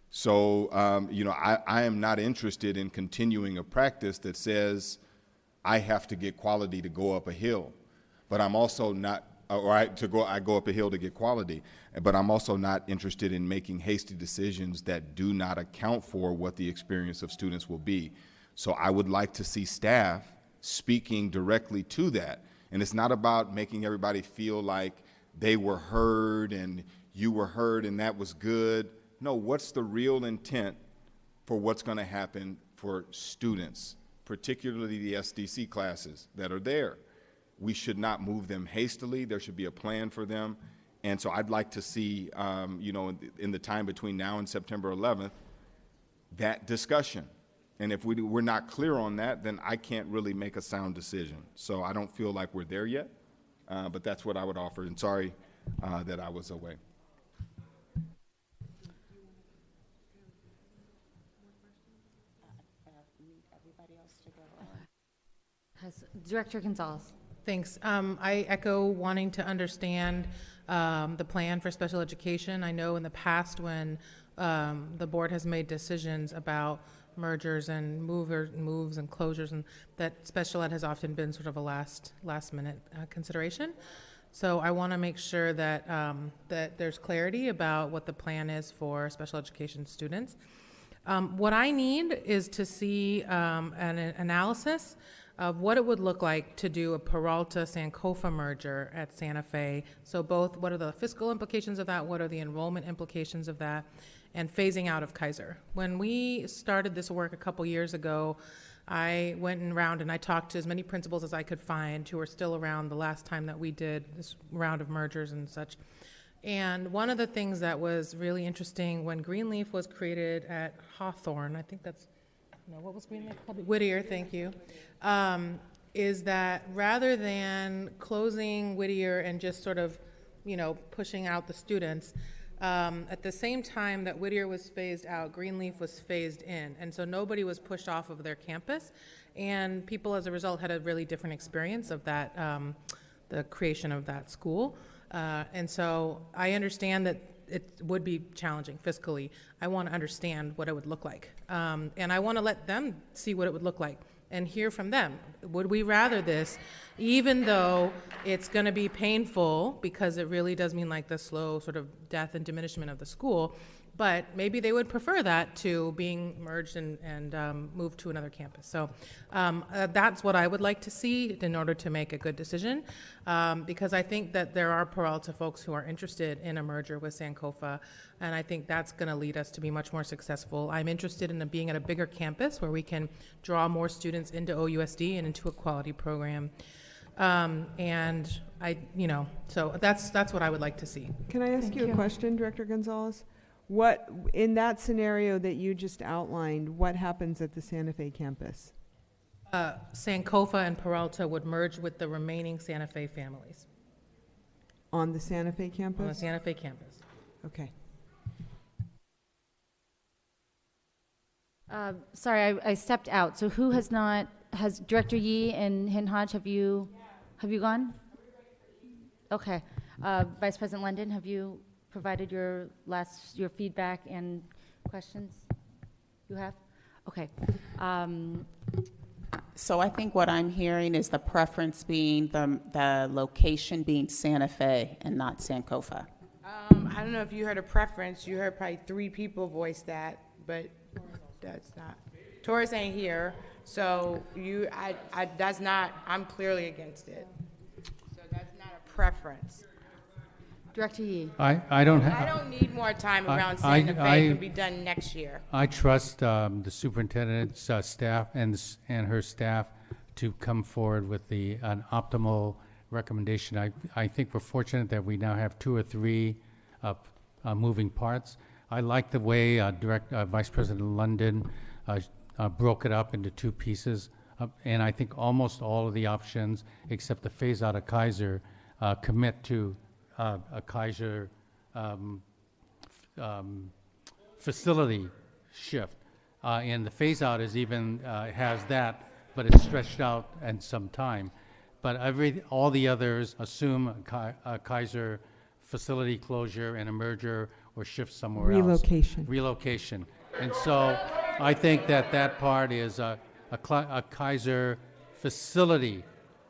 So, I am not interested in continuing a practice that says I have to get quality to go up a hill, but I'm also not, I go up a hill to get quality, but I'm also not interested in making hasty decisions that do not account for what the experience of students will be. So I would like to see staff speaking directly to that. And it's not about making everybody feel like they were heard and you were heard and that was good. No, what's the real intent for what's going to happen for students, particularly the SDC classes that are there? We should not move them hastily. There should be a plan for them. And so I'd like to see, in the time between now and September 11th, that discussion. And if we're not clear on that, then I can't really make a sound decision. So I don't feel like we're there yet, but that's what I would offer. And sorry that I was away. Director Gonzalez. Thanks. I echo wanting to understand the plan for special education. I know in the past when the board has made decisions about mergers and moves and closures, and that special ed has often been sort of a last minute consideration. So I want to make sure that that there's clarity about what the plan is for special education students. What I need is to see an analysis of what it would look like to do a Peralta-Sankofa merger at Santa Fe. So both, what are the fiscal implications of that, what are the enrollment implications of that, and phasing out of Kaiser. When we started this work a couple years ago, I went around and I talked to as many principals as I could find who were still around the last time that we did this round of mergers and such. And one of the things that was really interesting when Greenleaf was created at Hawthorne, I think that's, no, what was Greenleaf called? Whittier, thank you, is that rather than closing Whittier and just sort of, pushing out the students, at the same time that Whittier was phased out, Greenleaf was phased in. And so nobody was pushed off of their campus. And people, as a result, had a really different experience of that, the creation of that school. And so I understand that it would be challenging fiscally. I want to understand what it would look like. And I want to let them see what it would look like and hear from them. Would we rather this, even though it's going to be painful because it really does mean like the slow sort of death and diminishment of the school, but maybe they would prefer that to being merged and moved to another campus. So that's what I would like to see in order to make a good decision, because I think that there are Peralta folks who are interested in a merger with Sankofa, and I think that's going to lead us to be much more successful. I'm interested in being at a bigger campus where we can draw more students into OUSD and into a quality program. And so that's what I would like to see. Can I ask you a question, Director Gonzalez? What, in that scenario that you just outlined, what happens at the Santa Fe campus? Sankofa and Peralta would merge with the remaining Santa Fe families. On the Santa Fe campus? On the Santa Fe campus. Okay. Sorry, I stepped out. So who has not, has Director Yee and Hinhaj, have you gone? Okay. Vice President London, have you provided your feedback and questions? You have? Okay. So I think what I'm hearing is the preference being the location being Santa Fe and not Sankofa. I don't know if you heard a preference. You heard probably 3 people voice that, but that's not. Taurus ain't here, so that's not, I'm clearly against it. So that's not a preference. Director Yee. I don't need more time around Santa Fe. It can be done next year. I trust the superintendent's staff and her staff to come forward with an optimal recommendation. I think we're fortunate that we now have 2 or 3 moving parts. I like the way Vice President London broke it up into 2 pieces, and I think almost all of the options, except the phase out of Kaiser, commit to a Kaiser facility shift. And the phase out is even has that, but it's stretched out and some time. But all the others assume a Kaiser facility closure and a merger or shift somewhere else. Relocation. And so I think that part is a Kaiser facility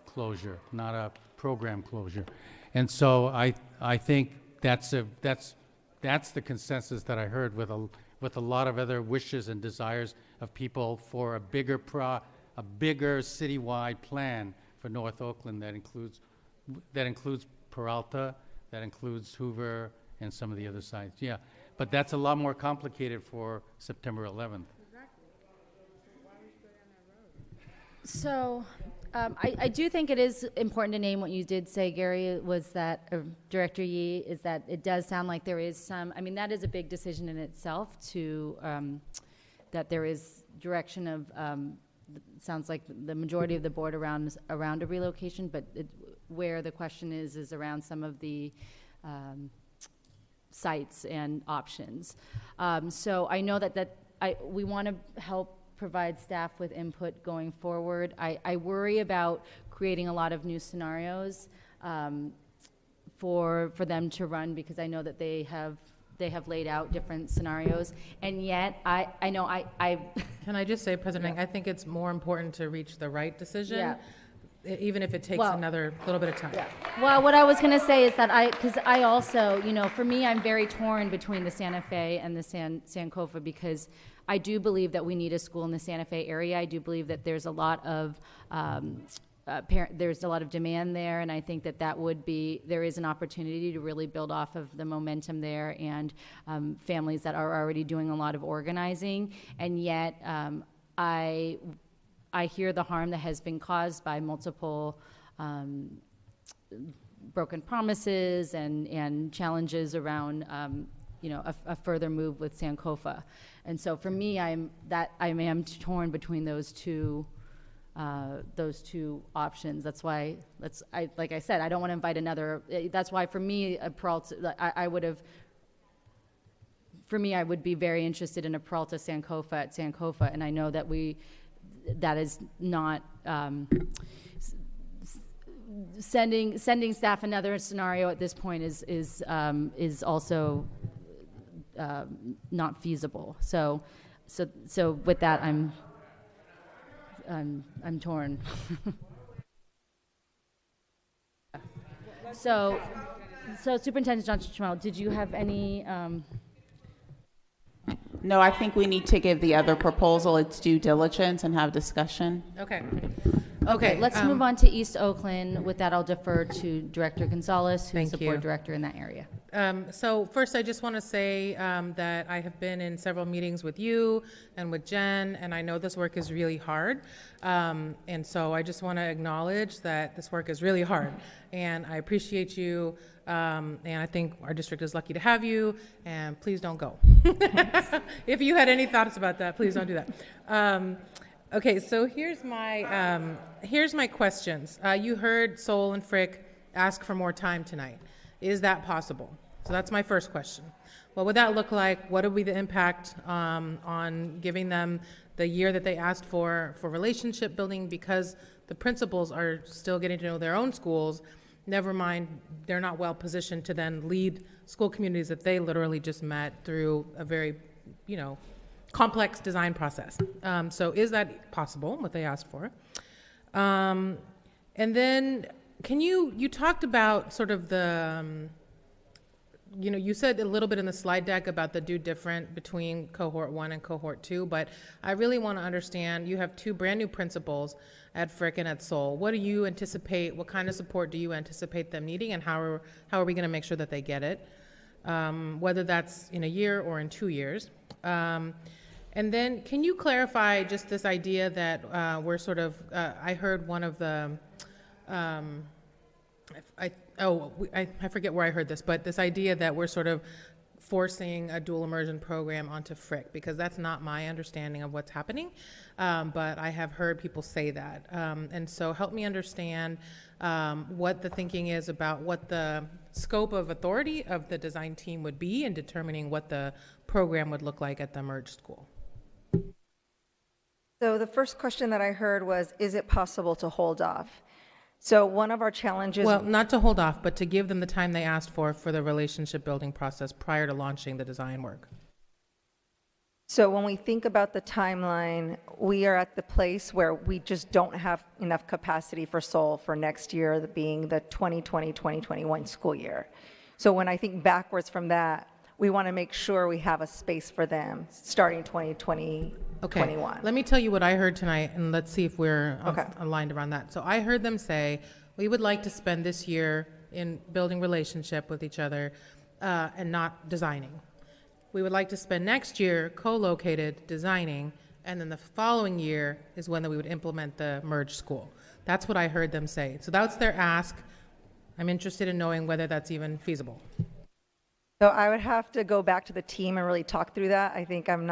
closure, not a program closure. And so I think that's the consensus that I heard with a lot of other wishes and desires of people for a bigger citywide plan for North Oakland that includes Peralta, that includes Hoover, and some of the other sites. Yeah, but that's a lot more complicated for September 11th. So I do think it is important to name what you did say, Gary, was that, Director Yee, is that it does sound like there is some, I mean, that is a big decision in itself to, that there is direction of, sounds like the majority of the board around a relocation, but where the question is around some of the sites and options. So I know that we want to help provide staff with input going forward. I worry about creating a lot of new scenarios for them to run, because I know that they have laid out different scenarios, and yet I know I Can I just say, President, I think it's more important to reach the right decision, Yeah. Even if it takes Well, another little bit of time. Well, what I was going to say is that because I also, for me, I'm very torn between the Santa Fe and the Sankofa, because I do believe that we need a school in the Santa Fe area. I do believe that there's a lot of there's a lot of demand there, and I think that there is an opportunity to really build off of the momentum there, and families that are already doing a lot of organizing, and yet I hear the harm that has been caused by multiple broken promises and challenges around, a further move with Sankofa. And so for me, I am torn between those two options. That's why like I said, I don't want to invite another. That's why for me, Peralta, I would be very interested in a Peralta Sankofa at Sankofa, and I know that that is not sending staff another scenario at this point is also not feasible. So with that, I'm torn. So Superintendent Johnson-Trammell, did you have any? No, I think we need to give the other proposal its due diligence and have discussion. Okay. Okay, let's move on to East Oakland. With that, I'll defer to Director Gonzalez, who's the board director in that area. So first, I just want to say that I have been in several meetings with you and with Jen, and I know this work is really hard. And so I just want to acknowledge that this work is really hard, and I appreciate you. And I think our district is lucky to have you, and please don't go. If you had any thoughts about that, please don't do that. Okay, so here's my questions. You heard Sol and Frick ask for more time tonight. Is that possible? So that's my first question. What would that look like? What would be the impact on giving them the year that they asked for relationship building, because the principals are still getting to know their own schools? Never mind, they're not well positioned to then lead school communities that they literally just met through a very, complex design process. So is that possible, what they asked for? And then you talked about sort of the, you said a little bit in the slide deck about the do different between cohort 1 and cohort 2, but I really want to understand, you have 2 brand new principals at Frick and at Sol. What do you anticipate, what kind of support do you anticipate them needing, and how are we going to make sure that they get it? Whether that's in a year or in 2 years. And then can you clarify just this idea that we're sort of, I heard one of the, I forget where I heard this, but this idea that we're sort of forcing a dual immersion program onto Frick, because that's not my understanding of what's happening, but I have heard people say that. And so help me understand what the thinking is about what the scope of authority of the design team would be in determining what the program would look like at the merged school. So the first question that I heard was, is it possible to hold off? So one of our challenges... Well, not to hold off, but to give them the time they asked for the relationship building process prior to launching the design work. So when we think about the timeline, we are at the place where we just don't have enough capacity for Sol for next year, being the 2020-2021 school year. So when I think backwards from that, we want to make sure we have a space for them starting 2020. Okay, let me tell you what I heard tonight, and let's see if we're aligned around that. So I heard them say, we would like to spend this year in building relationship with each other and not designing. We would like to spend next year co-located designing, and then the following year is when we would implement the merged school. That's what I heard them say. So that's their ask. I'm interested in knowing whether that's even feasible. So I would have to go back to the team and really talk through that. I think I'm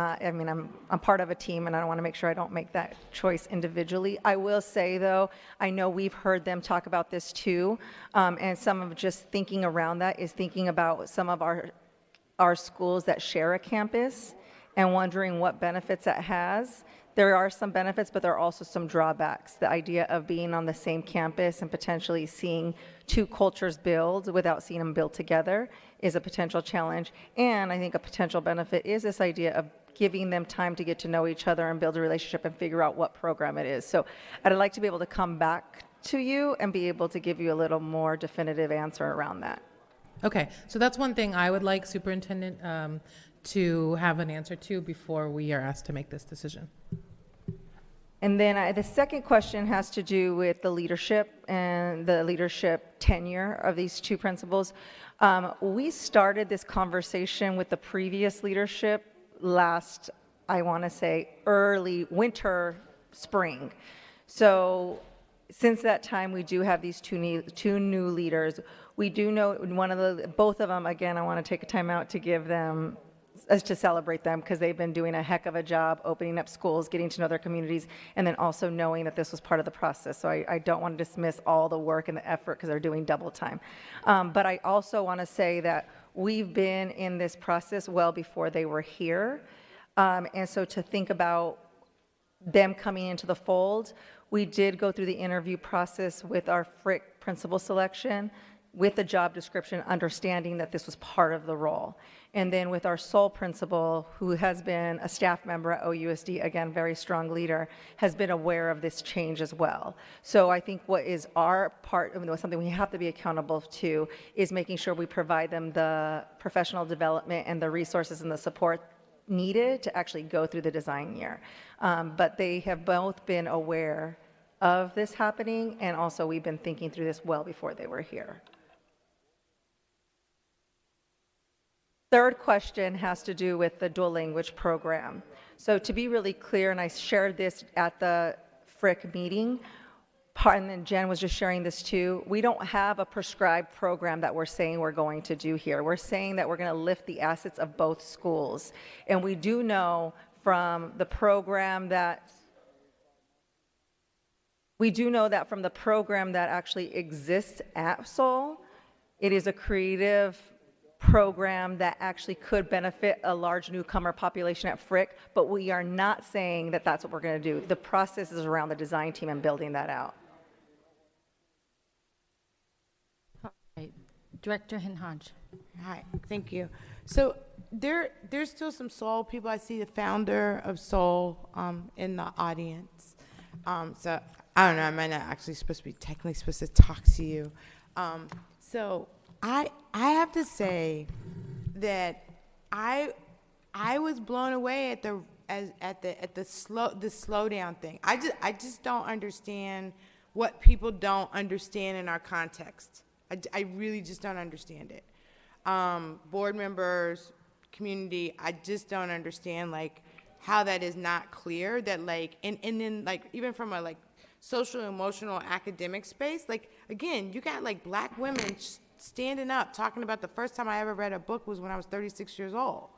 part of a team, and I want to make sure I don't make that choice individually. I will say, though, I know we've heard them talk about this too, and some of just thinking around that is thinking about some of our schools that share a campus and wondering what benefits that has. There are some benefits, but there are also some drawbacks. The idea of being on the same campus and potentially seeing two cultures build without seeing them build together is a potential challenge. And I think a potential benefit is this idea of giving them time to get to know each other and build a relationship and figure out what program it is. So I'd like to be able to come back to you and be able to give you a little more definitive answer around that. Okay, so that's one thing I would like Superintendent to have an answer to before we are asked to make this decision. And then the second question has to do with the leadership and the leadership tenure of these two principals. We started this conversation with the previous leadership last, I want to say, early winter, spring. So since that time, we do have these two new leaders. We do know both of them, again, I want to take a time out to give them, to celebrate them, because they've been doing a heck of a job opening up schools, getting to know their communities, and then also knowing that this was part of the process. So I don't want to dismiss all the work and the effort because they're doing double time. But I also want to say that we've been in this process well before they were here. And so to think about them coming into the fold, we did go through the interview process with our Frick principal selection, with the job description, understanding that this was part of the role. And then with our sole principal, who has been a staff member at OUSD, again, very strong leader, has been aware of this change as well. So I think what is our part, something we have to be accountable to, is making sure we provide them the professional development and the resources and the support needed to actually go through the design year. But they have both been aware of this happening, and also we've been thinking through this well before they were here. Third question has to do with the dual language program. So to be really clear, and I shared this at the Frick meeting, and then Jen was just sharing this too, we don't have a prescribed program that we're saying we're going to do here. We're saying that we're going to lift the assets of both schools. And we do know from the program that actually exists at Seoul, it is a creative program that actually could benefit a large newcomer population at Frick, but we are not saying that that's what we're going to do. The process is around the design team and building that out. All right. Director Hinhaj. Hi, thank you. So there's still some Soul people. I see the founder of Soul in the audience. So I don't know, I might not actually technically supposed to talk to you. So I have to say that I was blown away at the slowdown thing. I just don't understand what people don't understand in our context. I really just don't understand it. Board members, community, I just don't understand how that is not clear, that and then even from a social, emotional, academic space, again, you got Black women standing up talking about the first time I ever read a book was when I was 36 years old,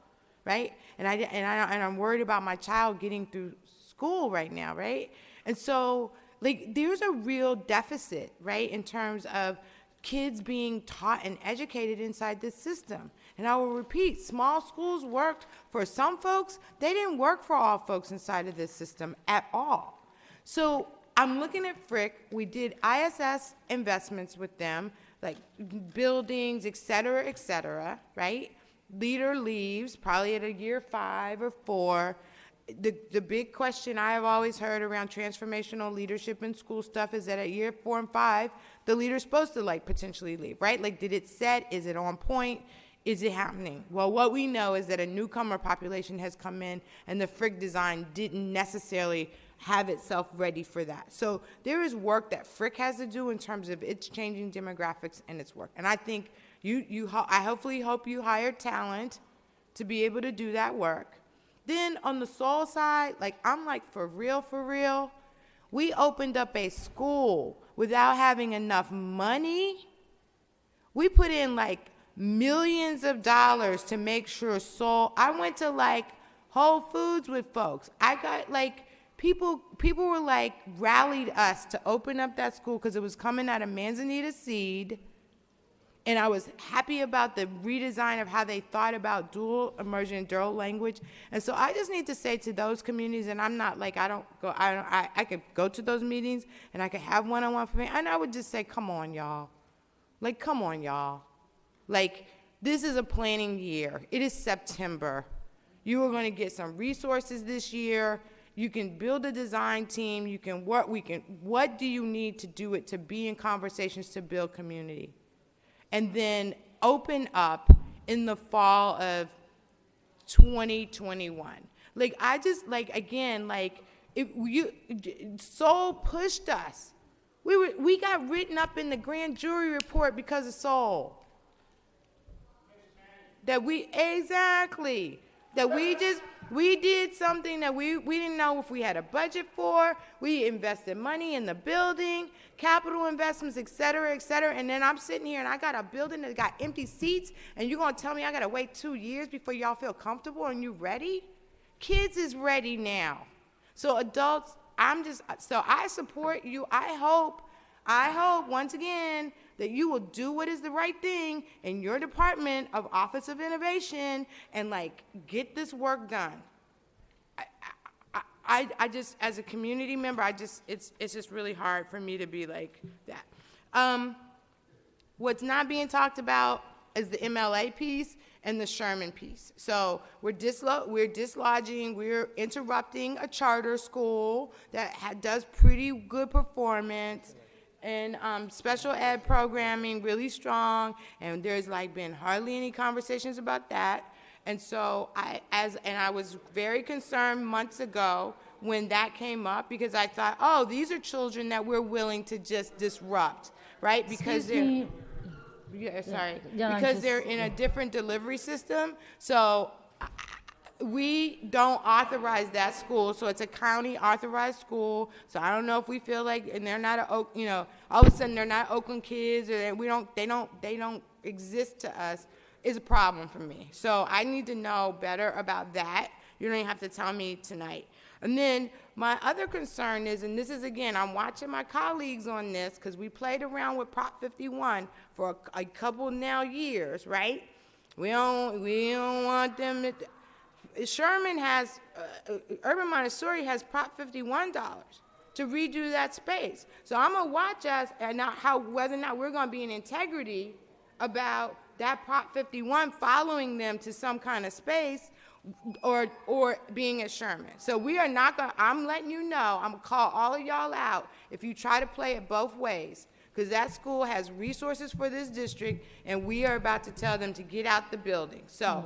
right? And I'm worried about my child getting through school right now, right? And so there's a real deficit, right, in terms of kids being taught and educated inside this system. And I will repeat, small schools worked for some folks. They didn't work for all folks inside of this system at all. So I'm looking at Frick. We did ISS investments with them, buildings, et cetera, right? Leader leaves, probably at a year 5 or 4. The big question I have always heard around transformational leadership in school stuff is that at year 4 and 5, the leader's supposed to potentially leave, right? Did it set? Is it on point? Is it happening? Well, what we know is that a newcomer population has come in, and the Frick design didn't necessarily have itself ready for that. So there is work that Frick has to do in terms of its changing demographics and its work. And I think I hopefully hope you hire talent to be able to do that work. Then on the Soul side, I'm for real, we opened up a school without having enough money. We put in millions of dollars to make sure Soul, I went to Whole Foods with folks. I got people were rallied us to open up that school because it was coming out of Manzanita Seed. And I was happy about the redesign of how they thought about dual immersion and dual language. And so I just need to say to those communities, and I'm not like, I could go to those meetings and I could have one-on-one for me, and I would just say, come on, y'all. Like, come on, y'all. Like, this is a planning year. It is September. You are going to get some resources this year. You can build a design team. You can work. What do you need to do it to be in conversations to build community? And then open up in the fall of 2021. Like, I just, like, again, like, Soul pushed us. We got written up in the grand jury report because of Soul. We did something that we didn't know if we had a budget for. We invested money in the building, capital investments, et cetera, and then I'm sitting here and I got a building that got empty seats, and you're gonna tell me I gotta wait 2 years before y'all feel comfortable and you ready? Kids is ready now. So adults, so I support you. I hope, once again, that you will do what is the right thing in your department of Office of Innovation and, like, get this work done. I just, as a community member, it's just really hard for me to be like that. What's not being talked about is the MLA piece and the Sherman piece. So we're dislodging, we're interrupting a charter school that does pretty good performance, and special ed programming really strong, and there's like been hardly any conversations about that. And so I was very concerned months ago when that came up, because I thought, oh, these are children that we're willing to just disrupt, right? Because they're they're in a different delivery system. So we don't authorize that school, so it's a county authorized school. So I don't know if we feel like, and they're not all of a sudden they're not Oakland kids, or they don't exist to us, is a problem for me. So I need to know better about that. You don't even have to tell me tonight. And then my other concern is, and this is, again, I'm watching my colleagues on this, because we played around with Prop 51 for a couple now years, right? We don't want them to. Sherman has, Urban Montessori has Prop 51 dollars to redo that space. So I'm gonna watch us and whether or not we're gonna be in integrity about that Prop 51 following them to some kind of space, or being at Sherman. So we are not gonna, I'm letting you know, I'm gonna call all of y'all out if you try to play it both ways, because that school has resources for this district, and we are about to tell them to get out the building. So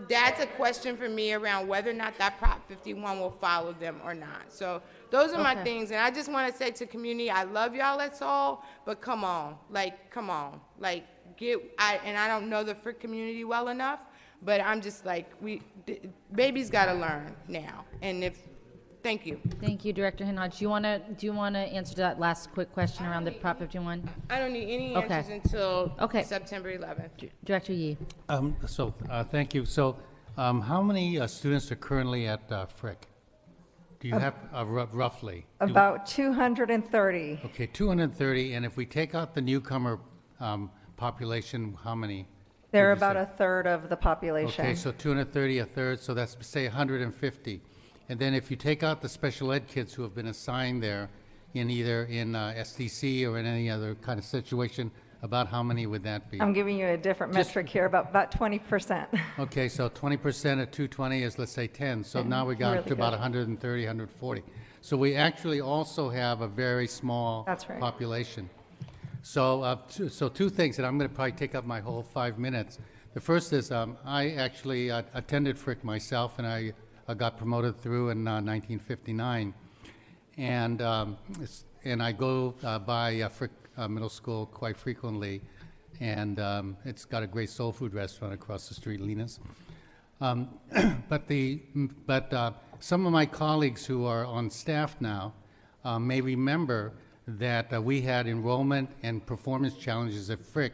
that's a question for me around whether or not that Prop 51 will follow them or not. So those are my things, and I just want to say to community, I love y'all at Soul, but come on, I don't know the Frick community well enough, but I'm just like, baby's got to learn now. And thank you. Thank you, Director Hinaj. Do you want to answer that last quick question around the Prop 51? I don't need any answers until September 11th. Director Yee. Thank you. So how many students are currently at Frick? Do you have roughly? About 230. Okay, 230. And if we take out the newcomer population, how many? They're about a third of the population. Okay, so 230, a third, so that's, say, 150. And then if you take out the special ed kids who have been assigned there in either in SDC or in any other kind of situation, about how many would that be? I'm giving you a different metric here, about 20%. Okay, so 20% of 220 is, let's say, 10. So now we got to about 130, 140. So we actually also have a very small population. So, two things, and I'm going to probably take up my whole 5 minutes. The first is I actually attended Frick myself, and I got promoted through in 1959, and I go by Frick Middle School quite frequently, and it's got a great soul food restaurant across the street, Lena's. But some of my colleagues who are on staff now may remember that we had enrollment and performance challenges at Frick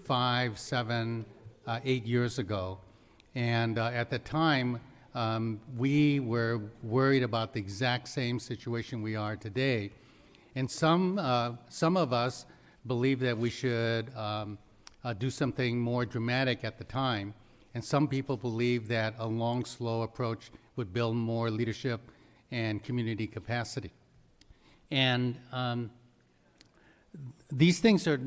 5, 7, 8 years ago. And at the time, we were worried about the exact same situation we are today. And some of us believe that we should do something more dramatic at the time. And some people believe that a long, slow approach would build more leadership and community capacity. And these things are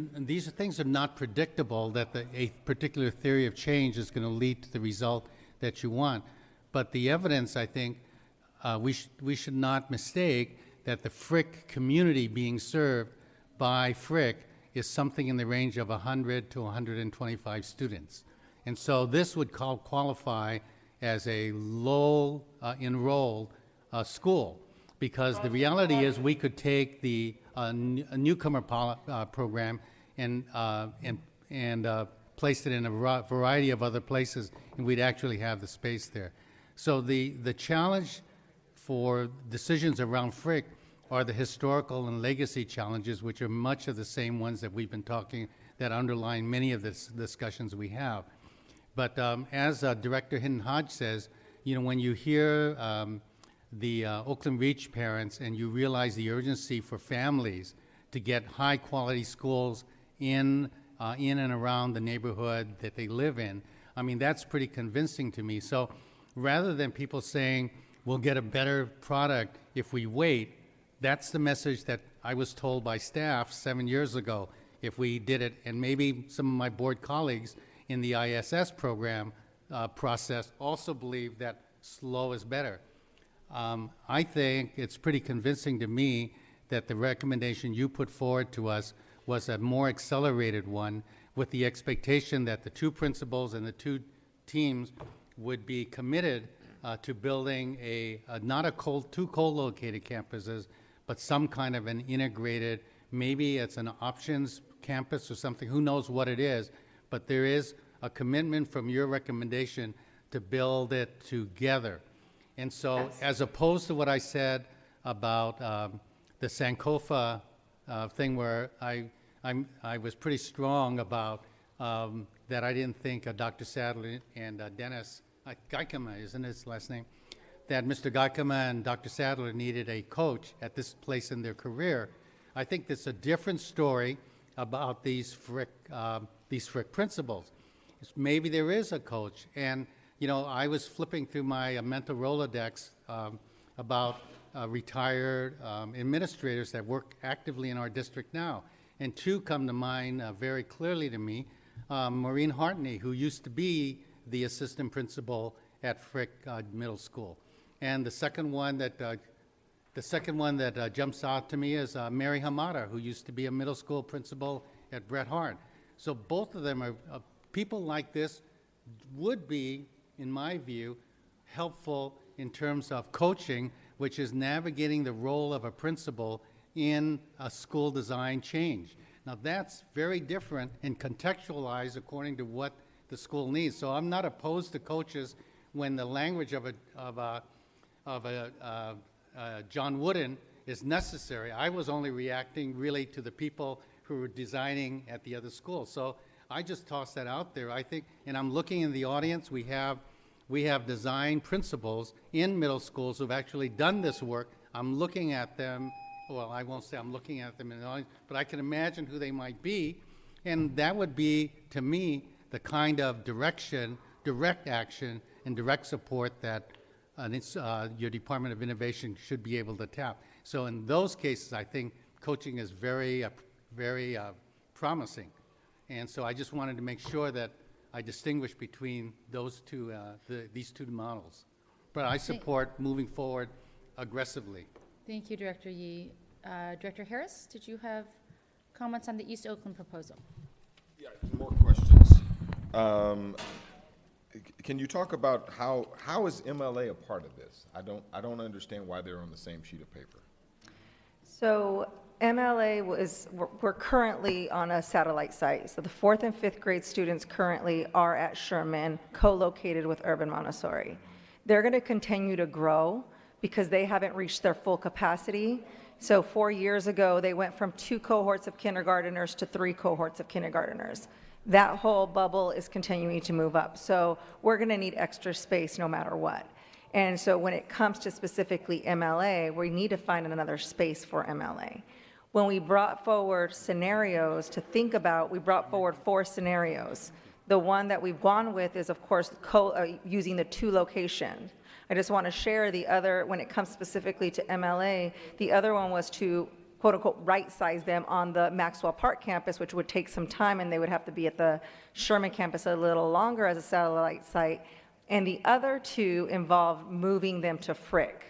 not predictable, that a particular theory of change is going to lead to the result that you want. But the evidence, I think, we should not mistake that the Frick community being served by Frick is something in the range of 100 to 125 students. And so this would qualify as a low enrolled school, because the reality is we could take the newcomer program and place it in a variety of other places, and we'd actually have the space there. So the challenge for decisions around Frick are the historical and legacy challenges, which are much of the same ones that we've been talking, that underline many of the discussions we have. But as Director Hinton Hodge says, you know, when you hear the Oakland Reach parents and you realize the urgency for families to get high quality schools in and around the neighborhood that they live in, I mean, that's pretty convincing to me. So rather than people saying, we'll get a better product if we wait, that's the message that I was told by staff 7 years ago if we did it. And maybe some of my board colleagues in the ISS program process also believe that slow is better. I think it's pretty convincing to me that the recommendation you put forward to us was a more accelerated one, with the expectation that the two principals and the two teams would be committed to building not two co-located campuses, but some kind of an integrated, maybe it's an options campus or something, who knows what it is, but there is a commitment from your recommendation to build it together. And so, as opposed to what I said about the Sankofa thing, where I was pretty strong about that I didn't think Dr. Sadler and Dennis Geikema, isn't his last name, that Mr. Geikema and Dr. Sadler needed a coach at this place in their career. I think that's a different story about these Frick principals. Maybe there is a coach. And, you know, I was flipping through my mental Rolodex about retired administrators that work actively in our district now. And two come to mind very clearly to me. Maureen Hartney, who used to be the assistant principal at Frick Middle School. And the second one that jumps out to me is Mary Hamada, who used to be a middle school principal at Bret Harte. So both of them are people like this would be, in my view, helpful in terms of coaching, which is navigating the role of a principal in a school design change. Now that's very different and contextualized according to what the school needs. So I'm not opposed to coaches when the language of a John Wooden is necessary. I was only reacting really to the people who were designing at the other school. So I just tossed that out there. I think, and I'm looking in the audience, we have design principals in middle schools who've actually done this work. I'm looking at them. Well, I won't say I'm looking at them in the audience, but I can imagine who they might be. And that would be, to me, the kind of direction, direct action, and direct support that your Department of Innovation should be able to tap. So in those cases, I think coaching is very, very promising. And so I just wanted to make sure that I distinguish between those two, these two models. But I support moving forward aggressively. Thank you, Director Yee. Director Harris, did you have comments on the East Oakland proposal? Yeah, more questions. Can you talk about how is MLA a part of this? I don't understand why they're on the same sheet of paper. So MLA we're currently on a satellite site. So the 4th and 5th grade students currently are at Sherman, co-located with Urban Montessori. They're going to continue to grow because they haven't reached their full capacity. So 4 years ago, they went from 2 cohorts of kindergarteners to 3 cohorts of kindergarteners. That whole bubble is continuing to move up. So we're going to need extra space no matter what. And so when it comes to specifically MLA, we need to find another space for MLA. When we brought forward scenarios to think about, we brought forward 4 scenarios. The one that we've gone with is, of course, using the 2 locations. I just want to share the other, when it comes specifically to MLA, the other one was to quote unquote right-size them on the Maxwell Park campus, which would take some time, and they would have to be at the Sherman campus a little longer as a satellite site. And the other 2 involved moving them to Frick.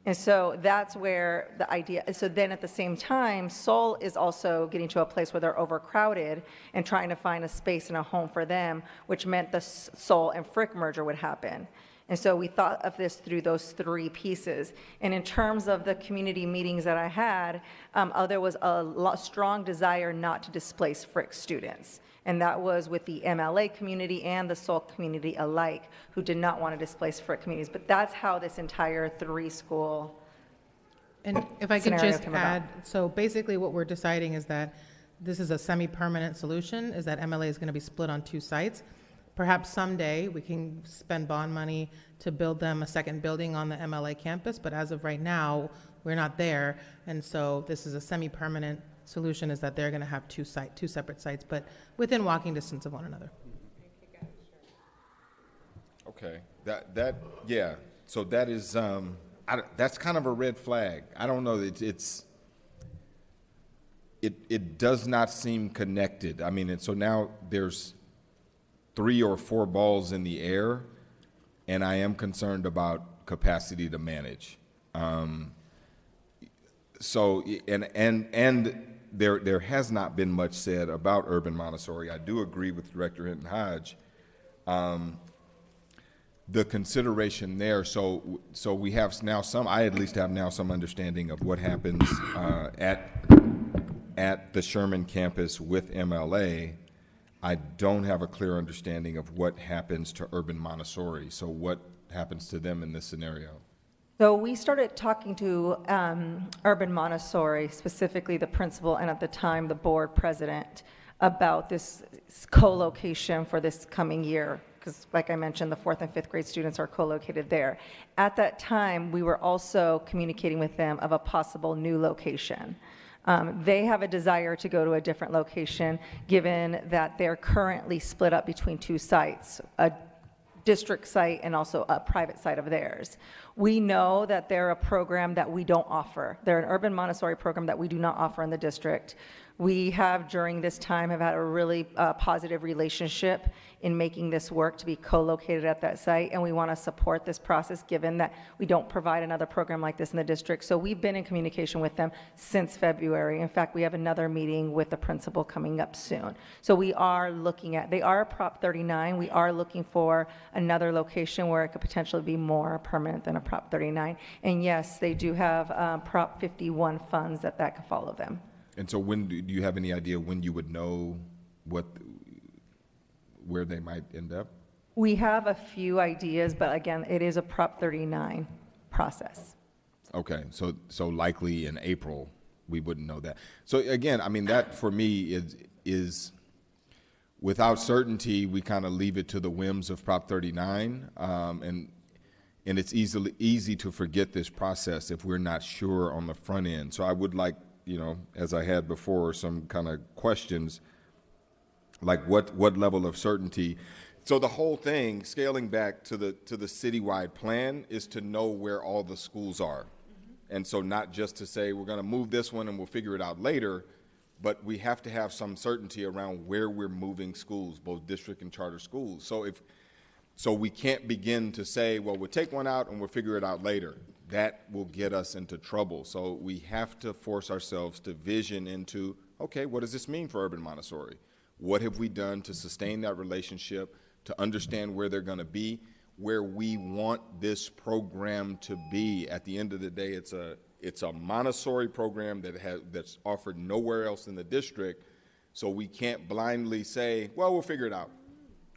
And so that's where the idea, so then at the same time, Seoul is also getting to a place where they're overcrowded and trying to find a space and a home for them, which meant the Seoul and Frick merger would happen. And so we thought of this through those 3 pieces. And in terms of the community meetings that I had, there was a strong desire not to displace Frick students. And that was with the MLA community and the Seoul community alike, who did not want to displace Frick communities. But that's how this entire 3-school And if I could scenario just came add, about. so basically what we're deciding is that this is a semi-permanent solution, is that MLA is going to be split on 2 sites. Perhaps someday we can spend bond money to build them a second building on the MLA campus, but as of right now, we're not there. And so this is a semi-permanent solution, is that they're going to have 2 separate sites, but within walking distance of one another. Okay, yeah. So that is that's kind of a red flag. I don't know. It does not seem connected. I mean, and so now there's 3 or 4 balls in the air, and I am concerned about capacity to manage. So there has not been much said about urban Montessori. I do agree with Director Hinton Hodge. The consideration there, so we have now I at least have now some understanding of what happens at the Sherman campus with MLA. I don't have a clear understanding of what happens to urban Montessori. So what happens to them in this scenario? So we started talking to Urban Montessori, specifically the principal and at the time the board president, about this co-location for this coming year. Because like I mentioned, the 4th and 5th grade students are co-located there. At that time, we were also communicating with them of a possible new location. They have a desire to go to a different location, given that they're currently split up between 2 sites, a district site and also a private site of theirs. We know that they're a program that we don't offer. They're an urban Montessori program that we do not offer in the district. We have, during this time, have had a really positive relationship in making this work to be co-located at that site, and we want to support this process given that we don't provide another program like this in the district. So we've been in communication with them since February. In fact, we have another meeting with the principal coming up soon. So we are looking at, they are a Prop 39. We are looking for another location where it could potentially be more permanent than a Prop 39. And yes, they do have Prop 51 funds that could follow them. And so when do you have any idea when you would know where they might end up? We have a few ideas, but again, it is a Prop 39 process. Okay, so likely in April, we wouldn't know that. So again, I mean, that for me is without certainty, we kind of leave it to the whims of Prop 39, and it's easy to forget this process if we're not sure on the front end. So I would like, as I had before, some kind of questions, like what level of certainty. So the whole thing, scaling back to the citywide plan, is to know where all the schools are. And so not just to say we're going to move this one and we'll figure it out later, but we have to have some certainty around where we're moving schools, both district and charter schools. So we can't begin to say, well, we'll take one out and we'll figure it out later. That will get us into trouble. So we have to force ourselves to vision into, okay, what does this mean for urban Montessori? What have we done to sustain that relationship, to understand where they're going to be, where we want this program to be? At the end of the day, it's a Montessori program that's offered nowhere else in the district. So we can't blindly say, well, we'll figure it out.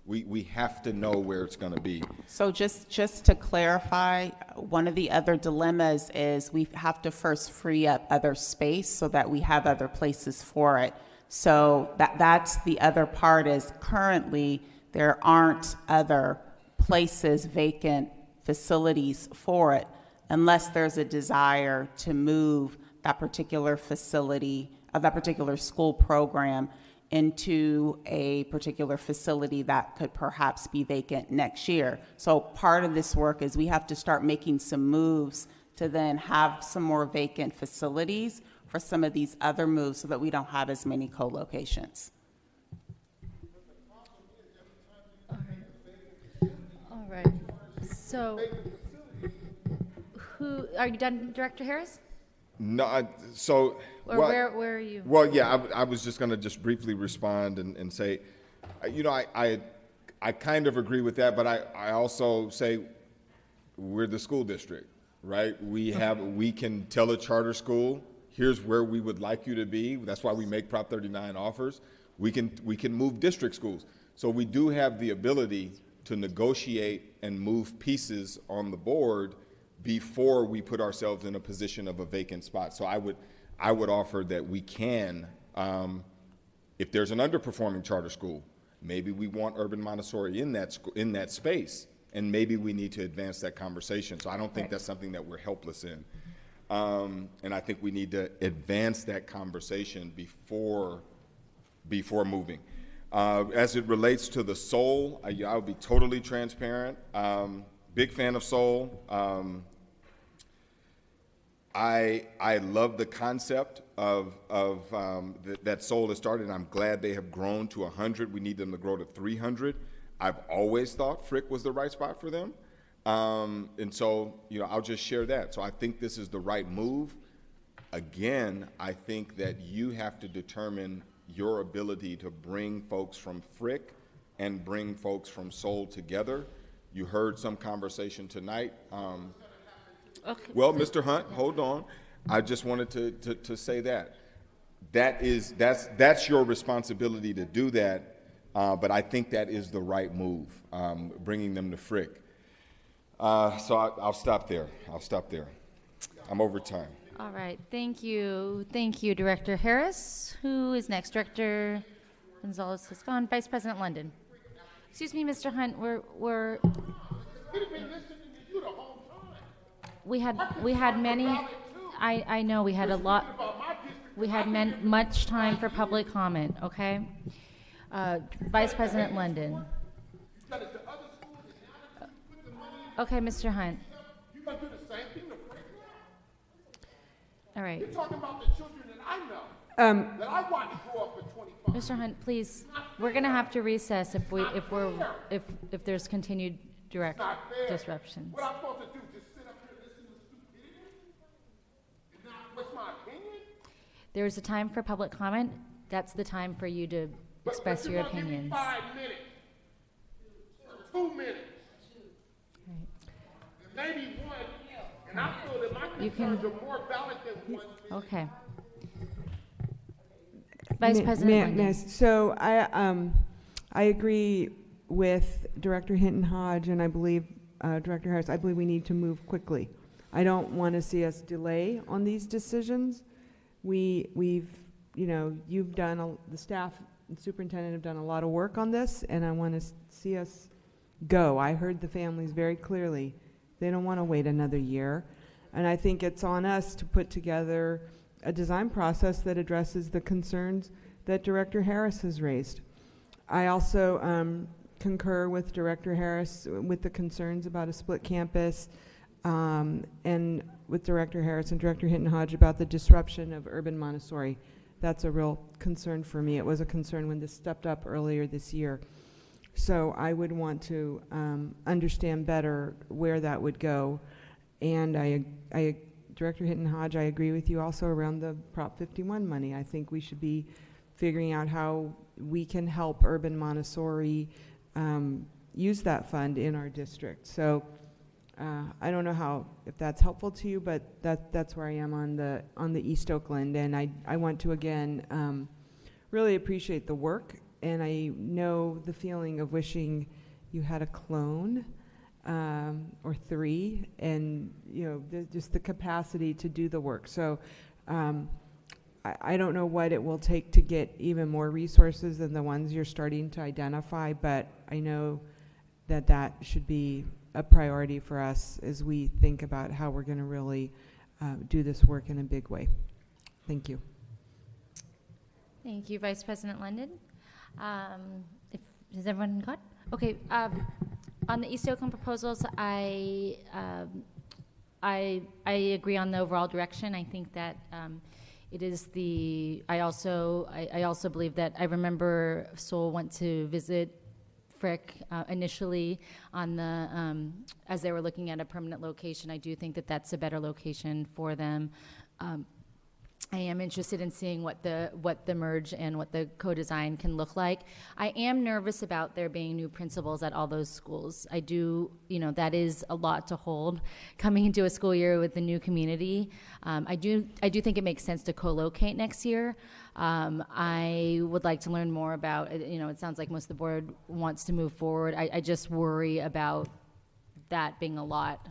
We have to know where it's going to be. So just to clarify, one of the other dilemmas is we have to first free up other space so that we have other places for it. So that's the other part, is currently there aren't other places, vacant facilities for it, unless there's a desire to move that particular facility, of that particular school program, into a particular facility that could perhaps be vacant next year. So part of this work is we have to start making some moves to then have some more vacant facilities for some of these other moves so that we don't have as many co-locations. All right. So, who are you done, Director Harris? No, Or where are you? Well, yeah, I was just going to just briefly respond and say, I kind of agree with that, but I also say we're the school district, right? We can tell a charter school, here's where we would like you to be. That's why we make Prop 39 offers. We can move district schools. So we do have the ability to negotiate and move pieces on the board before we put ourselves in a position of a vacant spot. So I would offer that we can, if there's an underperforming charter school, maybe we want urban Montessori in that space, and maybe we need to advance that conversation. So I don't think that's something that we're helpless in, and I think we need to advance that conversation before moving. As it relates to the Soul, I'll be totally transparent. Big fan of Soul. I love the concept of that Soul has started, and I'm glad they have grown to 100. We need them to grow to 300. I've always thought Frick was the right spot for them. And so, I'll just share that. So I think this is the right move. Again, I think that you have to determine your ability to bring folks from Frick and bring folks from Soul together. You heard some conversation tonight. Okay. Well, Mr. Hunt, hold on. I just wanted to say that's your responsibility to do that, but I think that is the right move, bringing them to Frick. So I'll stop there. I'm over time. All right. Thank you. Thank you, Director Harris. Who is next? Director Gonzalez has gone. Vice President London. Excuse me, Mr. Hunt. We had many. I know we had a lot. We had much time for public comment. Okay. Vice President London. Okay, Mr. Hunt. All right. You're talking about the children that I know, that I want to grow up at 25. Mr. Hunt, please, we're going to have to recess if there's continued direct disruptions. What I'm supposed to do, just sit up here and listen to stupidity? And not what's my opinion? There's a time for public comment. That's the time for you to express your opinions. 5 minutes. 2 minutes. Right. Maybe 1. And I feel that my concerns are more valid than 1. Okay. Vice President London. So I agree with Director Hinton Hodge, and I believe Director Harris. I believe we need to move quickly. I don't want to see us delay on these decisions. We've you've done the staff and superintendent have done a lot of work on this, and I want to see us go. I heard the families very clearly. They don't want to wait another year. And I think it's on us to put together a design process that addresses the concerns that Director Harris has raised. I also concur with Director Harris with the concerns about a split campus, and with Director Harris and Director Hinton Hodge about the disruption of urban Montessori. That's a real concern for me. It was a concern when this stepped up earlier this year. So I would want to understand better where that would go. And Director Hinton Hodge, I agree with you also around the Prop 51 money. I think we should be figuring out how we can help urban Montessori use that fund in our district. So I don't know if that's helpful to you, but that's where I am on the East Oakland. And I want to again really appreciate the work. And I know the feeling of wishing you had a clone or 3, and just the capacity to do the work. So I don't know what it will take to get even more resources than the ones you're starting to identify, but I know that should be a priority for us as we think about how we're going to really do this work in a big way. Thank you. Thank you, Vice President London. Has everyone got? Okay. On the East Oakland proposals, I agree on the overall direction. I think that it is the. I also believe that I remember Seoul went to visit Frick initially on the as they were looking at a permanent location. I do think that that's a better location for them. I am interested in seeing what the merge and what the co-design can look like. I am nervous about there being new principals at all those schools. I do, that is a lot to hold coming into a school year with the new community. I do think it makes sense to co-locate next year. I would like to learn more about, it sounds like most of the board wants to move forward. I just worry about that being a lot,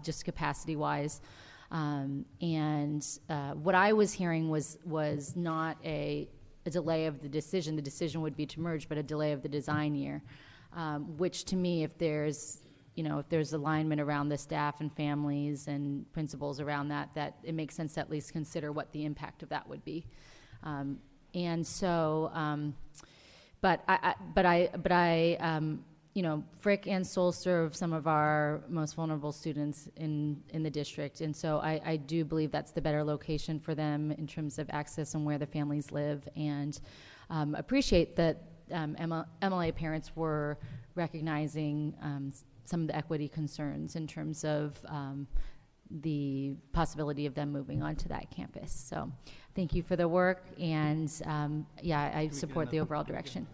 just capacity-wise. What I was hearing was not a delay of the decision. The decision would be to merge, but a delay of the design year, which to me, if there's alignment around the staff and families and principals around that it makes sense to at least consider what the impact of that would be. Frick and Seoul serve some of our most vulnerable students in the district, and so I do believe that's the better location for them in terms of access and where the families live, and appreciate that MLA parents were recognizing some of the equity concerns in terms of the possibility of them moving on to that campus. So thank you for the work, and I support the overall direction.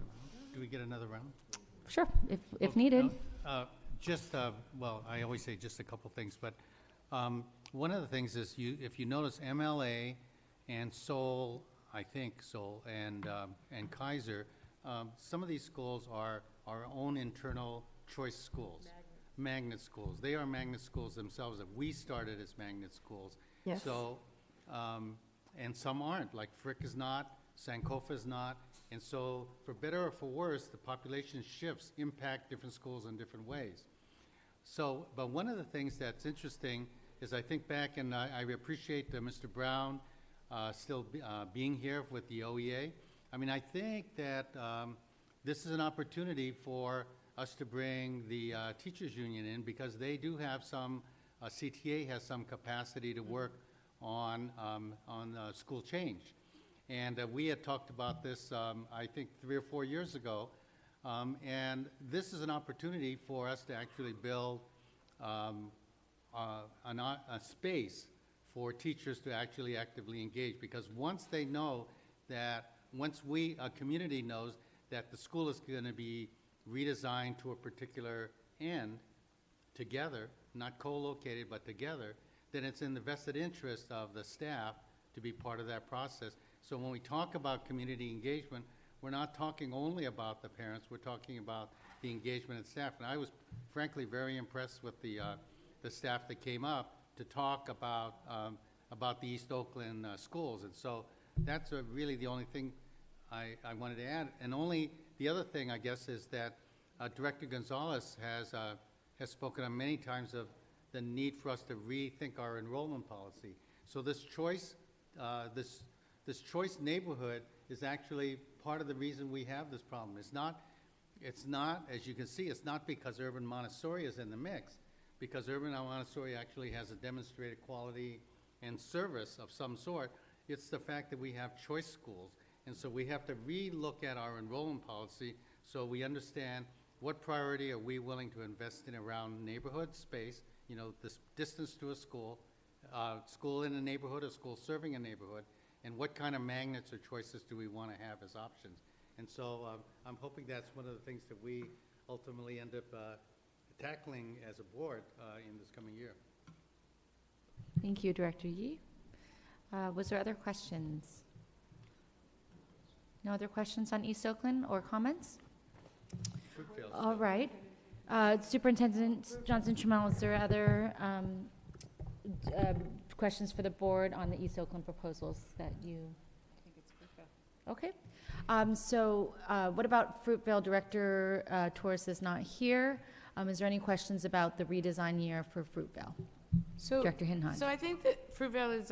Do we get another round? Sure, if needed. I always say just a couple things, but one of the things is if you notice MLA and Seoul, I think Seoul and Kaiser, some of these schools are our own internal choice schools, magnet schools. They are magnet schools themselves that we started as magnet schools. Yes. So, and some aren't, like Frick is not, Sankofa is not. And so, for better or for worse, the population shifts impact different schools in different ways. So, but one of the things that's interesting is I think back, and I appreciate Mr. Brown still being here with the OEA. I mean, I think that this is an opportunity for us to bring the teachers union in, because they do have some, CTA has some capacity to work on school change. And we had talked about this, I think, 3 or 4 years ago. And this is an opportunity for us to actually build a space for teachers to actually actively engage. Because once they know that, once a community knows that the school is going to be redesigned to a particular end together, not co-located, but together, then it's in the vested interest of the staff to be part of that process. So when we talk about community engagement, we're not talking only about the parents, we're talking about the engagement of staff. And I was frankly very impressed with the staff that came up to talk about the East Oakland schools. And so that's really the only thing I wanted to add. And only the other thing, I guess, is that Director Gonzalez has spoken on many times of the need for us to rethink our enrollment policy. So this choice, this choice neighborhood is actually part of the reason we have this problem. It's not, as you can see, it's not because Urban Montessori is in the mix, because Urban Montessori actually has a demonstrated quality and service of some sort. It's the fact that we have choice schools. And so we have to re-look at our enrollment policy so we understand what priority are we willing to invest in around neighborhood space, this distance to a school, school in a neighborhood, a school serving a neighborhood, and what kind of magnets or choices do we want to have as options. And so I'm hoping that's one of the things that we ultimately end up tackling as a board in this coming year. Thank you, Director Yee. Was there other questions? No other questions on East Oakland or comments? All right. Superintendent Johnson-Trammell, is there other questions for the board on the East Oakland proposals that you? I think it's Fruitvale. Okay. What about Fruitvale? Director Torres is not here. Is there any questions about the redesign year for Fruitvale? Director Hinhan. So I think that Fruitvale is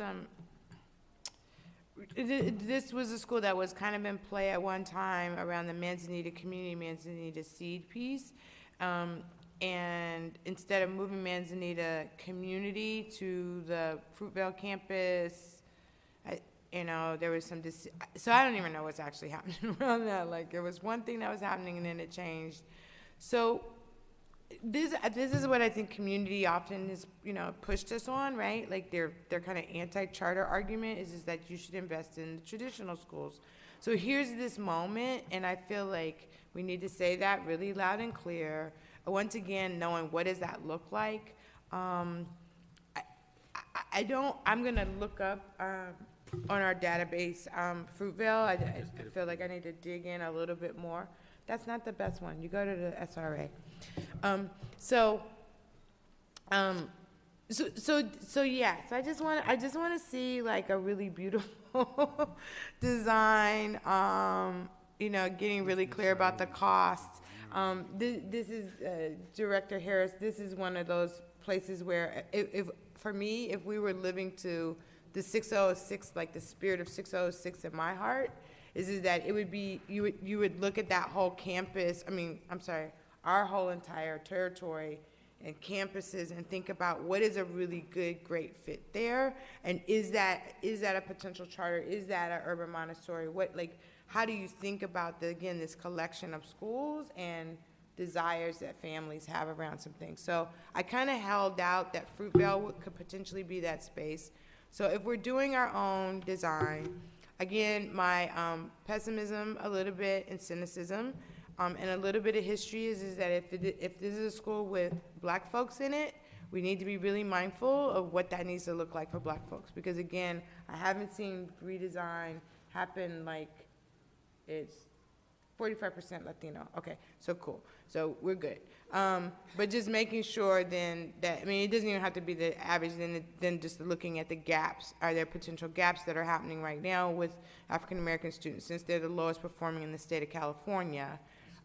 This was a school that was kind of in play at one time around the Manzanita community, Manzanita seed piece. And instead of moving Manzanita community to the Fruitvale campus, there was some, so I don't even know what's actually happening around that. Like, there was one thing that was happening and then it changed. So this is what I think community often is, pushed us on, right? Like their kind of anti-charter argument is that you should invest in the traditional schools. So here's this moment, and I feel like we need to say that really loud and clear. Once again, knowing what does that look like. I'm gonna look up on our database Fruitvale. I feel like I need to dig in a little bit more. That's not the best one. You go to the SRA. So I just want to see like a really beautiful design. Getting really clear about the cost. This is Director Harris. This is one of those places where, if we were living to the 606, like the spirit of 606 in my heart, is that it would be you would look at that whole campus. Our whole entire territory and campuses, and think about what is a really good, great fit there, and is that a potential charter? Is that an urban Montessori? How do you think about this collection of schools and desires that families have around some things? So I kind of held out that Fruitvale could potentially be that space. So if we're doing our own design, again, my pessimism a little bit and cynicism, and a little bit of history is that if this is a school with black folks in it, we need to be really mindful of what that needs to look like for black folks. Because again, I haven't seen redesign happen like it's 45% Latino. Okay, so cool. So we're good. But just making sure then that, it doesn't even have to be the average, then just looking at the gaps. Are there potential gaps that are happening right now with African American students, since they're the lowest performing in the state of California?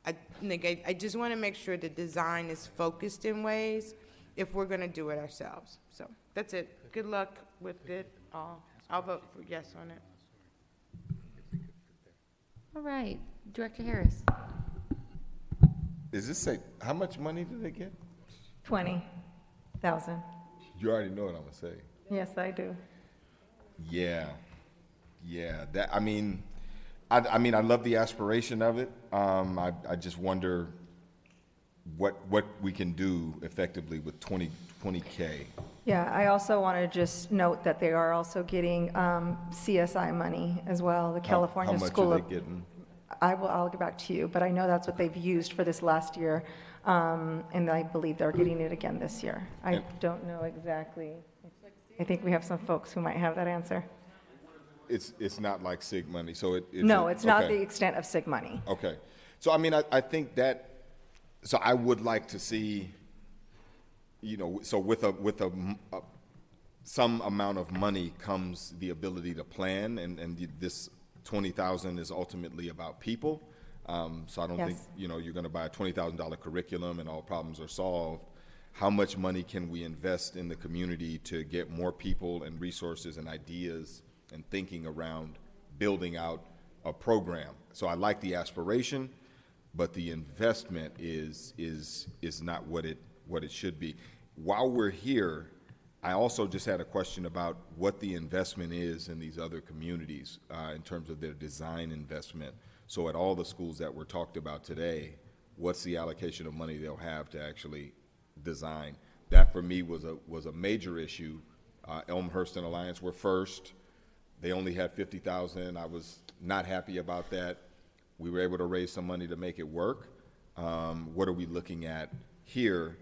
I just want to make sure the design is focused in ways if we're going to do it ourselves. So that's it. Good luck with it all. I'll vote for yes on it. All right, Director Harris. Is this how much money did they get? 20,000. You already know what I'm gonna say. Yes, I do. Yeah. I love the aspiration of it. I just wonder what we can do effectively with 20K. Yeah, I also want to just note that they are also getting CSI money as well, the California School How much are they getting? I'll get back to you, but I know that's what they've used for this last year, and I believe they're getting it again this year. I don't know exactly. I think we have some folks who might have that answer. It's not like SIG money, so No, it's not the extent of SIG money. Okay, so I think that. So I would like to see. So with some amount of money comes the ability to plan, and this 20,000 is ultimately about people. So I don't think you're going to buy a $20,000 curriculum and all problems are solved. How much money can we invest in the community to get more people and resources and ideas and thinking around building out a program? So I like the aspiration, but the investment is not what it should be. While we're here, I also just had a question about what the investment is in these other communities in terms of their design investment. So at all the schools that were talked about today, what's the allocation of money they'll have to actually design? That for me was a major issue. Elmhurst and Alliance were first. They only had 50,000. I was not happy about that. We were able to raise some money to make it work. What are we looking at here?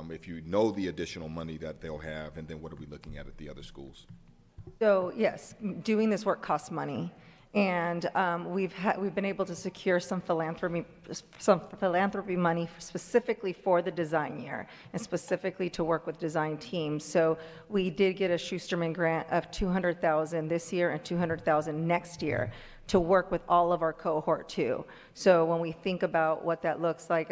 If you know the additional money that they'll have, and then what are we looking at the other schools? So yes, doing this work costs money, and we've been able to secure some philanthropy money specifically for the design year and specifically to work with design teams. So we did get a Schusterman grant of $200,000 this year and $200,000 next year to work with all of our cohort too. So when we think about what that looks like,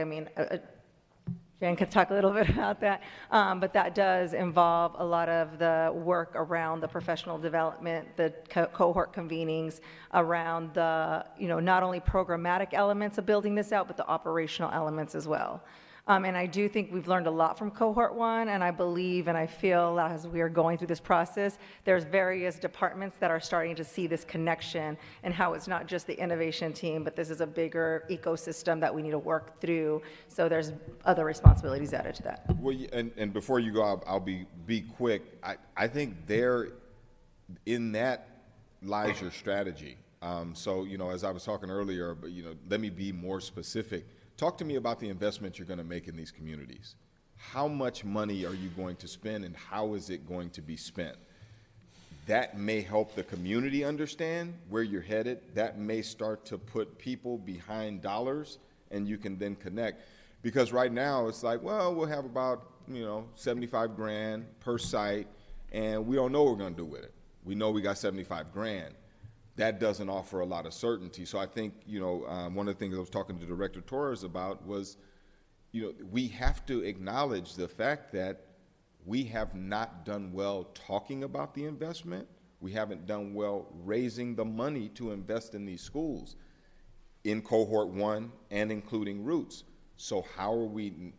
Jan could talk a little bit about that. But that does involve a lot of the work around the professional development, the cohort convenings, around the, not only programmatic elements of building this out, but the operational elements as well. And I do think we've learned a lot from cohort 1, and I believe and I feel as we are going through this process, there's various departments that are starting to see this connection and how it's not just the innovation team, but this is a bigger ecosystem that we need to work through. So there's other responsibilities added to that. Well, and before you go, I'll be quick. I think there, in that lies your strategy. So, as I was talking earlier, but, let me be more specific. Talk to me about the investment you're going to make in these communities. How much money are you going to spend, and how is it going to be spent? That may help the community understand where you're headed. That may start to put people behind dollars, and you can then connect. Because right now it's like, well, we'll have about 75 grand per site, and we don't know what we're going to do with it. We know we got 75 grand. That doesn't offer a lot of certainty. So I think, one of the things I was talking to Director Torres about was, we have to acknowledge the fact that we have not done well talking about the investment. We haven't done well raising the money to invest in these schools in cohort 1 and including Roots. So how are we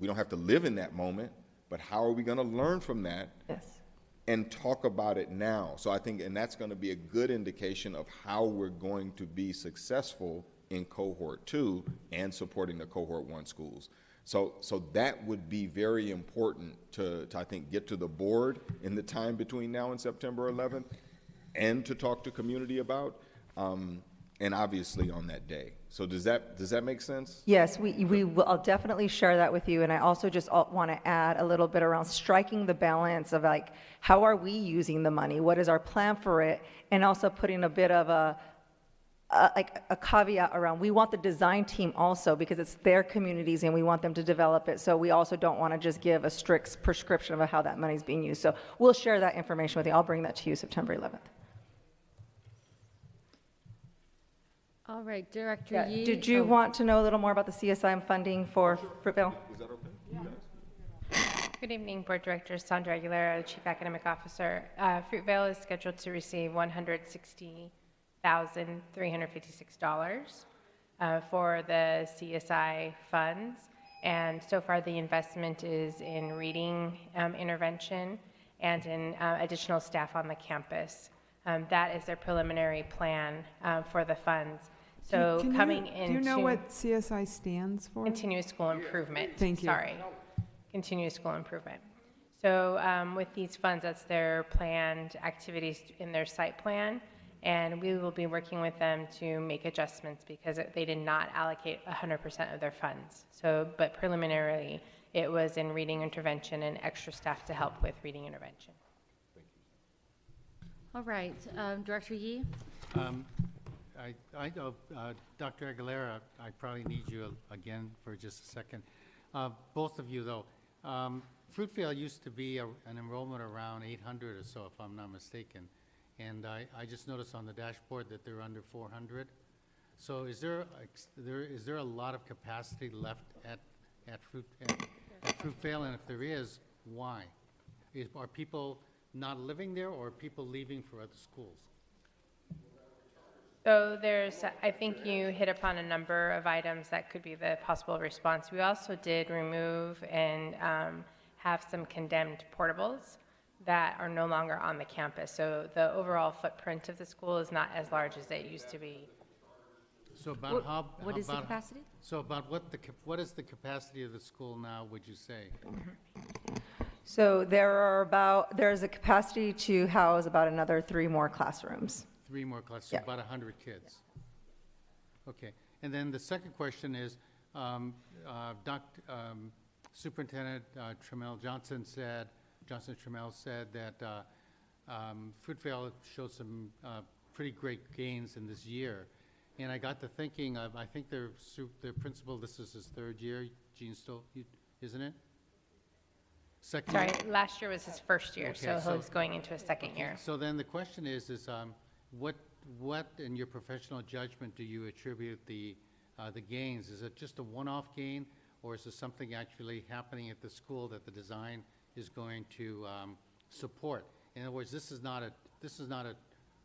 don't have to live in that moment, but how are we going to learn from that? Yes. And talk about it now. So I think, and that's going to be a good indication of how we're going to be successful in cohort 2 and supporting the cohort 1 schools. So that would be very important to I think, get to the board in the time between now and September 11th, and to talk to community about, and obviously on that day. So does that make sense? Yes, I'll definitely share that with you. And I also just want to add a little bit around striking the balance of like, how are we using the money? What is our plan for it? And also putting a bit of a caveat around, we want the design team also, because it's their communities and we want them to develop it. So we also don't want to just give a strict prescription of how that money is being used. So we'll share that information with you. I'll bring that to you September 11th. All right, Director Yee. Did you want to know a little more about the CSI funding for Fruitvale? Is that okay? Yeah. Good evening, Board Director Sandra Aguilera, Chief Academic Officer. Fruitvale is scheduled to receive $160,356 for the CSI funds. And so far the investment is in reading intervention and in additional staff on the campus. That is their preliminary plan for the funds. So do you know what CSI stands for? Continuous School Improvement. Thank you. Sorry. Continuous School Improvement. So with these funds, that's their planned activities in their site plan, and we will be working with them to make adjustments because they did not allocate 100% of their funds. So, but preliminarily, it was in reading intervention and extra staff to help with reading intervention. All right, Director Yee. I know, Dr. Aguilera, I probably need you again for just a second. Both of you, though. Fruitvale used to be an enrollment around 800 or so, if I'm not mistaken. And I just noticed on the dashboard that they're under 400. So is there a lot of capacity left at Fruitvale? And if there is, why? Are people not living there, or are people leaving for other schools? So I think you hit upon a number of items that could be the possible response. We also did remove and have some condemned portables that are no longer on the campus. So the overall footprint of the school is not as large as it used to be. So about what is the capacity? So about what is the capacity of the school now, would you say? So there's a capacity to house about another 3 more classrooms. 3 more classes, Yeah. so about 100 kids. Okay, and then the second question is, Superintendent Johnson Trammell said that Fruitvale showed some pretty great gains in this year. And I got to thinking of, I think their principal, this is his 3rd year, Gene Stoll, isn't it? Second Sorry, year? last year was his first year, Okay, so he's going into his second year. So then the question is what in your professional judgment do you attribute the gains? Is it just a one-off gain, or is this something actually happening at the school that the design is going to support? In other words, this is not a,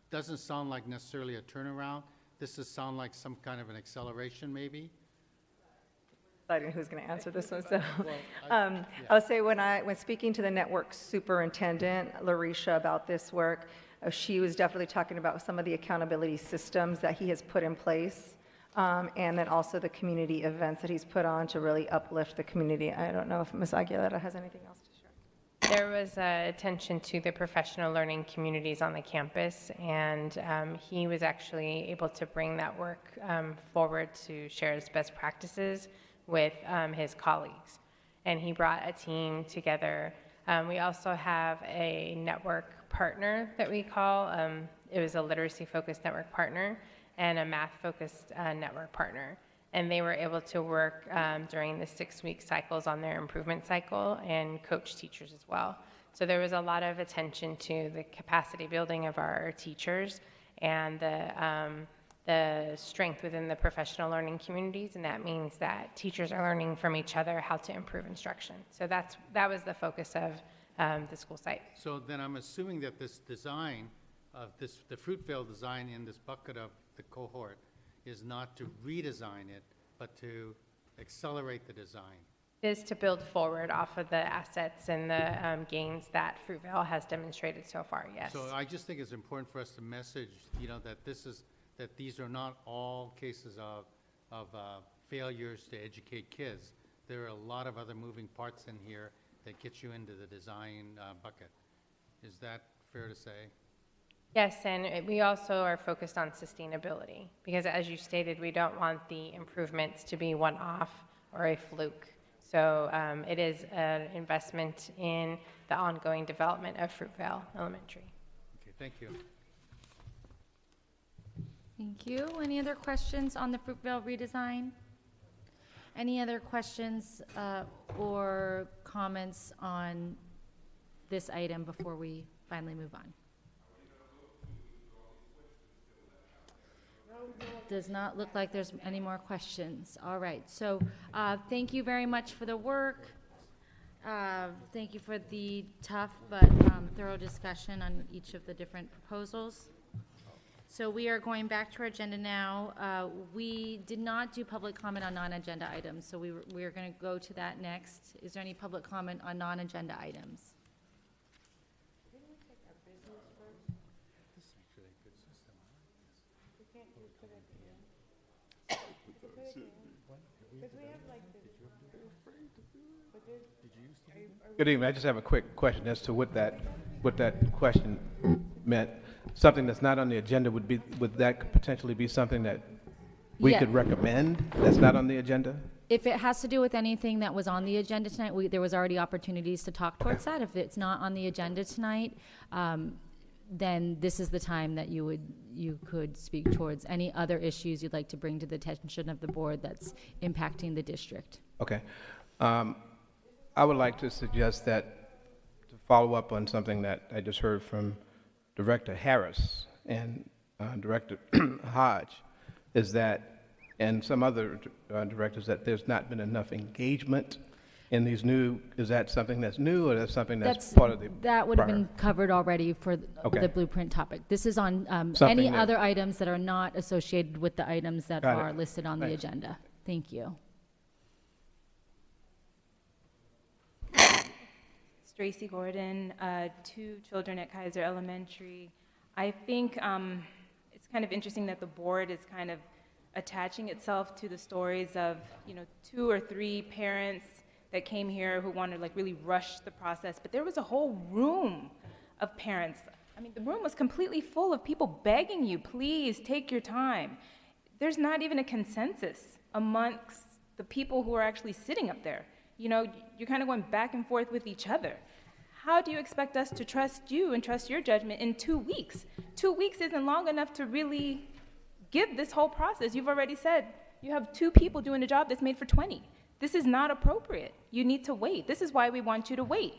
doesn't sound like necessarily a turnaround. This does sound like some kind of an acceleration, maybe? Deciding who's going to answer this one. So, I'll say when speaking to the network superintendent, Larisha, about this work, she was definitely talking about some of the accountability systems that he has put in place, and then also the community events that he's put on to really uplift the community. I don't know if Ms. Aguilera has anything else to share. There was attention to the professional learning communities on the campus, and he was actually able to bring that work forward to share his best practices with his colleagues. And he brought a team together. We also have a network partner that we call, it was a literacy-focused network partner and a math-focused network partner. And they were able to work during the 6-week cycles on their improvement cycle and coach teachers as well. So there was a lot of attention to the capacity building of our teachers and the strength within the professional learning communities, and that means that teachers are learning from each other how to improve instruction. So that was the focus of the school site. So then I'm assuming that this design of this, the Fruitvale design in this bucket of the cohort is not to redesign it, but to accelerate the design. Is to build forward off of the assets and the gains that Fruitvale has demonstrated so far, yes. So I just think it's important for us to message, that that these are not all cases of failures to educate kids. There are a lot of other moving parts in here that get you into the design bucket. Is that fair to say? Yes, and we also are focused on sustainability because, as you stated, we don't want the improvements to be one-off or a fluke. So it is an investment in the ongoing development of Fruitvale Elementary. Okay, thank you. Thank you. Any other questions on the Fruitvale redesign? Any other questions or comments on this item before we finally move on? Does not look like there's any more questions. All right, so thank you very much for the work. Thank you for the tough but thorough discussion on each of the different proposals. So we are going back to our agenda now. We did not do public comment on non-agenda items, so we are going to go to that next. Is there any public comment on non-agenda items? Good evening. I just have a quick question as to what that question meant. Something that's not on the agenda would that potentially be something that we could recommend that's not on the agenda? If it has to do with anything that was on the agenda tonight, there was already opportunities to talk towards that. If it's not on the agenda tonight, then this is the time that you could speak towards any other issues you'd like to bring to the attention of the board that's impacting the district. Okay. I would like to suggest that, to follow up on something that I just heard from Director Harris and Director Hodge, is that, and some other directors, that there's not been enough engagement in these new, is that something that's new, or that's something that's part of the That would have been covered already for the blueprint topic. This is on any other items that are not associated with the items that are listed on the agenda. Thank you. Tracy Gordon, 2 children at Kaiser Elementary. I think it's kind of interesting that the board is kind of attaching itself to the stories of 2 or 3 parents that came here who wanted to really rush the process, but there was a whole room of parents. I mean, the room was completely full of people begging you, please take your time. There's not even a consensus amongst the people who are actually sitting up there. You're kind of going back and forth with each other. How do you expect us to trust you and trust your judgment in 2 weeks? 2 weeks isn't long enough to really give this whole process. You've already said you have 2 people doing a job that's made for 20. This is not appropriate. You need to wait. This is why we want you to wait.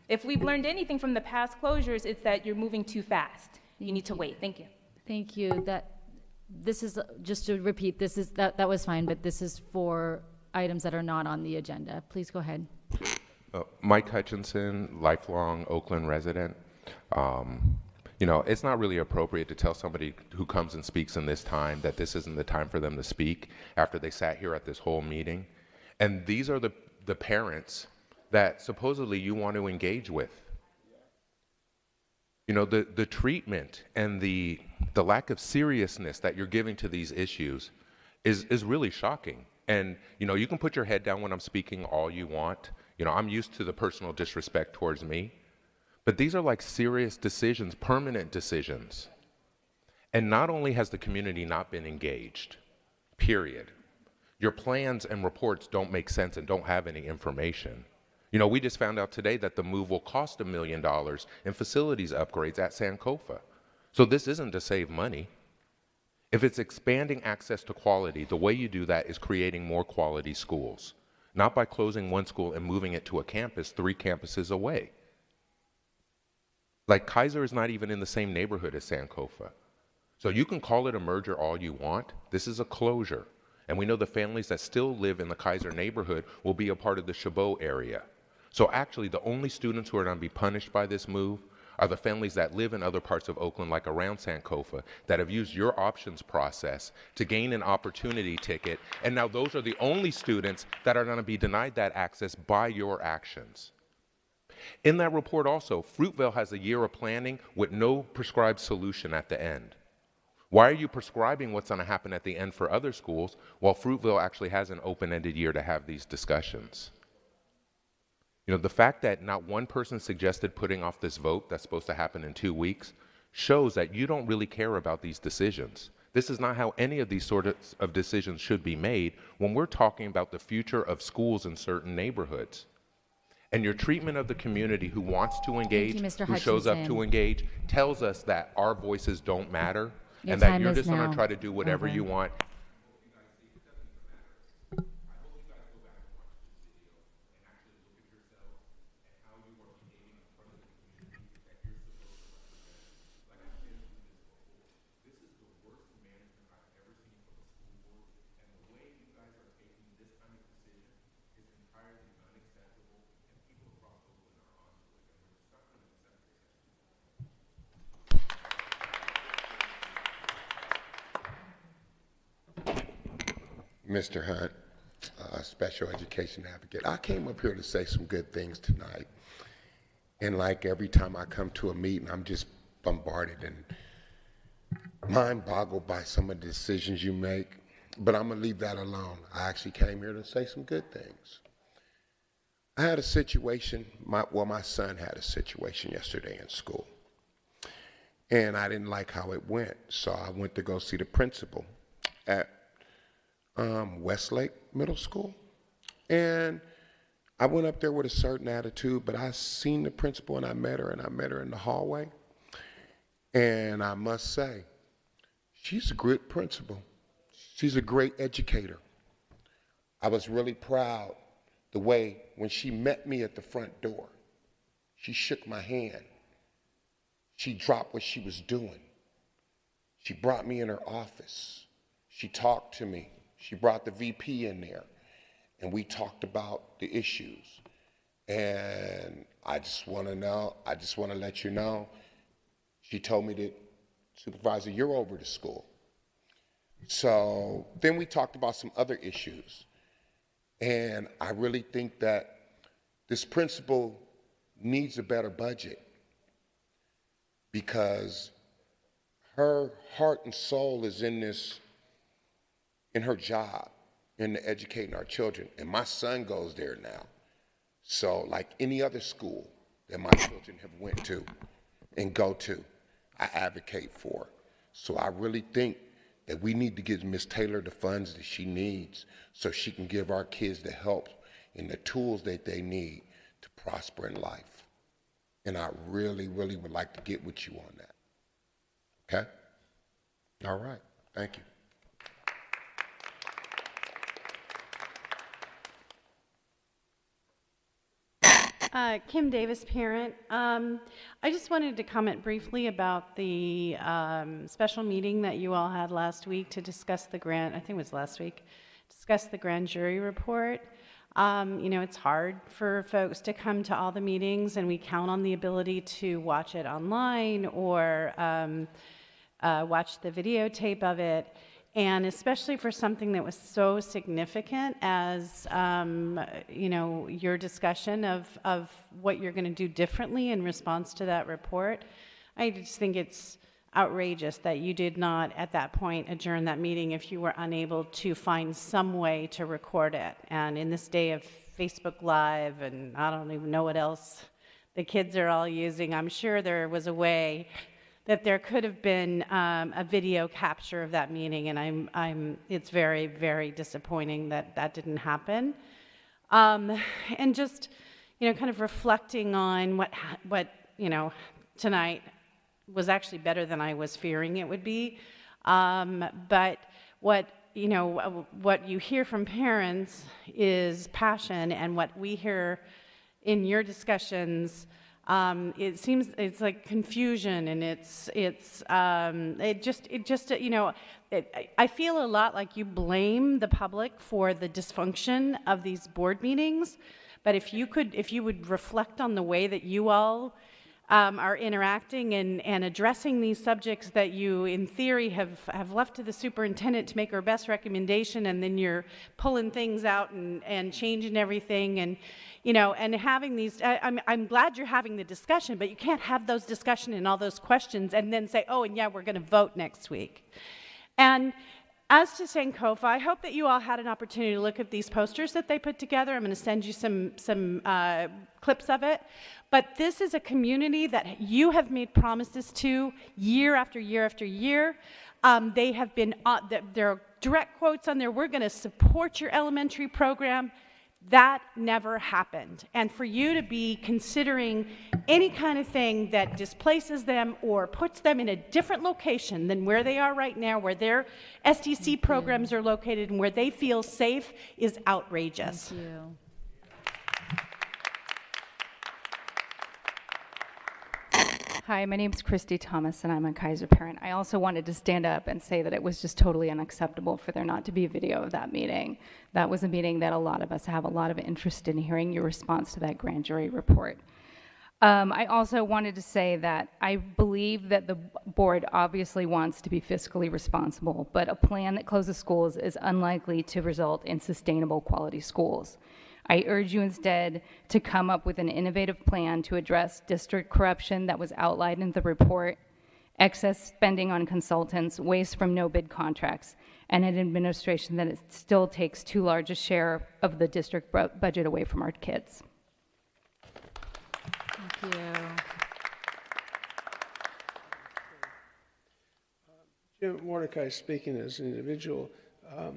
If we've learned anything from the past closures, it's that you're moving too fast. You need to wait. Thank you. Thank you. This is, just to repeat, that was fine, but this is for items that are not on the agenda. Please go ahead. Mike Hutchinson, lifelong Oakland resident. You know, it's not really appropriate to tell somebody who comes and speaks in this time that this isn't the time for them to speak after they sat here at this whole meeting. And these are the parents that supposedly you want to engage with. You know, the treatment and the lack of seriousness that you're giving to these issues is really shocking. And, you know, you can put your head down when I'm speaking all you want. You know, I'm used to the personal disrespect towards me. But these are like serious decisions, permanent decisions. And not only has the community not been engaged, period. Your plans and reports don't make sense and don't have any information. You know, we just found out today that the move will cost $1 million in facilities upgrades at Sankofa. So this isn't to save money. If it's expanding access to quality, the way you do that is creating more quality schools, not by closing one school and moving it to a campus 3 campuses away. Like, Kaiser is not even in the same neighborhood as Sankofa. So you can call it a merger all you want. This is a closure. And we know the families that still live in the Kaiser neighborhood will be a part of the Chabot area. So actually, the only students who are going to be punished by this move are the families that live in other parts of Oakland, like around Sankofa, that have used your options process to gain an opportunity ticket. And now those are the only students that are going to be denied that access by your actions. In that report also, Fruitvale has a year of planning with no prescribed solution at the end. Why are you prescribing what's going to happen at the end for other schools while Fruitvale actually has an open-ended year to have these discussions? You know, the fact that not one person suggested putting off this vote that's supposed to happen in 2 weeks shows that you don't really care about these decisions. This is not how any of these sort of decisions should be made when we're talking about the future of schools in certain neighborhoods. And your treatment of the community who wants to engage, who shows up to engage, tells us that our voices don't matter and that you're just going to try to do whatever you want. Mr. Hunt, special education advocate. I came up here to say some good things tonight. And like every time I come to a meeting, I'm just bombarded and mind-boggled by some of the decisions you make. But I'm going to leave that alone. I actually came here to say some good things. I had a situation, my son had a situation yesterday in school. And I didn't like how it went. So I went to go see the principal at Westlake Middle School. And I went up there with a certain attitude, but I seen the principal and I met her in the hallway. And I must say, she's a good principal. She's a great educator. I was really proud the way when she met me at the front door, she shook my hand. She dropped what she was doing. She brought me in her office. She talked to me. She brought the VP in there, and we talked about the issues. And I just want to let you know, she told me that, Supervisor, you're over the school. So then we talked about some other issues. And I really think that this principal needs a better budget because her heart and soul is in her job, in educating our children. And my son goes there now. So like any other school that my children have went to and go to, I advocate for. So I really think that we need to give Ms. Taylor the funds that she needs so she can give our kids the help and the tools that they need to prosper in life. And I really, really would like to get with you on that. Okay? All right. Thank you. Kim Davis, parent. I just wanted to comment briefly about the special meeting that you all had last week to discuss the grant. I think it was last week. discuss the grand jury report. You know, it's hard for folks to come to all the meetings, and we count on the ability to watch it online or watch the videotape of it. And especially for something that was so significant as, you know, your discussion of what you're going to do differently in response to that report, I just think it's outrageous that you did not at that point adjourn that meeting if you were unable to find some way to record it. And in this day of Facebook Live and I don't even know what else the kids are all using, I'm sure there was a way that there could have been a video capture of that meeting, and it's very, very disappointing that that didn't happen. And just, you know, kind of reflecting on what you know, tonight was actually better than I was fearing it would be. But what, you know, what you hear from parents is passion, and what we hear in your discussions, it seems it's like confusion, and it just you know, I feel a lot like you blame the public for the dysfunction of these board meetings, but if you would reflect on the way that you all are interacting and addressing these subjects that you, in theory, have left to the superintendent to make her best recommendation, and then you're pulling things out and changing everything, and you know, and having these. I'm glad you're having the discussion, but you can't have those discussion and all those questions and then say, oh, and yeah, we're going to vote next week. And as to Sankofa, I hope that you all had an opportunity to look at these posters that they put together. I'm going to send you some clips of it. But this is a community that you have made promises to year after year after year. They have been, there are direct quotes on there, we're going to support your elementary program. That never happened. And for you to be considering any kind of thing that displaces them or puts them in a different location than where they are right now, where their STC programs are located and where they feel safe, is outrageous. Thank you. Hi, my name is Christy Thomas, and I'm a Kaiser parent. I also wanted to stand up and say that it was just totally unacceptable for there not to be a video of that meeting. That was a meeting that a lot of us have a lot of interest in hearing your response to that grand jury report. I also wanted to say that I believe that the board obviously wants to be fiscally responsible, but a plan that closes schools is unlikely to result in sustainable quality schools. I urge you instead to come up with an innovative plan to address district corruption that was outlined in the report, excess spending on consultants, waste from no-bid contracts, and an administration that still takes too large a share of the district budget away from our kids. Thank you. Jim Mordecai speaking as an individual. My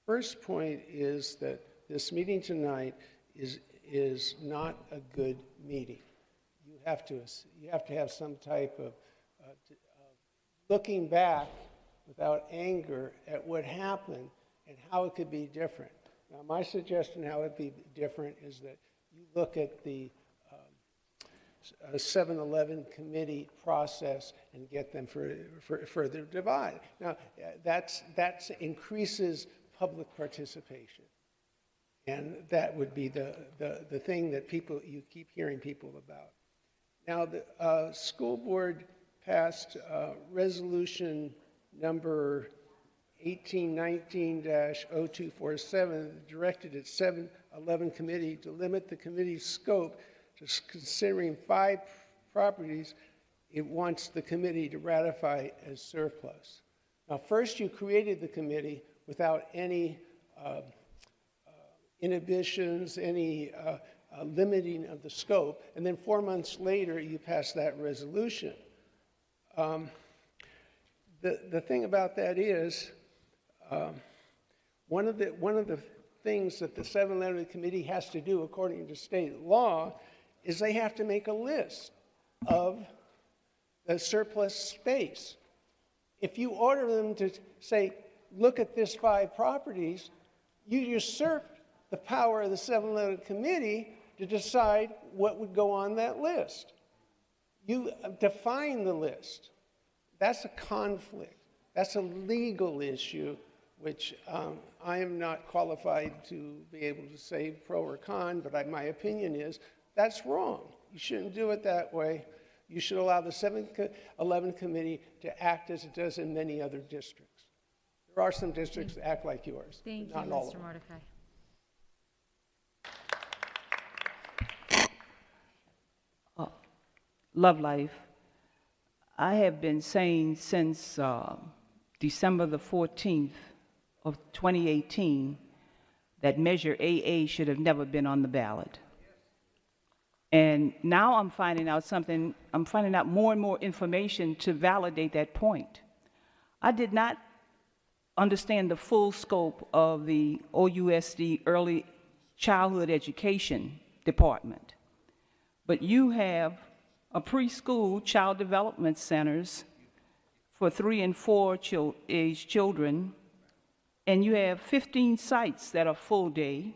first point is that this meeting tonight is not a good meeting. You have to have some type of looking back without anger at what happened and how it could be different. Now, my suggestion how it be different is that you look at the 7-Eleven committee process and get them further divided. Now, that increases public participation. And that would be the thing that you keep hearing people about. Now, the school board passed resolution number 1819-0247, directed its 7-Eleven committee to limit the committee's scope to considering 5 properties it wants the committee to ratify as surplus. Now, first you created the committee without any inhibitions, any limiting of the scope, and then 4 months later you passed that resolution. The thing about that is, one of the things that the 7-Eleven committee has to do according to state law is they have to make a list of the surplus space. If you order them to say, look at this 5 properties, you usurp the power of the 7-Eleven committee to decide what would go on that list. You define the list. That's a conflict. That's a legal issue which I am not qualified to be able to say pro or con, but my opinion is that's wrong. You shouldn't do it that way. You should allow the 7-11 committee to act as it does in many other districts. There are some districts that act like yours. Thank you, not all of Mr. them. Mordecai. Love Life, I have been saying since December the 14th of 2018 that Measure AA should have never been on the ballot. And now I'm finding out something, I'm finding out more and more information to validate that point. I did not understand the full scope of the OUSD Early Childhood Education Department, but you have a preschool child development centers for 3 and 4 age children, and you have 15 sites that are full day.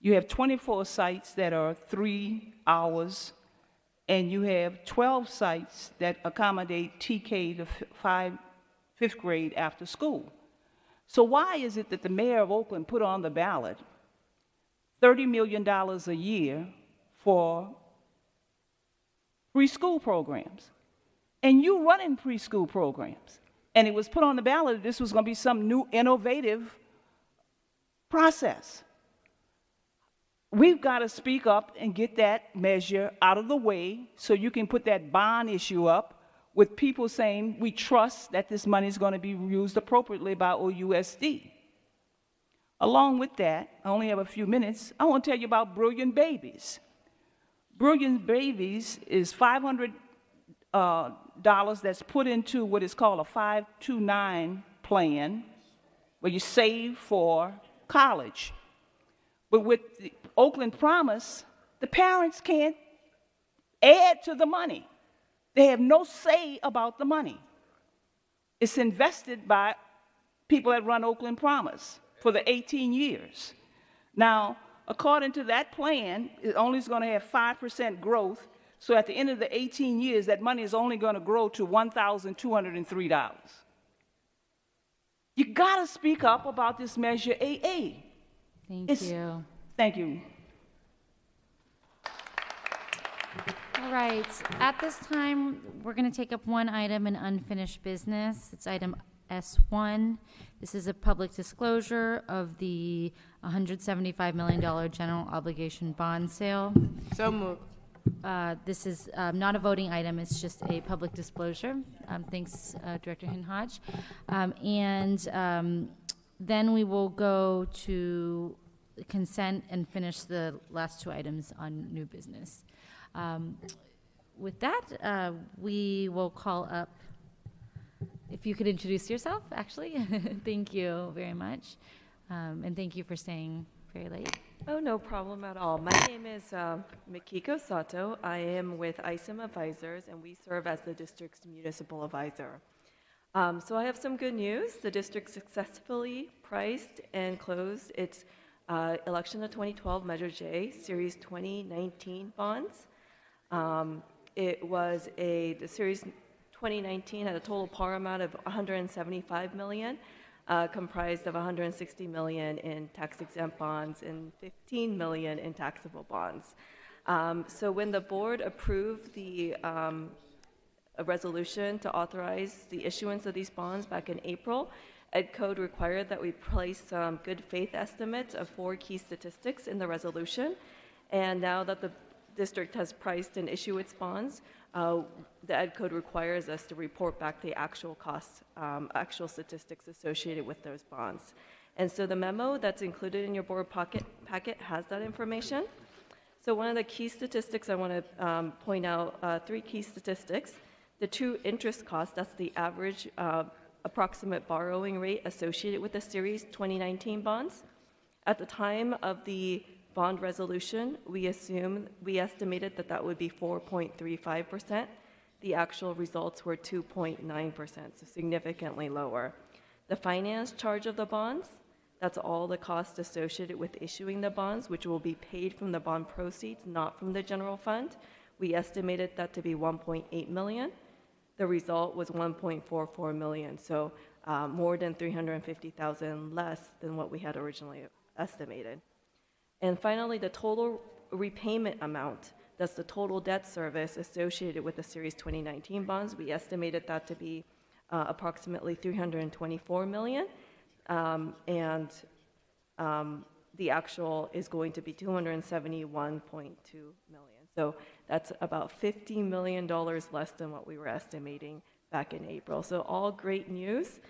You have 24 sites that are 3 hours, and you have 12 sites that accommodate TK to 5th grade after school. So why is it that the mayor of Oakland put on the ballot $30 million a year for preschool programs? And you running preschool programs. And it was put on the ballot that this was going to be some new innovative process. We've got to speak up and get that measure out of the way so you can put that bond issue up with people saying we trust that this money is going to be used appropriately by OUSD. Along with that, I only have a few minutes, I want to tell you about Brilliant Babies. Brilliant Babies is $500 that's put into what is called a 529 plan, where you save for college. But with the Oakland Promise, the parents can't add to the money. They have no say about the money. It's invested by people that run Oakland Promise for the 18 years. Now, according to that plan, it only is going to have 5% growth. So at the end of the 18 years, that money is only going to grow to $1,203. You got to speak up about this Measure AA. Thank you. Thank you. All right. At this time, we're going to take up one item in unfinished business. It's item S1. This is a public disclosure of the $175 million general obligation bond sale. So moved. This is not a voting item, it's just a public disclosure. Thanks, Director Hinhaj. Then we will go to consent and finish the last 2 items on new business. With that, we will call up, if you could introduce yourself, actually. Thank you very much. And thank you for staying very late. Oh, no problem at all. My name is Mikiko Sato. I am with ISIM Advisors, and we serve as the district's municipal advisor. So I have some good news. The district successfully priced and closed its election of 2012 Measure J, Series 2019 bonds. The Series 2019 had a total par amount of $175 million. Comprised of $160 million in tax-exempt bonds and $15 million in taxable bonds. So when the board approved the a resolution to authorize the issuance of these bonds back in April, Ed Code required that we place some good faith estimates of 4 key statistics in the resolution. And now that the district has priced and issued its bonds, the Ed Code requires us to report back the actual costs, actual statistics associated with those bonds. And so the memo that's included in your board packet has that information. So one of the key statistics I want to point out, 3 key statistics. The true interest cost, that's the average approximate borrowing rate associated with the Series 2019 bonds. At the time of the bond resolution, we estimated that that would be 4.35%. The actual results were 2.9%, so significantly lower. The finance charge of the bonds, that's all the costs associated with issuing the bonds, which will be paid from the bond proceeds, not from the general fund. We estimated that to be $1.8 million. The result was $1.44 million. So more than 350,000 less than what we had originally estimated. And finally, the total repayment amount, that's the total debt service associated with the Series 2019 bonds. We estimated that to be approximately $324 million, and the actual is going to be $271.2 million. So that's about $50 million less than what we were estimating back in April. So all great news.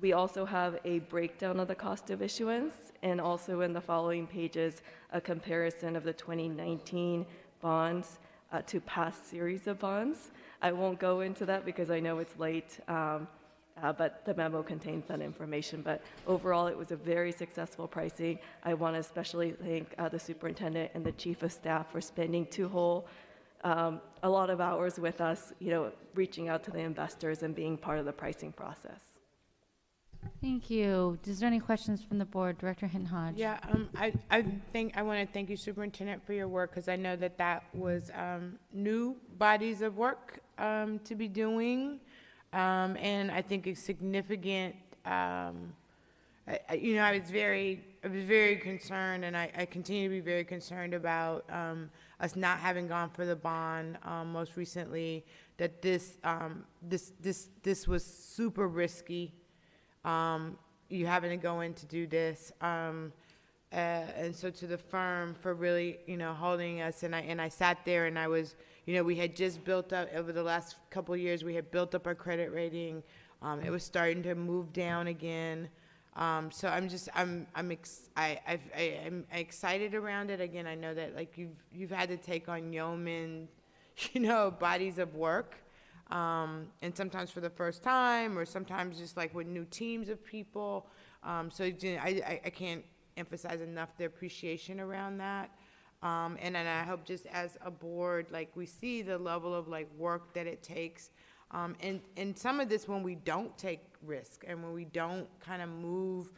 We also have a breakdown of the cost of issuance, and also in the following pages, a comparison of the 2019 bonds to past series of bonds. I won't go into that because I know it's late, but the memo contains that information. But overall, it was a very successful pricing. I want to especially thank the superintendent and the chief of staff for spending a lot of hours with us, reaching out to the investors and being part of the pricing process. Thank you. Is there any questions from the board? Director Hinton-Hodge. Yeah, I want to thank you, Superintendent, for your work, because I know that was new bodies of work to be doing, and I think it's significant. I was very concerned, and I continue to be very concerned about us not having gone for the bond most recently. That this was super risky. You having to go in to do this, and so to the firm for really, holding us. And I sat there, and I was, we had just built up over the last couple of years. We had built up our credit rating. It was starting to move down again. So I'm excited around it. Again, I know that like you've had to take on yeoman, bodies of work. And sometimes for the first time, or sometimes just like with new teams of people. So I can't emphasize enough the appreciation around that. And then I hope just as a board, like we see the level of like work that it takes. And some of this when we don't take risk and when we don't kind of move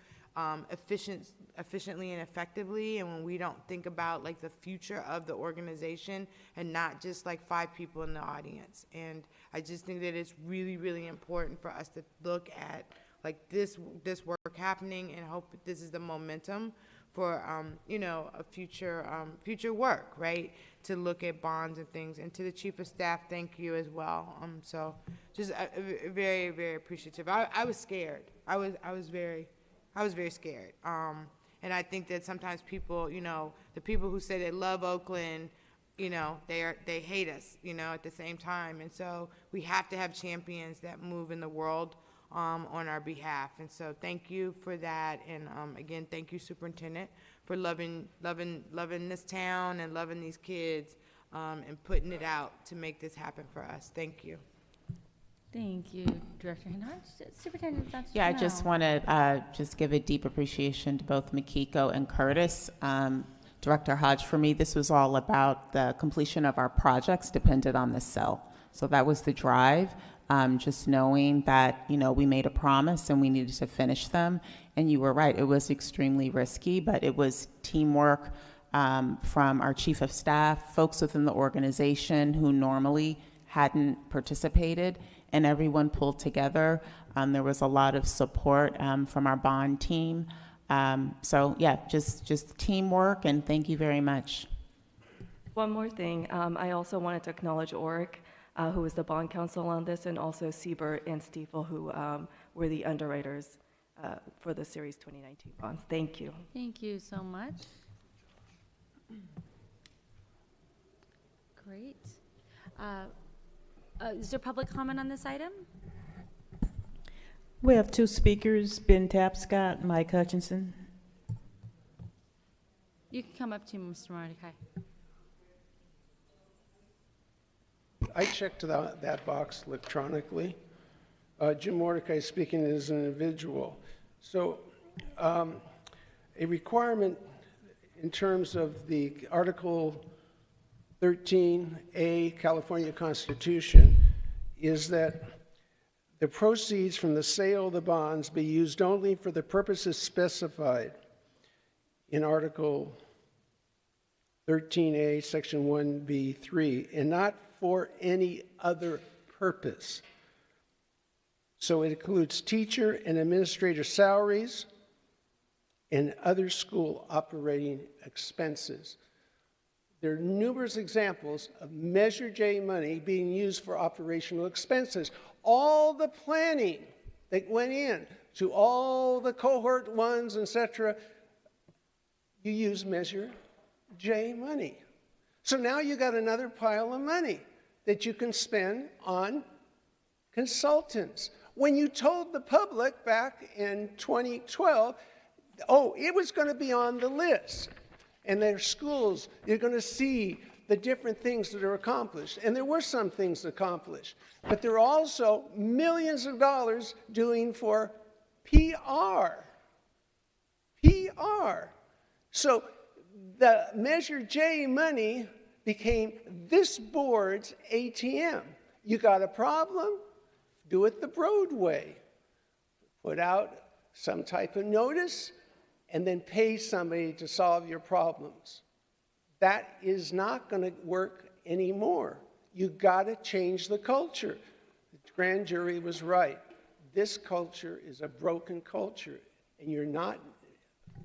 efficiently and effectively, and when we don't think about like the future of the organization and not just like 5 people in the audience. And I just think that it's really, really important for us to look at like this work happening and hope that this is the momentum for a future work, right? To look at bonds and things. And to the chief of staff, thank you as well. So just very, very appreciative. I was scared. I was very scared. And I think that sometimes people, the people who say they love Oakland, they hate us, at the same time. And so we have to have champions that move in the world on our behalf. And so thank you for that. And again, thank you, Superintendent, for loving this town and loving these kids and putting it out to make this happen for us. Thank you. Thank you, Director Hinton-Hodge. Superintendent, that's I just want to just give a deep appreciation to both Makiko and Curtis. Director Hodge, for me, this was all about the completion of our projects depended on this cell. So that was the drive, just knowing that, we made a promise and we needed to finish them. And you were right, it was extremely risky, but it was teamwork from our chief of staff, folks within the organization who normally hadn't participated, and everyone pulled together. There was a lot of support from our bond team. So yeah, just teamwork, and thank you very much. One more thing, I also wanted to acknowledge Oric, who was the bond counsel on this, and also Siebert and Stiefel, who were the underwriters for the Series 2019 bonds. Thank you. Thank you so much. Great. Is there public comment on this item? We have 2 speakers, Ben Tapscott, Mike Hutchinson. You can come up to Mr. Mordecai. I checked that box electronically. Jim Mordecai speaking as an individual. So a requirement in terms of the Article 13A California Constitution is that the proceeds from the sale of the bonds be used only for the purposes specified in Article 13A, Section 1B3, and not for any other purpose. So it includes teacher and administrator salaries and other school operating expenses. There are numerous examples of Measure J money being used for operational expenses. All the planning that went in to all the cohort ones, etc., you use Measure J money. So now you got another pile of money that you can spend on consultants. When you told the public back in 2012, oh, it was going to be on the list. And their schools, you're going to see the different things that are accomplished. And there were some things accomplished. But there are also millions of dollars doing for PR. PR. So the Measure J money became this board's ATM. You got a problem? Do it the Broadway. Put out some type of notice and then pay somebody to solve your problems. That is not going to work anymore. You got to change the culture. The grand jury was right. This culture is a broken culture, and you're not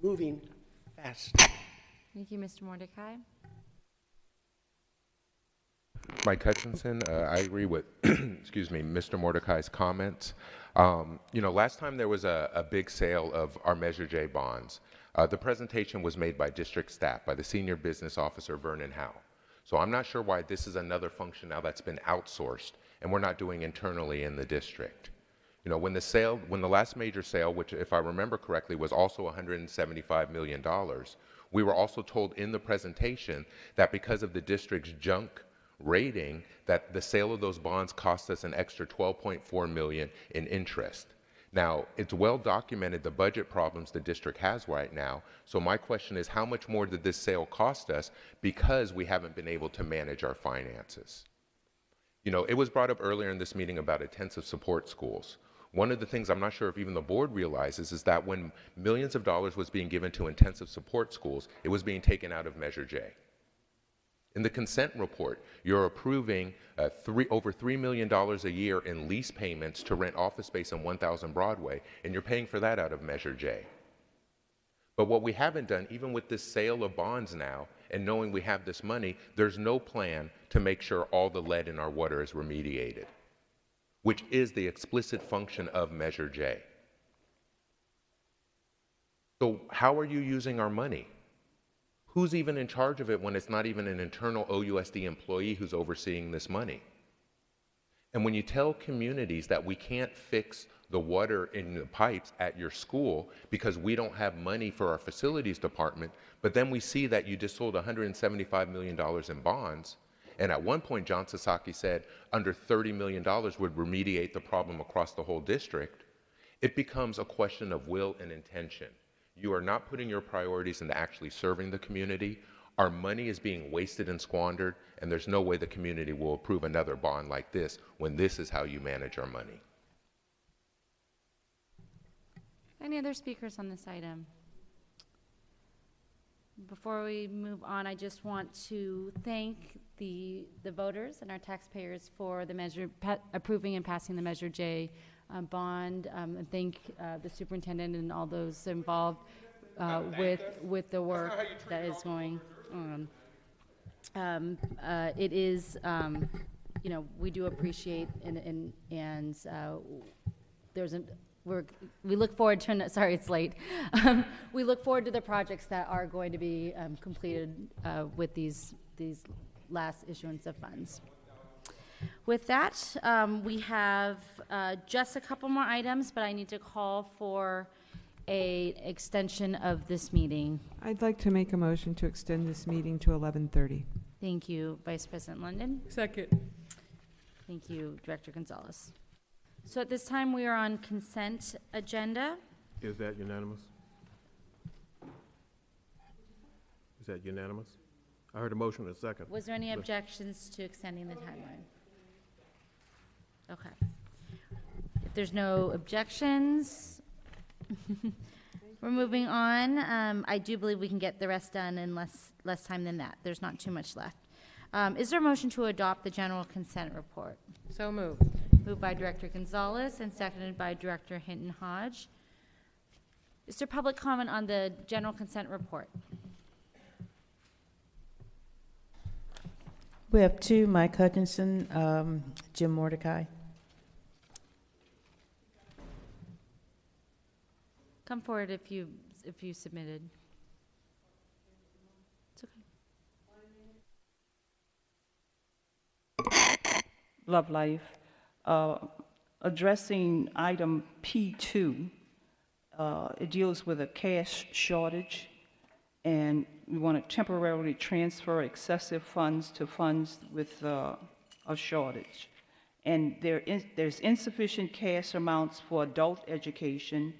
moving fast. Thank you, Mr. Mordecai. Mike Hutchinson, I agree with, excuse me, Mr. Mordecai's comments. You know, last time there was a big sale of our Measure J bonds. The presentation was made by district staff, by the senior business officer, Vernon Howe. So I'm not sure why this is another function now that's been outsourced and we're not doing internally in the district. You know, when the last major sale, which if I remember correctly was also $175 million, we were also told in the presentation that because of the district's junk rating, that the sale of those bonds cost us an extra $12.4 million in interest. Now, it's well documented the budget problems the district has right now, so my question is how much more did this sale cost us because we haven't been able to manage our finances? You know, it was brought up earlier in this meeting about intensive support schools. One of the things I'm not sure if even the board realizes is that when millions of dollars was being given to intensive support schools, it was being taken out of Measure J. In the consent report, you're approving over $3 million a year in lease payments to rent office space on 1000 Broadway, and you're paying for that out of Measure J. But what we haven't done, even with this sale of bonds now, and knowing we have this money, there's no plan to make sure all the lead in our water is remediated, which is the explicit function of Measure J. So how are you using our money? Who's even in charge of it when it's not even an internal OUSD employee who's overseeing this money? And when you tell communities that we can't fix the water in the pipes at your school because we don't have money for our facilities department, but then we see that you just sold $175 million in bonds, and at one point John Sasaki said under $30 million would remediate the problem across the whole district, it becomes a question of will and intention. You are not putting your priorities into actually serving the community. Our money is being wasted and squandered, and there's no way the community will approve another bond like this when this is how you manage our money. Any other speakers on this item? Before we move on, I just want to thank the voters and our taxpayers for the approving and passing the Measure J bond, and thank the superintendent and all those involved with the work that is going on. It is, you know, we do appreciate and there's we look forward to, sorry it's late, we look forward to the projects that are going to be completed with these last issuance of funds. With that, we have just a couple more items, but I need to call for an extension of this meeting. I'd like to make a motion to extend this meeting to 11:30. Thank you, Vice President London. Second. Thank you, Director Gonzalez. So at this time, we are on consent agenda. Is that unanimous? Is that unanimous? I heard a motion and a second. Was there any objections to extending the timeline? Okay. If there's no objections, we're moving on. I do believe we can get the rest done in less time than that. There's not too much left. Is there a motion to adopt the general consent report? So moved. Moved by Director Gonzalez and seconded by Director Hinton Hodge. Is there public comment on the general consent report? We have two, Mike Hutchinson, Jim Mordecai. Come forward if you submitted. It's okay. Love Life. Addressing item P2, it deals with a cash shortage, and we want to temporarily transfer excessive funds to funds with a shortage. And there's insufficient cash amounts for adult education,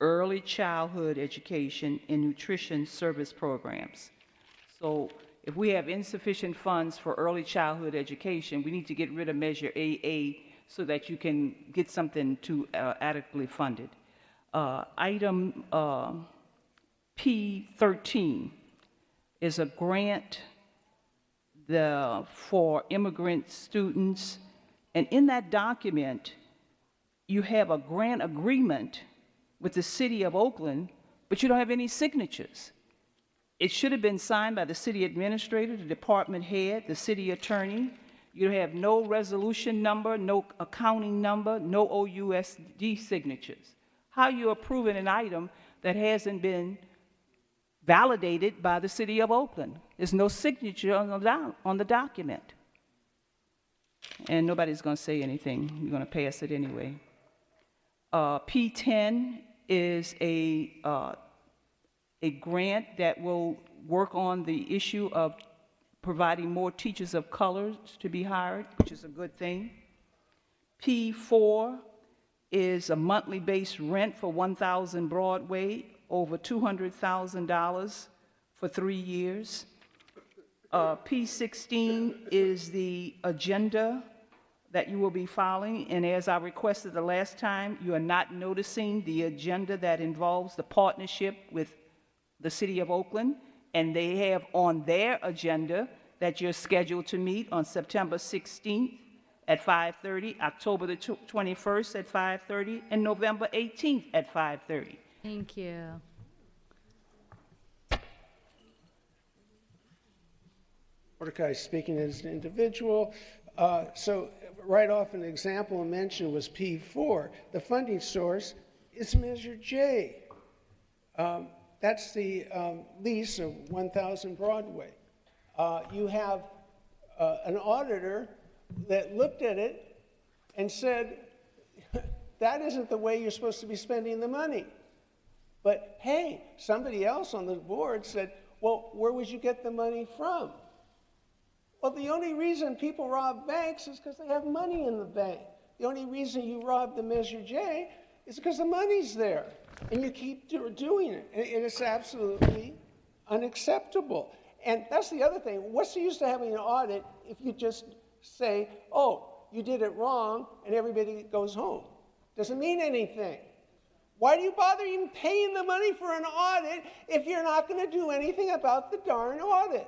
early childhood education, and nutrition service programs. So if we have insufficient funds for early childhood education, we need to get rid of Measure AA so that you can get something to adequately funded. Item P13 is a grant for immigrant students, and in that document, you have a grant agreement with the city of Oakland, but you don't have any signatures. It should have been signed by the city administrator, the department head, the city attorney. You have no resolution number, no accounting number, no OUSD signatures. How are you approving an item that hasn't been validated by the city of Oakland? There's no signature on the document. And nobody's going to say anything. You're going to pass it anyway. P10 is a grant that will work on the issue of providing more teachers of color to be hired, which is a good thing. P4 is a monthly base rent for 1000 Broadway, over $200,000 for 3 years. P16 is the agenda that you will be following, and as I requested the last time, you are not noticing the agenda that involves the partnership with the city of Oakland, and they have on their agenda that you're scheduled to meet on September 16th at 5:30, October the 21st at 5:30, and November 18th at 5:30. Thank you. Mordecai speaking as an individual. So right off, an example I mentioned was P4. The funding source is Measure J. That's the lease of 1000 Broadway. You have an auditor that looked at it and said, that isn't the way you're supposed to be spending the money. But hey, somebody else on the board said, well, where would you get the money from? Well, the only reason people rob banks is because they have money in the bank. The only reason you rob the Measure J is because the money's there. And you keep doing it. And it's absolutely unacceptable. And that's the other thing. What's the use of having an audit if you just say, oh, you did it wrong, and everybody goes home? Doesn't mean anything. Why do you bother even paying the money for an audit if you're not going to do anything about the darn audit?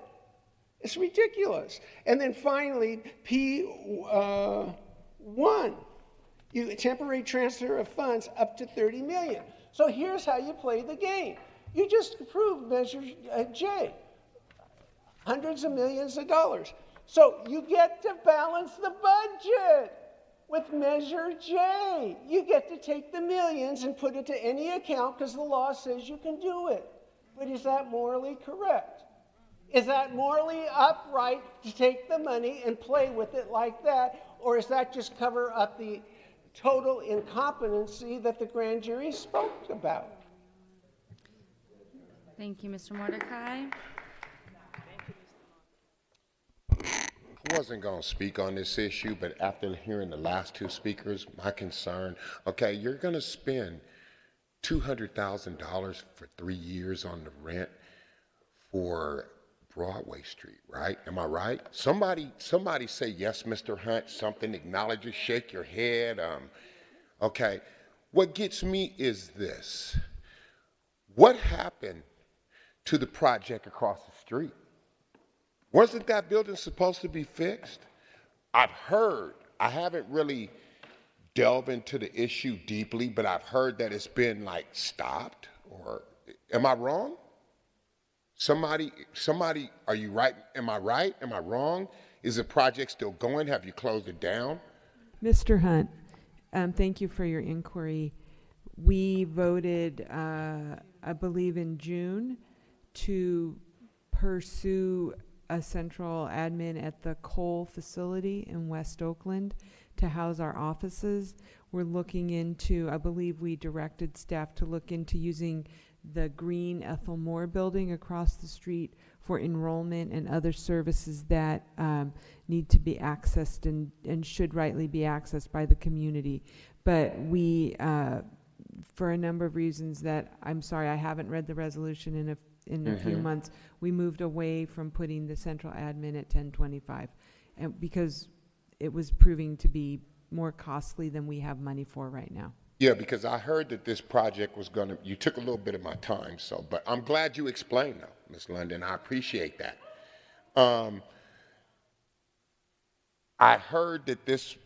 It's ridiculous. And then finally, P1, you temporary transfer of funds up to $30 million. So here's how you play the game. You just approved Measure J, hundreds of millions of dollars. So you get to balance the budget with Measure J. You get to take the millions and put it to any account because the law says you can do it. But is that morally correct? Is that morally upright to take the money and play with it like that? Or is that just cover up the total incompetency that the grand jury spoke about? Thank you, Mr. Mordecai. I wasn't going to speak on this issue, but after hearing the last two speakers, my concern, okay, you're going to spend $200,000 for 3 years on the rent for Broadway Street, right? Am I right? Somebody say yes, Mr. Hunt, something, acknowledge it, shake your head. Okay, what gets me is this. What happened to the project across the street? Wasn't that building supposed to be fixed? I've heard, I haven't really delve into the issue deeply, but I've heard that it's been like stopped, or am I wrong? Somebody, are you right? Am I right? Am I wrong? Is the project still going? Have you closed it down? Mr. Hunt, thank you for your inquiry. We voted, I believe in June, to pursue a central admin at the Cole facility in West Oakland to house our offices. We're looking into, I believe we directed staff to look into using the green Ethel Moore building across the street for enrollment and other services that need to be accessed and should rightly be accessed by the community. But we, for a number of reasons that, I'm sorry, I haven't read the resolution in a few months, we moved away from putting the central admin at 1025, and because it was proving to be more costly than we have money for right now. Yeah, because I heard that this project was going to, you took a little bit of my time, so, but I'm glad you explained though, Ms. London. I appreciate that. I heard that this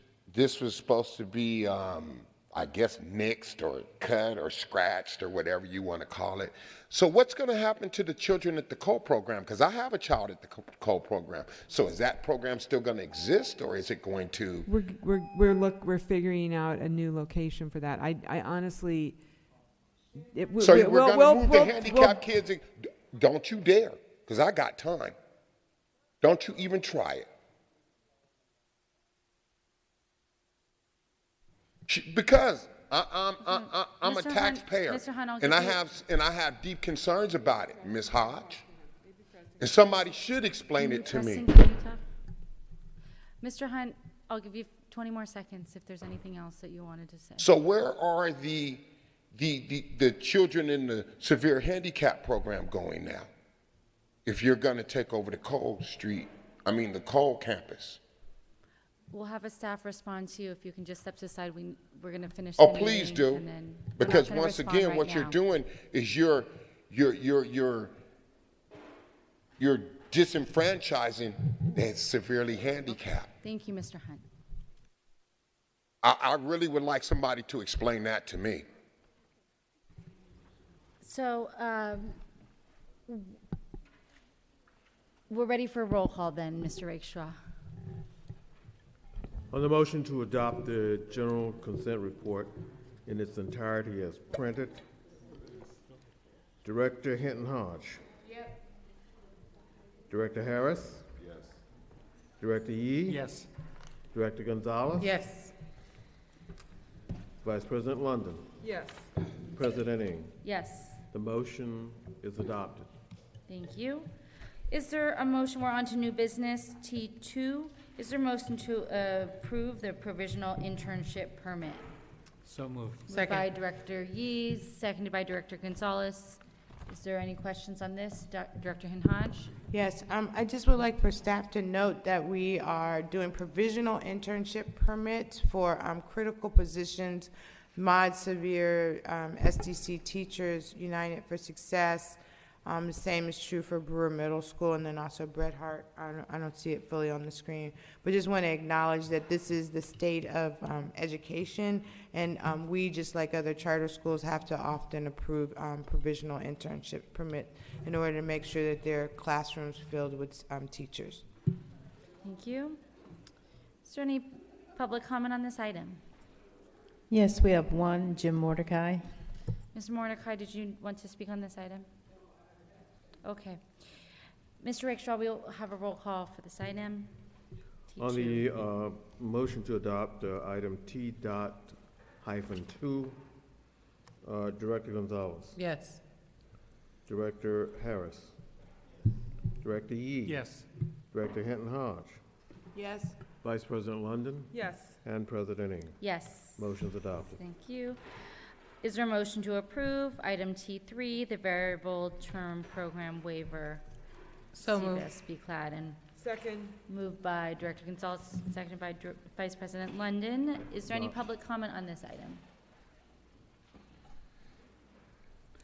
was supposed to be, I guess, nixed or cut or scratched or whatever you want to call it. So what's going to happen to the children at the Cole program? Because I have a child at the Cole program. So is that program still going to exist, or is it going to? We're figuring out a new location for that. I honestly. So we're going to move the handicapped kids. Don't you dare, because I got time. Don't you even try it. Because I'm a taxpayer, and I have deep concerns about it, Ms. Hodge. And somebody should explain it to me. Mr. Hunt, I'll give you 20 more seconds if there's anything else that you wanted to say. So where are the children in the severe handicap program going now? If you're going to take over the Cole campus. We'll have a staff respond to you. If you can just step aside, we're going to finish. Oh, please do, because once again, what you're doing is you're disenfranchising the severely handicapped. Thank you, Mr. Hunt. I really would like somebody to explain that to me. So we're ready for a roll call then, Mr. Rakestraw. On the motion to adopt the general consent report in its entirety as printed, Director Hinton Hodge. Yep. Director Harris. Yes. Director Yee. Yes. Director Gonzalez. Yes. Vice President London. Yes. President Ng. Yes. The motion is adopted. Thank you. Is there a motion? We're on to new business T2. Is there a motion to approve the provisional internship permit? So moved. Moved by Director Yee, seconded by Director Gonzalez. Is there any questions on this? Director Hodge? Yes, I just would like for staff to note that we are doing provisional internship permits for critical positions, mod severe, SDC teachers, United for Success. The same is true for Brewer Middle School, and then also Bret Hart. I don't see it fully on the screen, but just want to acknowledge that this is the state of education, and we, just like other charter schools, have to often approve provisional internship permit in order to make sure that their classrooms filled with teachers. Thank you. Is there any public comment on this item? Yes, we have one, Jim Mordecai. Mr. Mordecai, did you want to speak on this item? Okay. Mr. Rakestraw, we'll have a roll call for this item. T2. On the motion to adopt item T.-2, Director Gonzalez. Yes. Director Harris. Director Yee. Yes. Director Hinton Hodge. Yes. Vice President London. Yes. And President Ng. Yes. Motion's adopted. Thank you. Is there a motion to approve item T3, the variable term program waiver? So moved. CBSB clad, and Second. moved by Director Gonzalez, seconded by Vice President London. Is there any public comment on this item?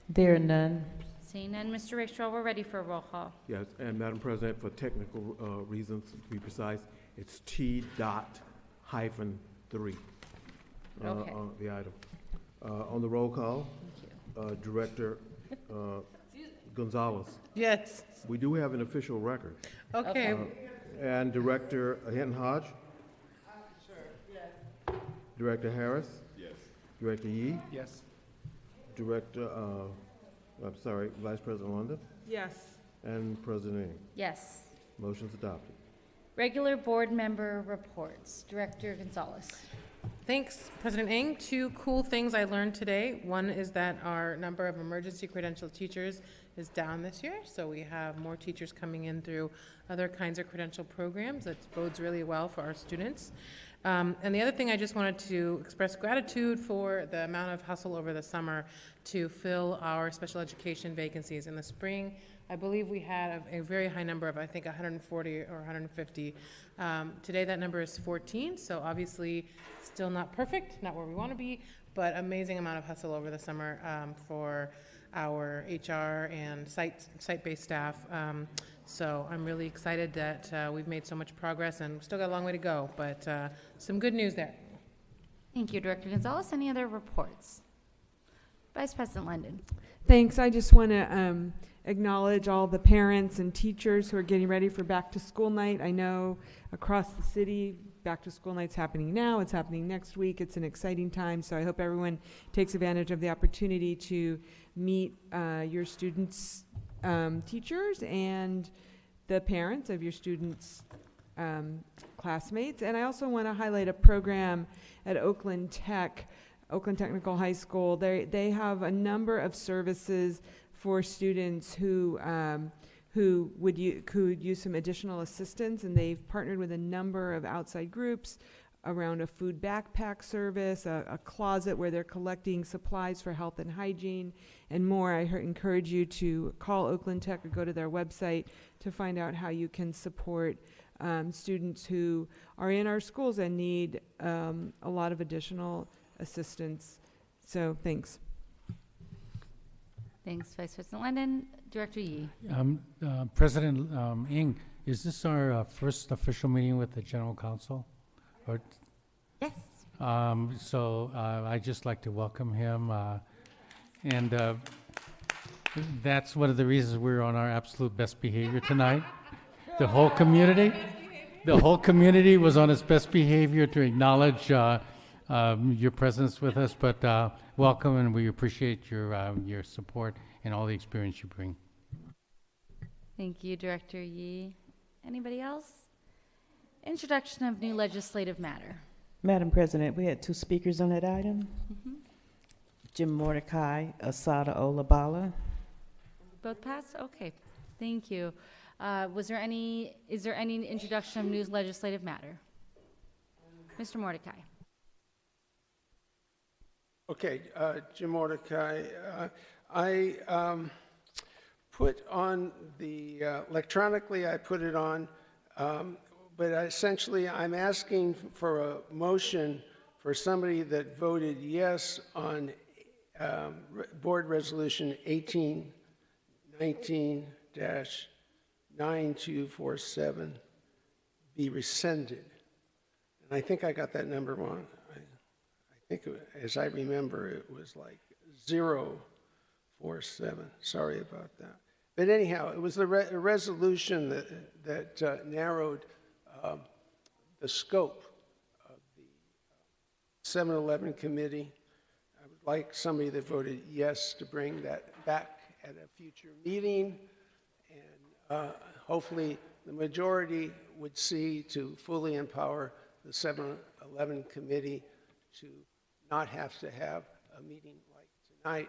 There are none. Seeing none, Mr. Rakestraw, we're ready for a roll call. Yes, and Madam President, for technical reasons, to be precise, it's T.-3. Okay. on the item. On the roll call, Director Gonzalez. Yes. We do have an official record. Okay. And Director Hinton Hodge? Director Harris? Yes. Director Yee? Yes. Director, Vice President London? Yes. And President Ng. Yes. Motion's adopted. Regular board member reports. Director Gonzalez. Thanks, President Ng. Two cool things I learned today. One is that our number of emergency credentialed teachers is down this year, so we have more teachers coming in through other kinds of credential programs. That bodes really well for our students. And the other thing, I just wanted to express gratitude for the amount of hustle over the summer to fill our special education vacancies. In the spring, I believe we had a very high number of, I think, 140 or 150. Today, that number is 14, so obviously still not perfect, not where we want to be, but amazing amount of hustle over the summer for our HR and site-based staff. So I'm really excited that we've made so much progress, and we've still got a long way to go, but some good news there. Thank you, Director Gonzalez. Any other reports? Vice President London. Thanks. I just want to acknowledge all the parents and teachers who are getting ready for back to school night. I know across the city, back to school night's happening now. It's happening next week. It's an exciting time. So I hope everyone takes advantage of the opportunity to meet your students' teachers and the parents of your students' classmates. And I also want to highlight a program at Oakland Technical High School. They have a number of services for students who could use some additional assistance, and they've partnered with a number of outside groups around a food backpack service, a closet where they're collecting supplies for health and hygiene, and more. I encourage you to call Oakland Tech or go to their website to find out how you can support students who are in our schools and need a lot of additional assistance. So thanks. Thanks, Vice President London. Director Yee. President Ng, is this our first official meeting with the General Counsel? Or yes. So I'd just like to welcome him. And that's one of the reasons we're on our absolute best behavior tonight. The whole community was on its best behavior to acknowledge your presence with us, but welcome, and we appreciate your support and all the experience you bring. Thank you, Director Yee. Anybody else? Introduction of new legislative matter. Madam President, we had two speakers on that item. Jim Mordecai, Asada Olabala. Both passed? Okay. Thank you. Is there any introduction of new legislative matter? Mr. Mordecai. Okay, Jim Mordecai. I put on the, electronically I put it on, but essentially I'm asking for a motion for somebody that voted yes on Board Resolution 1819-9247 be rescinded. And I think I got that number wrong. I think, as I remember, it was like 047. Sorry about that. But anyhow, it was a resolution that narrowed the scope of the 7-Eleven committee. I would like somebody that voted yes to bring that back at a future meeting, and hopefully the majority would see to fully empower the 7-Eleven committee to not have to have a meeting like tonight,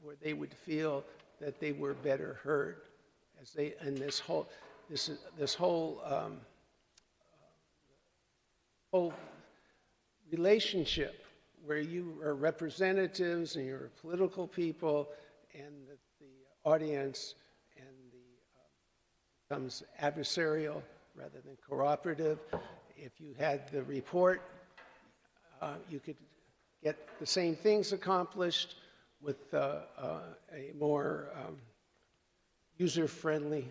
where they would feel that they were better heard, as they and this whole relationship where you are representatives and you're political people, and the audience becomes adversarial rather than cooperative. If you had the report, you could get the same things accomplished with a more user-friendly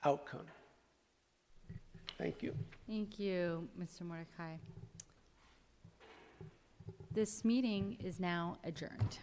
outcome. Thank you. Thank you, Mr. Mordecai. This meeting is now adjourned.